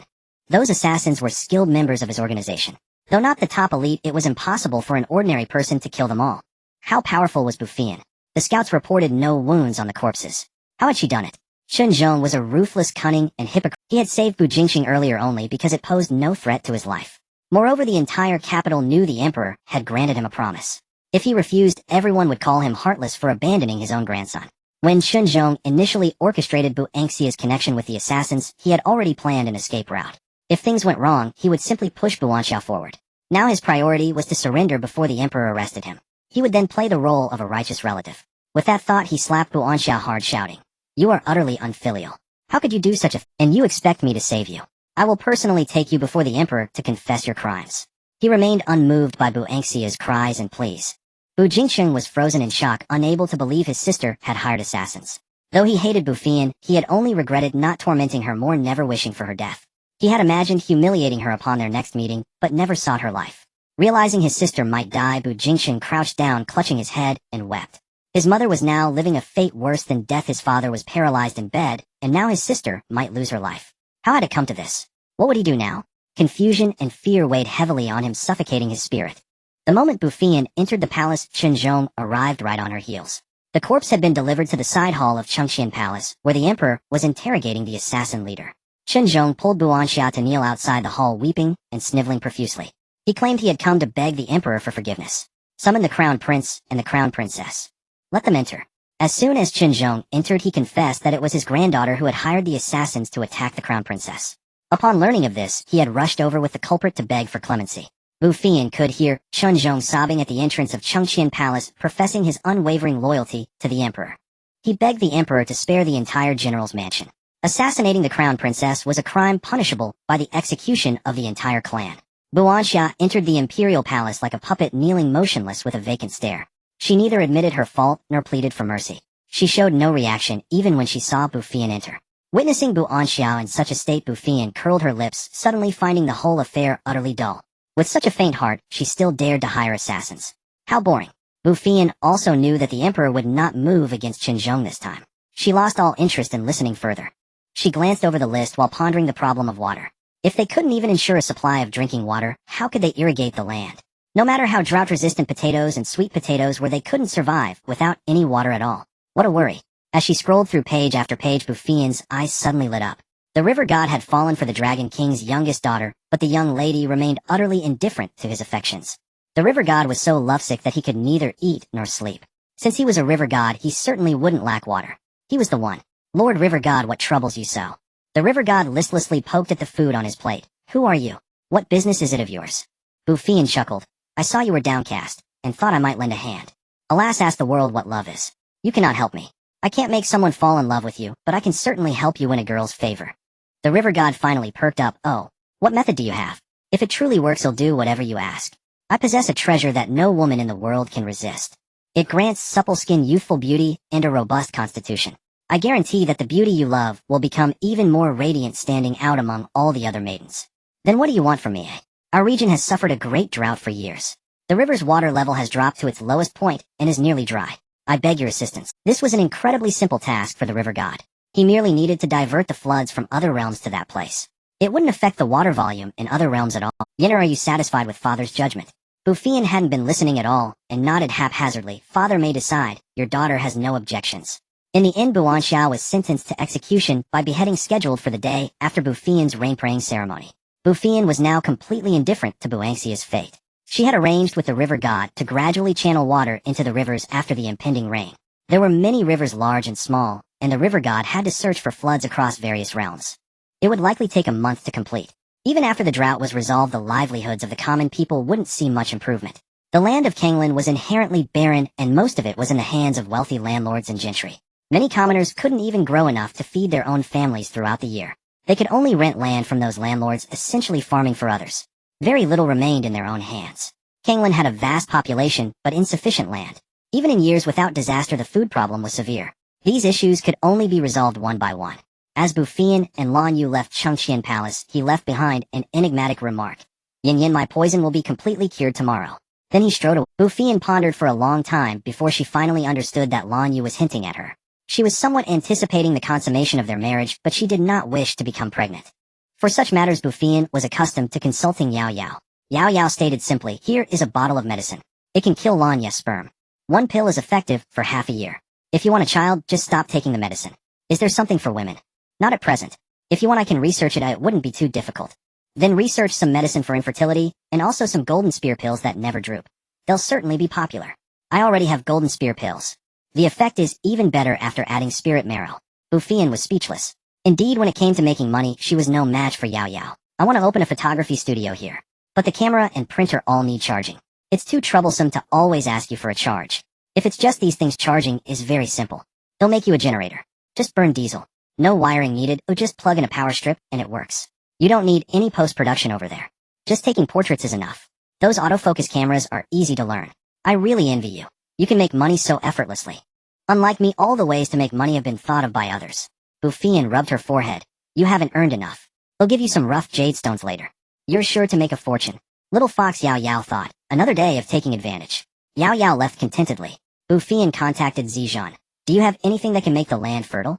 Those assassins were skilled members of his organization. Though not the top elite, it was impossible for an ordinary person to kill them all. How powerful was Bu Feiyan? The scouts reported no wounds on the corpses. How had she done it? Qin was a ruthless, cunning, and hypocrite. He had saved Bu Jingxing earlier only because it posed no threat to his life. Moreover, the entire capital knew the emperor had granted him a promise. If he refused, everyone would call him heartless for abandoning his own grandson. When Qin initially orchestrated Bu Feiyan's connection with the assassins, he had already planned an escape route. If things went wrong, he would simply push Bu Feiyan forward. Now his priority was to surrender before the emperor arrested him. He would then play the role of a righteous relative. With that thought, he slapped Bu Feiyan hard, shouting, "You are utterly unfilial. How could you do such a and you expect me to save you? I will personally take you before the emperor to confess your crimes." He remained unmoved by Bu Feiyan's cries and pleas. Bu Jingxing was frozen in shock, unable to believe his sister had hired assassins. Though he hated Bu Feiyan, he had only regretted not tormenting her more, never wishing for her death. He had imagined humiliating her upon their next meeting, but never sought her life. Realizing his sister might die, Bu Jingxing crouched down, clutching his head, and wept. His mother was now living a fate worse than death. His father was paralyzed in bed, and now his sister might lose her life. How had it come to this? What would he do now? Confusion and fear weighed heavily on him, suffocating his spirit. The moment Bu Feiyan entered the palace, Qin arrived right on her heels. The corpse had been delivered to the side hall of Chengqian Palace, where the emperor was interrogating the assassin leader. Qin pulled Bu Feiyan to kneel outside the hall, weeping and sniveling profusely. He claimed he had come to beg the emperor for forgiveness. Summon the crown prince and the crown princess. Let them enter. As soon as Qin entered, he confessed that it was his granddaughter who had hired the assassins to attack the crown princess. Upon learning of this, he had rushed over with the culprit to beg for clemency. Bu Feiyan could hear Qin sobbing at the entrance of Chengqian Palace, professing his unwavering loyalty to the emperor. He begged the emperor to spare the entire general's mansion. Assassinating the crown princess was a crime punishable by the execution of the entire clan. Bu Feiyan entered the imperial palace like a puppet, kneeling motionless with a vacant stare. She neither admitted her fault nor pleaded for mercy. She showed no reaction even when she saw Bu Feiyan enter. Witnessing Bu Anxiao in such a state, Bu Feiyan curled her lips, suddenly finding the whole affair utterly dull. With such a faint heart, she still dared to hire assassins. How boring. Bu Feiyan also knew that the emperor would not move against Qinzhong this time. She lost all interest in listening further. She glanced over the list while pondering the problem of water. If they couldn't even ensure a supply of drinking water, how could they irrigate the land? No matter how drought-resistant potatoes and sweet potatoes were, they couldn't survive without any water at all. What a worry. As she scrolled through page after page, Bu Feiyan's eyes suddenly lit up. The river god had fallen for the Dragon King's youngest daughter, but the young lady remained utterly indifferent to his affections. The river god was so lovesick that he could neither eat nor sleep. Since he was a river god, he certainly wouldn't lack water. He was the one. Lord River God, what troubles you so? The river god listlessly poked at the food on his plate. Who are you? What business is it of yours? Bu Feiyan chuckled. I saw you were downcast, and thought I might lend a hand. Alas, ask the world what love is. You cannot help me. I can't make someone fall in love with you, but I can certainly help you win a girl's favor. The river god finally perked up. Oh, what method do you have? If it truly works, I'll do whatever you ask. I possess a treasure that no woman in the world can resist. It grants supple skin, youthful beauty, and a robust constitution. I guarantee that the beauty you love will become even more radiant, standing out among all the other maidens. Then what do you want from me? Our region has suffered a great drought for years. The river's water level has dropped to its lowest point and is nearly dry. I beg your assistance. This was an incredibly simple task for the river god. He merely needed to divert the floods from other realms to that place. It wouldn't affect the water volume in other realms at all. Yinner, are you satisfied with father's judgment? Bu Feiyan hadn't been listening at all and nodded haphazardly. Father may decide. Your daughter has no objections. In the end, Bu Anxiao was sentenced to execution by beheading scheduled for the day after Bu Feiyan's rain-praying ceremony. Bu Feiyan was now completely indifferent to Bu Anxia's fate. She had arranged with the river god to gradually channel water into the rivers after the impending rain. There were many rivers, large and small, and the river god had to search for floods across various realms. It would likely take a month to complete. Even after the drought was resolved, the livelihoods of the common people wouldn't see much improvement. The land of Canglan was inherently barren, and most of it was in the hands of wealthy landlords and gentry. Many commoners couldn't even grow enough to feed their own families throughout the year. They could only rent land from those landlords, essentially farming for others. Very little remained in their own hands. Canglan had a vast population, but insufficient land. Even in years without disaster, the food problem was severe. These issues could only be resolved one by one. As Bu Feiyan and Lan Yu left Chengqian Palace, he left behind an enigmatic remark. Yin Yin, my poison will be completely cured tomorrow. Then he strode away. Bu Feiyan pondered for a long time before she finally understood that Lan Yu was hinting at her. She was somewhat anticipating the consummation of their marriage, but she did not wish to become pregnant. For such matters, Bu Feiyan was accustomed to consulting Yao Yao. Yao Yao stated simply, here is a bottle of medicine. It can kill Lan Yu's sperm. One pill is effective for half a year. If you want a child, just stop taking the medicine. Is there something for women? Not at present. If you want, I can research it. It wouldn't be too difficult. Then research some medicine for infertility, and also some golden spear pills that never droop. They'll certainly be popular. I already have golden spear pills. The effect is even better after adding spirit marrow. Bu Feiyan was speechless. Indeed, when it came to making money, she was no match for Yao Yao. I want to open a photography studio here. But the camera and printer all need charging. It's too troublesome to always ask you for a charge. If it's just these things, charging is very simple. They'll make you a generator. Just burn diesel. No wiring needed, or just plug in a power strip and it works. You don't need any post-production over there. Just taking portraits is enough. Those autofocus cameras are easy to learn. I really envy you. You can make money so effortlessly. Unlike me, all the ways to make money have been thought of by others. Bu Feiyan rubbed her forehead. You haven't earned enough. They'll give you some rough jade stones later. You're sure to make a fortune. Little fox Yao Yao thought. Another day of taking advantage. Yao Yao left contentedly. Bu Feiyan contacted Zizhan. Do you have anything that can make the land fertile?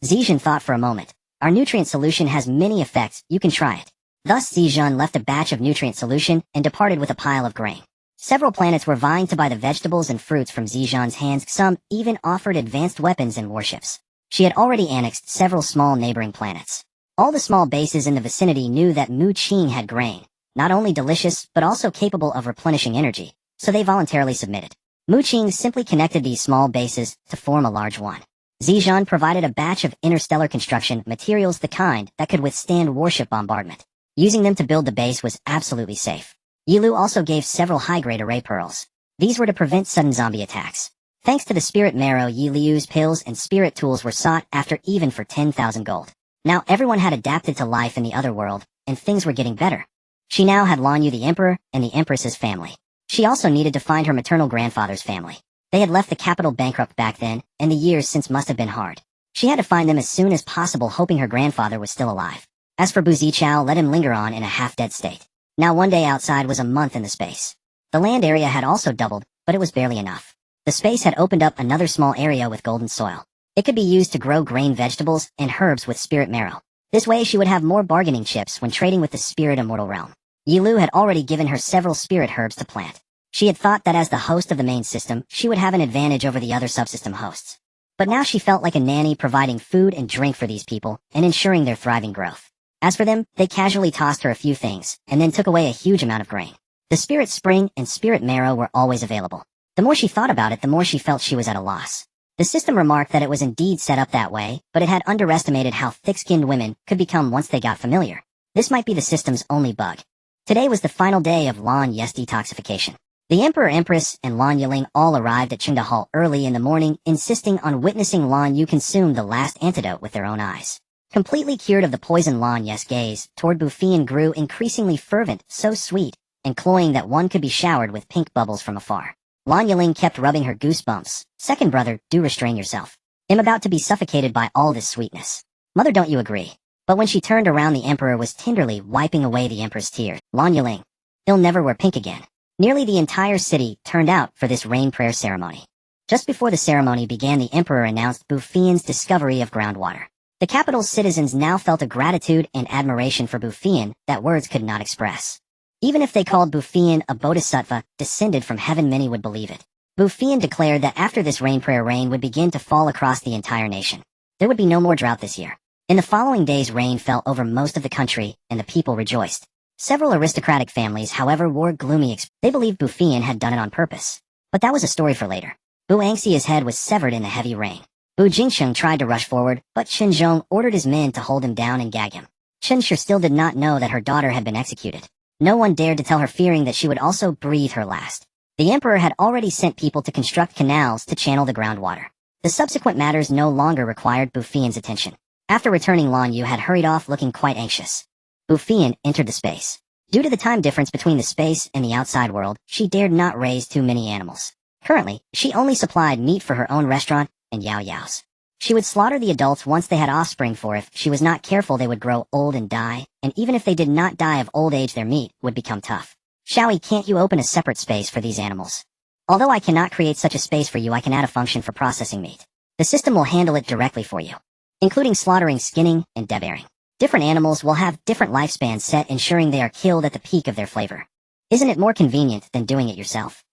Zizhan thought for a moment. Our nutrient solution has many effects, you can try it. Thus Zizhan left a batch of nutrient solution and departed with a pile of grain. Several planets were vying to buy the vegetables and fruits from Zizhan's hands. Some even offered advanced weapons and warships. She had already annexed several small neighboring planets. All the small bases in the vicinity knew that Mu Qing had grain, not only delicious but also capable of replenishing energy, so they voluntarily submitted. Mu Qing simply connected these small bases to form a large one. Zizhan provided a batch of interstellar construction materials, the kind that could withstand warship bombardment. Using them to build the base was absolutely safe. Yilu also gave several high-grade array pearls. These were to prevent sudden zombie attacks. Thanks to the spirit marrow, Yi Liu's pills and spirit tools were sought after even for 10,000 gold. Now everyone had adapted to life in the other world, and things were getting better. She now had Lan Yu the Emperor and the Empress's family. She also needed to find her maternal grandfather's family. They had left the capital bankrupt back then, and the years since must have been hard. She had to find them as soon as possible, hoping her grandfather was still alive. As for Bu Zichao, let him linger on in a half-dead state. Now one day outside was a month in the space. The land area had also doubled, but it was barely enough. The space had opened up another small area with golden soil. It could be used to grow grain vegetables and herbs with spirit marrow. This way she would have more bargaining chips when trading with the spirit immortal realm. Yilu had already given her several spirit herbs to plant. She had thought that as the host of the main system, she would have an advantage over the other subsystem hosts. But now she felt like a nanny, providing food and drink for these people and ensuring their thriving growth. As for them, they casually tossed her a few things and then took away a huge amount of grain. The spirit spring and spirit marrow were always available. The more she thought about it, the more she felt she was at a loss. The system remarked that it was indeed set up that way, but it had underestimated how thick-skinned women could become once they got familiar. This might be the system's only bug. Today was the final day of Lan Yu's detoxification. The Emperor, Empress, and Lan Yuling all arrived at Qingda Hall early in the morning, insisting on witnessing Lan Yu consume the last antidote with their own eyes. Completely cured of the poison, Lan Yu's gaze toward Bu Feiyan grew increasingly fervent, so sweet and cloying that one could be showered with pink bubbles from afar. Lan Yuling kept rubbing her goosebumps. Second brother, do restrain yourself. I'm about to be suffocated by all this sweetness. Mother, don't you agree? But when she turned around, the Emperor was tenderly wiping away the Emperor's tears. Lan Yuling, he'll never wear pink again. Nearly the entire city turned out for this rain prayer ceremony. Just before the ceremony began, the Emperor announced Bu Feiyan's discovery of groundwater. The capital's citizens now felt a gratitude and admiration for Bu Feiyan that words could not express. Even if they called Bu Feiyan a bodhisattva descended from heaven, many would believe it. Bu Feiyan declared that after this rain prayer, rain would begin to fall across the entire nation. There would be no more drought this year. In the following days, rain fell over most of the country, and the people rejoiced. Several aristocratic families, however, wore gloomy expressions. They believed Bu Feiyan had done it on purpose. But that was a story for later. Bu Angxia's head was severed in the heavy rain. Bu Jingsheng tried to rush forward, but Chen Zhong ordered his men to hold him down and gag him. Chen Shi still did not know that her daughter had been executed. No one dared to tell her, fearing that she would also breathe her last. The Emperor had already sent people to construct canals to channel the groundwater. The subsequent matters no longer required Bu Feiyan's attention. After returning, Lan Yu had hurried off looking quite anxious. Bu Feiyan entered the space. Due to the time difference between the space and the outside world, she dared not raise too many animals. Currently, she only supplied meat for her own restaurant and Yao Yao's. She would slaughter the adults once they had offspring, for if she was not careful they would grow old and die, and even if they did not die of old age, their meat would become tough. Xiao Yi, can't you open a separate space for these animals? Although I cannot create such a space for you, I can add a function for processing meat. The system will handle it directly for you, including slaughtering, skinning, and debaring. Different animals will have different lifespans set, ensuring they are killed at the peak of their flavor. Isn't it more convenient than doing it yourself?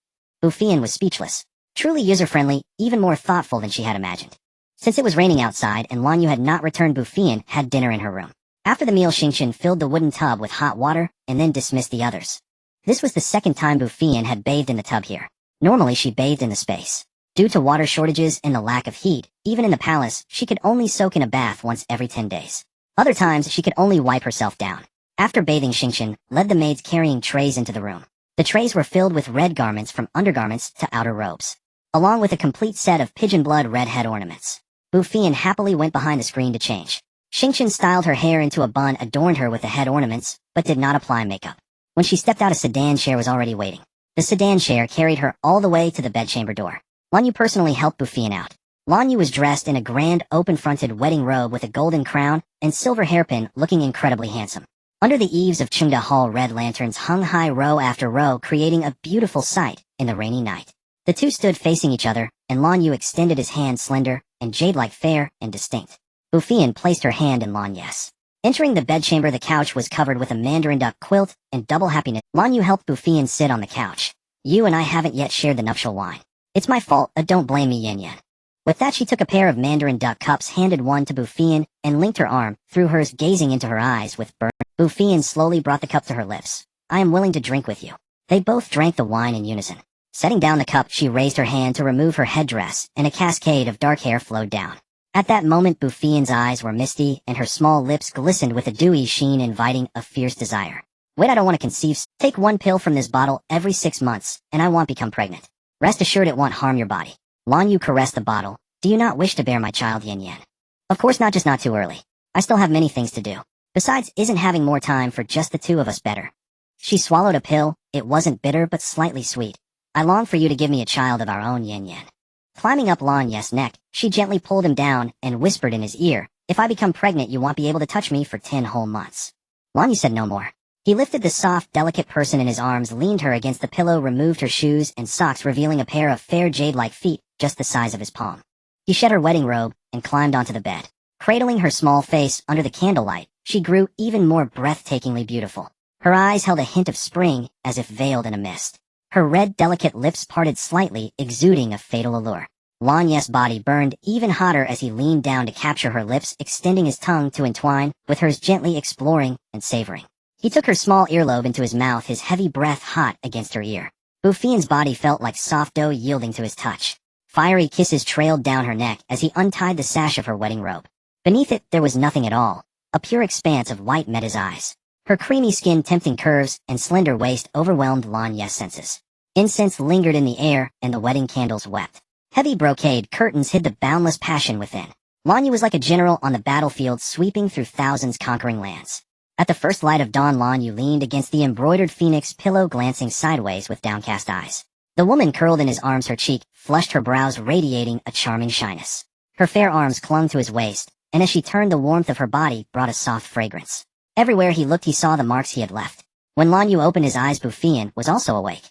Bu Feiyan was speechless. Truly user-friendly, even more thoughtful than she had imagined. Since it was raining outside and Lan Yu had not returned, Bu Feiyan had dinner in her room. After the meal, Xingqian filled the wooden tub with hot water and then dismissed the others. This was the second time Bu Feiyan had bathed in the tub here. Normally she bathed in the space. Due to water shortages and the lack of heat, even in the palace, she could only soak in a bath once every 10 days. Other times she could only wipe herself down. After bathing, Xingqian led the maids carrying trays into the room. The trays were filled with red garments, from undergarments to outer robes, along with a complete set of pigeon blood red head ornaments. Bu Feiyan happily went behind the screen to change. Xingqian styled her hair into a bun, adorned her with the head ornaments, but did not apply makeup. When she stepped out, a sedan chair was already waiting. The sedan chair carried her all the way to the bedchamber door. Lan Yu personally helped Bu Feiyan out. Lan Yu was dressed in a grand open-fronted wedding robe with a golden crown and silver hairpin, looking incredibly handsome. Under the eaves of Qingda Hall, red lanterns hung high row after row, creating a beautiful sight in the rainy night. The two stood facing each other, and Lan Yu extended his hand, slender and jade-like, fair and distinct. Bu Feiyan placed her hand in Lan Yu's. Entering the bedchamber, the couch was covered with a mandarin duck quilt and double happiness. Lan Yu helped Bu Feiyan sit on the couch. You and I haven't yet shared the nuptial wine. It's my fault, don't blame me, Yin Yin. With that, she took a pair of mandarin duck cups, handed one to Bu Feiyan, and linked her arm through hers, gazing into her eyes with burn. Bu Feiyan slowly brought the cup to her lips. I am willing to drink with you. They both drank the wine in unison. Setting down the cup, she raised her hand to remove her headdress, and a cascade of dark hair flowed down. At that moment, Bu Feiyan's eyes were misty, and her small lips glistened with a dewy sheen, inviting a fierce desire. Wait, I don't want to conceive. Take one pill from this bottle every 6 months, and I won't become pregnant. Rest assured it won't harm your body. Lan Yu caressed the bottle. Do you not wish to bear my child, Yin Yin? Of course not, just not too early. I still have many things to do. Besides, isn't having more time for just the two of us better? She swallowed a pill. It wasn't bitter but slightly sweet. I long for you to give me a child of our own, Yin Yin. Climbing up Lan Yu's neck, she gently pulled him down and whispered in his ear, if I become pregnant you won't be able to touch me for 10 whole months. Lan Yu said no more. He lifted the soft, delicate person in his arms, leaned her against the pillow, removed her shoes and socks, revealing a pair of fair jade-like feet just the size of his palm. He shed her wedding robe and climbed onto the bed. Cradling her small face under the candlelight, she grew even more breathtakingly beautiful. Her eyes held a hint of spring, as if veiled in a mist. Her red, delicate lips parted slightly, exuding a fatal allure. Lan Yu's body burned even hotter as he leaned down to capture her lips, extending his tongue to entwine with hers, gently exploring and savoring. He took her small earlobe into his mouth, his heavy breath hot against her ear. Bu Feiyan's body felt like soft dough yielding to his touch. Fiery kisses trailed down her neck as he untied the sash of her wedding robe. Beneath it, there was nothing at all. A pure expanse of white met his eyes. Her creamy skin, tempting curves, and slender waist overwhelmed Lan Yu's senses. Incense lingered in the air, and the wedding candles wept. Heavy brocade curtains hid the boundless passion within. Lan Yu was like a general on the battlefield, sweeping through thousands, conquering lands. At the first light of dawn, Lan Yu leaned against the embroidered phoenix pillow, glancing sideways with downcast eyes. The woman curled in his arms, her cheek flushed, her brows radiating a charming shyness. Her fair arms clung to his waist, and as she turned, the warmth of her body brought a soft fragrance. Everywhere he looked, he saw the marks he had left. When Lan Yu opened his eyes, Bu Feiyan was also awake.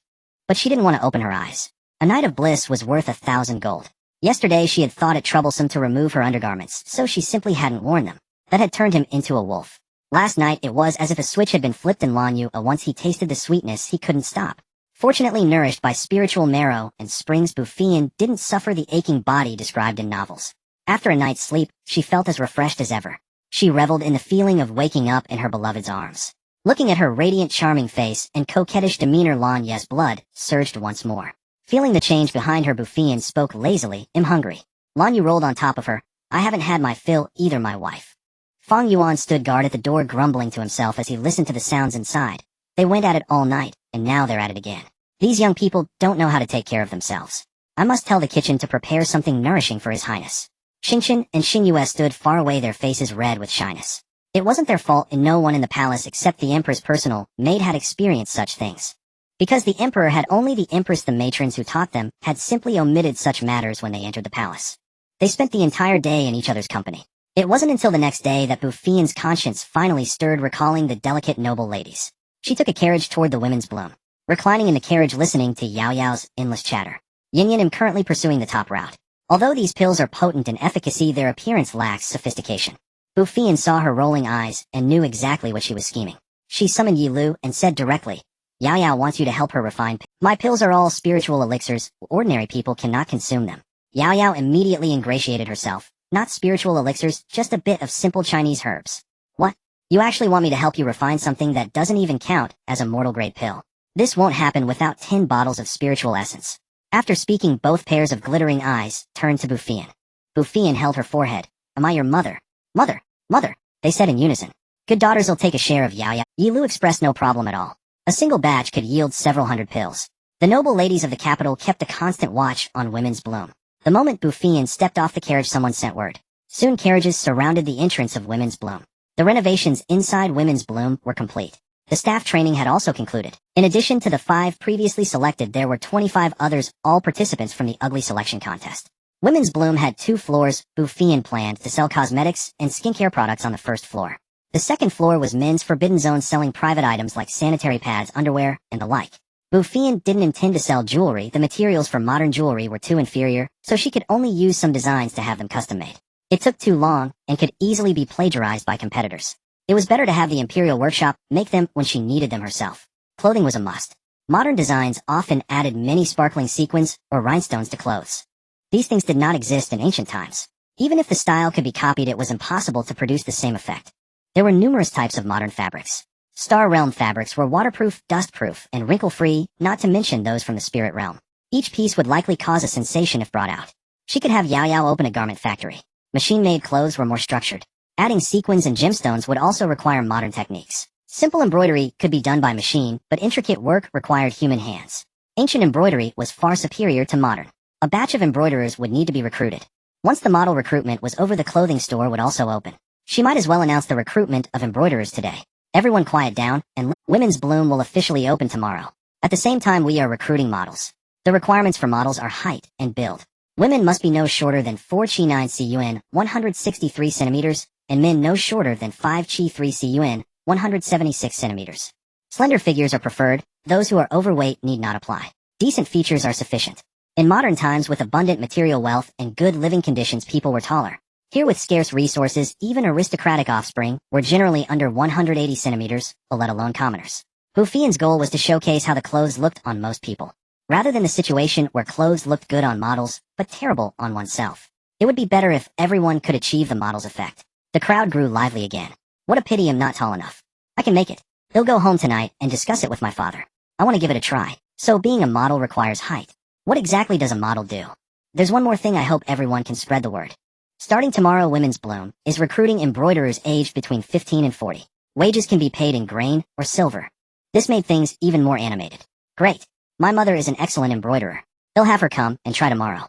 But she didn't want to open her eyes. A night of bliss was worth 1,000 gold. Yesterday she had thought it troublesome to remove her undergarments, so she simply hadn't worn them. That had turned him into a wolf. Last night it was as if a switch had been flipped in Lan Yu. Once he tasted the sweetness, he couldn't stop. Fortunately nourished by spiritual marrow and springs, Bu Feiyan didn't suffer the aching body described in novels. After a night's sleep, she felt as refreshed as ever. She reveled in the feeling of waking up in her beloved's arms. Looking at her radiant, charming face and coquettish demeanor, Lan Yu's blood surged once more. Feeling the change behind her, Bu Feiyan spoke lazily, I'm hungry. Lan Yu rolled on top of her, I haven't had my fill either, my wife. Feng Yuan stood guard at the door, grumbling to himself as he listened to the sounds inside. They went at it all night, and now they're at it again. These young people don't know how to take care of themselves. I must tell the kitchen to prepare something nourishing for His Highness. Xingqian and Xingyue stood far away, their faces red with shyness. It wasn't their fault, and no one in the palace except the Emperor's personal maid had experienced such things. Because the Emperor had only the Empress, the matrons who taught them had simply omitted such matters when they entered the palace. They spent the entire day in each other's company. It wasn't until the next day that Bu Feiyan's conscience finally stirred, recalling the delicate noble ladies. She took a carriage toward the women's bloom. Reclining in the carriage, listening to Yao Yao's endless chatter. Yin Yin am currently pursuing the top route. Although these pills are potent in efficacy, their appearance lacks sophistication. Bu Feiyan saw her rolling eyes and knew exactly what she was scheming. She summoned Yi Lu and said directly, Yao Yao wants you to help her refine. My pills are all spiritual elixirs. Ordinary people cannot consume them. Yao Yao immediately ingratiated herself. Not spiritual elixirs, just a bit of simple Chinese herbs. What? You actually want me to help you refine something that doesn't even count as a mortal-grade pill? This won't happen without 10 bottles of spiritual essence. After speaking, both pairs of glittering eyes turned to Bu Feiyan. Bu Feiyan held her forehead. Am I your mother? Mother, mother, they said in unison. Good daughters will take a share of Yao Yao. Yi Lu expressed no problem at all. A single batch could yield several hundred pills. The noble ladies of the capital kept a constant watch on women's bloom. The moment Bu Feiyan stepped off the carriage, someone sent word. Soon carriages surrounded the entrance of women's bloom. The renovations inside women's bloom were complete. The staff training had also concluded. In addition to the 5 previously selected, there were 25 others, all participants from the ugly selection contest. Women's bloom had 2 floors. Bu Feiyan planned to sell cosmetics and skincare products on the first floor. The second floor was men's forbidden zone, selling private items like sanitary pads, underwear, and the like. Bu Feiyan didn't intend to sell jewelry. The materials for modern jewelry were too inferior, so she could only use some designs to have them custom made. It took too long, and could easily be plagiarized by competitors. It was better to have the Imperial Workshop make them when she needed them herself. Clothing was a must. Modern designs often added many sparkling sequins or rhinestones to clothes. These things did not exist in ancient times. Even if the style could be copied, it was impossible to produce the same effect. There were numerous types of modern fabrics. Star Realm fabrics were waterproof, dust-proof, and wrinkle-free, not to mention those from the Spirit Realm. Each piece would likely cause a sensation if brought out. She could have Yao Yao open a garment factory. Machine-made clothes were more structured. Adding sequins and gemstones would also require modern techniques. Simple embroidery could be done by machine, but intricate work required human hands. Ancient embroidery was far superior to modern. A batch of embroiderers would need to be recruited. Once the model recruitment was over, the clothing store would also open. She might as well announce the recruitment of embroiderers today. Everyone quiet down, and Women's Bloom will officially open tomorrow. At the same time we are recruiting models. The requirements for models are height and build. Women must be no shorter than 4 Qi 9 cun, 163 centimeters, and men no shorter than 5 Qi 3 cun, 176 centimeters. Slender figures are preferred. Those who are overweight need not apply. Decent features are sufficient. In modern times, with abundant material wealth and good living conditions, people were taller. Here, with scarce resources, even aristocratic offspring were generally under 180 centimeters, let alone commoners. Bu Feiyan's goal was to showcase how the clothes looked on most people, rather than the situation where clothes looked good on models, but terrible on oneself. It would be better if everyone could achieve the model's effect. The crowd grew lively again. What a pity I'm not tall enough. I can make it. They'll go home tonight and discuss it with my father. I want to give it a try. So being a model requires height. What exactly does a model do? There's one more thing I hope everyone can spread the word. Starting tomorrow, Women's Bloom is recruiting embroiderers aged between 15 and 40. Wages can be paid in grain or silver. This made things even more animated. Great. My mother is an excellent embroiderer. They'll have her come and try tomorrow.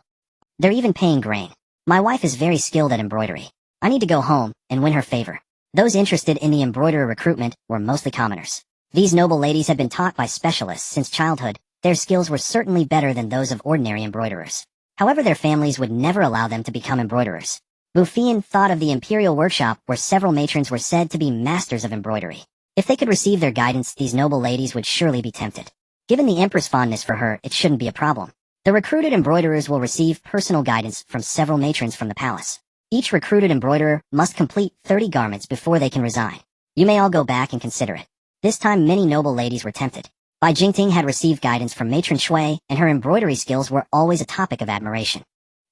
They're even paying grain. My wife is very skilled at embroidery. I need to go home and win her favor. Those interested in the embroiderer recruitment were mostly commoners. These noble ladies had been taught by specialists since childhood. Their skills were certainly better than those of ordinary embroiderers. However, their families would never allow them to become embroiderers. Bu Feiyan thought of the imperial workshop where several matrons were said to be masters of embroidery. If they could receive their guidance, these noble ladies would surely be tempted. Given the empress' fondness for her, it shouldn't be a problem. The recruited embroiderers will receive personal guidance from several matrons from the palace. Each recruited embroiderer must complete 30 garments before they can resign. You may all go back and consider it. This time many noble ladies were tempted. Bai Jingting had received guidance from matron Shui, and her embroidery skills were always a topic of admiration.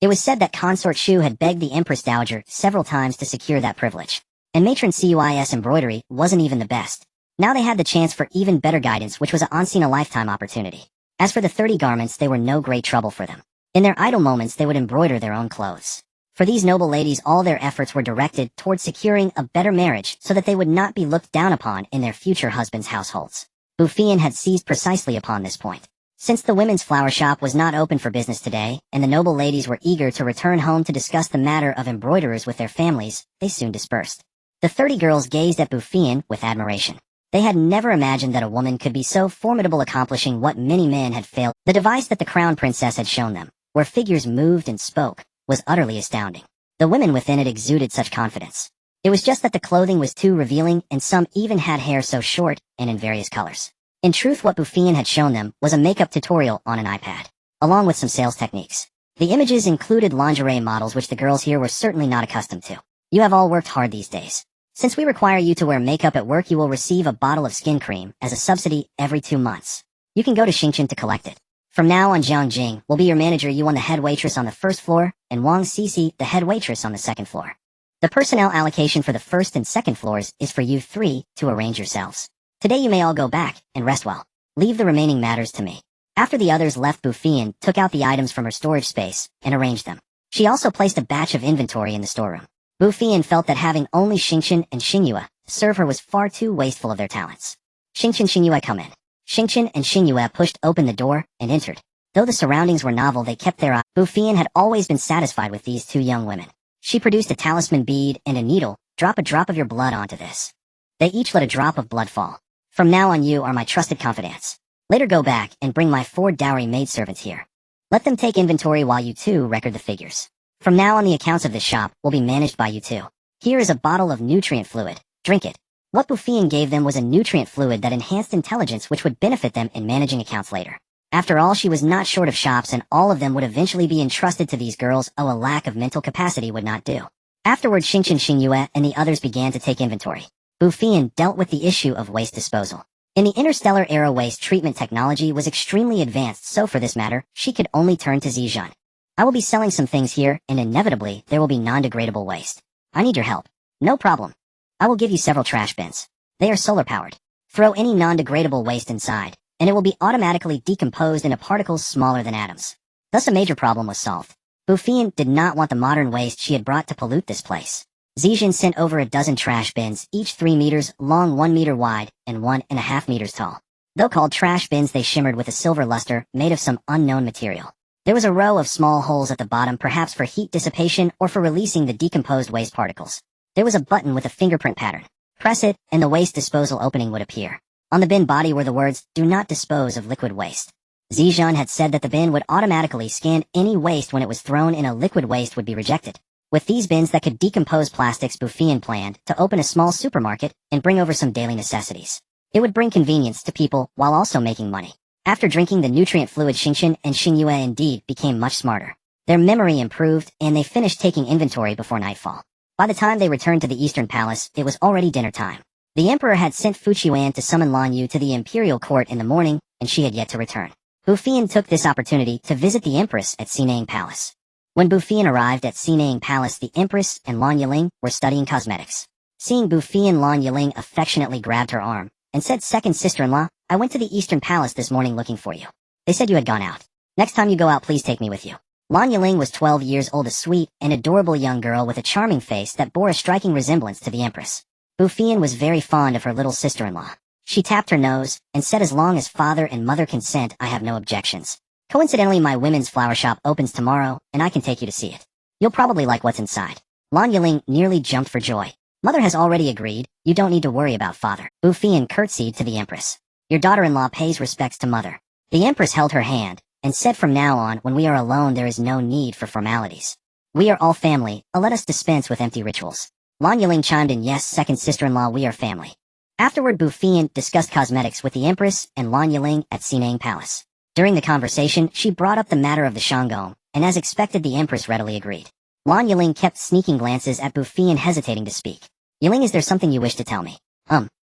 It was said that Consort Shu had begged the Empress Dowager several times to secure that privilege. And matron Cui's embroidery wasn't even the best. Now they had the chance for even better guidance, which was a once-in-a-lifetime opportunity. As for the 30 garments, they were no great trouble for them. In their idle moments, they would embroider their own clothes. For these noble ladies, all their efforts were directed towards securing a better marriage so that they would not be looked down upon in their future husbands' households. Bu Feiyan had seized precisely upon this point. Since the women's flower shop was not open for business today, and the noble ladies were eager to return home to discuss the matter of embroiderers with their families, they soon dispersed. The 30 girls gazed at Bu Feiyan with admiration. They had never imagined that a woman could be so formidable, accomplishing what many men had failed. The device that the crown princess had shown them, where figures moved and spoke, was utterly astounding. The women within it exuded such confidence. It was just that the clothing was too revealing, and some even had hair so short and in various colors. In truth, what Bu Feiyan had shown them was a makeup tutorial on an iPad, along with some sales techniques. The images included lingerie models, which the girls here were certainly not accustomed to. You have all worked hard these days. Since we require you to wear makeup at work, you will receive a bottle of skin cream as a subsidy every 2 months. You can go to Xingchen to collect it. From now on, Zhang Jing will be your manager, you on the head waitress on the first floor, and Wang Cici the head waitress on the second floor. The personnel allocation for the first and second floors is for you 3 to arrange yourselves. Today you may all go back and rest well. Leave the remaining matters to me. After the others left, Bu Feiyan took out the items from her storage space and arranged them. She also placed a batch of inventory in the storeroom. Bu Feiyan felt that having only Xingchen and Xingyue serve her was far too wasteful of their talents. Xingchen, Xingyue, come in. Xingchen and Xingyue pushed open the door and entered. Though the surroundings were novel, they kept their eye. Bu Feiyan had always been satisfied with these 2 young women. She produced a talisman bead and a needle. Drop a drop of your blood onto this. They each let a drop of blood fall. From now on, you are my trusted confidants. Later go back and bring my 4 dowry maidservants here. Let them take inventory while you 2 record the figures. From now on, the accounts of this shop will be managed by you 2. Here is a bottle of nutrient fluid. Drink it. What Bu Feiyan gave them was a nutrient fluid that enhanced intelligence, which would benefit them in managing accounts later. After all, she was not short of shops, and all of them would eventually be entrusted to these girls. A lack of mental capacity would not do. Afterward, Xingchen, Xingyue, and the others began to take inventory. Bu Feiyan dealt with the issue of waste disposal. In the interstellar era, waste treatment technology was extremely advanced, so for this matter, she could only turn to Zijun. I will be selling some things here, and inevitably, there will be non-degradable waste. I need your help. No problem. I will give you several trash bins. They are solar-powered. Throw any non-degradable waste inside, and it will be automatically decomposed into particles smaller than atoms. Thus a major problem was solved. Bu Feiyan did not want the modern waste she had brought to pollute this place. Zijin sent over a dozen trash bins, each 3 meters long, 1 meter wide, and 1.5 meters tall. Though called trash bins, they shimmered with a silver luster made of some unknown material. There was a row of small holes at the bottom, perhaps for heat dissipation or for releasing the decomposed waste particles. There was a button with a fingerprint pattern. Press it, and the waste disposal opening would appear. On the bin body were the words, "Do not dispose of liquid waste." Zizhan had said that the bin would automatically scan any waste when it was thrown in. A liquid waste would be rejected. With these bins that could decompose plastics, Bu Feiyan planned to open a small supermarket and bring over some daily necessities. It would bring convenience to people while also making money. After drinking the nutrient fluid, Xingchen and Xingyue indeed became much smarter. Their memory improved, and they finished taking inventory before nightfall. By the time they returned to the Eastern Palace, it was already dinner time. The Emperor had sent Fu Qiuan to summon Lan Yu to the Imperial Court in the morning, and she had yet to return. Bu Feiyan took this opportunity to visit the Empress at Xinang Palace. When Bu Feiyan arrived at Xinang Palace, the Empress and Lan Yuling were studying cosmetics. Seeing Bu Feiyan, Lan Yuling affectionately grabbed her arm and said, "Second sister-in-law, I went to the Eastern Palace this morning looking for you. They said you had gone out. Next time you go out, please take me with you." Lan Yuling was 12 years old, a sweet and adorable young girl with a charming face that bore a striking resemblance to the Empress. Bu Feiyan was very fond of her little sister-in-law. She tapped her nose and said, "As long as father and mother consent, I have no objections. Coincidentally, my women's flower shop opens tomorrow, and I can take you to see it. You'll probably like what's inside." Lan Yuling nearly jumped for joy. "Mother has already agreed. You don't need to worry about father." Bu Feiyan curtsied to the Empress. "Your daughter-in-law pays respects to mother." The Empress held her hand and said, "From now on, when we are alone, there is no need for formalities. We are all family, let us dispense with empty rituals." Lan Yuling chimed in, "Yes, second sister-in-law, we are family." Afterward, Bu Feiyan discussed cosmetics with the Empress and Lan Yuling at Xinang Palace. During the conversation, she brought up the matter of the Shanggong, and as expected, the Empress readily agreed. Lan Yuling kept sneaking glances at Bu Feiyan, hesitating to speak. "Yuling, is there something you wish to tell me?"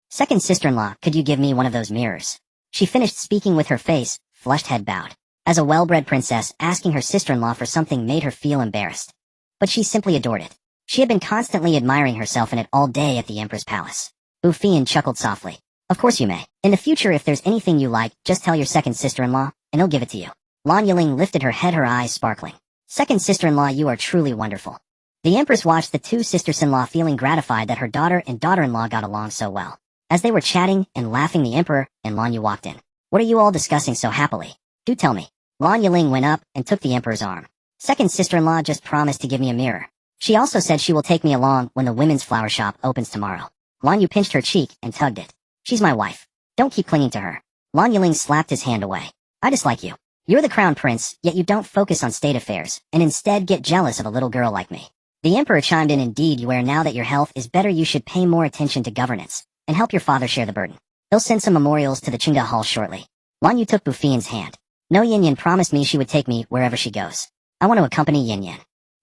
Second sister-in-law, could you give me one of those mirrors?" She finished speaking with her face, flushed head bowed. As a well-bred princess, asking her sister-in-law for something made her feel embarrassed. But she simply adored it. She had been constantly admiring herself in it all day at the Emperor's palace. Bu Feiyan chuckled softly. "Of course you may. In the future, if there's anything you like, just tell your second sister-in-law, and he'll give it to you." Lan Yuling lifted her head, her eyes sparkling. "Second sister-in-law, you are truly wonderful." The Empress watched the two sisters-in-law, feeling gratified that her daughter and daughter-in-law got along so well. As they were chatting and laughing, the Emperor and Lan Yu walked in. "What are you all discussing so happily? Do tell me." Lan Yuling went up and took the Emperor's arm. "Second sister-in-law just promised to give me a mirror. She also said she will take me along when the women's flower shop opens tomorrow." Lan Yu pinched her cheek and tugged it. "She's my wife. Don't keep clinging to her." Lan Yuling slapped his hand away. "I dislike you. You're the crown prince, yet you don't focus on state affairs, and instead get jealous of a little girl like me." The Emperor chimed in, "Indeed, you are. Now that your health is better, you should pay more attention to governance, and help your father share the burden. He'll send some memorials to the Qingda Hall shortly." Lan Yu took Bu Feiyan's hand. "No, Yin Yan promised me she would take me wherever she goes. I want to accompany Yin Yan."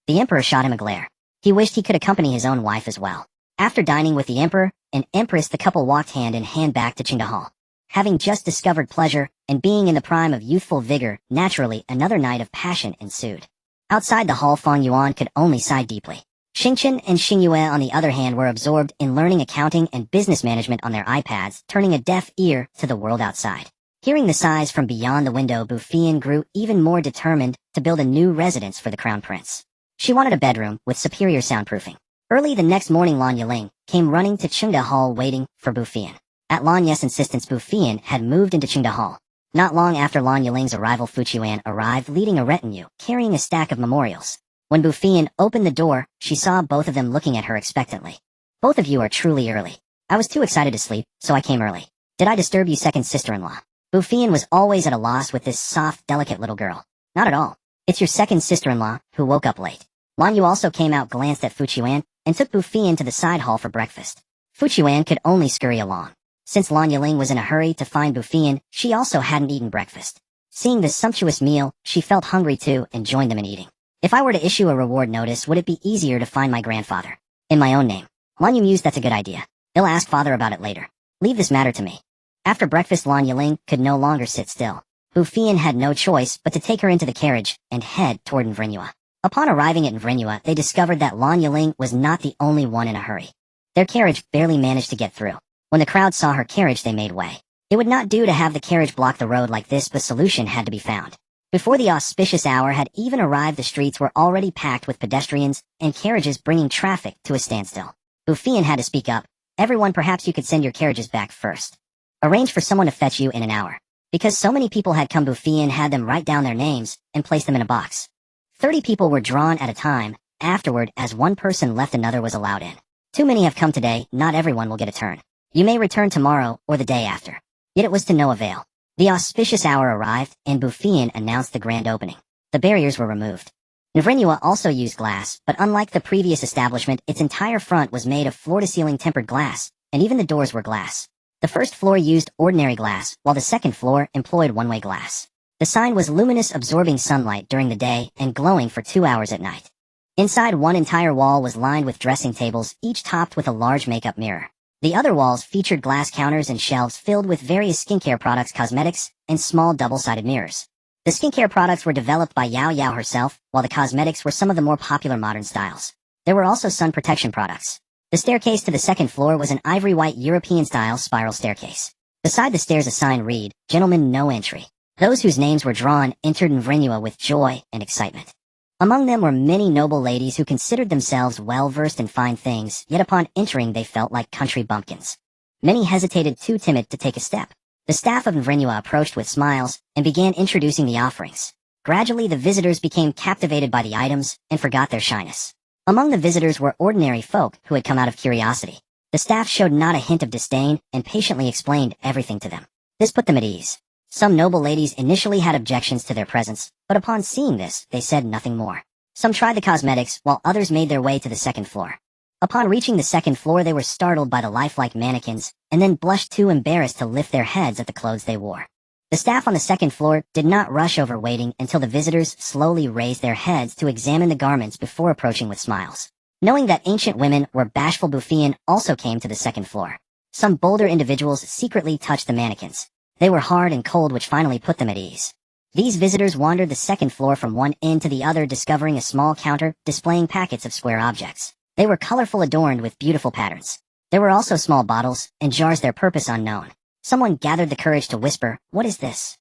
The Emperor shot him a glare. He wished he could accompany his own wife as well. After dining with the Emperor and Empress, the couple walked hand in hand back to Qingda Hall. Having just discovered pleasure and being in the prime of youthful vigor, naturally another night of passion ensued. Outside the hall, Feng Yuan could only sigh deeply. Xingchen and Xingyue, on the other hand, were absorbed in learning accounting and business management on their iPads, turning a deaf ear to the world outside. Hearing the sighs from beyond the window, Bu Feiyan grew even more determined to build a new residence for the crown prince. She wanted a bedroom with superior soundproofing. Early the next morning, Lan Yuling came running to Qingda Hall waiting for Bu Feiyan. At Lan Ye's insistence, Bu Feiyan had moved into Qingda Hall. Not long after Lan Yuling's arrival, Fu Qiuan arrived leading a retinue, carrying a stack of memorials. When Bu Feiyan opened the door, she saw both of them looking at her expectantly. "Both of you are truly early. I was too excited to sleep, so I came early. Did I disturb you, second sister-in-law?" Bu Feiyan was always at a loss with this soft, delicate little girl. "Not at all. It's your second sister-in-law who woke up late." Lan Yu also came out, glanced at Fu Qiuan, and took Bu Feiyan to the side hall for breakfast. Fu Qiuan could only scurry along. Since Lan Yuling was in a hurry to find Bu Feiyan, she also hadn't eaten breakfast. Seeing this sumptuous meal, she felt hungry too and joined them in eating. "If I were to issue a reward notice, would it be easier to find my grandfather in my own name?" Lan Yu mused. "That's a good idea. I'll ask father about it later. Leave this matter to me." After breakfast, Lan Yuling could no longer sit still. Bu Feiyan had no choice but to take her into the carriage and head toward Nvrinua. Upon arriving at Nvrinua, they discovered that Lan Yuling was not the only one in a hurry. Their carriage barely managed to get through. When the crowd saw her carriage, they made way. It would not do to have the carriage block the road like this, but solution had to be found. Before the auspicious hour had even arrived, the streets were already packed with pedestrians and carriages, bringing traffic to a standstill. Bu Feiyan had to speak up. "Everyone, perhaps you could send your carriages back first. Arrange for someone to fetch you in an hour." Because so many people had come, Bu Feiyan had them write down their names and place them in a box. 30 people were drawn at a time. Afterward, as one person left, another was allowed in. "Too many have come today, not everyone will get a turn. You may return tomorrow or the day after." Yet it was to no avail. The auspicious hour arrived, and Bu Feiyan announced the grand opening. The barriers were removed. Nvrinua also used glass, but unlike the previous establishment, its entire front was made of floor-to-ceiling tempered glass, and even the doors were glass. The first floor used ordinary glass, while the second floor employed one-way glass. The sign was luminous, absorbing sunlight during the day and glowing for 2 hours at night. Inside, one entire wall was lined with dressing tables, each topped with a large makeup mirror. The other walls featured glass counters and shelves filled with various skincare products, cosmetics, and small double-sided mirrors. The skincare products were developed by Xiao Yi herself, while the cosmetics were some of the more popular modern styles. There were also sun protection products. The staircase to the second floor was an ivory-white European-style spiral staircase. Beside the stairs a sign read, "Gentlemen, no entry." Those whose names were drawn entered Nvrinua with joy and excitement. Among them were many noble ladies who considered themselves well-versed in fine things, yet upon entering they felt like country bumpkins. Many hesitated, too timid to take a step. The staff of Nvrinua approached with smiles and began introducing the offerings. Gradually the visitors became captivated by the items and forgot their shyness. Among the visitors were ordinary folk who had come out of curiosity. The staff showed not a hint of disdain and patiently explained everything to them. This put them at ease. Some noble ladies initially had objections to their presence, but upon seeing this, they said nothing more. Some tried the cosmetics, while others made their way to the second floor. Upon reaching the second floor, they were startled by the lifelike mannequins, and then blushed too embarrassed to lift their heads at the clothes they wore. The staff on the second floor did not rush over waiting until the visitors slowly raised their heads to examine the garments before approaching with smiles. Knowing that ancient women were bashful, Bu Feiyan also came to the second floor. Some bolder individuals secretly touched the mannequins. They were hard and cold, which finally put them at ease. These visitors wandered the second floor from one end to the other, discovering a small counter displaying packets of square objects. They were colorful, adorned with beautiful patterns. There were also small bottles and jars, their purpose unknown. Someone gathered the courage to whisper, "What is this?"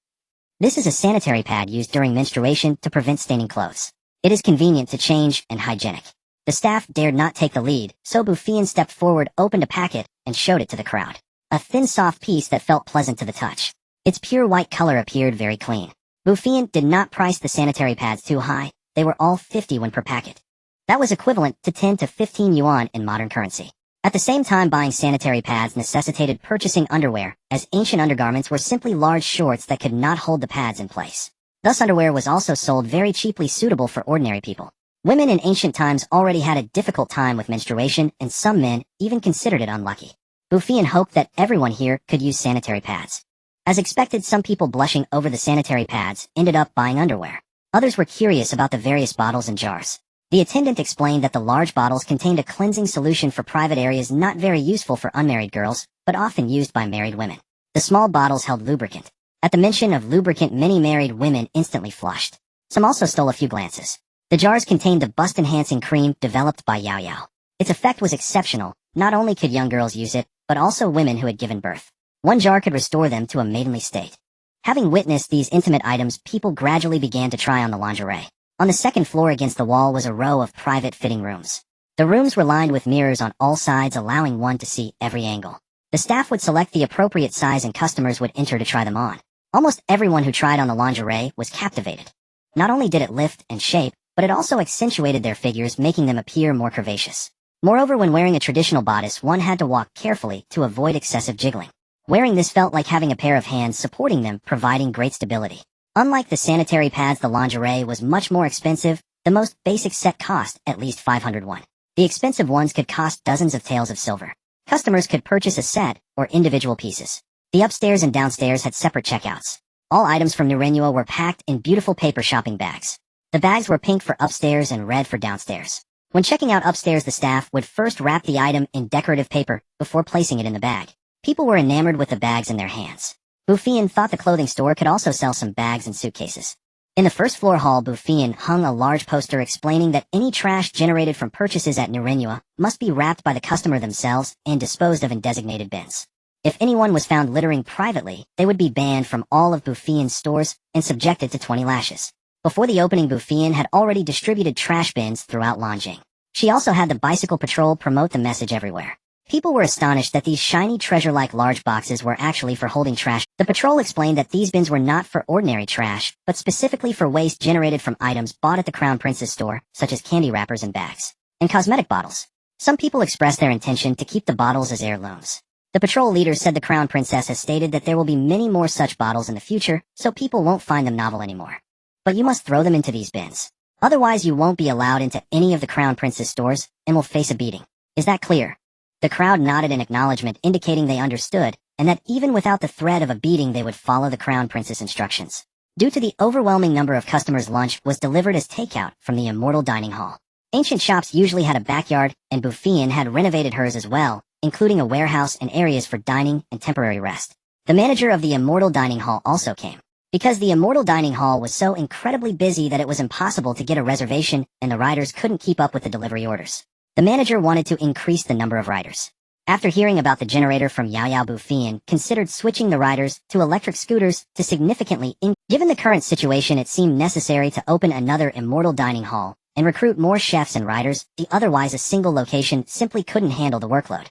This is a sanitary pad used during menstruation to prevent staining clothes. It is convenient to change and hygienic. The staff dared not take the lead, so Bu Feiyan stepped forward, opened a packet, and showed it to the crowd. A thin, soft piece that felt pleasant to the touch. Its pure white color appeared very clean. Bu Feiyan did not price the sanitary pads too high. They were all 50 yuan per packet. That was equivalent to 10 to 15 yuan in modern currency. At the same time, buying sanitary pads necessitated purchasing underwear, as ancient undergarments were simply large shorts that could not hold the pads in place. Thus underwear was also sold very cheaply, suitable for ordinary people. Women in ancient times already had a difficult time with menstruation, and some men even considered it unlucky. Bu Feiyan hoped that everyone here could use sanitary pads. As expected, some people blushing over the sanitary pads ended up buying underwear. Others were curious about the various bottles and jars. The attendant explained that the large bottles contained a cleansing solution for private areas, not very useful for unmarried girls, but often used by married women. The small bottles held lubricant. At the mention of lubricant, many married women instantly flushed. Some also stole a few glances. The jars contained the bust-enhancing cream developed by Yao Yao. Its effect was exceptional. Not only could young girls use it, but also women who had given birth. One jar could restore them to a maidenly state. Having witnessed these intimate items, people gradually began to try on the lingerie. On the second floor against the wall was a row of private fitting rooms. The rooms were lined with mirrors on all sides, allowing one to see every angle. The staff would select the appropriate size and customers would enter to try them on. Almost everyone who tried on the lingerie was captivated. Not only did it lift and shape, but it also accentuated their figures, making them appear more curvaceous. Moreover, when wearing a traditional bodice, one had to walk carefully to avoid excessive jiggling. Wearing this felt like having a pair of hands supporting them, providing great stability. Unlike the sanitary pads, the lingerie was much more expensive. The most basic set cost at least 500 won. The expensive ones could cost dozens of taels of silver. Customers could purchase a set or individual pieces. The upstairs and downstairs had separate checkouts. All items from Nvrinua were packed in beautiful paper shopping bags. The bags were pink for upstairs and red for downstairs. When checking out upstairs, the staff would first wrap the item in decorative paper before placing it in the bag. People were enamored with the bags in their hands. Bu Feiyan thought the clothing store could also sell some bags and suitcases. In the first floor hall, Bu Feiyan hung a large poster explaining that any trash generated from purchases at Nvrinua must be wrapped by the customer themselves and disposed of in designated bins. If anyone was found littering privately, they would be banned from all of Bu Feiyan's stores and subjected to 20 lashes. Before the opening, Bu Feiyan had already distributed trash bins throughout Nanjing. She also had the bicycle patrol promote the message everywhere. People were astonished that these shiny treasure-like large boxes were actually for holding trash. The patrol explained that these bins were not for ordinary trash, but specifically for waste generated from items bought at the Crown Prince's store, such as candy wrappers and bags, and cosmetic bottles. Some people expressed their intention to keep the bottles as heirlooms. The patrol leader said the crown princess has stated that there will be many more such bottles in the future, so people won't find them novel anymore. But you must throw them into these bins. Otherwise you won't be allowed into any of the crown prince's stores, and will face a beating. Is that clear? The crowd nodded in acknowledgement, indicating they understood, and that even without the threat of a beating they would follow the crown prince's instructions. Due to the overwhelming number of customers, lunch was delivered as takeout from the immortal dining hall. Ancient shops usually had a backyard, and Bu Feiyan had renovated hers as well, including a warehouse and areas for dining and temporary rest. The manager of the immortal dining hall also came. Because the immortal dining hall was so incredibly busy that it was impossible to get a reservation and the riders couldn't keep up with the delivery orders. The manager wanted to increase the number of riders. After hearing about the generator from Yao, Bu Feiyan considered switching the riders to electric scooters to significantly Given the current situation, it seemed necessary to open another immortal dining hall and recruit more chefs and riders, otherwise a single location simply couldn't handle the workload.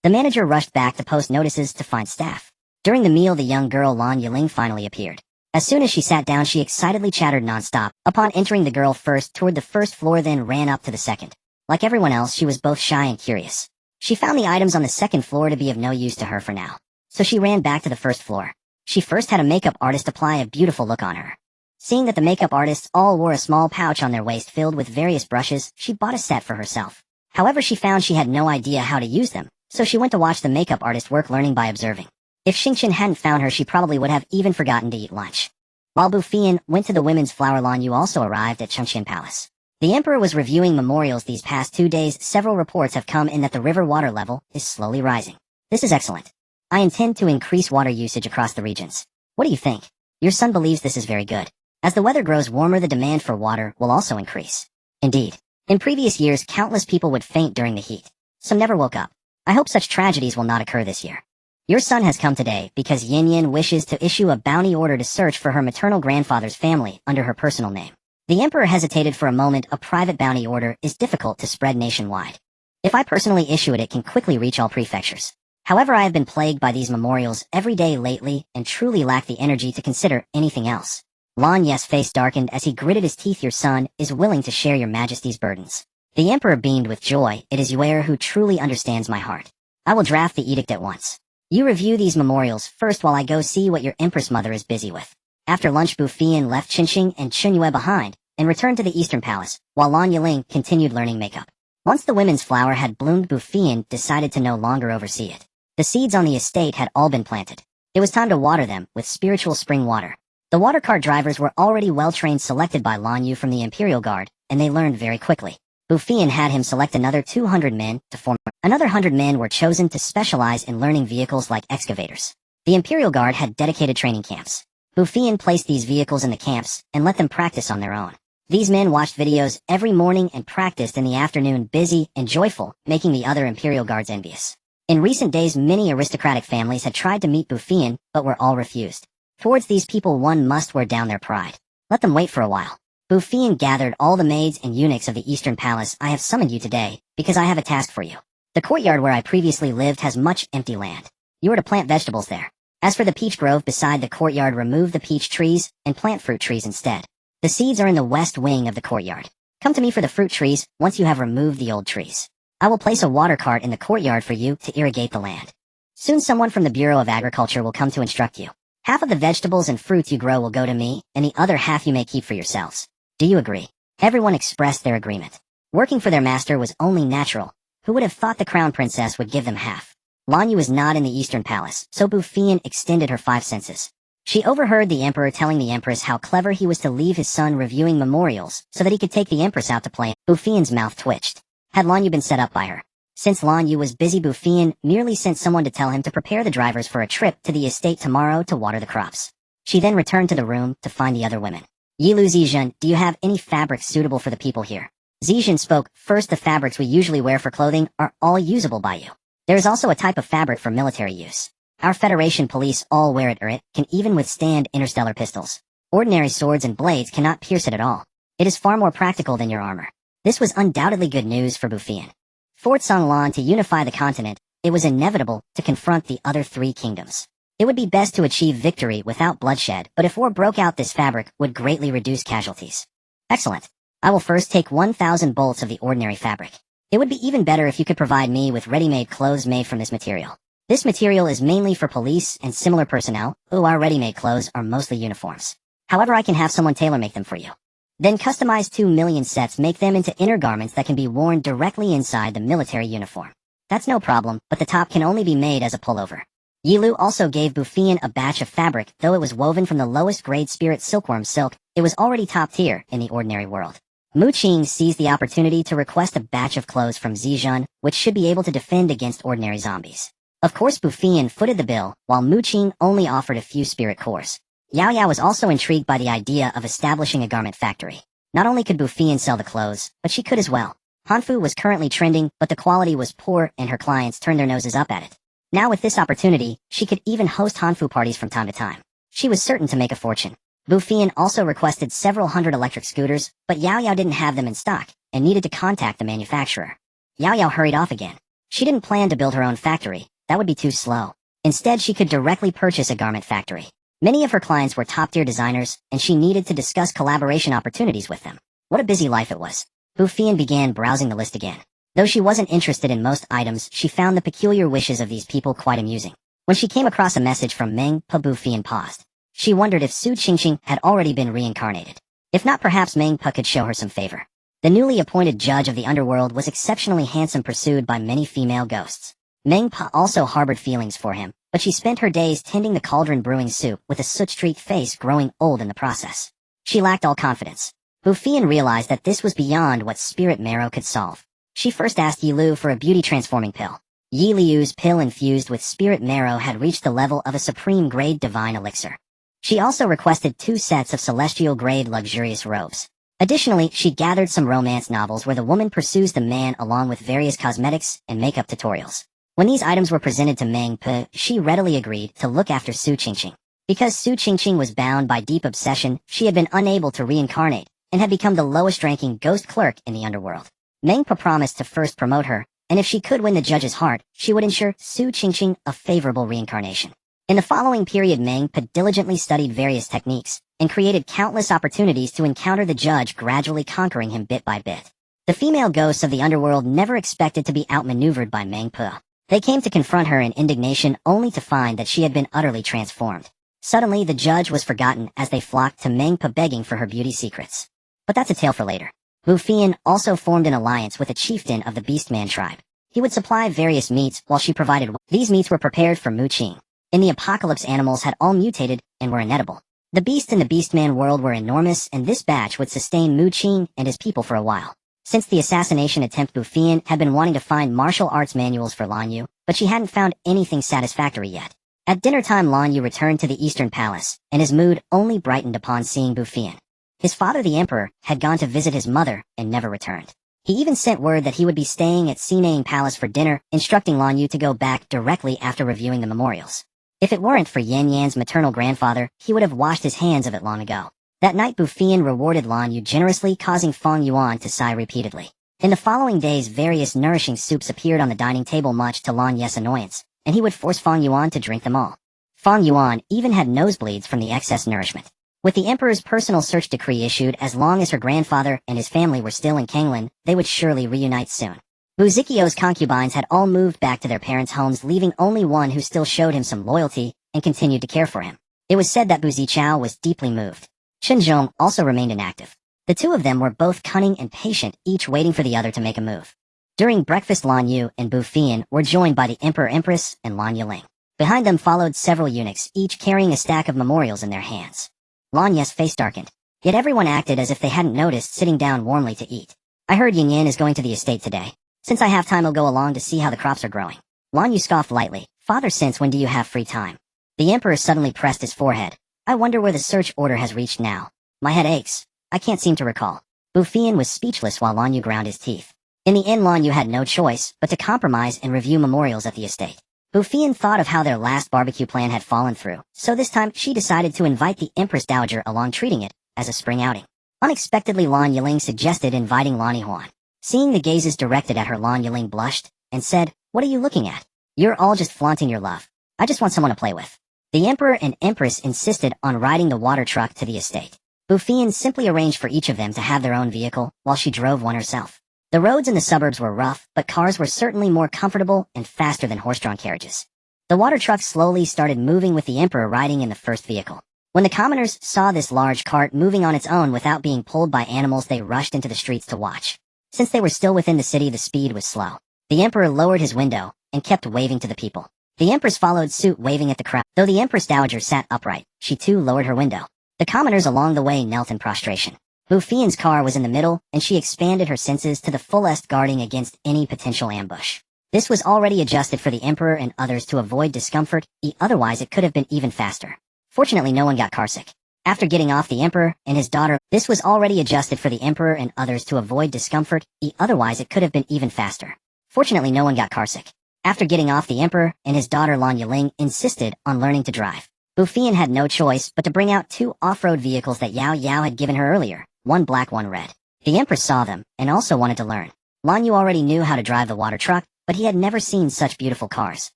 The manager rushed back to post notices to find staff. During the meal, the young girl Lan Yu finally appeared. As soon as she sat down, she excitedly chattered non-stop. Upon entering, the girl first toured the first floor, then ran up to the second. Like everyone else, she was both shy and curious. She found the items on the second floor to be of no use to her for now, so she ran back to the first floor. She first had a makeup artist apply a beautiful look on her. Seeing that the makeup artists all wore a small pouch on their waist filled with various brushes, she bought a set for herself. However, she found she had no idea how to use them, so she went to watch the makeup artist work, learning by observing. If Xingqian hadn't found her, she probably would have even forgotten to eat lunch. While Bu Feiyan went to the women's flower, Lan Yu also arrived at Chengqian Palace. The emperor was reviewing memorials these past 2 days. Several reports have come in that the river water level is slowly rising. This is excellent. I intend to increase water usage across the regions. What do you think? Your son believes this is very good. As the weather grows warmer, the demand for water will also increase. Indeed. In previous years, countless people would faint during the heat. Some never woke up. I hope such tragedies will not occur this year. Your son has come today because Yin wishes to issue a bounty order to search for her maternal grandfather's family under her personal name. The emperor hesitated for a moment. A private bounty order is difficult to spread nationwide. If I personally issue it, it can quickly reach all prefectures. However, I have been plagued by these memorials every day lately and truly lack the energy to consider anything else. Lan Yu's face darkened as he gritted his teeth. Your son is willing to share your majesty's burdens. The emperor beamed with joy. It is Yuer who truly understands my heart. I will draft the edict at once. You review these memorials first while I go see what your empress mother is busy with. After lunch, Bu Feiyan left Qingqing and Chunyue behind and returned to the Eastern Palace, while Lan Yu continued learning makeup. Once the women's flower had bloomed, Bu Feiyan decided to no longer oversee it. The seeds on the estate had all been planted. It was time to water them with spiritual spring water. The water cart drivers were already well-trained, selected by Lan Yu from the Imperial Guard, and they learned very quickly. Bu Feiyan had him select another 200 men to form. Another 100 men were chosen to specialize in learning vehicles like excavators. The Imperial Guard had dedicated training camps. Bu Feiyan placed these vehicles in the camps and let them practice on their own. These men watched videos every morning and practiced in the afternoon, busy and joyful, making the other Imperial Guards envious. In recent days, many aristocratic families had tried to meet Bu Feiyan, but were all refused. Towards these people, one must wear down their pride. Let them wait for a while. Bu Feiyan gathered all the maids and eunuchs of the Eastern Palace. I have summoned you today, because I have a task for you. The courtyard where I previously lived has much empty land. You are to plant vegetables there. As for the peach grove beside the courtyard, remove the peach trees and plant fruit trees instead. The seeds are in the west wing of the courtyard. Come to me for the fruit trees once you have removed the old trees. I will place a water cart in the courtyard for you to irrigate the land. Soon someone from the Bureau of Agriculture will come to instruct you. Half of the vegetables and fruits you grow will go to me, and the other half you may keep for yourselves. Do you agree? Everyone expressed their agreement. Working for their master was only natural. Who would have thought the crown princess would give them half? Lan Yu was not in the Eastern Palace, so Bu Feiyan extended her 5 senses. She overheard the emperor telling the empress how clever he was to leave his son reviewing memorials so that he could take the empress out to play. Bu Feiyan's mouth twitched. Had Lan Yu been set up by her? Since Lan Yu was busy, Bu Feiyan merely sent someone to tell him to prepare the drivers for a trip to the estate tomorrow to water the crops. She then returned to the room to find the other women. Yilu Zijun, do you have any fabrics suitable for the people here? Zijun spoke. First, the fabrics we usually wear for clothing are all usable by you. There is also a type of fabric for military use. Our Federation police all wear it, or it can even withstand interstellar pistols. Ordinary swords and blades cannot pierce it at all. It is far more practical than your armor. This was undoubtedly good news for Bu Feiyan. For Canglan to unify the continent, it was inevitable to confront the other 3 kingdoms. It would be best to achieve victory without bloodshed, but if war broke out, this fabric would greatly reduce casualties. Excellent. I will first take 1,000 bolts of the ordinary fabric. It would be even better if you could provide me with ready-made clothes made from this material. This material is mainly for police and similar personnel, who are ready-made clothes are mostly uniforms. However, I can have someone tailor-make them for you. Then customize 2 million sets, make them into inner garments that can be worn directly inside the military uniform. That's no problem, but the top can only be made as a pullover. Yi Lu also gave Bu Feiyan a batch of fabric. Though it was woven from the lowest grade spirit silkworm silk, it was already top tier in the ordinary world. Mu Qing seized the opportunity to request a batch of clothes from Zijun, which should be able to defend against ordinary zombies. Of course, Bu Feiyan footed the bill, while Mu Qing only offered a few spirit cores. Yao Yao was also intrigued by the idea of establishing a garment factory. Not only could Bu Feiyan sell the clothes, but she could as well. Hanfu was currently trending, but the quality was poor and her clients turned their noses up at it. Now with this opportunity, she could even host Hanfu parties from time to time. She was certain to make a fortune. Bu Feiyan also requested several hundred electric scooters, but Yao Yao didn't have them in stock, and needed to contact the manufacturer. Yao Yao hurried off again. She didn't plan to build her own factory. That would be too slow. Instead, she could directly purchase a garment factory. Many of her clients were top-tier designers, and she needed to discuss collaboration opportunities with them. What a busy life it was. Bu Feiyan began browsing the list again. Though she wasn't interested in most items, she found the peculiar wishes of these people quite amusing. When she came across a message from Meng Pa, Bu Feiyan paused. She wondered if Su Qingqing had already been reincarnated. If not, perhaps Meng Pa could show her some favor. The newly appointed judge of the underworld was exceptionally handsome, pursued by many female ghosts. Meng Pa also harbored feelings for him, but she spent her days tending the cauldron brewing soup with a soot-streaked face, growing old in the process. She lacked all confidence. Bu Feiyan realized that this was beyond what spirit marrow could solve. She first asked Yi Lu for a beauty-transforming pill. Yi Liu's pill infused with spirit marrow had reached the level of a supreme-grade divine elixir. She also requested 2 sets of celestial-grade luxurious robes. Additionally, she gathered some romance novels where the woman pursues the man, along with various cosmetics and makeup tutorials. When these items were presented to Meng Pa, she readily agreed to look after Su Qingqing. Because Su Qingqing was bound by deep obsession, she had been unable to reincarnate, and had become the lowest-ranking ghost clerk in the underworld. Meng Pa promised to first promote her, and if she could win the judge's heart, she would ensure Su Qingqing a favorable reincarnation. In the following period, Meng Pa diligently studied various techniques, and created countless opportunities to encounter the judge, gradually conquering him bit by bit. The female ghosts of the underworld never expected to be outmaneuvered by Meng Pa. They came to confront her in indignation, only to find that she had been utterly transformed. Suddenly, the judge was forgotten as they flocked to Meng Pa, begging for her beauty secrets. But that's a tale for later. Bu Feiyan also formed an alliance with a chieftain of the Beastman tribe. He would supply various meats while she provided. These meats were prepared for Mu Qing. In the apocalypse, animals had all mutated and were inedible. The beasts in the Beastman world were enormous, and this batch would sustain Mu Qing and his people for a while. Since the assassination attempt, Bu Feiyan had been wanting to find martial arts manuals for Lan Yu, but she hadn't found anything satisfactory yet. At dinner time, Lan Yu returned to the Eastern Palace, and his mood only brightened upon seeing Bu Feiyan. His father, the Emperor, had gone to visit his mother and never returned. He even sent word that he would be staying at Xinang Palace for dinner, instructing Lan Yu to go back directly after reviewing the memorials. If it weren't for Yan Yan's maternal grandfather, he would have washed his hands of it long ago. That night, Bu Feiyan rewarded Lan Yu generously, causing Feng Yuan to sigh repeatedly. In the following days, various nourishing soups appeared on the dining table, much to Lan Yu's annoyance, and he would force Feng Yuan to drink them all. Feng Yuan even had nosebleeds from the excess nourishment. With the Emperor's personal search decree issued, as long as her grandfather and his family were still in Canglan, they would surely reunite soon. Bu Zikio's concubines had all moved back to their parents' homes, leaving only one who still showed him some loyalty and continued to care for him. It was said that Bu Zichao was deeply moved. Chen Zhong also remained inactive. The two of them were both cunning and patient, each waiting for the other to make a move. During breakfast, Lan Yu and Bu Feiyan were joined by the Emperor, Empress, and Lan Yuling. Behind them followed several eunuchs, each carrying a stack of memorials in their hands. Lan Yu's face darkened, yet everyone acted as if they hadn't noticed, sitting down warmly to eat. I heard Yin Yan is going to the estate today. Since I have time, I'll go along to see how the crops are growing. Lan Yu scoffed lightly. Father, since when do you have free time? The Emperor suddenly pressed his forehead. I wonder where the search order has reached now. My head aches. I can't seem to recall. Bu Feiyan was speechless while Lan Yu ground his teeth. In the end, Lan Yu had no choice but to compromise and review memorials at the estate. Bu Feiyan thought of how their last barbecue plan had fallen through, so this time she decided to invite the Empress Dowager along, treating it as a spring outing. Unexpectedly, Lan Yuling suggested inviting Lan Yihuan. Seeing the gazes directed at her, Lan Yuling blushed and said, "What are you looking at? You're all just flaunting your love. I just want someone to play with." The Emperor and Empress insisted on riding the water truck to the estate. Bu Feiyan simply arranged for each of them to have their own vehicle, while she drove one herself. The roads in the suburbs were rough, but cars were certainly more comfortable and faster than horse-drawn carriages. The water truck slowly started moving with the emperor riding in the first vehicle. When the commoners saw this large cart moving on its own without being pulled by animals, they rushed into the streets to watch. Since they were still within the city, the speed was slow. The emperor lowered his window and kept waving to the people. The empress followed suit, waving at the crowd. Though the empress dowager sat upright, she too lowered her window. The commoners along the way knelt in prostration. Bu Feiyan's car was in the middle, and she expanded her senses to the fullest, guarding against any potential ambush. This was already adjusted for the emperor and others to avoid discomfort, otherwise it could have been even faster. Fortunately, no one got carsick. After getting off, the emperor and his daughter, this was already adjusted for the emperor and others to avoid discomfort, otherwise it could have been even faster. Fortunately, no one got carsick. After getting off, the emperor and his daughter Lan Yu insisted on learning to drive. Bu Feiyan had no choice but to bring out two off-road vehicles that Yao had given her earlier, one black, one red. The empress saw them and also wanted to learn. Lan Yu already knew how to drive the water truck, but he had never seen such beautiful cars.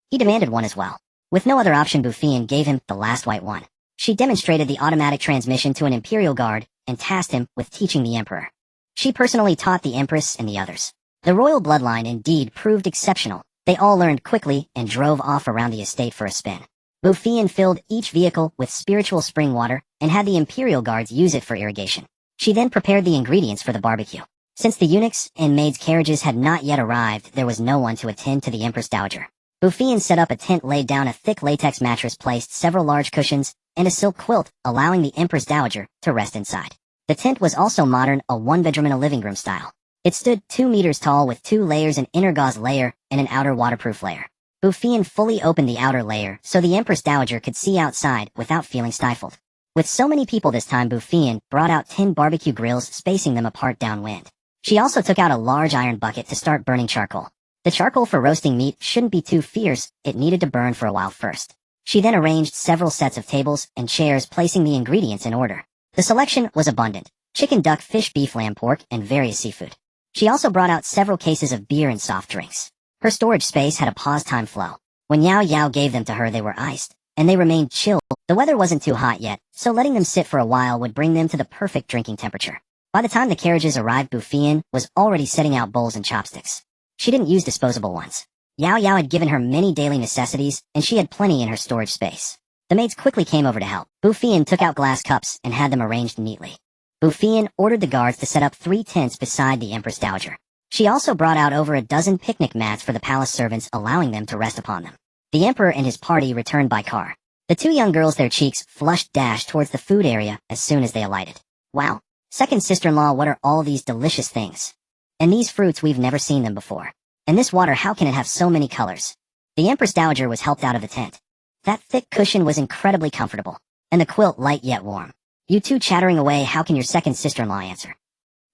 He demanded one as well. With no other option, Bu Feiyan gave him the last white one. She demonstrated the automatic transmission to an imperial guard and tasked him with teaching the emperor. She personally taught the empress and the others. The royal bloodline indeed proved exceptional. They all learned quickly and drove off around the estate for a spin. Bu Feiyan filled each vehicle with spiritual spring water and had the imperial guards use it for irrigation. She then prepared the ingredients for the barbecue. Since the eunuchs and maids' carriages had not yet arrived, there was no one to attend to the empress dowager. Bu Feiyan set up a tent, laid down a thick latex mattress, placed several large cushions, and a silk quilt, allowing the empress dowager to rest inside. The tent was also modern, a one-bedroom and a living room style. It stood 2 meters tall with 2 layers, an inner gauze layer and an outer waterproof layer. Bu Feiyan fully opened the outer layer so the empress dowager could see outside without feeling stifled. With so many people this time, Bu Feiyan brought out 10 barbecue grills, spacing them apart downwind. She also took out a large iron bucket to start burning charcoal. The charcoal for roasting meat shouldn't be too fierce, it needed to burn for a while first. She then arranged several sets of tables and chairs, placing the ingredients in order. The selection was abundant: chicken, duck, fish, beef, lamb, pork, and various seafood. She also brought out several cases of beer and soft drinks. Her storage space had a pause time flow. When Yao gave them to her, they were iced, and they remained chilled. The weather wasn't too hot yet, so letting them sit for a while would bring them to the perfect drinking temperature. By the time the carriages arrived, Bu Feiyan was already setting out bowls and chopsticks. She didn't use disposable ones. Yao had given her many daily necessities, and she had plenty in her storage space. The maids quickly came over to help. Bu Feiyan took out glass cups and had them arranged neatly. Bu Feiyan ordered the guards to set up 3 tents beside the empress dowager. She also brought out over a dozen picnic mats for the palace servants, allowing them to rest upon them. The emperor and his party returned by car. The 2 young girls, their cheeks flushed, dashed towards the food area as soon as they alighted. Wow, second sister-in-law, what are all these delicious things? And these fruits, we've never seen them before. And this water, how can it have so many colors? The empress dowager was helped out of the tent. That thick cushion was incredibly comfortable, and the quilt light yet warm. You two chattering away, how can your second sister-in-law answer?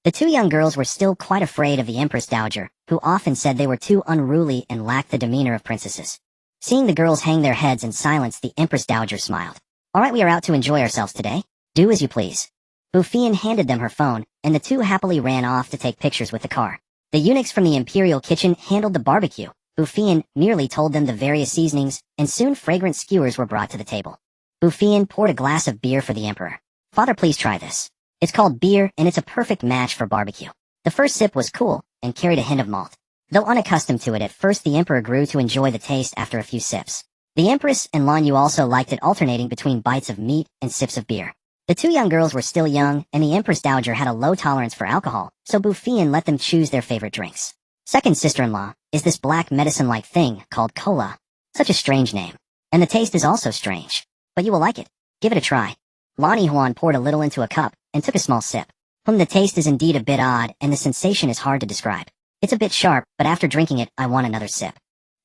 The 2 young girls were still quite afraid of the empress dowager, who often said they were too unruly and lacked the demeanor of princesses. Seeing the girls hang their heads in silence, the empress dowager smiled. All right, we are out to enjoy ourselves today. Do as you please. Bu Feiyan handed them her phone, and the 2 happily ran off to take pictures with the car. The eunuchs from the imperial kitchen handled the barbecue. Bu Feiyan merely told them the various seasonings, and soon fragrant skewers were brought to the table. Bu Feiyan poured a glass of beer for the emperor. Father, please try this. It's called beer, and it's a perfect match for barbecue. The first sip was cool, and carried a hint of malt. Though unaccustomed to it at first, the emperor grew to enjoy the taste after a few sips. The empress and Lan Yu also liked it, alternating between bites of meat and sips of beer. The 2 young girls were still young, and the empress dowager had a low tolerance for alcohol, so Bu Feiyan let them choose their favorite drinks. Second sister-in-law, is this black medicine-like thing called cola. Such a strange name. And the taste is also strange. But you will like it. Give it a try. Lan Yu poured a little into a cup, and took a small sip. The taste is indeed a bit odd, and the sensation is hard to describe. It's a bit sharp, but after drinking it, I want another sip.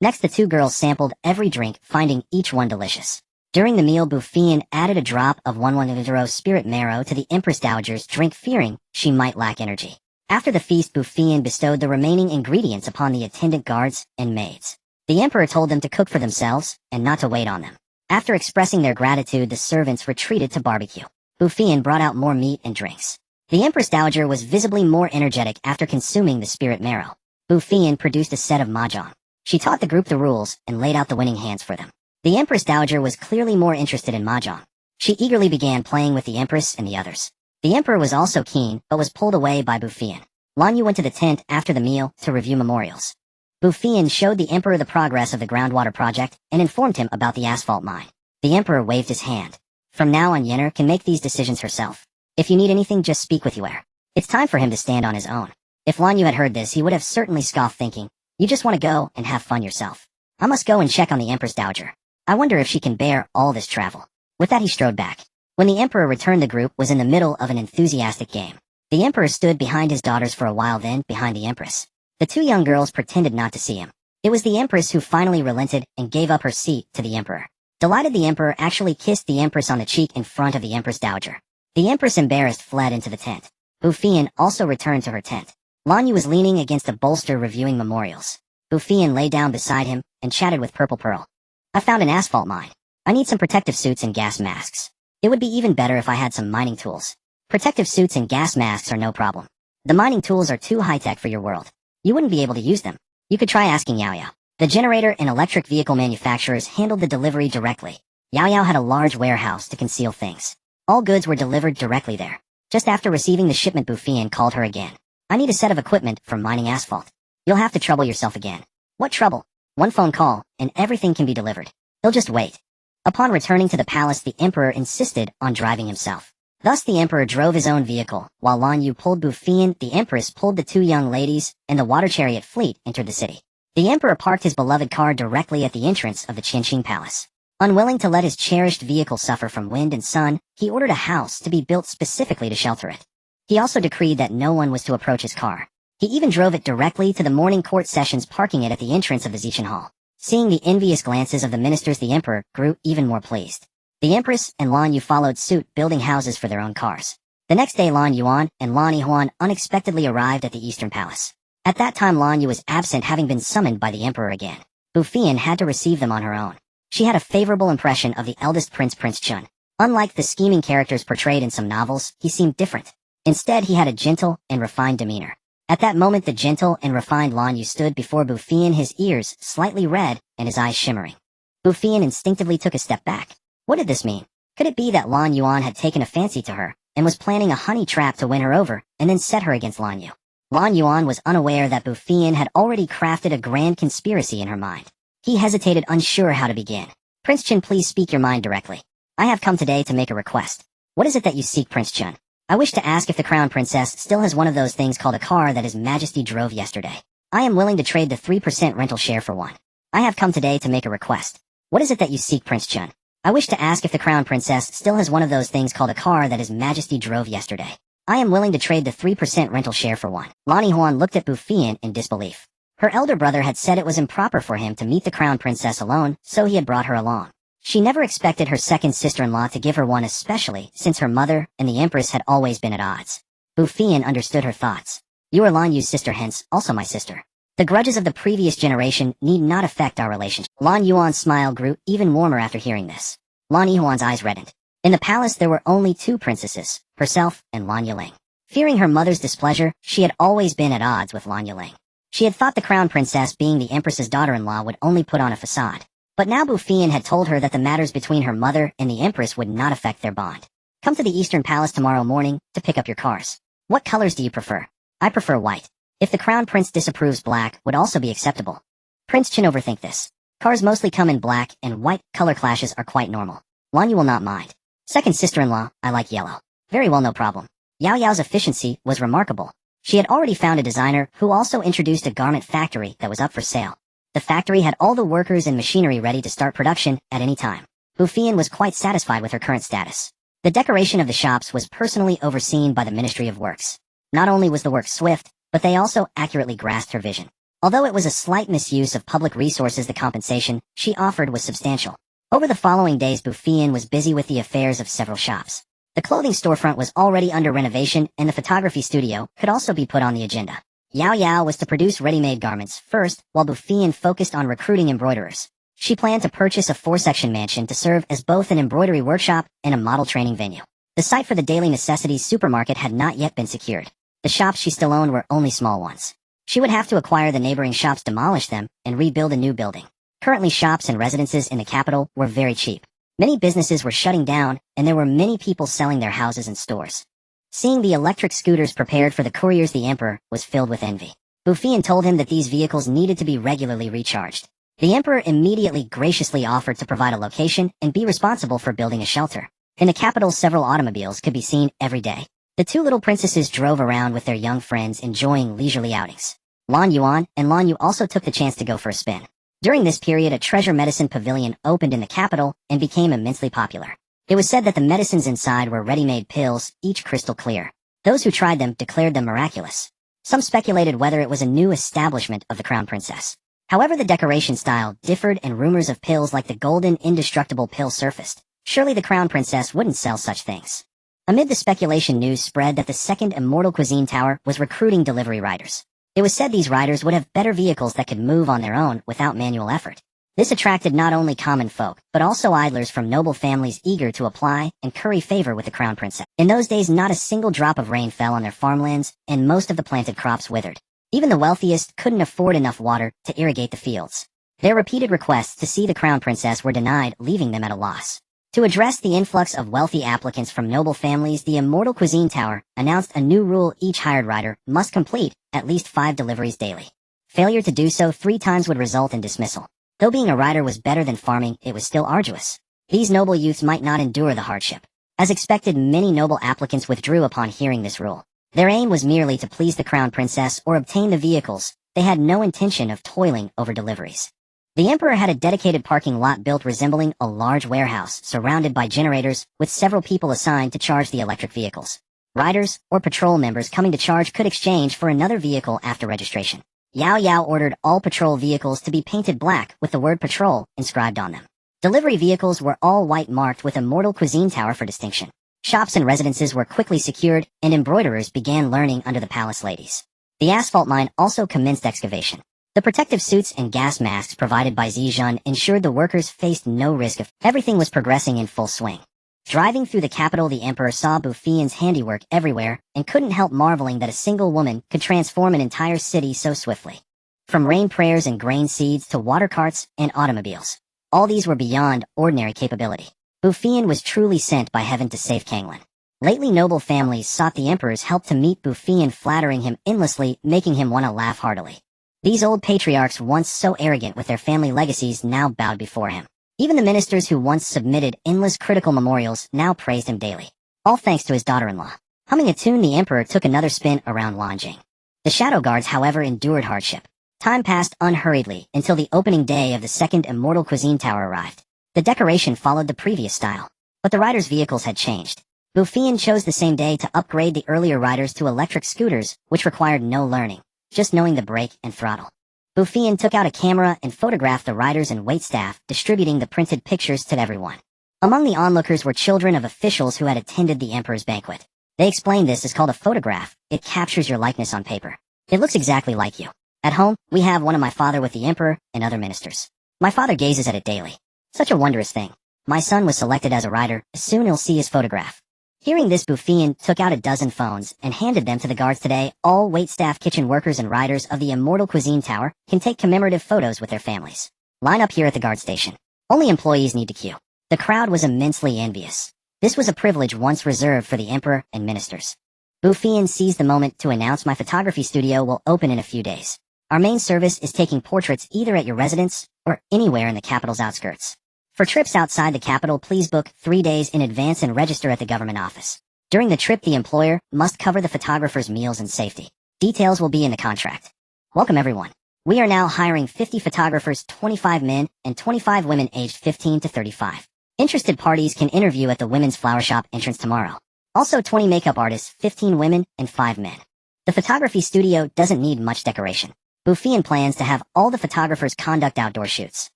Next, the 2 girls sampled every drink, finding each one delicious. During the meal, Bu Feiyan added a drop of 110 spirit marrow to the empress dowager's drink, fearing she might lack energy. After the feast, Bu Feiyan bestowed the remaining ingredients upon the attendant guards and maids. The emperor told them to cook for themselves, and not to wait on them. After expressing their gratitude, the servants retreated to barbecue. Bu Feiyan brought out more meat and drinks. The empress dowager was visibly more energetic after consuming the spirit marrow. Bu Feiyan produced a set of mahjong. She taught the group the rules, and laid out the winning hands for them. The empress dowager was clearly more interested in mahjong. She eagerly began playing with the empress and the others. The emperor was also keen, but was pulled away by Bu Feiyan. Lan Yu went to the tent after the meal to review memorials. Bu Feiyan showed the emperor the progress of the groundwater project and informed him about the asphalt mine. The emperor waved his hand. From now on, Yenner can make these decisions herself. If you need anything, just speak with Yuer. It's time for him to stand on his own. If Lan Yu had heard this, he would have certainly scoffed, thinking, you just want to go and have fun yourself. I must go and check on the Empress Dowager. I wonder if she can bear all this travel. With that, he strode back. When the emperor returned, the group was in the middle of an enthusiastic game. The emperor stood behind his daughters for a while, then behind the empress. The two young girls pretended not to see him. It was the empress who finally relented and gave up her seat to the emperor. Delighted, the emperor actually kissed the empress on the cheek in front of the Empress Dowager. The empress, embarrassed, fled into the tent. Bu Feiyan also returned to her tent. Lan Yu was leaning against a bolster reviewing memorials. Bu Feiyan lay down beside him and chatted with Purple Pearl. I found an asphalt mine. I need some protective suits and gas masks. It would be even better if I had some mining tools. Protective suits and gas masks are no problem. The mining tools are too high-tech for your world. You wouldn't be able to use them. You could try asking Yao Yao. The generator and electric vehicle manufacturers handled the delivery directly. Yao Yao had a large warehouse to conceal things. All goods were delivered directly there. Just after receiving the shipment, Bu Feiyan called her again. I need a set of equipment for mining asphalt. You'll have to trouble yourself again. What trouble? One phone call, and everything can be delivered. He'll just wait. Upon returning to the palace, the emperor insisted on driving himself. Thus the emperor drove his own vehicle, while Lan Yu pulled Bu Feiyan, the empress pulled the two young ladies, and the water chariot fleet entered the city. The emperor parked his beloved car directly at the entrance of the Qing palace. Unwilling to let his cherished vehicle suffer from wind and sun, he ordered a house to be built specifically to shelter it. He also decreed that no one was to approach his car. He even drove it directly to the morning court sessions, parking it at the entrance of the Zichan Hall. Seeing the envious glances of the ministers, the emperor grew even more pleased. The empress and Lan Yu followed suit, building houses for their own cars. The next day, Lan Yuan and Lan Yihuan unexpectedly arrived at the Eastern Palace. At that time, Lan Yu was absent, having been summoned by the emperor again. Bu Feiyan had to receive them on her own. She had a favorable impression of the eldest prince, Prince Chun. Unlike the scheming characters portrayed in some novels, he seemed different. Instead, he had a gentle and refined demeanor. At that moment, the gentle and refined Lan Yu stood before Bu Feiyan, his ears slightly red and his eyes shimmering. Bu Feiyan instinctively took a step back. What did this mean? Could it be that Lan Yuan had taken a fancy to her and was planning a honey trap to win her over and then set her against Lan Yu? Lan Yuan was unaware that Bu Feiyan had already crafted a grand conspiracy in her mind. He hesitated, unsure how to begin. Prince Chun, please speak your mind directly. I have come today to make a request. What is it that you seek, Prince Chun? I wish to ask if the crown princess still has one of those things called a car that His Majesty drove yesterday. I am willing to trade the 3% rental share for one. I have come today to make a request. What is it that you seek, Prince Chun? I wish to ask if the crown princess still has one of those things called a car that His Majesty drove yesterday. I am willing to trade the 3% rental share for one. Lan Yihuan looked at Bu Feiyan in disbelief. Her elder brother had said it was improper for him to meet the crown princess alone, so he had brought her along. She never expected her second sister-in-law to give her one, especially since her mother and the empress had always been at odds. Bu Feiyan understood her thoughts. You are Lan Yu's sister, hence also my sister. The grudges of the previous generation need not affect our relationship. Lan Yuan's smile grew even warmer after hearing this. Lan Yihuan's eyes reddened. In the palace there were only two princesses, herself and Lan Yuling. Fearing her mother's displeasure, she had always been at odds with Lan Yuling. She had thought the crown princess, being the empress's daughter-in-law, would only put on a facade. But now Bu Feiyan had told her that the matters between her mother and the empress would not affect their bond. Come to the Eastern Palace tomorrow morning to pick up your cars. What colors do you prefer? I prefer white. If the crown prince disapproves, black would also be acceptable. Prince Chun, overthink this. Cars mostly come in black, and white color clashes are quite normal. Lan Yu will not mind. Second sister-in-law, I like yellow. Very well, no problem. Yao Yao's efficiency was remarkable. She had already found a designer who also introduced a garment factory that was up for sale. The factory had all the workers and machinery ready to start production at any time. Bu Feiyan was quite satisfied with her current status. The decoration of the shops was personally overseen by the Ministry of Works. Not only was the work swift, but they also accurately grasped her vision. Although it was a slight misuse of public resources, the compensation she offered was substantial. Over the following days, Bu Feiyan was busy with the affairs of several shops. The clothing storefront was already under renovation, and the photography studio could also be put on the agenda. Yao Yao was to produce ready-made garments first, while Bu Feiyan focused on recruiting embroiderers. She planned to purchase a 4-section mansion to serve as both an embroidery workshop and a model training venue. The site for the daily necessities supermarket had not yet been secured. The shops she still owned were only small ones. She would have to acquire the neighboring shops, demolish them, and rebuild a new building. Currently, shops and residences in the capital were very cheap. Many businesses were shutting down, and there were many people selling their houses and stores. Seeing the electric scooters prepared for the couriers, the emperor was filled with envy. Bu Feiyan told him that these vehicles needed to be regularly recharged. The emperor immediately graciously offered to provide a location and be responsible for building a shelter. In the capital, several automobiles could be seen every day. The two little princesses drove around with their young friends, enjoying leisurely outings. Lan Yuan and Lan Yu also took the chance to go for a spin. During this period, a treasure medicine pavilion opened in the capital and became immensely popular. It was said that the medicines inside were ready-made pills, each crystal clear. Those who tried them declared them miraculous. Some speculated whether it was a new establishment of the crown princess. However, the decoration style differed and rumors of pills like the golden indestructible pill surfaced. Surely the crown princess wouldn't sell such things. Amid the speculation, news spread that the second immortal cuisine tower was recruiting delivery riders. It was said these riders would have better vehicles that could move on their own without manual effort. This attracted not only common folk, but also idlers from noble families eager to apply and curry favor with the crown princess. In those days, not a single drop of rain fell on their farmlands, and most of the planted crops withered. Even the wealthiest couldn't afford enough water to irrigate the fields. Their repeated requests to see the crown princess were denied, leaving them at a loss. To address the influx of wealthy applicants from noble families, the Immortal Cuisine Tower announced a new rule: each hired rider must complete at least 5 deliveries daily. Failure to do so 3 times would result in dismissal. Though being a rider was better than farming, it was still arduous. These noble youths might not endure the hardship. As expected, many noble applicants withdrew upon hearing this rule. Their aim was merely to please the crown princess or obtain the vehicles. They had no intention of toiling over deliveries. The emperor had a dedicated parking lot built resembling a large warehouse, surrounded by generators, with several people assigned to charge the electric vehicles. Riders or patrol members coming to charge could exchange for another vehicle after registration. Xiao ordered all patrol vehicles to be painted black with the word patrol inscribed on them. Delivery vehicles were all white, marked with Immortal Cuisine Tower for distinction. Shops and residences were quickly secured, and embroiderers began learning under the palace ladies. The asphalt mine also commenced excavation. The protective suits and gas masks provided by Zizhan ensured the workers faced no risk of. Everything was progressing in full swing. Driving through the capital, the emperor saw Bu Feiyan's handiwork everywhere and couldn't help marveling that a single woman could transform an entire city so swiftly. From rain prayers and grain seeds to water carts and automobiles, all these were beyond ordinary capability. Bu Feiyan was truly sent by heaven to save Canglan. Lately, noble families sought the emperor's help to meet Bu Feiyan, flattering him endlessly, making him want to laugh heartily. These old patriarchs, once so arrogant with their family legacies, now bowed before him. Even the ministers who once submitted endless critical memorials now praised him daily. All thanks to his daughter-in-law. Humming a tune, the emperor took another spin around Lanjing. The shadow guards, however, endured hardship. Time passed unhurriedly until the opening day of the second Immortal Cuisine Tower arrived. The decoration followed the previous style, but the riders' vehicles had changed. Bu Feiyan chose the same day to upgrade the earlier riders to electric scooters, which required no learning, just knowing the brake and throttle. Bu Feiyan took out a camera and photographed the riders and waitstaff, distributing the printed pictures to everyone. Among the onlookers were children of officials who had attended the emperor's banquet. They explained this is called a photograph. It captures your likeness on paper. It looks exactly like you. At home, we have one of my father with the emperor and other ministers. My father gazes at it daily. Such a wondrous thing. My son was selected as a rider. Soon he'll see his photograph. Hearing this, Bu Feiyan took out a dozen phones and handed them to the guards. Today, all waitstaff, kitchen workers, and riders of the Immortal Cuisine Tower can take commemorative photos with their families. Line up here at the guard station. Only employees need to queue. The crowd was immensely envious. This was a privilege once reserved for the emperor and ministers. Bu Feiyan seized the moment to announce, my photography studio will open in a few days. Our main service is taking portraits either at your residence or anywhere in the capital's outskirts. For trips outside the capital, please book 3 days in advance and register at the government office. During the trip, the employer must cover the photographer's meals and safety. Details will be in the contract. Welcome everyone. We are now hiring 50 photographers, 25 men and 25 women aged 15 to 35. Interested parties can interview at the women's flower shop entrance tomorrow. Also 20 makeup artists, 15 women and 5 men. The photography studio doesn't need much decoration. Bu Feiyan plans to have all the photographers conduct outdoor shoots.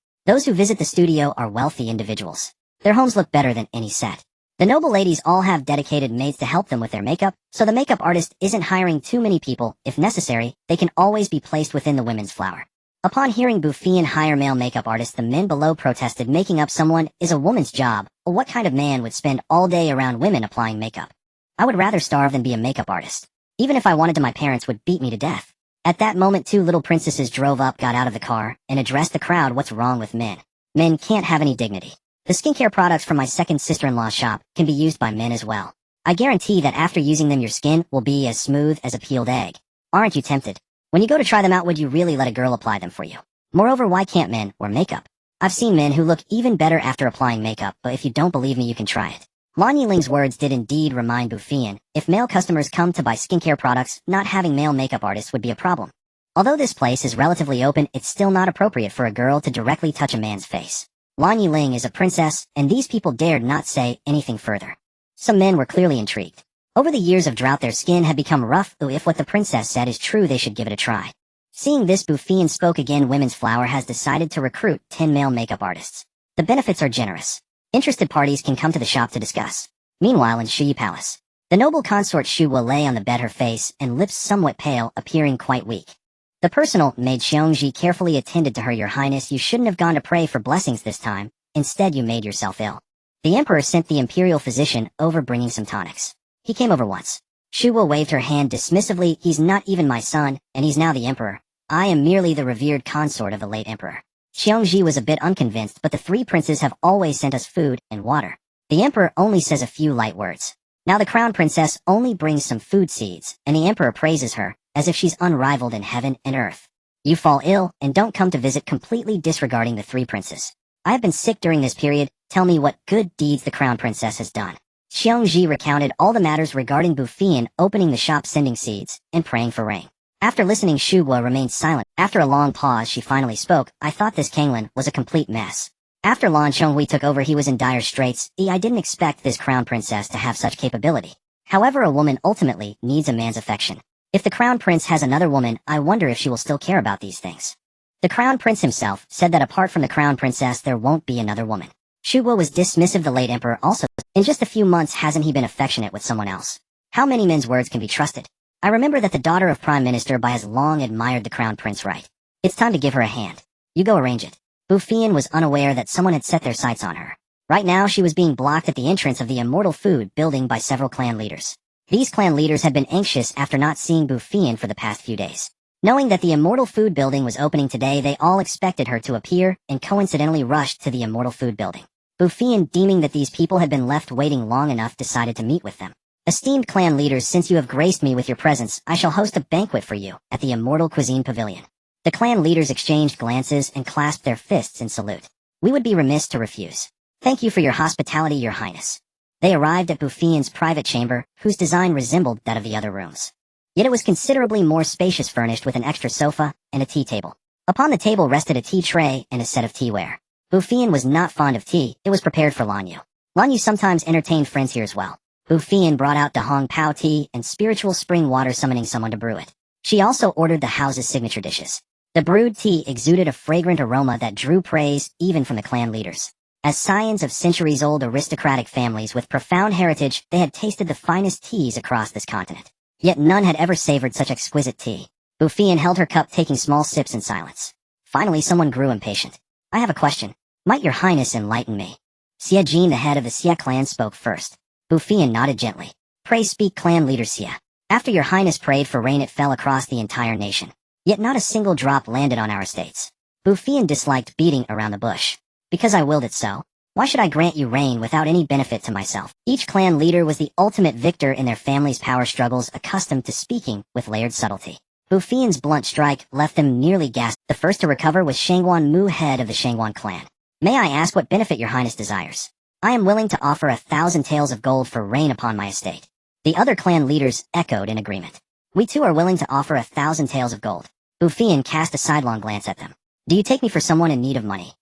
Those who visit the studio are wealthy individuals. Their homes look better than any set. The noble ladies all have dedicated maids to help them with their makeup, so the makeup artist isn't hiring too many people. If necessary, they can always be placed within the women's flower. Upon hearing Bu Feiyan hire male makeup artists, the men below protested. Making up someone is a woman's job. Well, what kind of man would spend all day around women applying makeup? I would rather starve than be a makeup artist. Even if I wanted to, my parents would beat me to death. At that moment, 2 little princesses drove up, got out of the car, and addressed the crowd. What's wrong with men? Men can't have any dignity. The skincare products from my second sister-in-law's shop can be used by men as well. I guarantee that after using them, your skin will be as smooth as a peeled egg. Aren't you tempted? When you go to try them out, would you really let a girl apply them for you? Moreover, why can't men wear makeup? I've seen men who look even better after applying makeup, but if you don't believe me, you can try it. Lan Yiling's words did indeed remind Bu Feiyan, if male customers come to buy skincare products, not having male makeup artists would be a problem. Although this place is relatively open, it's still not appropriate for a girl to directly touch a man's face. Lan Yiling is a princess, and these people dared not say anything further. Some men were clearly intrigued. Over the years of drought, their skin had become rough, so if what the princess said is true, they should give it a try. Seeing this, Bu Feiyan spoke again. Women's Flower has decided to recruit 10 male makeup artists. The benefits are generous. Interested parties can come to the shop to discuss. Meanwhile, in Xiao Yi Palace, the noble consort Xu Wu lay on the bed, her face and lips somewhat pale, appearing quite weak. The personal maid Xiong Ji carefully attended to her. Your Highness, you shouldn't have gone to pray for blessings this time. Instead, you made yourself ill. The emperor sent the imperial physician over bringing some tonics. He came over once. Xu Wu waved her hand dismissively. He's not even my son, and he's now the emperor. I am merely the revered consort of the late emperor. Xiong Ji was a bit unconvinced, but the three princes have always sent us food and water. The emperor only says a few light words. Now the crown princess only brings some food seeds, and the emperor praises her, as if she's unrivaled in heaven and earth. You fall ill, and don't come to visit, completely disregarding the three princes. I have been sick during this period. Tell me what good deeds the crown princess has done. Xiong Ji recounted all the matters regarding Bu Feiyan opening the shop, sending seeds, and praying for rain. After listening, Xu Wu remained silent. After a long pause, she finally spoke. I thought this Canglan was a complete mess. After Lan Chonghui took over, he was in dire straits. I didn't expect this crown princess to have such capability. However, a woman ultimately needs a man's affection. If the crown prince has another woman, I wonder if she will still care about these things. The crown prince himself said that apart from the crown princess, there won't be another woman. Xu Wu was dismissive. The late emperor also. In just a few months, hasn't he been affectionate with someone else? How many men's words can be trusted? I remember that the daughter of Prime Minister Bai has long admired the crown prince, right? It's time to give her a hand. You go arrange it. Bu Feiyan was unaware that someone had set their sights on her. Right now, she was being blocked at the entrance of the Immortal Food Building by several clan leaders. These clan leaders had been anxious after not seeing Bu Feiyan for the past few days. Knowing that the Immortal Food Building was opening today, they all expected her to appear and coincidentally rushed to the Immortal Food Building. Bu Feiyan, deeming that these people had been left waiting long enough, decided to meet with them. Esteemed clan leaders, since you have graced me with your presence, I shall host a banquet for you at the Immortal Cuisine Pavilion. The clan leaders exchanged glances and clasped their fists in salute. We would be remiss to refuse. Thank you for your hospitality, Your Highness. They arrived at Bu Feiyan's private chamber, whose design resembled that of the other rooms. Yet it was considerably more spacious, furnished with an extra sofa and a tea table. Upon the table rested a tea tray and a set of teaware. Bu Feiyan was not fond of tea. It was prepared for Lan Yu. Lan Yu sometimes entertained friends here as well. Bu Feiyan brought out Dahong Pao tea and spiritual spring water, summoning someone to brew it. She also ordered the house's signature dishes. The brewed tea exuded a fragrant aroma that drew praise even from the clan leaders. As scions of centuries-old aristocratic families with profound heritage, they had tasted the finest teas across this continent. Yet none had ever savored such exquisite tea. Bu Feiyan held her cup, taking small sips in silence. Finally, someone grew impatient. I have a question. Might Your Highness enlighten me? Xie Jin, the head of the Xie clan, spoke first. Bu Feiyan nodded gently. Pray speak, clan leader Xie. After Your Highness prayed for rain, it fell across the entire nation. Yet not a single drop landed on our estates. Bu Feiyan disliked beating around the bush. Because I willed it so. Why should I grant you rain without any benefit to myself? Each clan leader was the ultimate victor in their family's power struggles, accustomed to speaking with layered subtlety. Bu Feiyan's blunt strike left them nearly gasped. The first to recover was Shangguan Mu, head of the Shangguan clan. May I ask what benefit Your Highness desires? I am willing to offer 1,000 taels of gold for rain upon my estate. The other clan leaders echoed in agreement. We too are willing to offer 1,000 taels of gold. Bu Feiyan cast a sidelong glance at them. Do you take me for someone in need of money?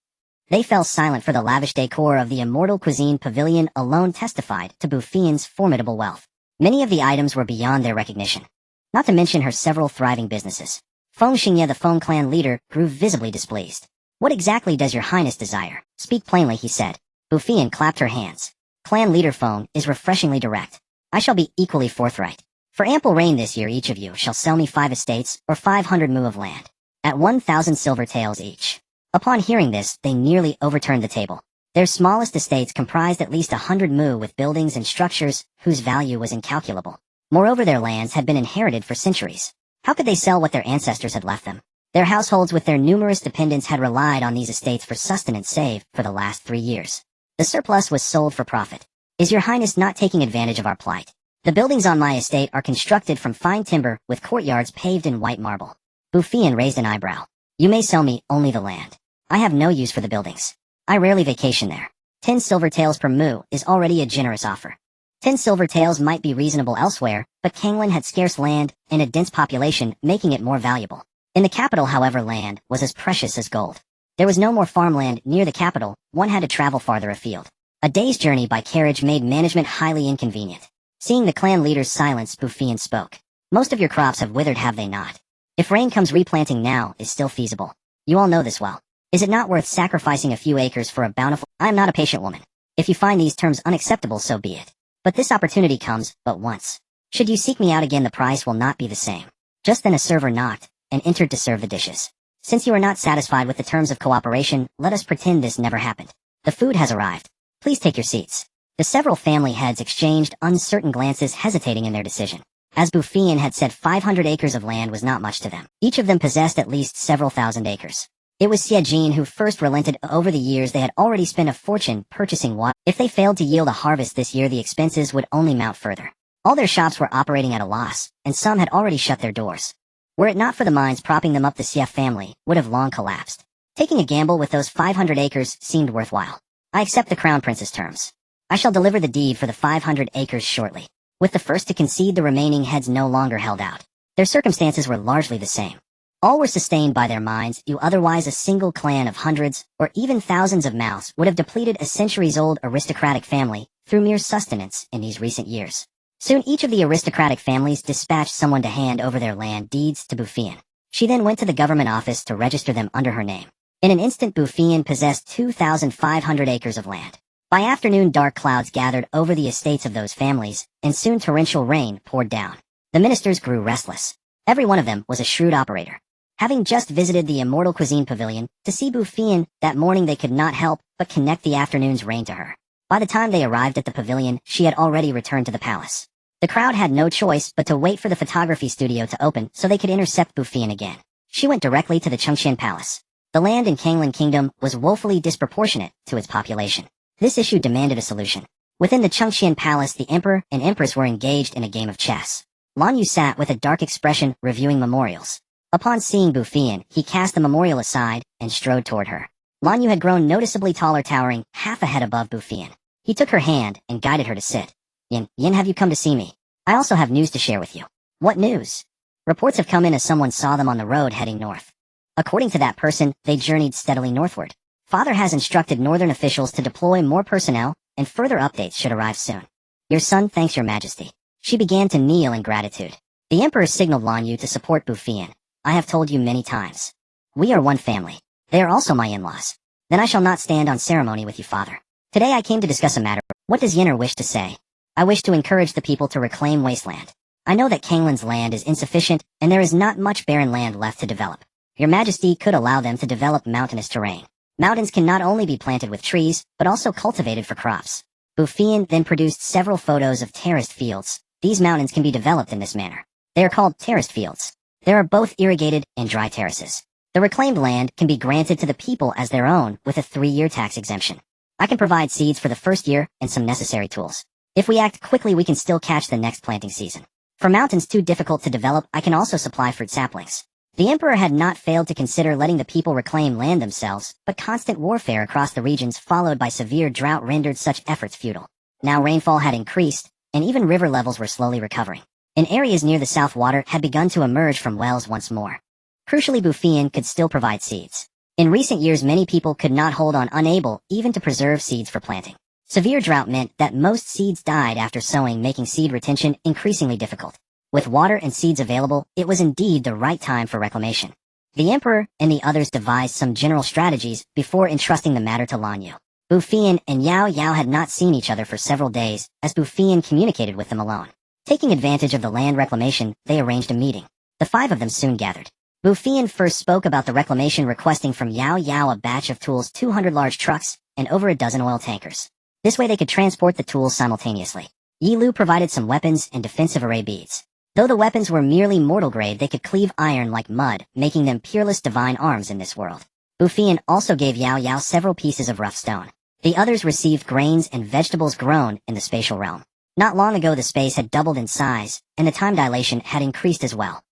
They fell silent, for the lavish decor of the Immortal Cuisine Pavilion alone testified to Bu Feiyan's formidable wealth. Many of the items were beyond their recognition. Not to mention her several thriving businesses. Feng Xingye, the Feng clan leader, grew visibly displeased. What exactly does Your Highness desire? Speak plainly, he said. Bu Feiyan clapped her hands. Clan leader Feng is refreshingly direct. I shall be equally forthright. For ample rain this year, each of you shall sell me 5 estates, or 500 mu of land, at 1,000 silver taels each. Upon hearing this, they nearly overturned the table. Their smallest estates comprised at least 100 mu, with buildings and structures whose value was incalculable. Moreover, their lands had been inherited for centuries. How could they sell what their ancestors had left them? Their households with their numerous dependents had relied on these estates for sustenance, save for the last 3 years. The surplus was sold for profit. Is Your Highness not taking advantage of our plight? The buildings on my estate are constructed from fine timber, with courtyards paved in white marble. Bu Feiyan raised an eyebrow. You may sell me only the land. I have no use for the buildings. I rarely vacation there. 10 silver taels per mu is already a generous offer. 10 silver taels might be reasonable elsewhere, but Canglan had scarce land and a dense population, making it more valuable. In the capital, however, land was as precious as gold. There was no more farmland near the capital, one had to travel farther afield. A day's journey by carriage made management highly inconvenient. Seeing the clan leader's silence, Bu Feiyan spoke. Most of your crops have withered, have they not? If rain comes, replanting now is still feasible. You all know this well. Is it not worth sacrificing a few acres for a bountiful— I am not a patient woman. If you find these terms unacceptable, so be it. But this opportunity comes but once. Should you seek me out again, the price will not be the same. Just then a server knocked and entered to serve the dishes. Since you are not satisfied with the terms of cooperation, let us pretend this never happened. The food has arrived. Please take your seats. The several family heads exchanged uncertain glances, hesitating in their decision. As Bu Feiyan had said, 500 acres of land was not much to them. Each of them possessed at least several thousand acres. It was Xiao Yi who first relented. Over the years they had already spent a fortune purchasing water. If they failed to yield a harvest this year, the expenses would only mount further. All their shops were operating at a loss, and some had already shut their doors. Were it not for the mines propping them up, the Xiao family would have long collapsed. Taking a gamble with those 500 acres seemed worthwhile. I accept the crown prince's terms. I shall deliver the deed for the 500 acres shortly. With the first to concede, the remaining heads no longer held out. Their circumstances were largely the same. All were sustained by their mines. Otherwise a single clan of hundreds, or even thousands of mouths would have depleted a centuries-old aristocratic family through mere sustenance in these recent years. Soon each of the aristocratic families dispatched someone to hand over their land deeds to Bu Feiyan. She then went to the government office to register them under her name. In an instant, Bu Feiyan possessed 2,500 acres of land. By afternoon, dark clouds gathered over the estates of those families, and soon torrential rain poured down. The ministers grew restless. Every one of them was a shrewd operator. Having just visited the Immortal Cuisine Pavilion to see Bu Feiyan that morning, they could not help but connect the afternoon's rain to her. By the time they arrived at the pavilion, she had already returned to the palace. The crowd had no choice but to wait for the photography studio to open so they could intercept Bu Feiyan again. She went directly to the Chengxian Palace. The land in Canglan Kingdom was woefully disproportionate to its population. This issue demanded a solution. Within the Chengxian Palace, the emperor and empress were engaged in a game of chess. Lan Yu sat with a dark expression, reviewing memorials. Upon seeing Bu Feiyan, he cast the memorial aside and strode toward her. Lan Yu had grown noticeably taller, towering half a head above Bu Feiyan. He took her hand and guided her to sit. Yin, have you come to see me? I also have news to share with you. What news? Reports have come in as someone saw them on the road heading north. According to that person, they journeyed steadily northward. Father has instructed northern officials to deploy more personnel, and further updates should arrive soon. Your son thanks your majesty. She began to kneel in gratitude. The emperor signaled Lan Yu to support Bu Feiyan. I have told you many times. We are one family. They are also my in-laws. Then I shall not stand on ceremony with you, father. Today I came to discuss a matter. What does Yinner wish to say? I wish to encourage the people to reclaim wasteland. I know that Canglan's land is insufficient, and there is not much barren land left to develop. Your majesty could allow them to develop mountainous terrain. Mountains can not only be planted with trees, but also cultivated for crops. Bu Feiyan then produced several photos of terraced fields. These mountains can be developed in this manner. They are called terraced fields. There are both irrigated and dry terraces. The reclaimed land can be granted to the people as their own with a 3-year tax exemption. I can provide seeds for the first year and some necessary tools. If we act quickly, we can still catch the next planting season. For mountains too difficult to develop, I can also supply fruit saplings. The emperor had not failed to consider letting the people reclaim land themselves, but constant warfare across the regions followed by severe drought rendered such efforts futile. Now rainfall had increased, and even river levels were slowly recovering. In areas near the south, water had begun to emerge from wells once more. Crucially, Bu Feiyan could still provide seeds. In recent years, many people could not hold on, unable even to preserve seeds for planting. Severe drought meant that most seeds died after sowing, making seed retention increasingly difficult. With water and seeds available, it was indeed the right time for reclamation. The emperor and the others devised some general strategies before entrusting the matter to Lan Yu. Bu Feiyan and Yao had not seen each other for several days, as Bu Feiyan communicated with them alone. Taking advantage of the land reclamation, they arranged a meeting. The 5 of them soon gathered. Bu Feiyan first spoke about the reclamation, requesting from Yao a batch of tools, 200 large trucks, and over a dozen oil tankers. This way they could transport the tools simultaneously. Yi Lu provided some weapons and defensive array beads. Though the weapons were merely mortal grade, they could cleave iron like mud, making them peerless divine arms in this world. Bu Feiyan also gave Yao several pieces of rough stone. The others received grains and vegetables grown in the spatial realm. Not long ago the space had doubled in size, and the time dilation had increased as well.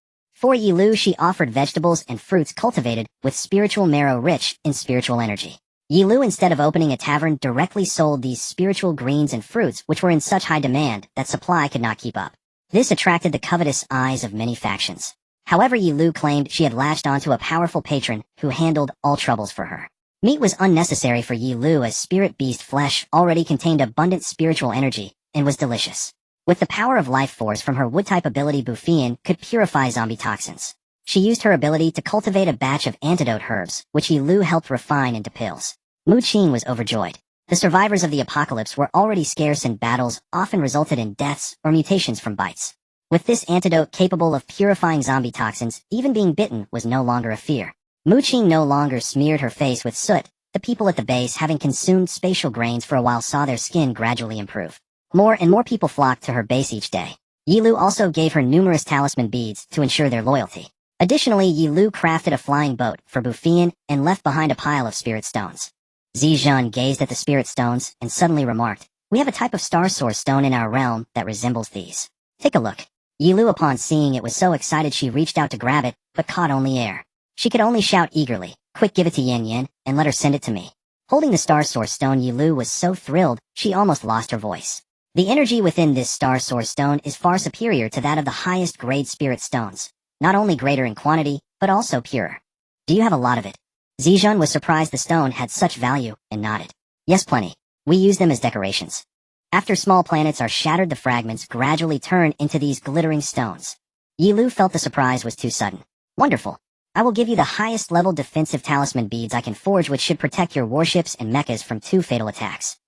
For Yi Lu, she offered vegetables and fruits cultivated with spiritual marrow rich in spiritual energy. Yi Lu, instead of opening a tavern, directly sold these spiritual greens and fruits which were in such high demand that supply could not keep up. This attracted the covetous eyes of many factions. However, Yi Lu claimed she had latched onto a powerful patron who handled all troubles for her. Meat was unnecessary for Yi Lu as spirit beast flesh already contained abundant spiritual energy and was delicious. With the power of life force from her wood-type ability, Bu Feiyan could purify zombie toxins. She used her ability to cultivate a batch of antidote herbs, which Yi Lu helped refine into pills. Mu Qing was overjoyed. The survivors of the apocalypse were already scarce and battles often resulted in deaths or mutations from bites. With this antidote capable of purifying zombie toxins, even being bitten was no longer a fear. Mu Qing no longer smeared her face with soot. The people at the base, having consumed spatial grains for a while, saw their skin gradually improve. More and more people flocked to her base each day. Yi Lu also gave her numerous talisman beads to ensure their loyalty. Additionally, Yi Lu crafted a flying boat for Bu Feiyan and left behind a pile of spirit stones. Zizhan gazed at the spirit stones and suddenly remarked, "We have a type of star source stone in our realm that resembles these. Take a look." Yi Lu, upon seeing it, was so excited she reached out to grab it, but caught only air. She could only shout eagerly, "Quick, give it to Yan Yan, and let her send it to me." Holding the star source stone, Yi Lu was so thrilled, she almost lost her voice. The energy within this star source stone is far superior to that of the highest grade spirit stones, not only greater in quantity, but also purer. "Do you have a lot of it?" Zizhan was surprised the stone had such value, and nodded. "Yes, plenty. We use them as decorations. After small planets are shattered, the fragments gradually turn into these glittering stones." Yi Lu felt the surprise was too sudden. "Wonderful. I will give you the highest level defensive talisman beads I can forge, which should protect your warships and mechas from 2 fatal attacks."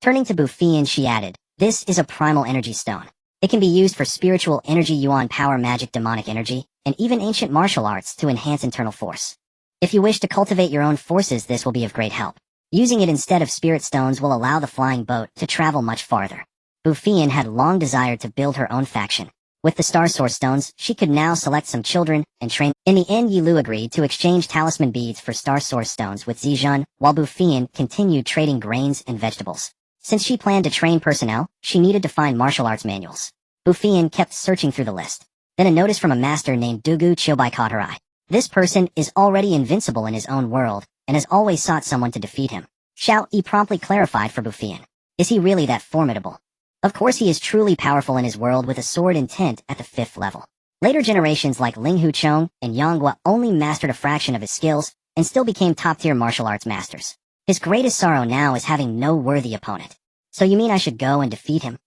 Turning to Bu Feiyan, she added, "This is a primal energy stone. It can be used for spiritual energy, yuan power, magic, demonic energy, and even ancient martial arts to enhance internal force. If you wish to cultivate your own forces, this will be of great help. Using it instead of spirit stones will allow the flying boat to travel much farther." Bu Feiyan had long desired to build her own faction. With the star source stones, she could now select some children and train. In the end, Yi Lu agreed to exchange talisman beads for star source stones with Zizhan, while Bu Feiyan continued trading grains and vegetables. Since she planned to train personnel, she needed to find martial arts manuals. Bu Feiyan kept searching through the list. Then a notice from a master named Dugu Qiubai caught her eye. This person is already invincible in his own world, and has always sought someone to defeat him. Xiao Yi promptly clarified for Bu Feiyan. "Is he really that formidable?" "Of course he is truly powerful in his world, with a sword intent at the 5th level. Later generations like Ling Huchong and Yanghua only mastered a fraction of his skills, and still became top-tier martial arts masters. His greatest sorrow now is having no worthy opponent." "So you mean I should go and defeat him?"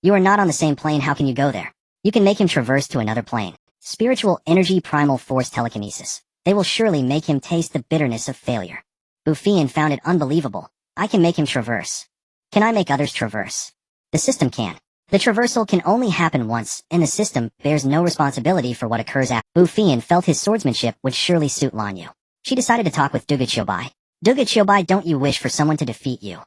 "You are not on the same plane. How can you go there?" "You can make him traverse to another plane. Spiritual energy, primal force, telekinesis. They will surely make him taste the bitterness of failure." Bu Feiyan found it unbelievable. "I can make him traverse. Can I make others traverse?" "The system can. The traversal can only happen once, and the system bears no responsibility for what occurs after." Bu Feiyan felt his swordsmanship would surely suit Lan Yu. She decided to talk with Dugu Qiubai. "Dugu Qiubai, don't you wish for someone to defeat you?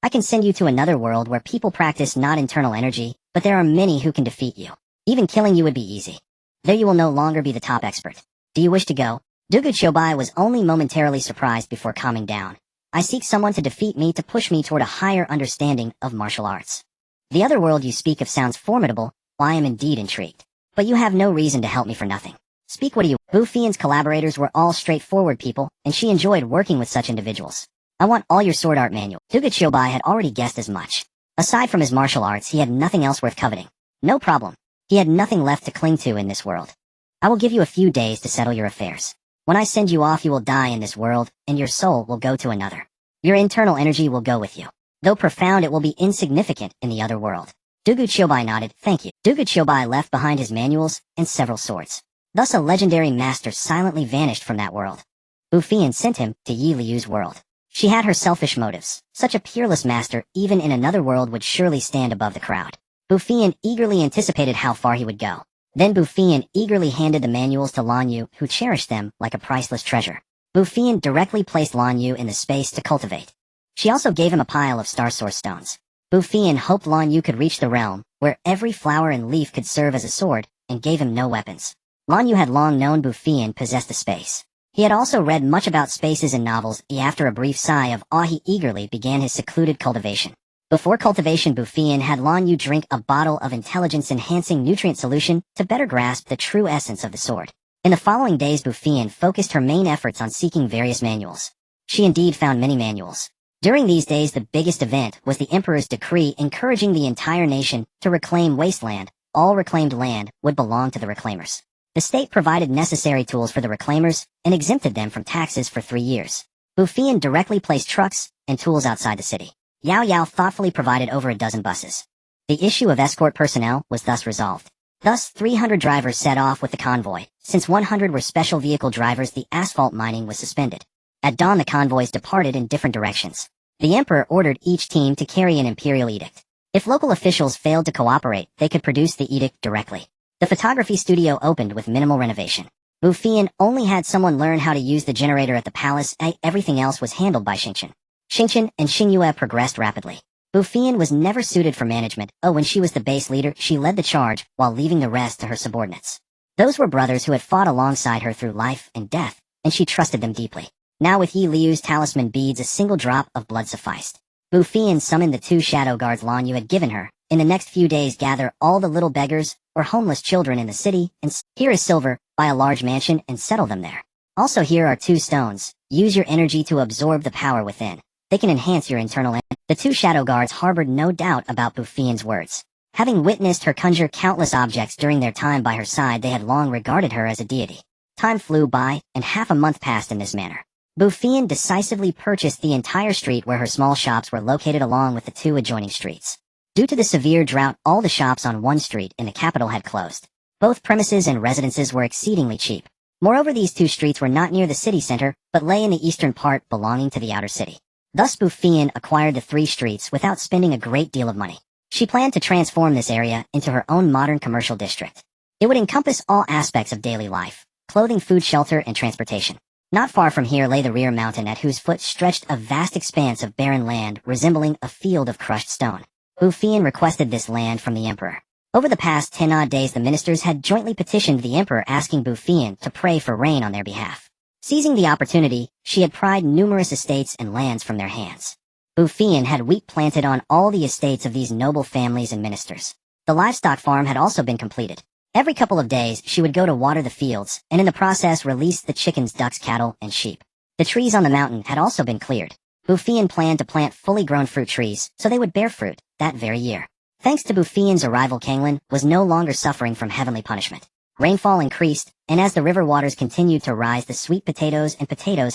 I can send you to another world where people practice not internal energy, but there are many who can defeat you. Even killing you would be easy. There you will no longer be the top expert. Do you wish to go?" Dugu Qiubai was only momentarily surprised before calming down. "I seek someone to defeat me, to push me toward a higher understanding of martial arts." "The other world you speak of sounds formidable. I am indeed intrigued. But you have no reason to help me for nothing. Speak, what do you—" Bu Feiyan's collaborators were all straightforward people, and she enjoyed working with such individuals. "I want all your sword art manual." Dugu Qiubai had already guessed as much. Aside from his martial arts, he had nothing else worth coveting. No problem. He had nothing left to cling to in this world. "I will give you a few days to settle your affairs. When I send you off, you will die in this world, and your soul will go to another. Your internal energy will go with you. Though profound, it will be insignificant in the other world." Dugu Qiubai nodded. "Thank you." Dugu Qiubai left behind his manuals and several swords. Thus a legendary master silently vanished from that world. Bu Feiyan sent him to Yi Liu's world. She had her selfish motives. Such a peerless master, even in another world, would surely stand above the crowd. Bu Feiyan eagerly anticipated how far he would go. Then Bu Feiyan eagerly handed the manuals to Lan Yu, who cherished them like a priceless treasure. Bu Feiyan directly placed Lan Yu in the space to cultivate. She also gave him a pile of star source stones. Bu Feiyan hoped Lan Yu could reach the realm, where every flower and leaf could serve as a sword, and gave him no weapons. Lan Yu had long known Bu Feiyan possessed the space. He had also read much about spaces in novels, and after a brief sigh of awe he eagerly began his secluded cultivation. Before cultivation, Bu Feiyan had Lan Yu drink a bottle of intelligence-enhancing nutrient solution to better grasp the true essence of the sword. In the following days, Bu Feiyan focused her main efforts on seeking various manuals. She indeed found many manuals. During these days, the biggest event was the emperor's decree encouraging the entire nation to reclaim wasteland. All reclaimed land would belong to the reclaimers. The state provided necessary tools for the reclaimers and exempted them from taxes for 3 years. Bu Feiyan directly placed trucks and tools outside the city. Yao thoughtfully provided over a dozen buses. The issue of escort personnel was thus resolved. Thus, 300 drivers set off with the convoy. Since 100 were special vehicle drivers, the asphalt mining was suspended. At dawn, the convoys departed in different directions. The emperor ordered each team to carry an imperial edict. If local officials failed to cooperate, they could produce the edict directly. The photography studio opened with minimal renovation. Bu Feiyan only had someone learn how to use the generator at the palace, and everything else was handled by Xingchen. Xingchen and Xingyue progressed rapidly. Bu Feiyan was never suited for management. When she was the base leader, she led the charge, while leaving the rest to her subordinates. Those were brothers who had fought alongside her through life and death, and she trusted them deeply. Now with Yi Liu's talisman beads, a single drop of blood sufficed. Bu Feiyan summoned the 2 shadow guards Lan Yu had given her. In the next few days, gather all the little beggars or homeless children in the city, and here is silver, buy a large mansion and settle them there. Also here are 2 stones. Use your energy to absorb the power within. They can enhance your internal energy. The 2 shadow guards harbored no doubt about Bu Feiyan's words. Having witnessed her conjure countless objects during their time by her side, they had long regarded her as a deity. Time flew by, and half a month passed in this manner. Bu Feiyan decisively purchased the entire street where her small shops were located, along with the 2 adjoining streets. Due to the severe drought, all the shops on one street in the capital had closed. Both premises and residences were exceedingly cheap. Moreover, these 2 streets were not near the city center, but lay in the eastern part belonging to the outer city. Thus Bu Feiyan acquired the 3 streets without spending a great deal of money. She planned to transform this area into her own modern commercial district. It would encompass all aspects of daily life: clothing, food, shelter, and transportation. Not far from here lay the rear mountain, at whose foot stretched a vast expanse of barren land resembling a field of crushed stone. Bu Feiyan requested this land from the emperor. Over the past 10 odd days, the ministers had jointly petitioned the emperor, asking Bu Feiyan to pray for rain on their behalf. Seizing the opportunity, she had pried numerous estates and lands from their hands. Bu Feiyan had wheat planted on all the estates of these noble families and ministers. The livestock farm had also been completed. Every couple of days, she would go to water the fields, and in the process release the chickens, ducks, cattle, and sheep. The trees on the mountain had also been cleared. Bu Feiyan planned to plant fully grown fruit trees, so they would bear fruit that very year. Thanks to Bu Feiyan's arrival, Canglan was no longer suffering from heavenly punishment. Rainfall increased, and as the river waters continued to rise, the sweet potatoes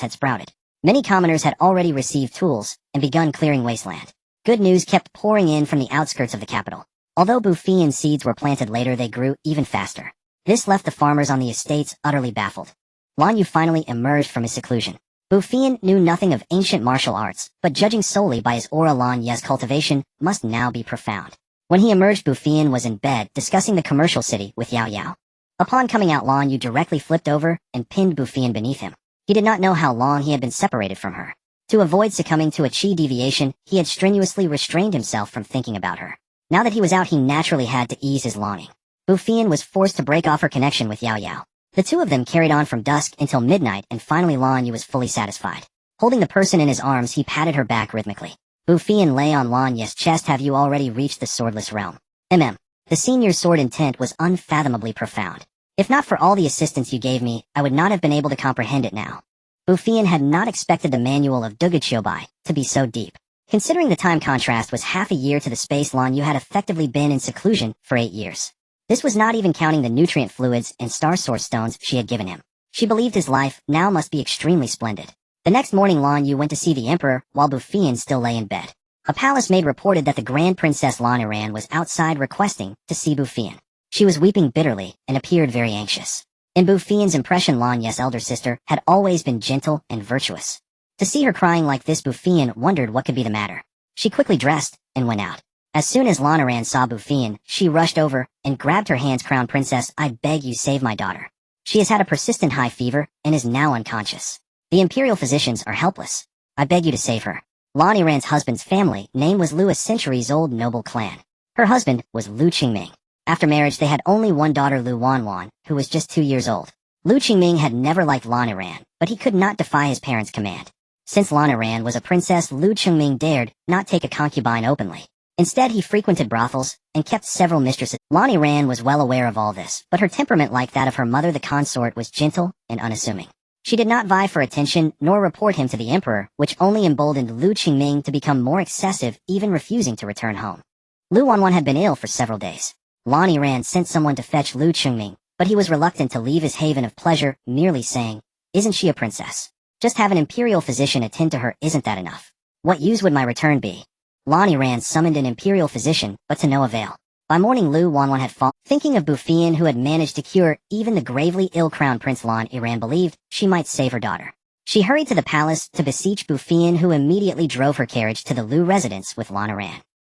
had sprouted. Many commoners had already received tools and begun clearing wasteland. Good news kept pouring in from the outskirts of the capital. Although Bu Feiyan's seeds were planted later, they grew even faster. This left the farmers on the estates utterly baffled. Lan Yu finally emerged from his seclusion. Bu Feiyan knew nothing of ancient martial arts, but judging solely by his aura, Lan Yu's cultivation must now be profound. When he emerged, Bu Feiyan was in bed discussing the commercial city with Yao. Upon coming out, Lan Yu directly flipped over and pinned Bu Feiyan beneath him. He did not know how long he had been separated from her. To avoid succumbing to a qi deviation, he had strenuously restrained himself from thinking about her. Now that he was out, he naturally had to ease his longing. Bu Feiyan was forced to break off her connection with Yao. The 2 of them carried on from dusk until midnight, and finally Lan Yu was fully satisfied. Holding the person in his arms, he patted her back rhythmically. Bu Feiyan lay on Lan Yu's chest. Have you already reached the swordless realm? The senior sword intent was unfathomably profound. If not for all the assistance you gave me, I would not have been able to comprehend it now. Bu Feiyan had not expected the manual of Dugachiobai to be so deep. Considering the time contrast was half a year to the space Lan Yu had effectively been in seclusion for 8 years. This was not even counting the nutrient fluids and star source stones she had given him. She believed his life now must be extremely splendid. The next morning, Lan Yu went to see the emperor while Bu Feiyan still lay in bed. A palace maid reported that the Grand Princess Lan Yu was outside requesting to see Bu Feiyan. She was weeping bitterly and appeared very anxious. In Bu Feiyan's impression, Lan Yu's elder sister had always been gentle and virtuous. To see her crying like this, Bu Feiyan wondered what could be the matter. She quickly dressed and went out. As soon as Lan Yu saw Bu Feiyan, she rushed over and grabbed her hands. Crown Princess, I beg you, save my daughter. She has had a persistent high fever and is now unconscious. The imperial physicians are helpless. I beg you to save her. Lan Yu's husband's family name was Lu, a centuries-old noble clan. Her husband was Lu Qingming. After marriage, they had only one daughter, Lu Wanwan, who was just 2 years old. Lu Qingming had never liked Lan Yu, but he could not defy his parents' command. Since Lan Yu was a princess, Lu Chengming dared not take a concubine openly. Instead, he frequented brothels and kept several mistresses. Lan Yu was well aware of all this, but her temperament, like that of her mother the consort, was gentle and unassuming. She did not vie for attention nor report him to the emperor, which only emboldened Lu Chengming to become more excessive, even refusing to return home. Lu Wanwan had been ill for several days. Lan Yu sent someone to fetch Lu Chengming, but he was reluctant to leave his haven of pleasure, merely saying, "Isn't she a princess? Just have an imperial physician attend to her, isn't that enough? What use would my return be?" Lan Yu summoned an imperial physician, but to no avail. By morning, Lu Wanwan had fallen. Thinking of Bu Feiyan, who had managed to cure even the gravely ill crown Prince Lan Yu, believed she might save her daughter. She hurried to the palace to beseech Bu Feiyan, who immediately drove her carriage to the Lu residence with Lan Yu.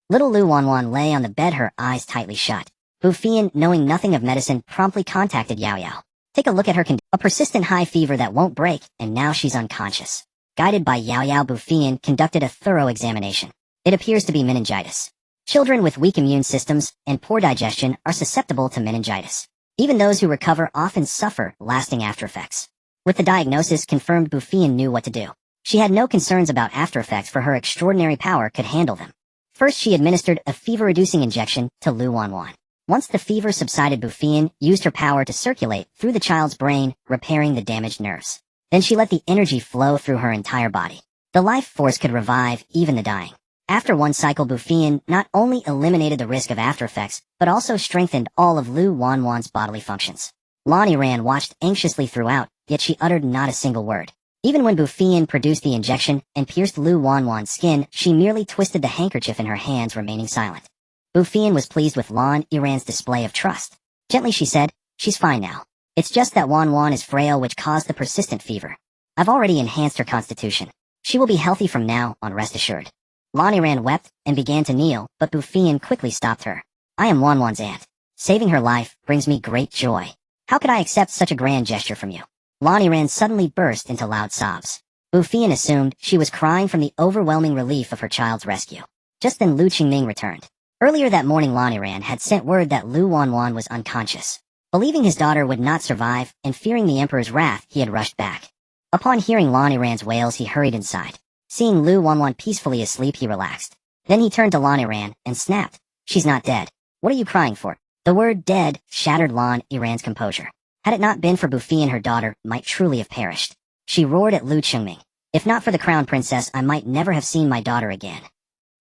Little Lu Wanwan lay on the bed, her eyes tightly shut. Bu Feiyan, knowing nothing of medicine, promptly contacted Xiao. "Take a look at her condition. A persistent high fever that won't break, and now she's unconscious." Guided by Xiao, Bu Feiyan conducted a thorough examination. It appears to be meningitis. Children with weak immune systems and poor digestion are susceptible to meningitis. Even those who recover often suffer lasting aftereffects. With the diagnosis confirmed, Bu Feiyan knew what to do. She had no concerns about aftereffects, for her extraordinary power could handle them. First, she administered a fever-reducing injection to Lu Wanwan. Once the fever subsided, Bu Feiyan used her power to circulate through the child's brain, repairing the damaged nerves. Then she let the energy flow through her entire body. The life force could revive even the dying. After one cycle, Bu Feiyan not only eliminated the risk of aftereffects, but also strengthened all of Lu Wanwan's bodily functions. Lan Yu watched anxiously throughout, yet she uttered not a single word. Even when Bu Feiyan produced the injection and pierced Lu Wanwan's skin, she merely twisted the handkerchief in her hands, remaining silent. Bu Feiyan was pleased with Lan Yu's display of trust. Gently she said, "She's fine now. It's just that Wanwan is frail, which caused the persistent fever. I've already enhanced her constitution. She will be healthy from now on, rest assured." Lan Yu wept and began to kneel, but Bu Feiyan quickly stopped her. "I am Wanwan's aunt. Saving her life brings me great joy. How could I accept such a grand gesture from you?" Lan Yu suddenly burst into loud sobs. Bu Feiyan assumed she was crying from the overwhelming relief of her child's rescue. Just then Lu Chengming returned. Earlier that morning, Lan Yu had sent word that Lu Wanwan was unconscious. Believing his daughter would not survive, and fearing the emperor's wrath, he had rushed back. Upon hearing Lan Yu's wails, he hurried inside. Seeing Lu Wanwan peacefully asleep, he relaxed. Then he turned to Lan Yu and snapped, "She's not dead. What are you crying for?" The word "dead" shattered Lan Yu's composure. Had it not been for Bu Feiyan, her daughter might truly have perished. She roared at Lu Chengming. "If not for the crown princess, I might never have seen my daughter again.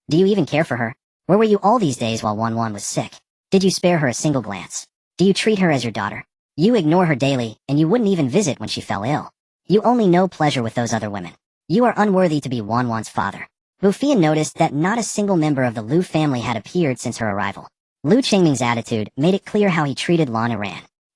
Do you even care for her? Where were you all these days while Wanwan was sick? Did you spare her a single glance? Do you treat her as your daughter? You ignore her daily, and you wouldn't even visit when she fell ill. You only know pleasure with those other women. You are unworthy to be Wanwan's father." Bu Feiyan noticed that not a single member of the Lu family had appeared since her arrival. Lu Chengming's attitude made it clear how he treated Lan Yu.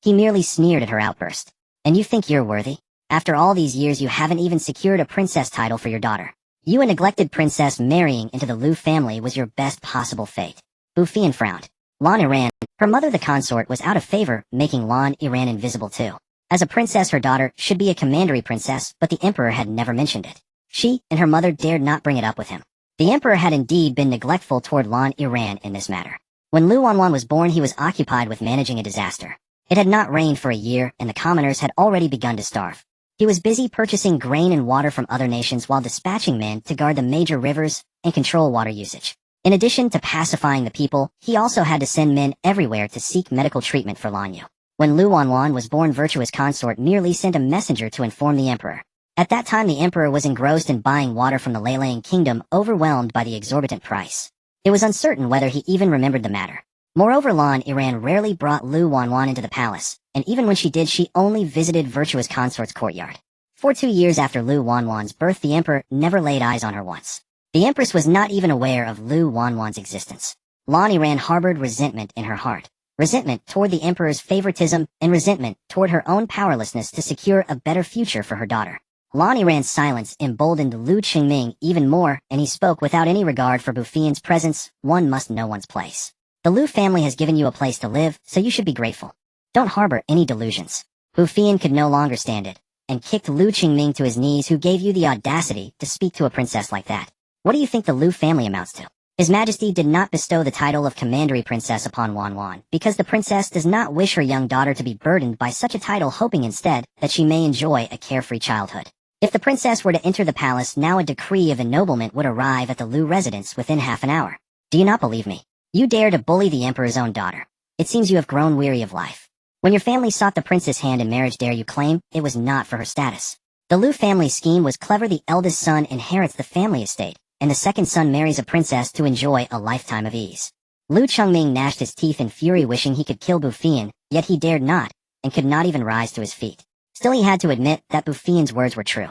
He merely sneered at her outburst. "And you think you're worthy? After all these years, you haven't even secured a princess title for your daughter. You, a neglected princess, marrying into the Lu family was your best possible fate." Bu Feiyan frowned. Lan Yu, her mother the consort, was out of favor, making Lan Yu invisible too. As a princess, her daughter should be a commandery princess, but the emperor had never mentioned it. She and her mother dared not bring it up with him. The emperor had indeed been neglectful toward Lan Yu in this matter. When Lu Wanwan was born, he was occupied with managing a disaster. It had not rained for a year, and the commoners had already begun to starve. He was busy purchasing grain and water from other nations while dispatching men to guard the major rivers and control water usage. In addition to pacifying the people, he also had to send men everywhere to seek medical treatment for Lan Yu. When Lu Wanwan was born, virtuous consort merely sent a messenger to inform the emperor. At that time, the emperor was engrossed in buying water from the Lei kingdom, overwhelmed by the exorbitant price. It was uncertain whether he even remembered the matter. Moreover, Lan Yu rarely brought Lu Wanwan into the palace, and even when she did, she only visited virtuous consort's courtyard. For 2 years after Lu Wanwan's birth, the emperor never laid eyes on her once. The empress was not even aware of Lu Wanwan's existence. Lan Yu harbored resentment in her heart. Resentment toward the emperor's favoritism, and resentment toward her own powerlessness to secure a better future for her daughter. Lan Yu's silence emboldened Lu Chengming even more, and he spoke without any regard for Bu Feiyan's presence. "One must know one's place. The Lu family has given you a place to live, so you should be grateful. Don't harbor any delusions." Bu Feiyan could no longer stand it, and kicked Lu Chengming to his knees. "Who gave you the audacity to speak to a princess like that? What do you think the Lu family amounts to?" His Majesty did not bestow the title of commandery princess upon Wanwan, because the princess does not wish her young daughter to be burdened by such a title, hoping instead that she may enjoy a carefree childhood. If the princess were to enter the palace now, a decree of ennoblement would arrive at the Lu residence within half an hour. Do you not believe me? You dare to bully the emperor's own daughter. It seems you have grown weary of life. When your family sought the princess' hand in marriage, dare you claim it was not for her status? The Lu family scheme was clever. The eldest son inherits the family estate, and the second son marries a princess to enjoy a lifetime of ease. Lu Chengming gnashed his teeth in fury, wishing he could kill Bu Feiyan, yet he dared not, and could not even rise to his feet. Still, he had to admit that Bu Feiyan's words were true.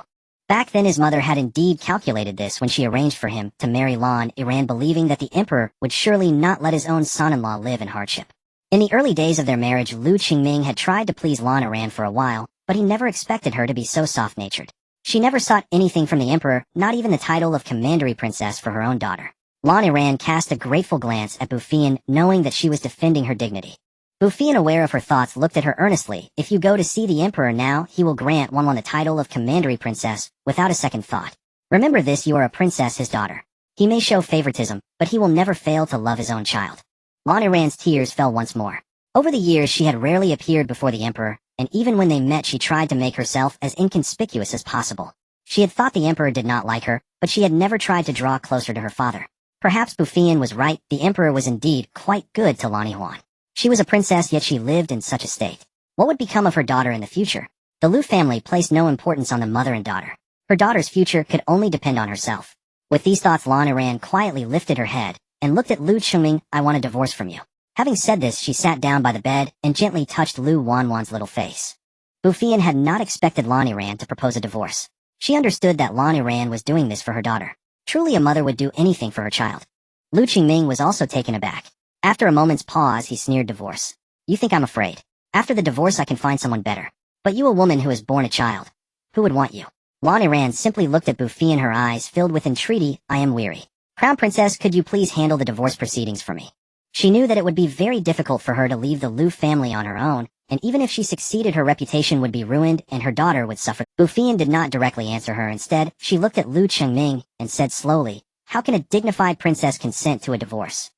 Back then, his mother had indeed calculated this when she arranged for him to marry Lan Yu, believing that the emperor would surely not let his own son-in-law live in hardship. In the early days of their marriage, Lu Qingming had tried to please Lan Yu for a while, but he never expected her to be so soft-natured. She never sought anything from the emperor, not even the title of commandery princess for her own daughter. Lan Yu cast a grateful glance at Bu Feiyan, knowing that she was defending her dignity. Bu Feiyan, aware of her thoughts, looked at her earnestly. If you go to see the emperor now, he will grant one the title of commandery princess, without a second thought. Remember this, you are a princess, his daughter. He may show favoritism, but he will never fail to love his own child. Lan Yu's tears fell once more. Over the years, she had rarely appeared before the emperor, and even when they met, she tried to make herself as inconspicuous as possible. She had thought the emperor did not like her, but she had never tried to draw closer to her father. Perhaps Bu Feiyan was right. The emperor was indeed quite good to Lan Yu. She was a princess, yet she lived in such a state. What would become of her daughter in the future? The Lu family placed no importance on the mother and daughter. Her daughter's future could only depend on herself. With these thoughts, Lan Yu quietly lifted her head and looked at Lu Chengming. I want a divorce from you. Having said this, she sat down by the bed and gently touched Lu Wanwan's little face. Bu Feiyan had not expected Lan Yu to propose a divorce. She understood that Lan Yu was doing this for her daughter. Truly, a mother would do anything for her child. Lu Qingming was also taken aback. After a moment's pause, he sneered, divorce. You think I'm afraid? After the divorce, I can find someone better. But you, a woman who has borne a child. Who would want you? Lan Yu simply looked at Bu Feiyan, her eyes filled with entreaty. I am weary. Crown Princess, could you please handle the divorce proceedings for me? She knew that it would be very difficult for her to leave the Lu family on her own, and even if she succeeded, her reputation would be ruined and her daughter would suffer. Bu Feiyan did not directly answer her. Instead, she looked at Lu Chengming and said slowly, how can a dignified princess consent to a divorce?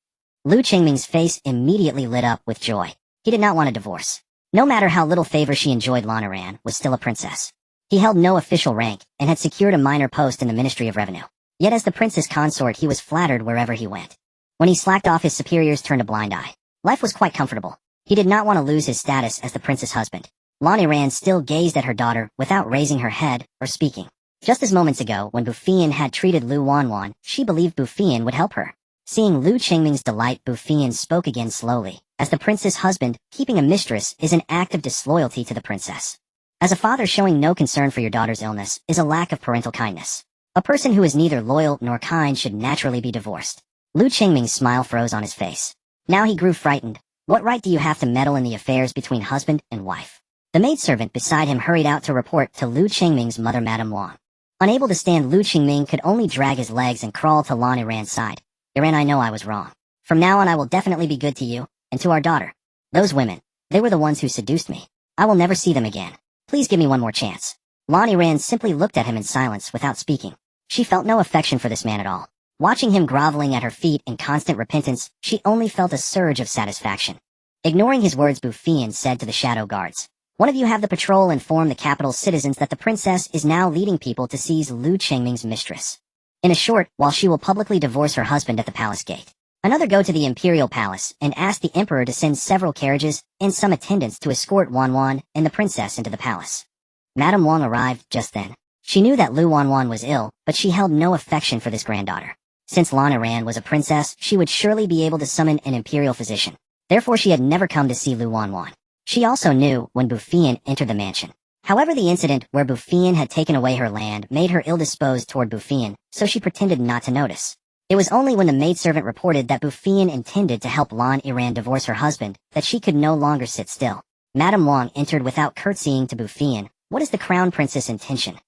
Lu Chengming's face immediately lit up with joy. He did not want a divorce. No matter how little favor she enjoyed, Lan Yu was still a princess. He held no official rank and had secured a minor post in the Ministry of Revenue. Yet as the prince's consort, he was flattered wherever he went. When he slacked off, his superiors turned a blind eye. Life was quite comfortable. He did not want to lose his status as the prince's husband. Lan Yu still gazed at her daughter without raising her head or speaking. Just as moments ago, when Bu Feiyan had treated Lu Wanwan, she believed Bu Feiyan would help her. Seeing Lu Chengming's delight, Bu Feiyan spoke again slowly. As the prince's husband, keeping a mistress is an act of disloyalty to the princess. As a father, showing no concern for your daughter's illness is a lack of parental kindness. A person who is neither loyal nor kind should naturally be divorced. Lu Chengming's smile froze on his face. Now he grew frightened. What right do you have to meddle in the affairs between husband and wife? The maidservant beside him hurried out to report to Lu Chengming's mother, Madame Wang. Unable to stand, Lu Chengming could only drag his legs and crawl to Lan Yu's side. Yuan, I know I was wrong. From now on, I will definitely be good to you, and to our daughter. Those women, they were the ones who seduced me. I will never see them again. Please give me one more chance. Lan Yu simply looked at him in silence without speaking. She felt no affection for this man at all. Watching him groveling at her feet in constant repentance, she only felt a surge of satisfaction. Ignoring his words, Bu Feiyan said to the shadow guards, one of you have the patrol inform the capital's citizens that the princess is now leading people to seize Lu Chengming's mistress. In a short while she will publicly divorce her husband at the palace gate. Another go to the imperial palace and ask the emperor to send several carriages and some attendants to escort Wanwan and the princess into the palace. Madame Wang arrived just then. She knew that Lu Wanwan was ill, but she held no affection for this granddaughter. Since Lan Yu was a princess, she would surely be able to summon an imperial physician. Therefore, she had never come to see Lu Wanwan. She also knew when Bu Feiyan entered the mansion. However, the incident where Bu Feiyan had taken away her land made her ill-disposed toward Bu Feiyan, so she pretended not to notice. It was only when the maidservant reported that Bu Feiyan intended to help Lan Yu divorce her husband that she could no longer sit still. Madame Wang entered without curtsying to Bu Feiyan. What is the crown princess' intention?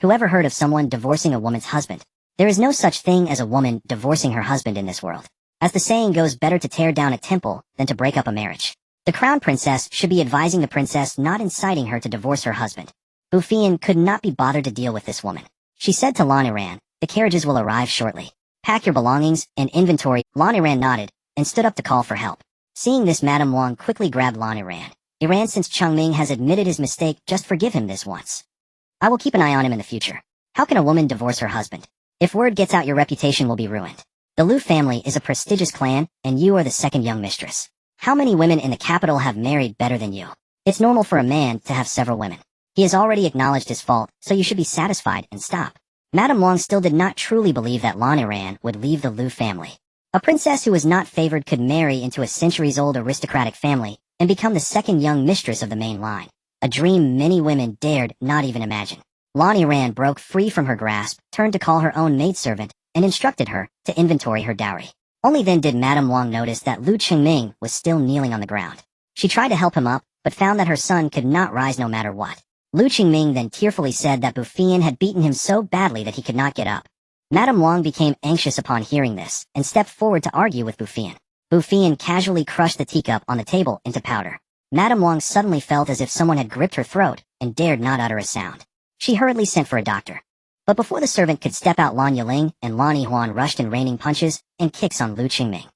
Whoever heard of someone divorcing a woman's husband? There is no such thing as a woman divorcing her husband in this world. As the saying goes, better to tear down a temple than to break up a marriage. The crown princess should be advising the princess, not inciting her to divorce her husband. Bu Feiyan could not be bothered to deal with this woman. She said to Lan Yu, the carriages will arrive shortly. Pack your belongings and inventory. Lan Yu nodded and stood up to call for help. Seeing this, Madame Wang quickly grabbed Lan Yu. Since Chengming has admitted his mistake, just forgive him this once. I will keep an eye on him in the future. How can a woman divorce her husband? If word gets out, your reputation will be ruined. The Liu family is a prestigious clan, and you are the second young mistress. How many women in the capital have married better than you? It's normal for a man to have several women. He has already acknowledged his fault, so you should be satisfied and stop. Madame Wang still did not truly believe that Lan Yu would leave the Liu family. A princess who was not favored could marry into a centuries-old aristocratic family and become the second young mistress of the main line. A dream many women dared not even imagine. Lan Yu broke free from her grasp, turned to call her own maidservant, and instructed her to inventory her dowry. Only then did Madame Wang notice that Lu Qingming was still kneeling on the ground. She tried to help him up, but found that her son could not rise no matter what. Lu Qingming then tearfully said that Bu Feiyan had beaten him so badly that he could not get up. Madame Wang became anxious upon hearing this, and stepped forward to argue with Bu Feiyan. Bu Feiyan casually crushed the teacup on the table into powder. Madame Wang suddenly felt as if someone had gripped her throat, and dared not utter a sound. She hurriedly sent for a doctor. But before the servant could step out, Lan Yiling and Lan Yihuan rushed in, raining punches and kicks on Lu Qingming.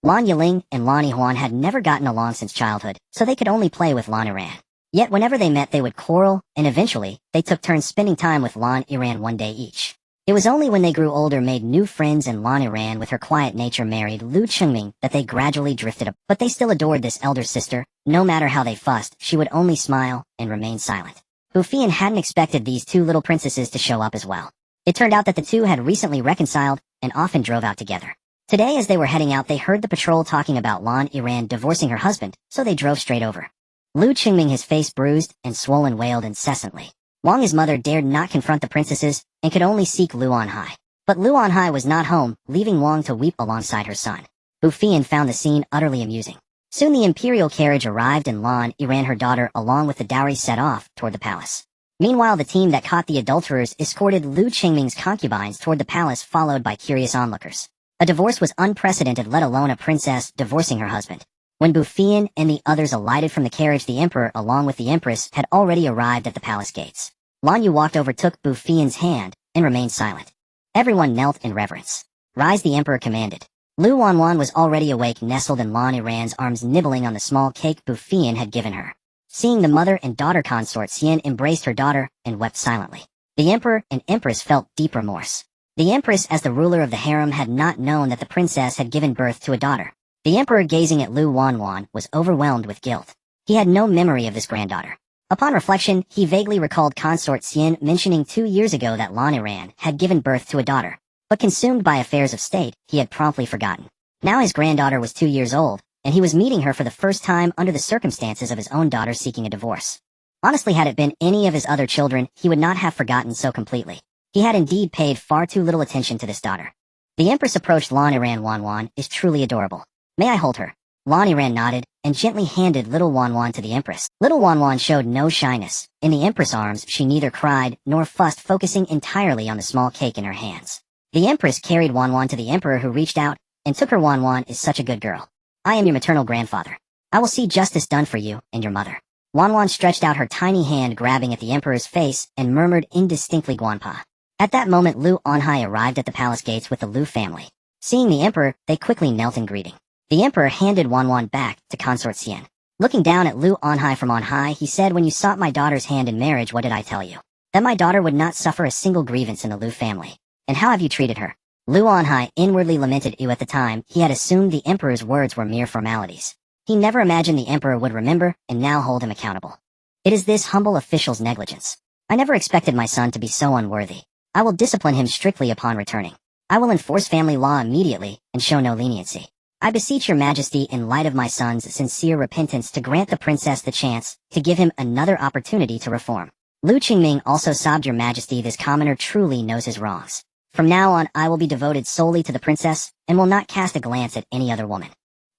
Lan Yiling and Lan Yihuan had never gotten along since childhood, so they could only play with Lan Yu. Yet whenever they met they would quarrel, and eventually, they took turns spending time with Lan Yu one day each. It was only when they grew older, made new friends, and Lan Yu with her quiet nature married Lu Qingming that they gradually drifted up. But they still adored this elder sister. No matter how they fussed, she would only smile and remain silent. Bu Feiyan hadn't expected these two little princesses to show up as well. It turned out that the two had recently reconciled, and often drove out together. Today as they were heading out they heard the patrol talking about Lan Yu divorcing her husband, so they drove straight over. Lu Qingming, his face bruised and swollen, wailed incessantly. Wang, his mother, dared not confront the princesses, and could only seek Lu Anhai. But Lu Anhai was not home, leaving Wang to weep alongside her son. Bu Feiyan found the scene utterly amusing. Soon the imperial carriage arrived and Lan Yu, her daughter, along with the dowry, set off toward the palace. Meanwhile, the team that caught the adulterers escorted Lu Qingming's concubines toward the palace, followed by curious onlookers. A divorce was unprecedented, let alone a princess divorcing her husband. When Bu Feiyan and the others alighted from the carriage, the emperor, along with the empress, had already arrived at the palace gates. Lan Yu walked over, took Bu Feiyan's hand, and remained silent. Everyone knelt in reverence. Rise, the emperor commanded. Lu Wanwan was already awake, nestled in Lan Yu's arms, nibbling on the small cake Bu Feiyan had given her. Seeing the mother and daughter consort, Xian embraced her daughter and wept silently. The emperor and empress felt deep remorse. The empress, as the ruler of the harem, had not known that the princess had given birth to a daughter. The emperor, gazing at Lu Wanwan, was overwhelmed with guilt. He had no memory of this granddaughter. Upon reflection, he vaguely recalled consort Xian mentioning 2 years ago that Lan Yu had given birth to a daughter. But consumed by affairs of state, he had promptly forgotten. Now his granddaughter was 2 years old, and he was meeting her for the first time under the circumstances of his own daughter seeking a divorce. Honestly, had it been any of his other children, he would not have forgotten so completely. He had indeed paid far too little attention to this daughter. The empress approached Lan Yu. Wanwan is truly adorable. May I hold her? Lan Yu nodded, and gently handed little Wanwan to the empress. Little Wanwan showed no shyness. In the empress' arms, she neither cried nor fussed, focusing entirely on the small cake in her hands. The empress carried Wanwan to the emperor, who reached out and took her. Wanwan is such a good girl. I am your maternal grandfather. I will see justice done for you and your mother. Wanwan stretched out her tiny hand, grabbing at the emperor's face, and murmured indistinctly, Guanpa. At that moment, Lu Anhai arrived at the palace gates with the Lu family. Seeing the emperor, they quickly knelt in greeting. The emperor handed Wanwan back to consort Xian. Looking down at Lu Anhai from on high, he said, "When you sought my daughter's hand in marriage, what did I tell you? That my daughter would not suffer a single grievance in the Lu family. And how have you treated her?" Lu Anhai inwardly lamented. At the time, he had assumed the emperor's words were mere formalities. He never imagined the emperor would remember and now hold him accountable. It is this humble official's negligence. I never expected my son to be so unworthy. I will discipline him strictly upon returning. I will enforce family law immediately and show no leniency. I beseech your majesty, in light of my son's sincere repentance, to grant the princess the chance to give him another opportunity to reform. Lu Qingming also sobbed, "Your majesty, this commoner truly knows his wrongs. From now on, I will be devoted solely to the princess and will not cast a glance at any other woman."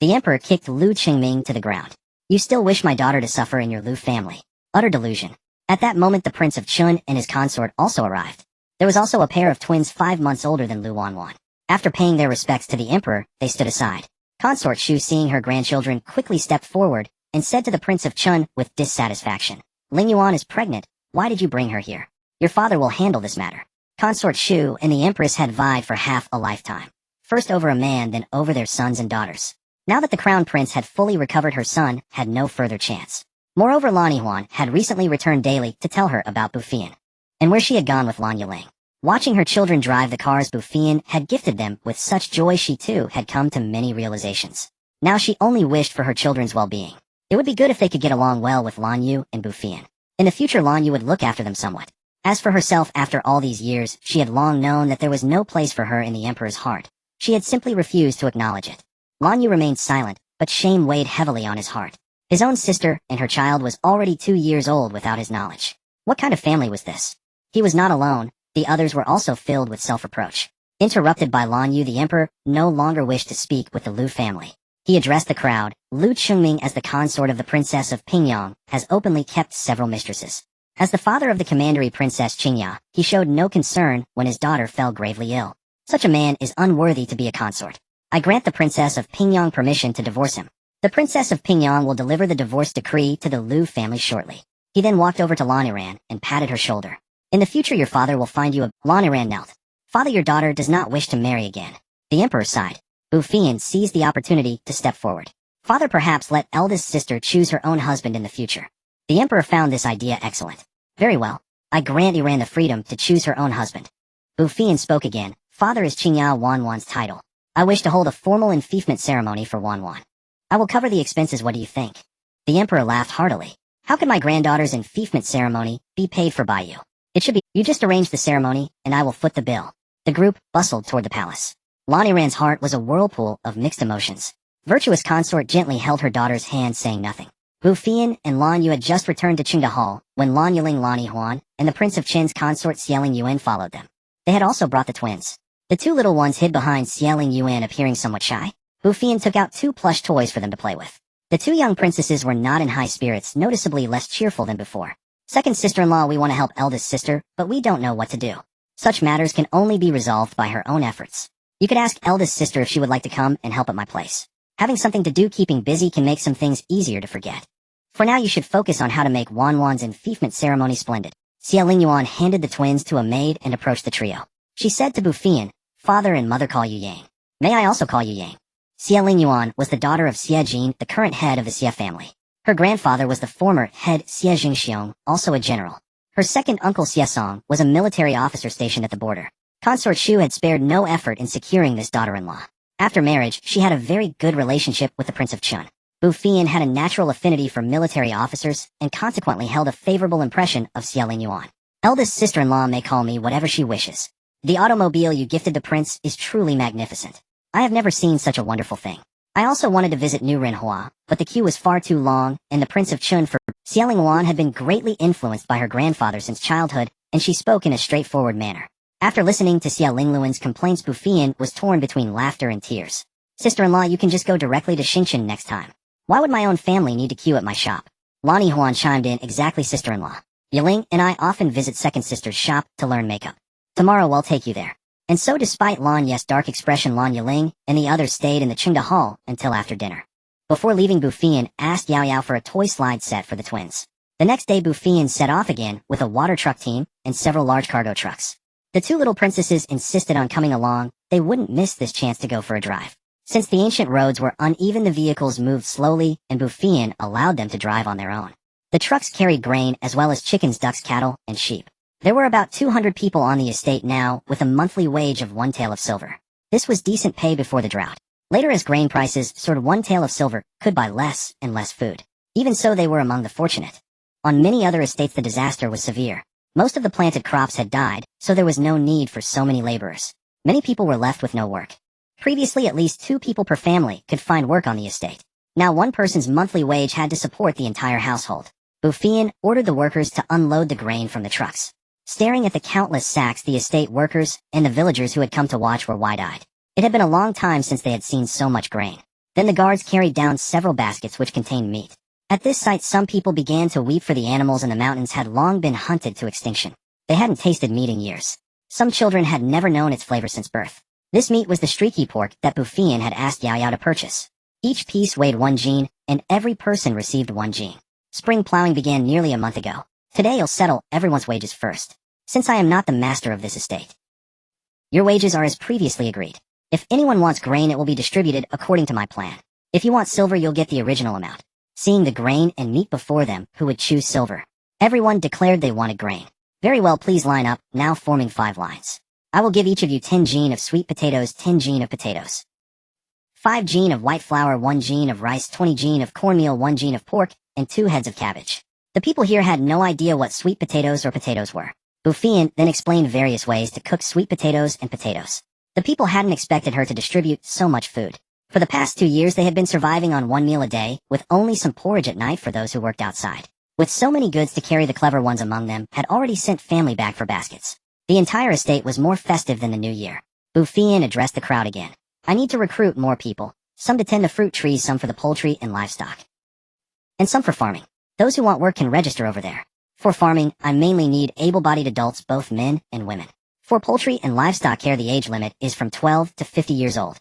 The emperor kicked Lu Qingming to the ground. "You still wish my daughter to suffer in your Lu family? Utter delusion." At that moment, the Prince of Chun and his consort also arrived. There was also a pair of twins 5 months older than Lu Wanwan. After paying their respects to the emperor, they stood aside. Consort Shu, seeing her grandchildren, quickly stepped forward and said to the Prince of Chun with dissatisfaction, "Ling Yuan is pregnant. Why did you bring her here? Your father will handle this matter." Consort Shu and the empress had vied for half a lifetime. First over a man, then over their sons and daughters. Now that the crown prince had fully recovered, her son had no further chance. Moreover, Lan Yuan had recently returned daily to tell her about Bu Feiyan. and where she had gone with Lan Yuling. Watching her children drive the cars Bu Feiyan had gifted them with such joy, she too had come to many realizations. Now she only wished for her children's well-being. It would be good if they could get along well with Lan Yu and Bu Feiyan. In the future, Lan Yu would look after them somewhat. As for herself, after all these years, she had long known that there was no place for her in the emperor's heart. She had simply refused to acknowledge it. Lan Yu remained silent, but shame weighed heavily on his heart. His own sister and her child was already 2 years old without his knowledge. What kind of family was this? He was not alone. The others were also filled with self-reproach. Interrupted by Lan Yu, the emperor no longer wished to speak with the Lu family. He addressed the crowd. Lu Chengming, as the consort of the princess of Pingyang, has openly kept several mistresses. As the father of the commandery Princess Qingya, he showed no concern when his daughter fell gravely ill. Such a man is unworthy to be a consort. I grant the princess of Pingyang permission to divorce him. The princess of Pingyang will deliver the divorce decree to the Lu family shortly. He then walked over to Lan Iran and patted her shoulder. In the future, your father will find you a... Lan Iran knelt. Father, your daughter does not wish to marry again. The emperor sighed. Bu Feiyan seized the opportunity to step forward. Father, perhaps let eldest sister choose her own husband in the future. The emperor found this idea excellent. Very well. I grant Iran the freedom to choose her own husband. Bu Feiyan spoke again. Father is Qingya Wanwan's title. I wish to hold a formal enfeoffment ceremony for Wanwan. I will cover the expenses. What do you think? The emperor laughed heartily. How can my granddaughter's enfeoffment ceremony be paid for by you? It should be, you just arrange the ceremony, and I will foot the bill. The group bustled toward the palace. Lan Iran's heart was a whirlpool of mixed emotions. Virtuous consort gently held her daughter's hand, saying nothing. Bu Feiyan and Lan Yu had just returned to Qingda Hall, when Lan Yuling, Lan Yihuan, and the Prince of Qin's consort Xiao Yuan followed them. They had also brought the twins. The two little ones hid behind Xiao Yuan, appearing somewhat shy. Bu Feiyan took out 2 plush toys for them to play with. The 2 young princesses were not in high spirits, noticeably less cheerful than before. Second sister-in-law, we want to help eldest sister, but we don't know what to do. Such matters can only be resolved by her own efforts. You could ask eldest sister if she would like to come and help at my place. Having something to do, keeping busy, can make some things easier to forget. For now, you should focus on how to make Wanwan's enfeoffment ceremony splendid. Xiao Yuan handed the twins to a maid and approached the trio. She said to Bu Feiyan, Father and mother call you Yang. May I also call you Yang? Xiao Yuan was the daughter of Xie Jin, the current head of the Xie family. Her grandfather was the former head Xie Jingxiong, also a general. Her second uncle Xie Song was a military officer stationed at the border. Consort Shu had spared no effort in securing this daughter-in-law. After marriage, she had a very good relationship with the Prince of Chun. Bu Feiyan had a natural affinity for military officers and consequently held a favorable impression of Xiao Yuan. Eldest sister-in-law may call me whatever she wishes. The automobile you gifted the prince is truly magnificent. I have never seen such a wonderful thing. I also wanted to visit New Rinhua, but the queue was far too long, and the Prince of Chun for Xiao Yuan had been greatly influenced by her grandfather since childhood, and she spoke in a straightforward manner. After listening to Xiao Lingluan's complaints, Bu Feiyan was torn between laughter and tears. Sister-in-law, you can just go directly to Xingchen next time. Why would my own family need to queue at my shop? Lan Yihuan chimed in, exactly, sister-in-law. Yiling and I often visit second sister's shop to learn makeup. Tomorrow I'll take you there. And so, despite Lan Ye's dark expression, Lan Yiling and the others stayed in the Qingda Hall until after dinner. Before leaving, Bu Feiyan asked Yao Yao for a toy slide set for the twins. The next day, Bu Feiyan set off again with a water truck team and several large cargo trucks. The 2 little princesses insisted on coming along. They wouldn't miss this chance to go for a drive. Since the ancient roads were uneven, the vehicles moved slowly, and Bu Feiyan allowed them to drive on their own. The trucks carried grain as well as chickens, ducks, cattle, and sheep. There were about 200 people on the estate now, with a monthly wage of 1 tael of silver. This was decent pay before the drought. Later, as grain prices soared, 1 tael of silver could buy less and less food. Even so, they were among the fortunate. On many other estates, the disaster was severe. Most of the planted crops had died, so there was no need for so many laborers. Many people were left with no work. Previously, at least 2 people per family could find work on the estate. Now, one person's monthly wage had to support the entire household. Bu Feiyan ordered the workers to unload the grain from the trucks. Staring at the countless sacks, the estate workers and the villagers who had come to watch were wide-eyed. It had been a long time since they had seen so much grain. Then the guards carried down several baskets which contained meat. At this sight, some people began to weep, for the animals in the mountains had long been hunted to extinction. They hadn't tasted meat in years. Some children had never known its flavor since birth. This meat was the streaky pork that Bu Feiyan had asked Yao Yao to purchase. Each piece weighed 1 jin, and every person received 1 jin. Spring plowing began nearly a month ago. Today I'll settle everyone's wages first, since I am not the master of this estate. Your wages are as previously agreed. If anyone wants grain, it will be distributed according to my plan. If you want silver, you'll get the original amount. Seeing the grain and meat before them, who would choose silver? Everyone declared they wanted grain. Very well, please line up, now forming 5 lines. I will give each of you 10 gene of sweet potatoes, 10 gene of potatoes, 5 gene of white flour, 1 gene of rice, 20 gene of cornmeal, 1 gene of pork, and 2 heads of cabbage. The people here had no idea what sweet potatoes or potatoes were. Bu Feiyan then explained various ways to cook sweet potatoes and potatoes. The people hadn't expected her to distribute so much food. For the past 2 years they had been surviving on 1 meal a day, with only some porridge at night for those who worked outside. With so many goods to carry, the clever ones among them had already sent family back for baskets. The entire estate was more festive than the new year. Bu Feiyan addressed the crowd again. I need to recruit more people, some to tend the fruit trees, some for the poultry and livestock, and some for farming. Those who want work can register over there. For farming, I mainly need able-bodied adults, both men and women. For poultry and livestock care, the age limit is from 12 to 50 years old.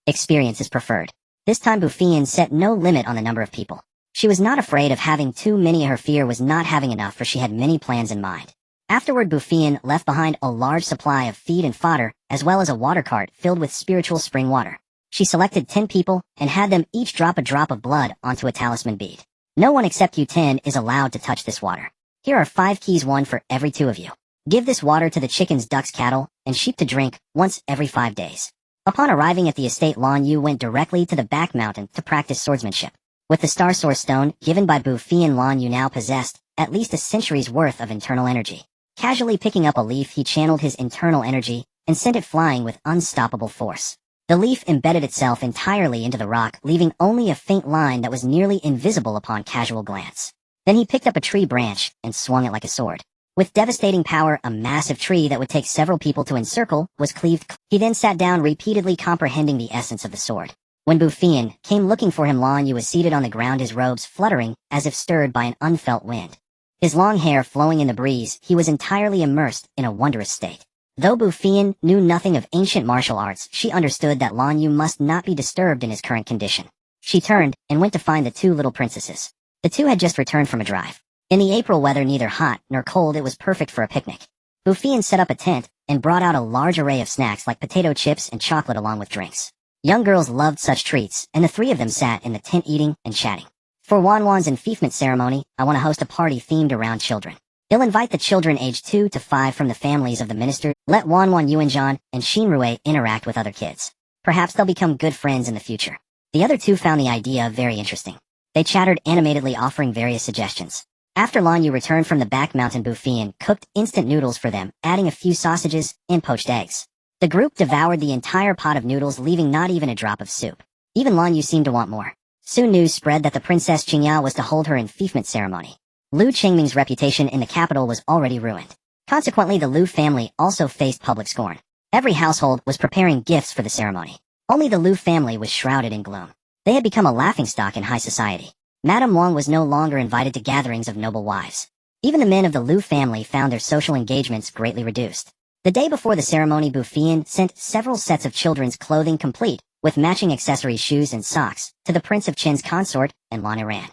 Experience is preferred. This time Bu Feiyan set no limit on the number of people. She was not afraid of having too many. Her fear was not having enough, for she had many plans in mind. Afterward, Bu Feiyan left behind a large supply of feed and fodder, as well as a water cart filled with spiritual spring water. She selected 10 people and had them each drop a drop of blood onto a talisman bead. No one except you 10 is allowed to touch this water. Here are 5 keys, 1 for every 2 of you. Give this water to the chickens, ducks, cattle, and sheep to drink once every 5 days. Upon arriving at the estate, Lan Yu went directly to the back mountain to practice swordsmanship. With the Star Source Stone given by Bu Feiyan, Lan Yu now possessed at least a century's worth of internal energy. Casually picking up a leaf, he channeled his internal energy and sent it flying with unstoppable force. The leaf embedded itself entirely into the rock, leaving only a faint line that was nearly invisible upon casual glance. Then he picked up a tree branch and swung it like a sword. With devastating power, a massive tree that would take several people to encircle was cleaved. He then sat down, repeatedly comprehending the essence of the sword. When Bu Feiyan came looking for him, Lan Yu was seated on the ground, his robes fluttering as if stirred by an unfelt wind. His long hair flowing in the breeze, he was entirely immersed in a wondrous state. Though Bu Feiyan knew nothing of ancient martial arts, she understood that Lan Yu must not be disturbed in his current condition. She turned and went to find the 2 little princesses. The 2 had just returned from a drive. In the April weather, neither hot nor cold, it was perfect for a picnic. Bu Feiyan set up a tent and brought out a large array of snacks like potato chips and chocolate along with drinks. Young girls loved such treats, and the 3 of them sat in the tent eating and chatting. For Wanwan's enfeoffment ceremony, I want to host a party themed around children. He'll invite the children aged 2 to 5 from the families of the minister. Let Wanwan, Yuanzhan, and Xinrui interact with other kids. Perhaps they'll become good friends in the future. The other 2 found the idea very interesting. They chattered animatedly, offering various suggestions. After Lan Yu returned from the back mountain, Bu Feiyan cooked instant noodles for them, adding a few sausages and poached eggs. The group devoured the entire pot of noodles, leaving not even a drop of soup. Even Lan Yu seemed to want more. Soon news spread that the Princess Qingya was to hold her enfeoffment ceremony. Lu Qingming's reputation in the capital was already ruined. Consequently, the Lu family also faced public scorn. Every household was preparing gifts for the ceremony. Only the Lu family was shrouded in gloom. They had become a laughingstock in high society. Madame Wang was no longer invited to gatherings of noble wives. Even the men of the Lu family found their social engagements greatly reduced. The day before the ceremony, Bu Feiyan sent several sets of children's clothing complete, with matching accessories, shoes and socks, to the Prince of Qin's consort and Lan Iran.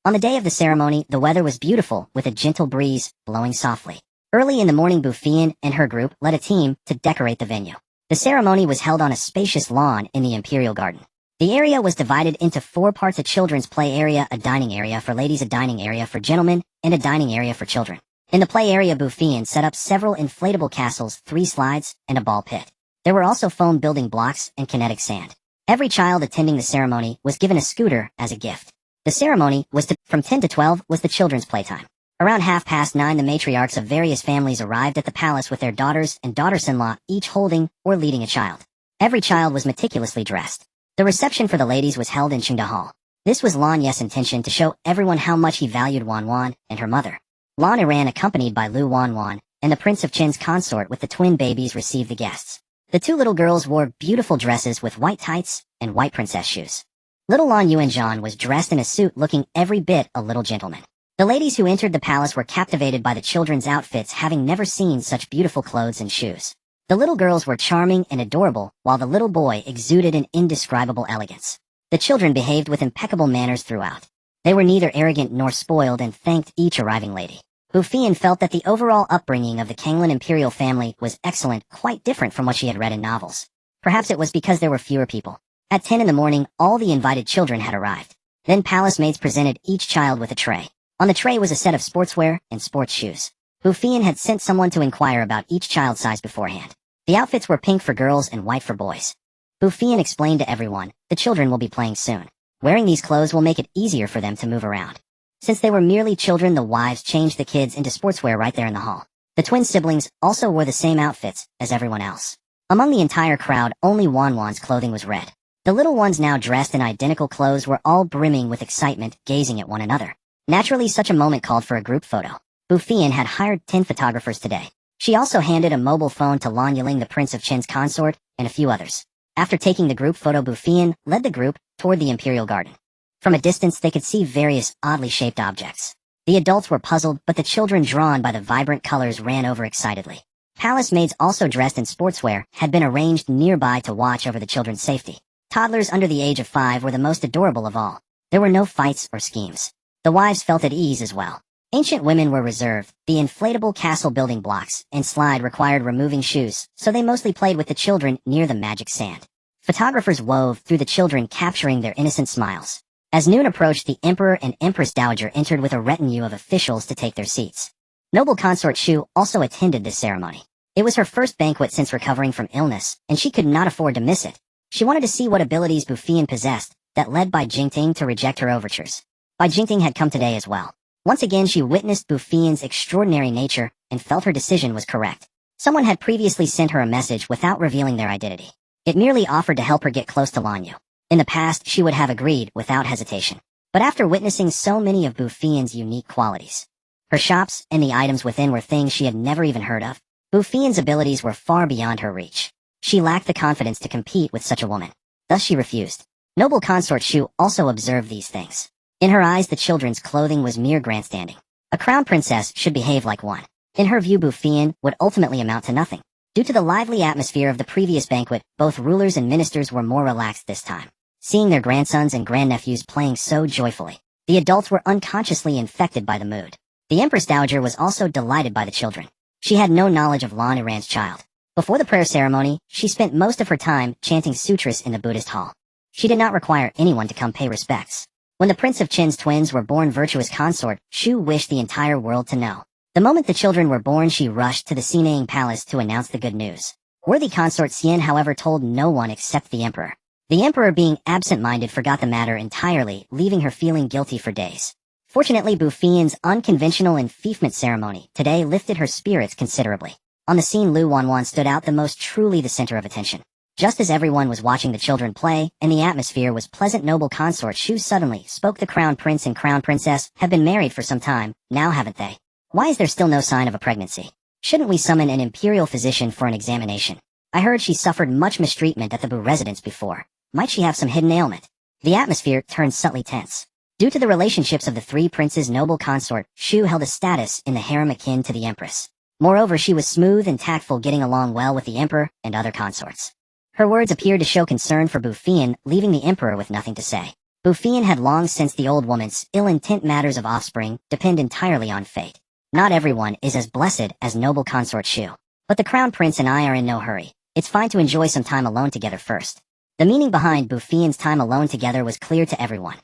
On the day of the ceremony, the weather was beautiful, with a gentle breeze blowing softly. Early in the morning, Bu Feiyan and her group led a team to decorate the venue. The ceremony was held on a spacious lawn in the Imperial Garden. The area was divided into 4 parts: a children's play area, a dining area for ladies, a dining area for gentlemen, and a dining area for children. In the play area, Bu Feiyan set up several inflatable castles, 3 slides, and a ball pit. There were also foam building blocks and kinetic sand. Every child attending the ceremony was given a scooter as a gift. The ceremony was from 10 to 12 was the children's playtime. Around 9:30, the matriarchs of various families arrived at the palace with their daughters and daughters-in-law, each holding or leading a child. Every child was meticulously dressed. The reception for the ladies was held in Qingda Hall. This was Lan Yu's intention, to show everyone how much he valued Wanwan and her mother. Lan Iran, accompanied by Lu Wanwan, and the Prince of Qin's consort with the twin babies, received the guests. The 2 little girls wore beautiful dresses with white tights and white princess shoes. Little Lan Yuanzhan was dressed in a suit, looking every bit a little gentleman. The ladies who entered the palace were captivated by the children's outfits, having never seen such beautiful clothes and shoes. The little girls were charming and adorable, while the little boy exuded an indescribable elegance. The children behaved with impeccable manners throughout. They were neither arrogant nor spoiled and thanked each arriving lady. Bu Feiyan felt that the overall upbringing of the Canglan imperial family was excellent, quite different from what she had read in novels. Perhaps it was because there were fewer people. At 10 in the morning, all the invited children had arrived. Then palace maids presented each child with a tray. On the tray was a set of sportswear and sports shoes. Bu Feiyan had sent someone to inquire about each child's size beforehand. The outfits were pink for girls and white for boys. Bu Feiyan explained to everyone, the children will be playing soon. Wearing these clothes will make it easier for them to move around. Since they were merely children, the wives changed the kids into sportswear right there in the hall. The twin siblings also wore the same outfits as everyone else. Among the entire crowd, only Wanwan's clothing was red. The little ones, now dressed in identical clothes, were all brimming with excitement, gazing at one another. Naturally, such a moment called for a group photo. Bu Feiyan had hired 10 photographers today. She also handed a mobile phone to Lan Yu, the Prince of Qin's consort, and a few others. After taking the group photo, Bu Feiyan led the group toward the imperial garden. From a distance, they could see various oddly shaped objects. The adults were puzzled, but the children, drawn by the vibrant colors, ran over excitedly. Palace maids, also dressed in sportswear, had been arranged nearby to watch over the children's safety. Toddlers under the age of 5 were the most adorable of all. There were no fights or schemes. The wives felt at ease as well. Ancient women were reserved. The inflatable castle-building blocks and slide required removing shoes, so they mostly played with the children near the magic sand. Photographers wove through the children, capturing their innocent smiles. As noon approached, the Emperor and Empress Dowager entered with a retinue of officials to take their seats. Noble consort Xiao also attended this ceremony. It was her first banquet since recovering from illness, and she could not afford to miss it. She wanted to see what abilities Bu Feiyan possessed that led Bai Jingting to reject her overtures. Bai Jingting had come today as well. Once again, she witnessed Bu Feiyan's extraordinary nature and felt her decision was correct. Someone had previously sent her a message without revealing their identity. It merely offered to help her get close to Lan Yu. In the past, she would have agreed without hesitation. But after witnessing so many of Bu Feiyan's unique qualities, her shops and the items within were things she had never even heard of. Bu Feiyan's abilities were far beyond her reach. She lacked the confidence to compete with such a woman. Thus she refused. Noble consort Xiao also observed these things. In her eyes, the children's clothing was mere grandstanding. A crown princess should behave like one. In her view, Bu Feiyan would ultimately amount to nothing. Due to the lively atmosphere of the previous banquet, both rulers and ministers were more relaxed this time. Seeing their grandsons and grandnephews playing so joyfully, the adults were unconsciously infected by the mood. The Empress Dowager was also delighted by the children. She had no knowledge of Lan Yu's child. Before the prayer ceremony, she spent most of her time chanting sutras in the Buddhist hall. She did not require anyone to come pay respects. When the Prince of Qin's twins were born, virtuous consort Xiao wished the entire world to know. The moment the children were born, she rushed to the Xinang palace to announce the good news. Worthy consort Xian, however, told no one except the emperor. The emperor, being absent-minded, forgot the matter entirely, leaving her feeling guilty for days. Fortunately, Bu Feiyan's unconventional enfeoffment ceremony today lifted her spirits considerably. On the scene, Lu Wanwan stood out the most, truly the center of attention. Just as everyone was watching the children play, and the atmosphere was pleasant, noble consort Xiao suddenly spoke. The crown prince and crown princess have been married for some time, now haven't they? Why is there still no sign of a pregnancy? Shouldn't we summon an imperial physician for an examination? I heard she suffered much mistreatment at the Bu residence before. Might she have some hidden ailment? The atmosphere turned subtly tense. Due to the relationships of the three princes, noble consort Xiao held a status in the harem akin to the empress. Moreover, she was smooth and tactful, getting along well with the emperor and other consorts. Her words appeared to show concern for Bu Feiyan, leaving the emperor with nothing to say. Bu Feiyan had long sensed the old woman's ill intent. Matters of offspring depend entirely on fate. Not everyone is as blessed as noble consort Xiao. But the crown prince and I are in no hurry. It's fine to enjoy some time alone together first. The meaning behind Bu Feiyan's time alone together was clear to everyone.